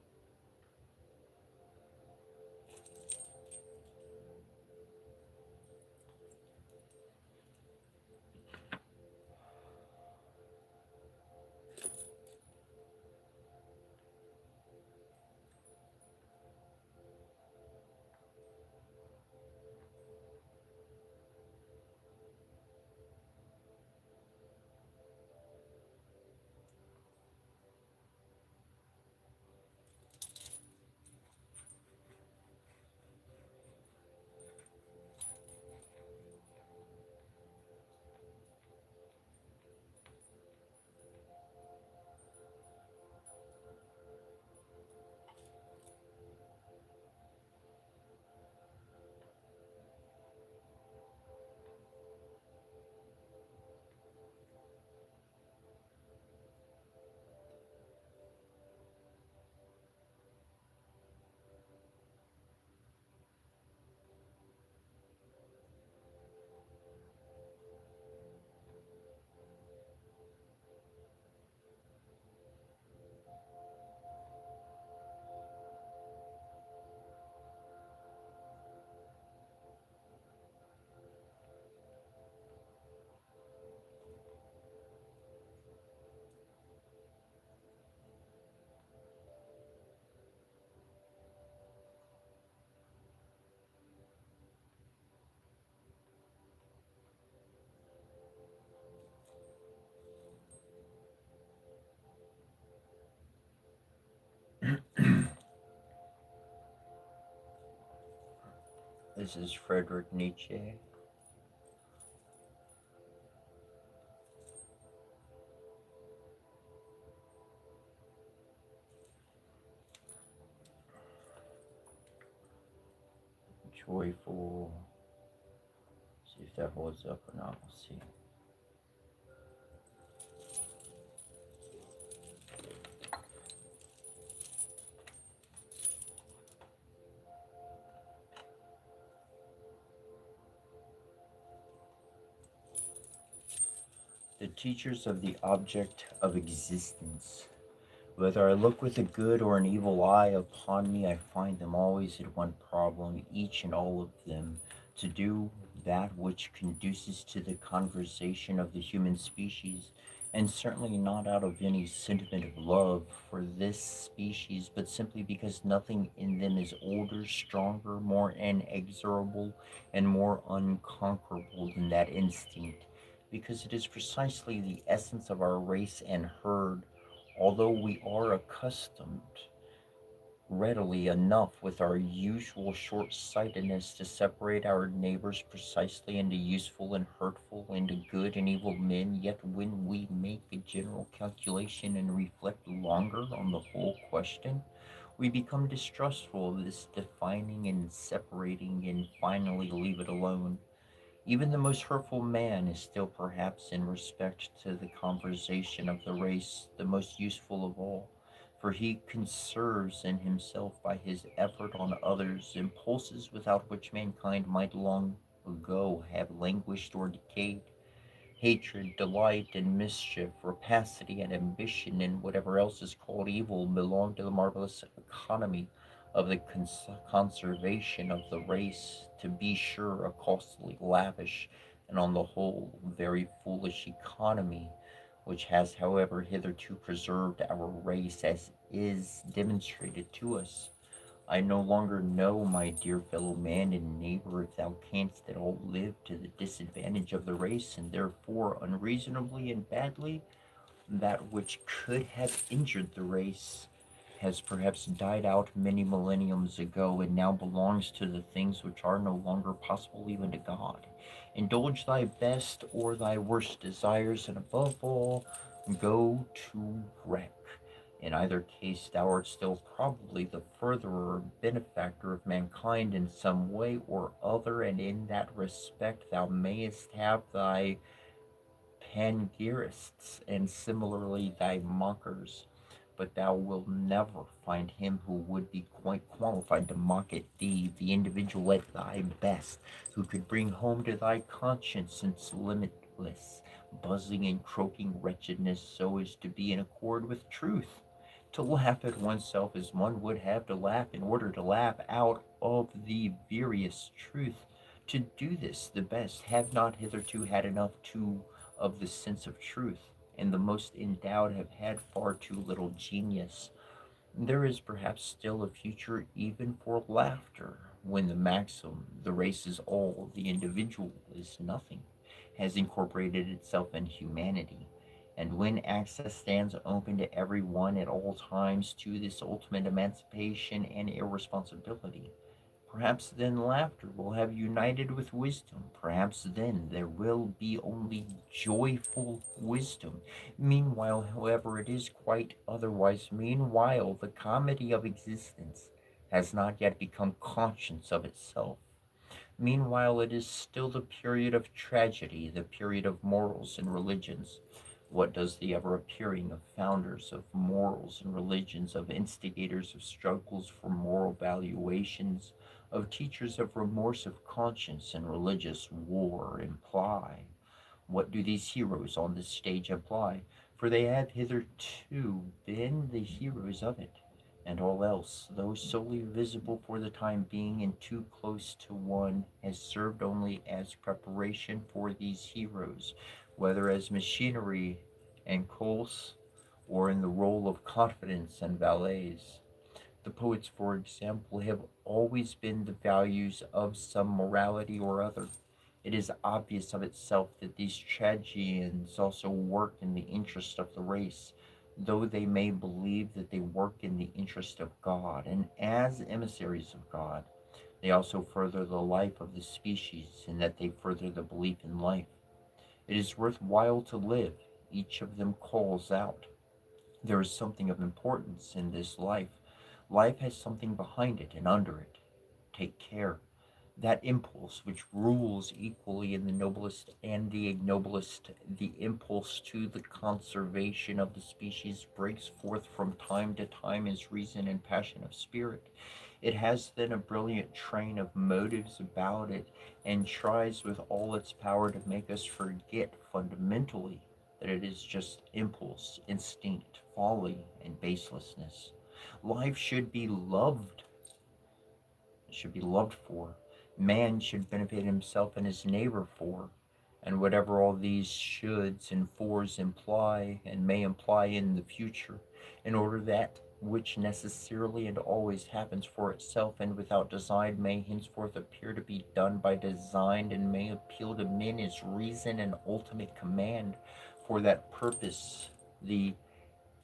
This is Frederick Nietzsche. Joyful. See if that holds up or not. We'll see. The teachers of the object of existence. Whether I look with a good or an evil eye upon me, I find them always at one problem, each and all of them, to do that which conduces to the conversation of the human species, and certainly not out of any sentiment of love for this species, but simply because nothing in them is older, stronger, more inexorable, and more unconquerable than that instinct, because it is precisely the essence of our race and herd. Although we are accustomed readily enough with our usual short sightedness to separate our neighbors precisely into useful and hurtful, into good and evil men, yet when we make a general calculation and reflect longer on the whole question, we become distrustful of this defining and separating and finally leave it alone. Even the most hurtful man is still, perhaps, in respect to the conversation of the race, the most useful of all, for he conserves in himself by his effort on others impulses without which mankind might long ago have languished or decayed. Hatred, delight in mischief, rapacity, and ambition, and whatever else is called evil, belong to the marvelous economy of the conservation of the race. To be sure, a costly, lavish, and on the whole very foolish economy, which has, however, hitherto preserved our race as is demonstrated to us. I no longer know, my dear fellow man and neighbor, if thou canst at all live to the disadvantage of the race, and therefore unreasonably and badly, that which could have injured the race has perhaps died out many millenniums ago, and now belongs to the things which are no longer possible even to God. Indulge thy best or thy worst desires, and above all, go to wreck. In either case, thou art still probably the furtherer benefactor of mankind in some way or other, and in that respect thou mayest have thy panegyrists and similarly thy mockers, but thou wilt never find him who would be quite qualified to mock at thee, the individual at thy best, who could bring home to thy conscience its limitless buzzing and croaking wretchedness so as to be in accord with truth. To laugh at oneself as one would have to laugh in order to laugh out of the veriest truth. To do this the best have not hitherto had enough to of the sense of truth, and the most endowed have had far too little genius. There is perhaps still a future even for laughter, when the maxim, the race is all, the individual is nothing, has incorporated itself in humanity, and when access stands open to every one at all times to this ultimate emancipation and irresponsibility. Perhaps then laughter will have united with wisdom. Perhaps then there will be only joyful wisdom. Meanwhile, however, it is quite otherwise. Meanwhile, the comedy of existence has not yet become conscious of itself. Meanwhile, it is still the period of tragedy, the period of morals and religions. What does the ever appearing of founders of morals and religions, of instigators of struggles for moral valuations, of teachers of remorse of conscience and religious war imply? What do these heroes on this stage imply? For they have hitherto been the heroes of it, and all else, though solely visible for the time being and too close to one, has served only as preparation for these heroes, whether as machinery and coals, or in the role of confidence and valets. The poets, for example, have always been the values of some morality or other. It is obvious of itself that these tragedians also work in the interest of the race, though they may believe that they work in the interest of God, and as emissaries of God, they also further the life of the species, in that they further the belief in life. It is worthwhile to live, each of them calls out. There is something of importance in this life. Life has something behind it and under it. Take care. That impulse which rules equally in the noblest and the ignoblest, the impulse to the conservation of the species, breaks forth from time to time as reason and passion of spirit. It has then a brilliant train of motives about it, and tries with all its power to make us forget fundamentally that it is just impulse, instinct, folly, and baselessness. Life should be loved, should be loved for. Man should benefit himself and his neighbor for. And whatever all these shoulds and fors imply and may imply in the future, in order that which necessarily and always happens for itself and without design may henceforth appear to be done by design, and may appeal to men as reason and ultimate command. For that purpose, the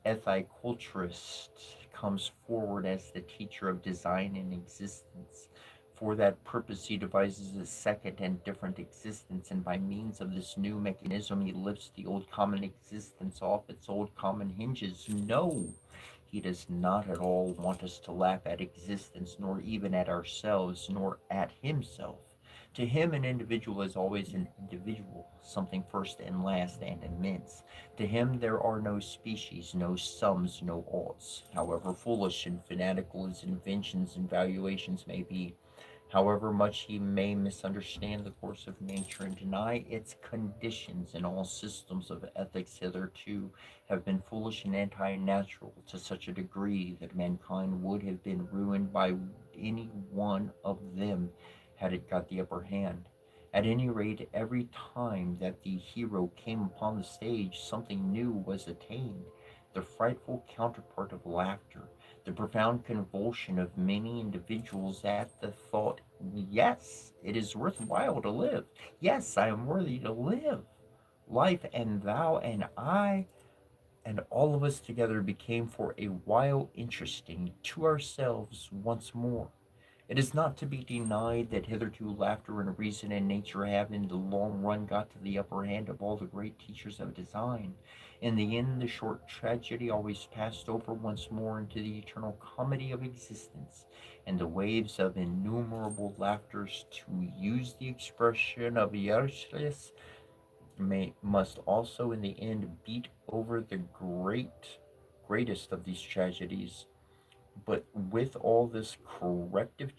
ethiculturist comes forward as the teacher of design and existence. For that purpose, he devises a second and different existence, and by means of this new mechanism, he lifts the old common existence off its old common hinges. No, he does not at all want us to laugh at existence, nor even at ourselves, nor at himself. To him, an individual is always an individual, something first and last and immense. To him there are no species, no sums, no oughts. However foolish and fanatical his inventions and valuations may be, however much he may misunderstand the course of nature and deny its conditions, and all systems of ethics hitherto have been foolish and anti-natural to such a degree that mankind would have been ruined by any one of them had it got the upper hand. At any rate, every time that the hero came upon the stage, something new was attained. The frightful counterpart of laughter, the profound convulsion of many individuals at the thought, yes, it is worthwhile to live. Yes, I am worthy to live. Life and thou and I and all of us together became for a while interesting to ourselves once more. It is not to be denied that hitherto laughter and reason and nature have in the long run got to the upper hand of all the great teachers of design. In the end, the short tragedy always passed over once more into the eternal comedy of existence, and the waves of innumerable laughters, to use the expression of Yershlis, must also in the end beat over the greatest of these tragedies. But with all this corrective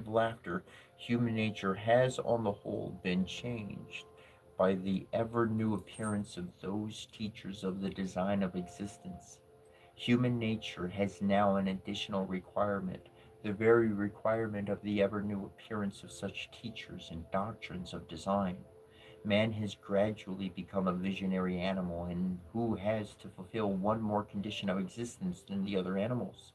laughter, human nature has on the whole been changed by the ever new appearance of those teachers of the design of existence. Human nature has now an additional requirement, the very requirement of the ever new appearance of such teachers and doctrines of design. Man has gradually become a visionary animal, and who has to fulfill one more condition of existence than the other animals.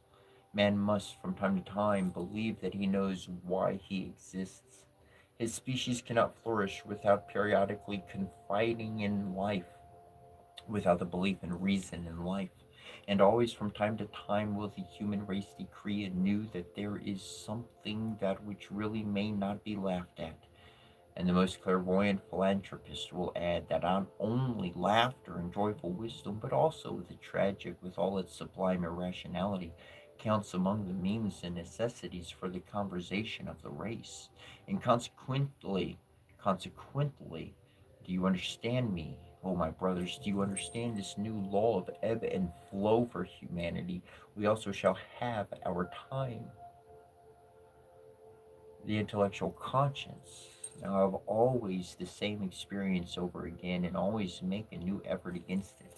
Man must, from time to time, believe that he knows why he exists. His species cannot flourish without periodically confiding in life, without the belief in reason in life. And always from time to time will the human race decree anew that there is something that which really may not be laughed at. And the most clairvoyant philanthropist will add that not only laughter and joyful wisdom, but also the tragic with all its sublime irrationality, counts among the means and necessities for the conversation of the race. And consequently, do you understand me, oh my brothers? Do you understand this new law of ebb and flow for humanity? We also shall have our time. The intellectual conscience. Now, I have always the same experience over again and always make a new effort against it.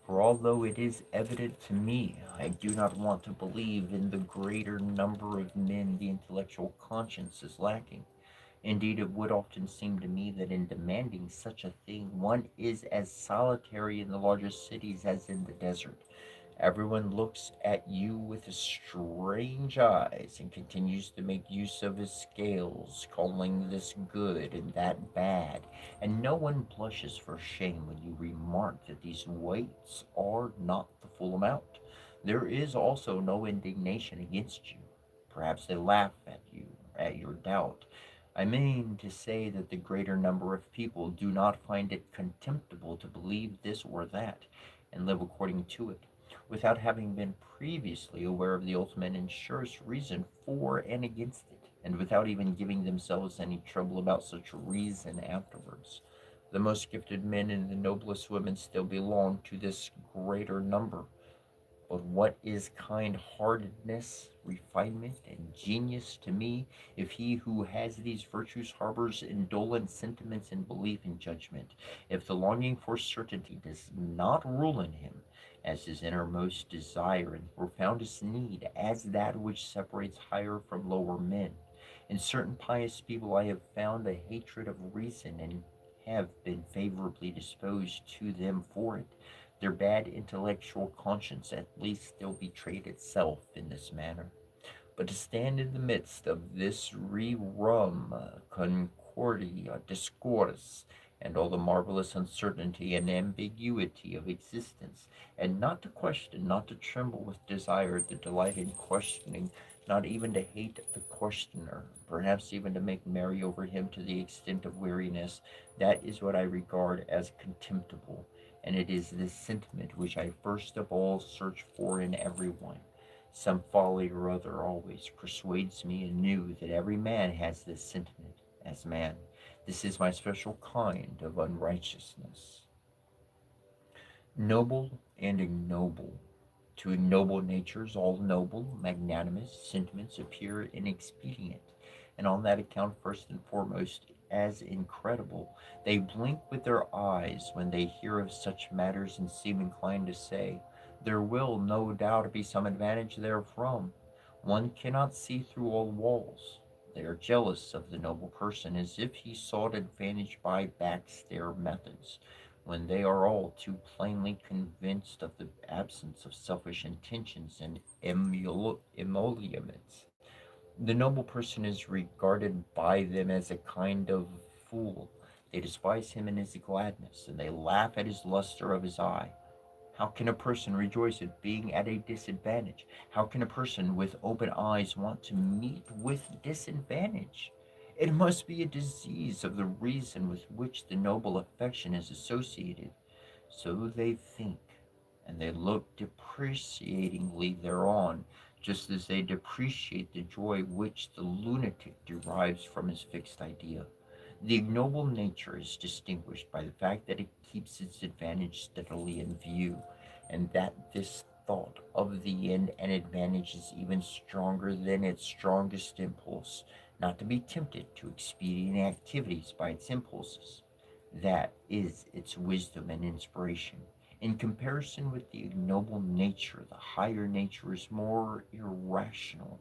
For although it is evident to me, I do not want to believe in the greater number of men the intellectual conscience is lacking. Indeed, it would often seem to me that in demanding such a thing, one is as solitary in the largest cities as in the desert. Everyone looks at you with strange eyes and continues to make use of his scales, calling this good and that bad, and no one blushes for shame when you remark that these weights are not the full amount. There is also no indignation against you. Perhaps they laugh at you, at your doubt. I mean to say that the greater number of people do not find it contemptible to believe this or that, and live according to it without having been previously aware of the ultimate and surest reason for and against it, and without even giving themselves any trouble about such reason afterwards. The most gifted men and the noblest women still belong to this greater number. But what is kind heartedness, refinement, and genius to me, if he who has these virtues harbors indolent sentiments and belief in judgment, if the longing for certainty does not rule in him as his innermost desire and profoundest need, as that which separates higher from lower men? In certain pious people I have found a hatred of reason and have been favorably disposed to them for it. Their bad intellectual conscience at least still betrayed itself in this manner. But to stand in the midst of this rerum concordia discourse, and all the marvelous uncertainty and ambiguity of existence, and not to question, not to tremble with desire, to delight in questioning, not even to hate the questioner, perhaps even to make merry over him to the extent of weariness, that is what I regard as contemptible, and it is this sentiment which I first of all search for in everyone. Some folly or other always persuades me anew that every man has this sentiment as man. This is my special kind of unrighteousness. Noble and ignoble. To ignoble natures, all noble, magnanimous sentiments appear inexpedient, and on that account, first and foremost, as incredible. They blink with their eyes when they hear of such matters and seem inclined to say, there will, no doubt, be some advantage therefrom. One cannot see through all walls. They are jealous of the noble person as if he sought advantage by backstair methods, when they are all too plainly convinced of the absence of selfish intentions and emoluments. The noble person is regarded by them as a kind of fool. They despise him in his gladness, and they laugh at his luster of his eye. How can a person rejoice at being at a disadvantage? How can a person with open eyes want to meet with disadvantage? It must be a disease of the reason with which the noble affection is associated. So they think, and they look depreciatingly thereon, just as they depreciate the joy which the lunatic derives from his fixed idea. The ignoble nature is distinguished by the fact that it keeps its advantage steadily in view, and that this thought of the end and advantage is even stronger than its strongest impulse, not to be tempted to expedient activities by its impulses. That is its wisdom and inspiration. In comparison with the ignoble nature, the higher nature is more irrational.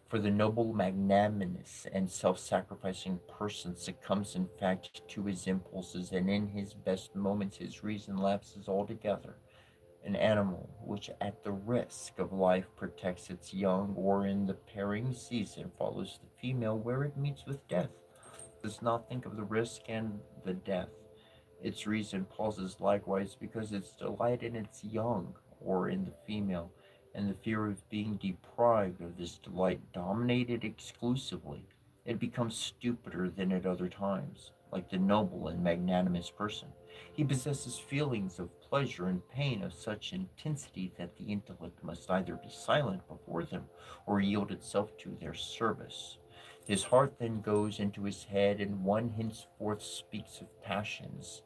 For the noble, magnanimous, and self sacrificing person succumbs, in fact, to his impulses, and in his best moments his reason lapses altogether. An animal which, at the risk of life, protects its young, or in the pairing season follows the female where it meets with death, does not think of the risk and the death. Its reason pauses likewise because its delight in its young, or in the female, and the fear of being deprived of this delight dominated exclusively. It becomes stupider than at other times, like the noble and magnanimous person. He possesses feelings of pleasure and pain of such intensity that the intellect must either be silent before them or yield itself to their service. His heart then goes into his head, and one henceforth speaks of passions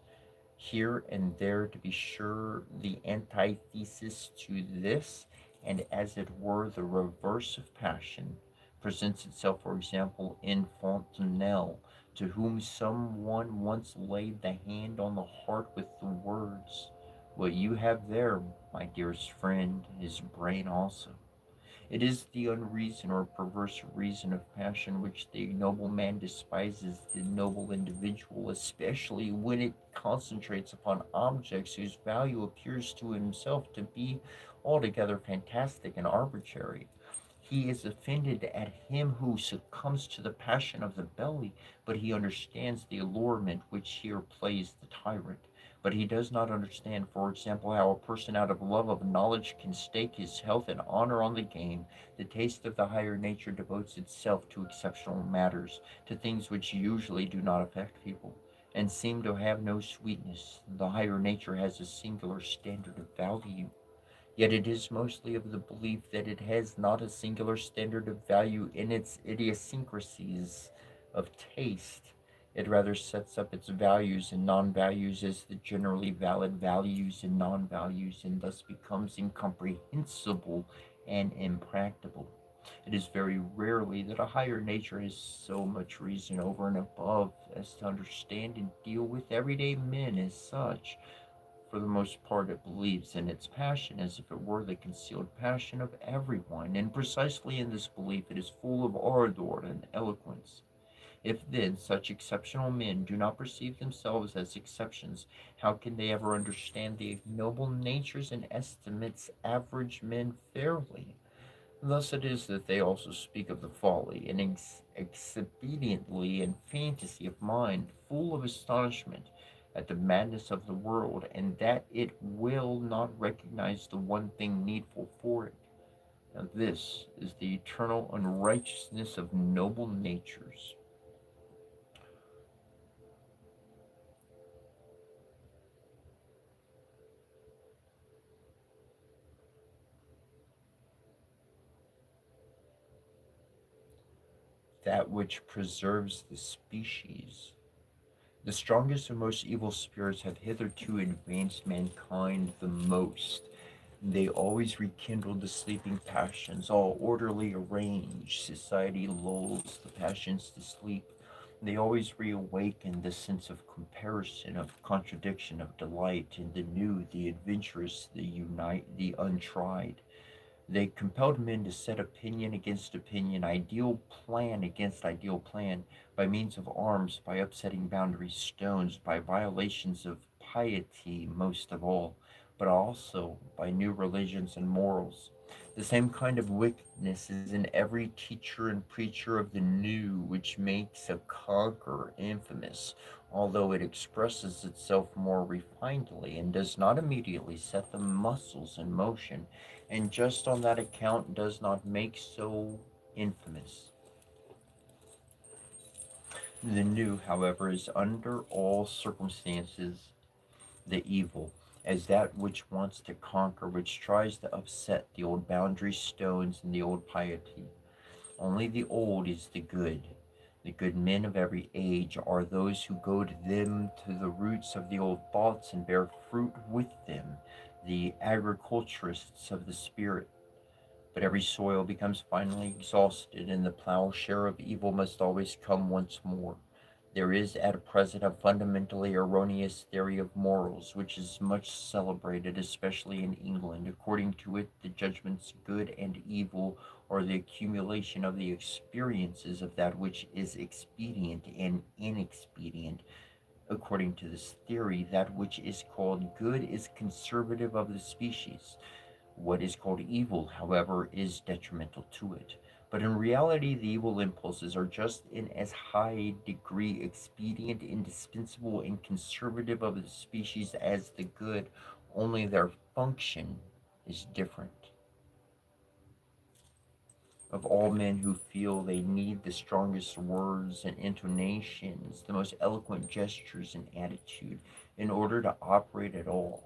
here and there, to be sure, the antithesis to this, and as it were the reverse of passion, presents itself, for example, in Fontenelle, to whom some one once laid the hand on the heart with the words, "What you have there, my dearest friend, is brain also." It is the unreason or perverse reason of passion which the ignoble man despises the noble individual, especially when it concentrates upon objects whose value appears to himself to be altogether fantastic and arbitrary. He is offended at him who succumbs to the passion of the belly, but he understands the allurement which here plays the tyrant. But he does not understand, for example, how a person out of love of knowledge can stake his health and honor on the game. The taste of the higher nature devotes itself to exceptional matters, to things which usually do not affect people, and seem to have no sweetness. The higher nature has a singular standard of value. Yet it is mostly of the belief that it has not a singular standard of value in its idiosyncrasies of taste. It rather sets up its values and non values as the generally valid values and non values, and thus becomes incomprehensible and impracticable. It is very rarely that a higher nature has so much reason over and above as to understand and deal with everyday men as such. For the most part, it believes in its passion as if it were the concealed passion of everyone, and precisely in this belief it is full of ardor and eloquence. If then such exceptional men do not perceive themselves as exceptions, how can they ever understand the ignoble natures and estimates average men fairly? Thus it is that they also speak of the folly and expediently and fantasy of mind, full of astonishment at the madness of the world, and that it will not recognize the one thing needful for it. Now this is the eternal unrighteousness of noble natures. That which preserves the species. The strongest and most evil spirits have hitherto advanced mankind the most. They always rekindle the sleeping passions, all orderly arranged. Society lulls the passions to sleep. They always reawaken the sense of comparison, of contradiction, of delight in the new, the adventurous, the untried. They compelled men to set opinion against opinion, ideal plan against ideal plan, by means of arms, by upsetting boundary stones, by violations of piety most of all, but also by new religions and morals. The same kind of wickedness is in every teacher and preacher of the new, which makes a conqueror infamous, although it expresses itself more refinedly and does not immediately set the muscles in motion, and just on that account does not make so infamous. The new, however, is under all circumstances the evil, as that which wants to conquer, which tries to upset the old boundary stones and the old piety. Only the old is the good. The good men of every age are those who go to them to the roots of the old thoughts and bear fruit with them, the agriculturists of the spirit. But every soil becomes finally exhausted, and the plowshare of evil must always come once more. There is at present a fundamentally erroneous theory of morals, which is much celebrated, especially in England. According to it, the judgments good and evil are the accumulation of the experiences of that which is expedient and inexpedient. According to this theory, that which is called good is conservative of the species. What is called evil, however, is detrimental to it. But in reality, the evil impulses are just in as high degree expedient, indispensable, and conservative of the species as the good, only their function is different. Of all men who feel they need the strongest words and intonations, the most eloquent gestures and attitude in order to operate at all,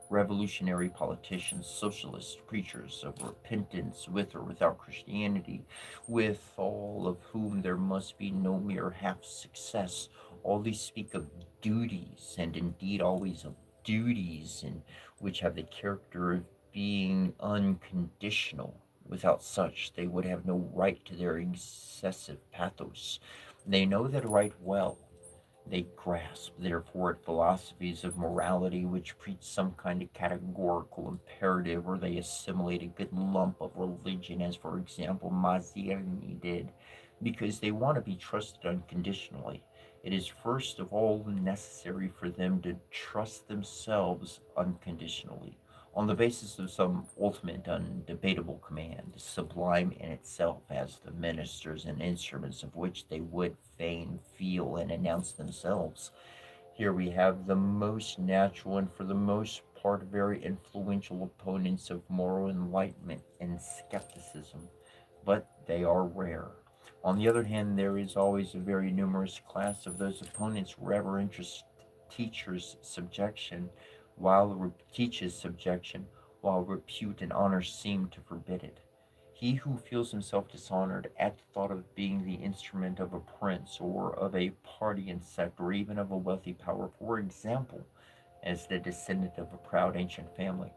revolutionary politicians, socialists, preachers of repentance with or without Christianity, with all of whom there must be no mere half success, all these speak of duties, and indeed always of duties, and which have the character of being unconditional. Without such, they would have no right to their excessive pathos. They know that right well. They grasp, therefore, at philosophies of morality which preach some kind of categorical imperative, or they assimilate a good lump of religion, as, for example, Mazzini did, because they want to be trusted unconditionally. It is first of all necessary for them to trust themselves unconditionally, on the basis of some ultimate, undebatable command, sublime in itself as the ministers and instruments of which they would fain feel and announce themselves. Here we have the most natural and for the most part very influential opponents of moral enlightenment and skepticism, but they are rare. On the other hand, there is always a very numerous class of those opponents reverentious teachers subjection, teaches subjection, while repute and honor seem to forbid it. He who feels himself dishonored at the thought of being the instrument of a prince or of a party and sect or even of a wealthy power, for example, as the descendant of a proud ancient family,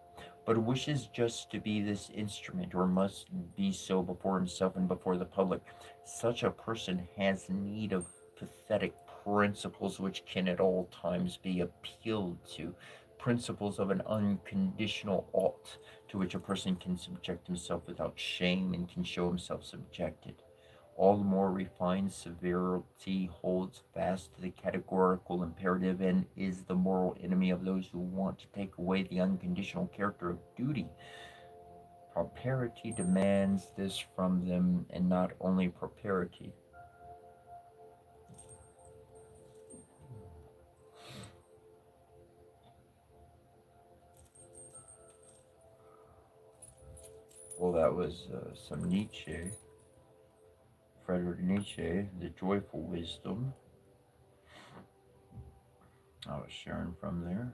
but wishes just to be this instrument, or must be so before himself and before the public, such a person has need of pathetic principles which can at all times be appealed to, principles of an unconditional ought, to which a person can subject himself without shame and can show himself subjected. All the more refined severity holds fast to the categorical imperative and is the moral enemy of those who want to take away the unconditional character of duty. Propriety demands this from them, and not only propriety. Well, that was some Nietzsche, Friedrich Nietzsche, The Joyful Wisdom. I was sharing from there.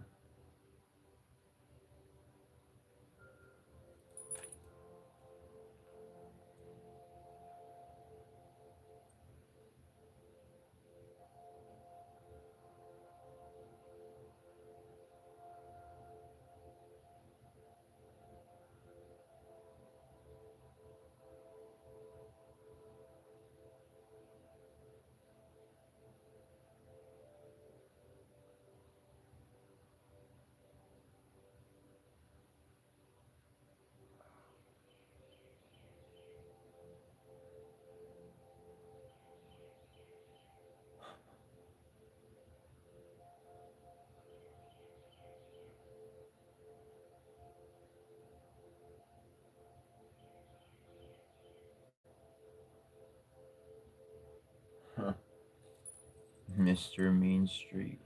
Mr. Mean Streak.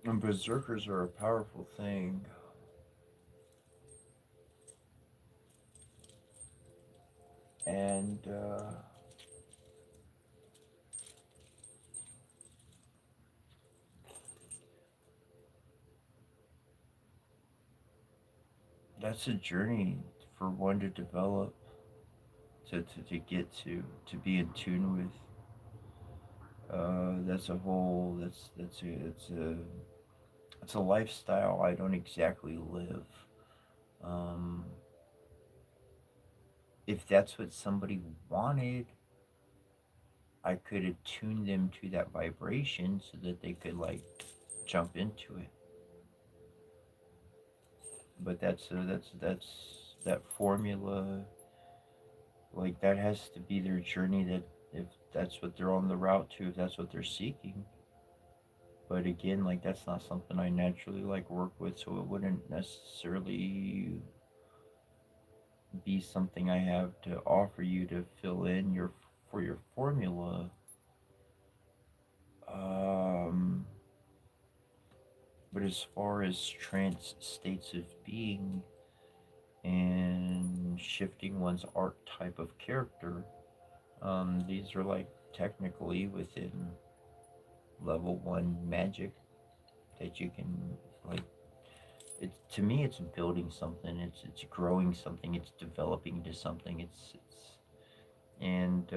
And berserkers are a powerful thing. And that's a journey for one to develop, to get to be in tune with. That's a whole. That's a it's a lifestyle I don't exactly live. Um, if that's what somebody wanted, I could attune them to that vibration so that they could like jump into it. But that's that formula. Like that has to be their journey. That if that's what they're on the route to, if that's what they're seeking. But again, like that's not something I naturally like work with, so it wouldn't necessarily be something I have to offer you to fill in your for your formula. Um, but as far as trance states of being and shifting one's archetype of character, these are like technically within level one magic that you can like. It to me, it's building something. It's growing something. It's developing into something. It's and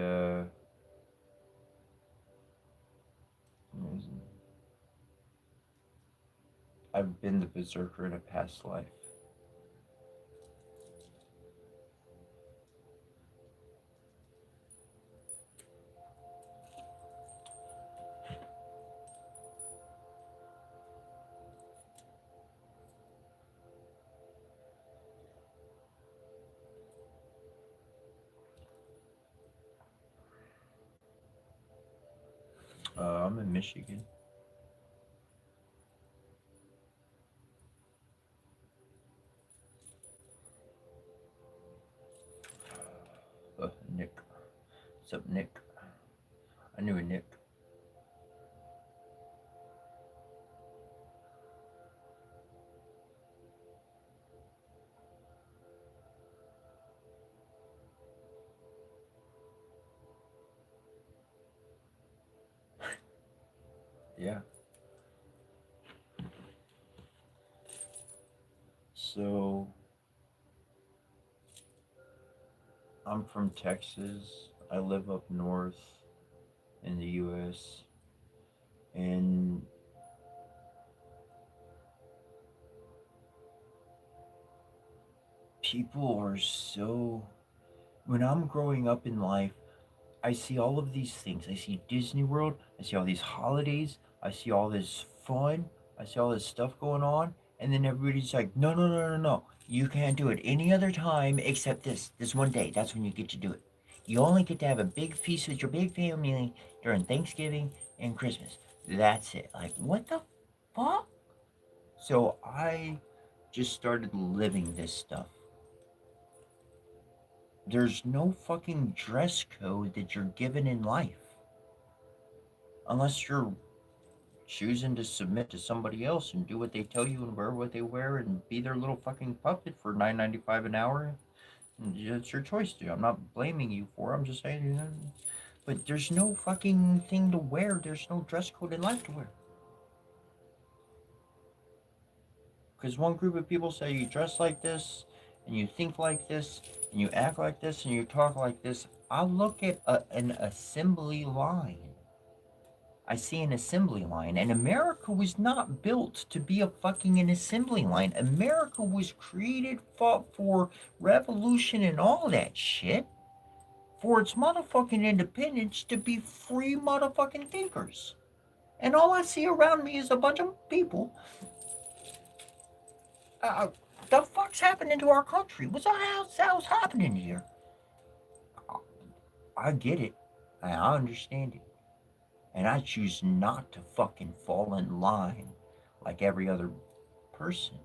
I've been the berserker in a past life. I'm in Michigan. Nick. What's up, Nick? I knew a Nick. Yeah. So I'm from Texas. I live up north in the U.S. and people are so. When I'm growing up in life, I see all of these things. I see Disney World. I see all these holidays. I see all this fun. I see all this stuff going on. And then everybody's like, no, no, no, no, no. You can't do it any other time except this one day. That's when you get to do it. You only get to have a big feast with your big family during Thanksgiving and Christmas. That's it. Like, what the fuck? So I just started living this stuff. There's no fucking dress code that you're given in life unless you're choosing to submit to somebody else and do what they tell you and wear what they wear and be their little fucking puppet for $9.95 an hour. It's your choice, dude. I'm not blaming you for it. I'm just saying, but there's no fucking thing to wear. There's no dress code in life to wear. Because one group of people say you dress like this and you think like this and you act like this and you talk like this. I look at an assembly line. I see an assembly line, and America was not built to be a fucking an assembly line. America was created, fought for revolution and all that shit for its motherfucking independence to be free motherfucking thinkers. And all I see around me is a bunch of people. Uh, the fuck's happening to our country? What's the hell's happening here? I get it. I understand it. And I choose not to fucking fall in line like every other person.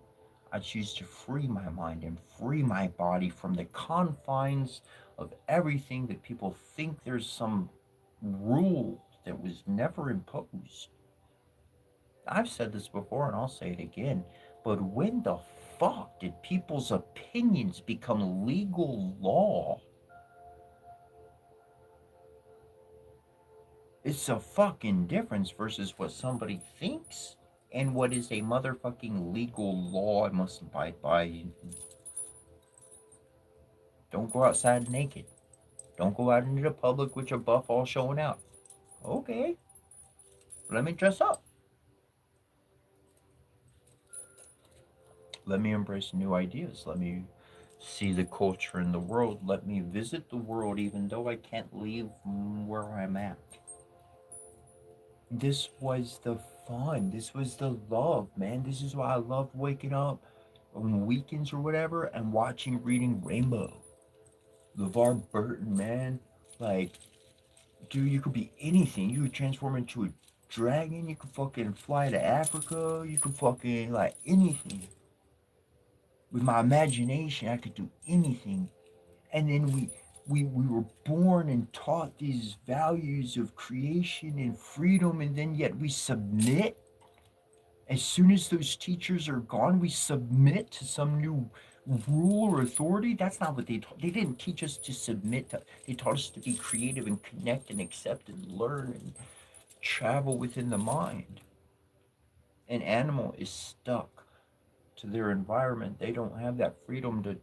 I choose to free my mind and free my body from the confines of everything that people think there's some rule that was never imposed. I've said this before and I'll say it again, but when the fuck did people's opinions become legal law? It's a fucking difference versus what somebody thinks and what is a motherfucking legal law I must abide by. Don't go outside naked. Don't go out into the public with your buff all showing out. Okay, let me dress up. Let me embrace new ideas. Let me see the culture in the world. Let me visit the world even though I can't leave where I'm at. This was the fun. This was the love, man. This is why I love waking up on weekends or whatever and watching Reading Rainbow. LeVar Burton, man. Like, dude, you could be anything. You could transform into a dragon. You could fucking fly to Africa. You could fucking, like, anything. With my imagination, I could do anything. And then we were born and taught these values of creation and freedom, and then yet we submit. As soon as those teachers are gone, we submit to some new rule or authority. That's not what they taught. They didn't teach us to submit to. They taught us to be creative and connect and accept and learn and travel within the mind. An animal is stuck to their environment. They don't have that freedom to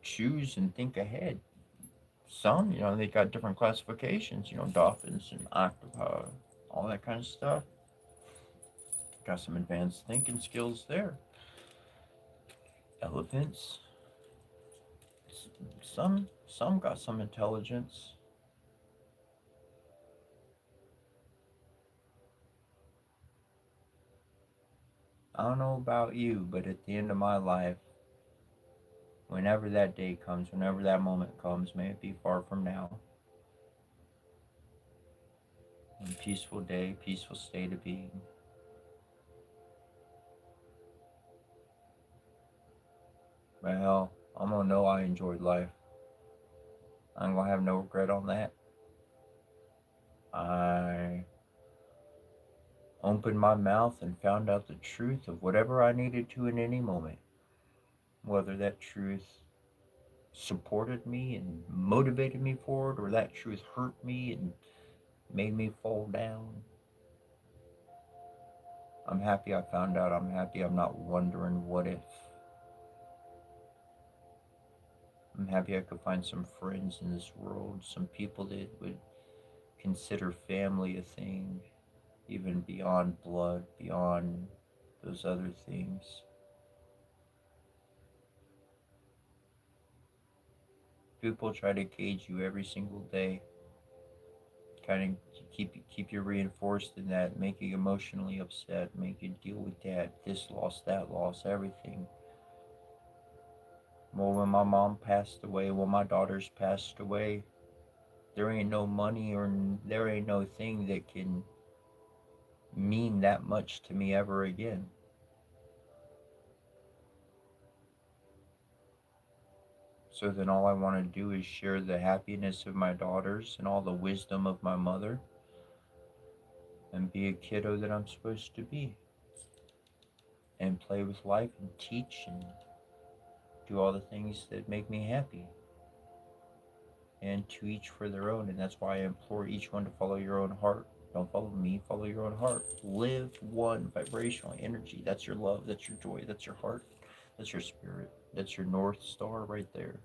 choose and think ahead. Some, they got different classifications, dolphins and octopi, all that kind of stuff. Got some advanced thinking skills there. Elephants, some got some intelligence. I don't know about you, but at the end of my life, whenever that day comes, whenever that moment comes, may it be far from now, a peaceful day, peaceful state of being. Well, I'm gonna know I enjoyed life. I'm gonna have no regret on that. I opened my mouth and found out the truth of whatever I needed to in any moment. Whether that truth supported me and motivated me forward, or that truth hurt me and made me fall down. I'm happy I found out. I'm happy I'm not wondering what if. I'm happy I could find some friends in this world, some people that would consider family a thing, even beyond blood, beyond those other things. People try to cage you every single day, kind of keep you reinforced in that, make you emotionally upset, make you deal with this loss, that loss, everything. Well, when my mom passed away, when my daughters passed away, there ain't no money or there ain't no thing that can mean that much to me ever again. So then all I want to do is share the happiness of my daughters and all the wisdom of my mother and be a kiddo that I'm supposed to be and play with life and teach and do all the things that make me happy. And to each for their own, and that's why I implore each one to follow your own heart. Don't follow me, follow your own heart. Live one vibrational energy. That's your love, that's your joy, that's your heart, that's your spirit, that's your North Star right there.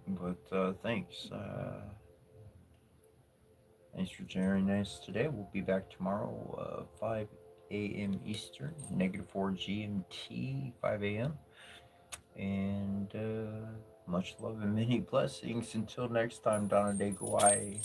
But thanks. Thanks for joining us today. We'll be back tomorrow, 5 a.m. Eastern, -4 GMT, 5 a.m. And much love and many blessings. Until next time, Donna De Guai.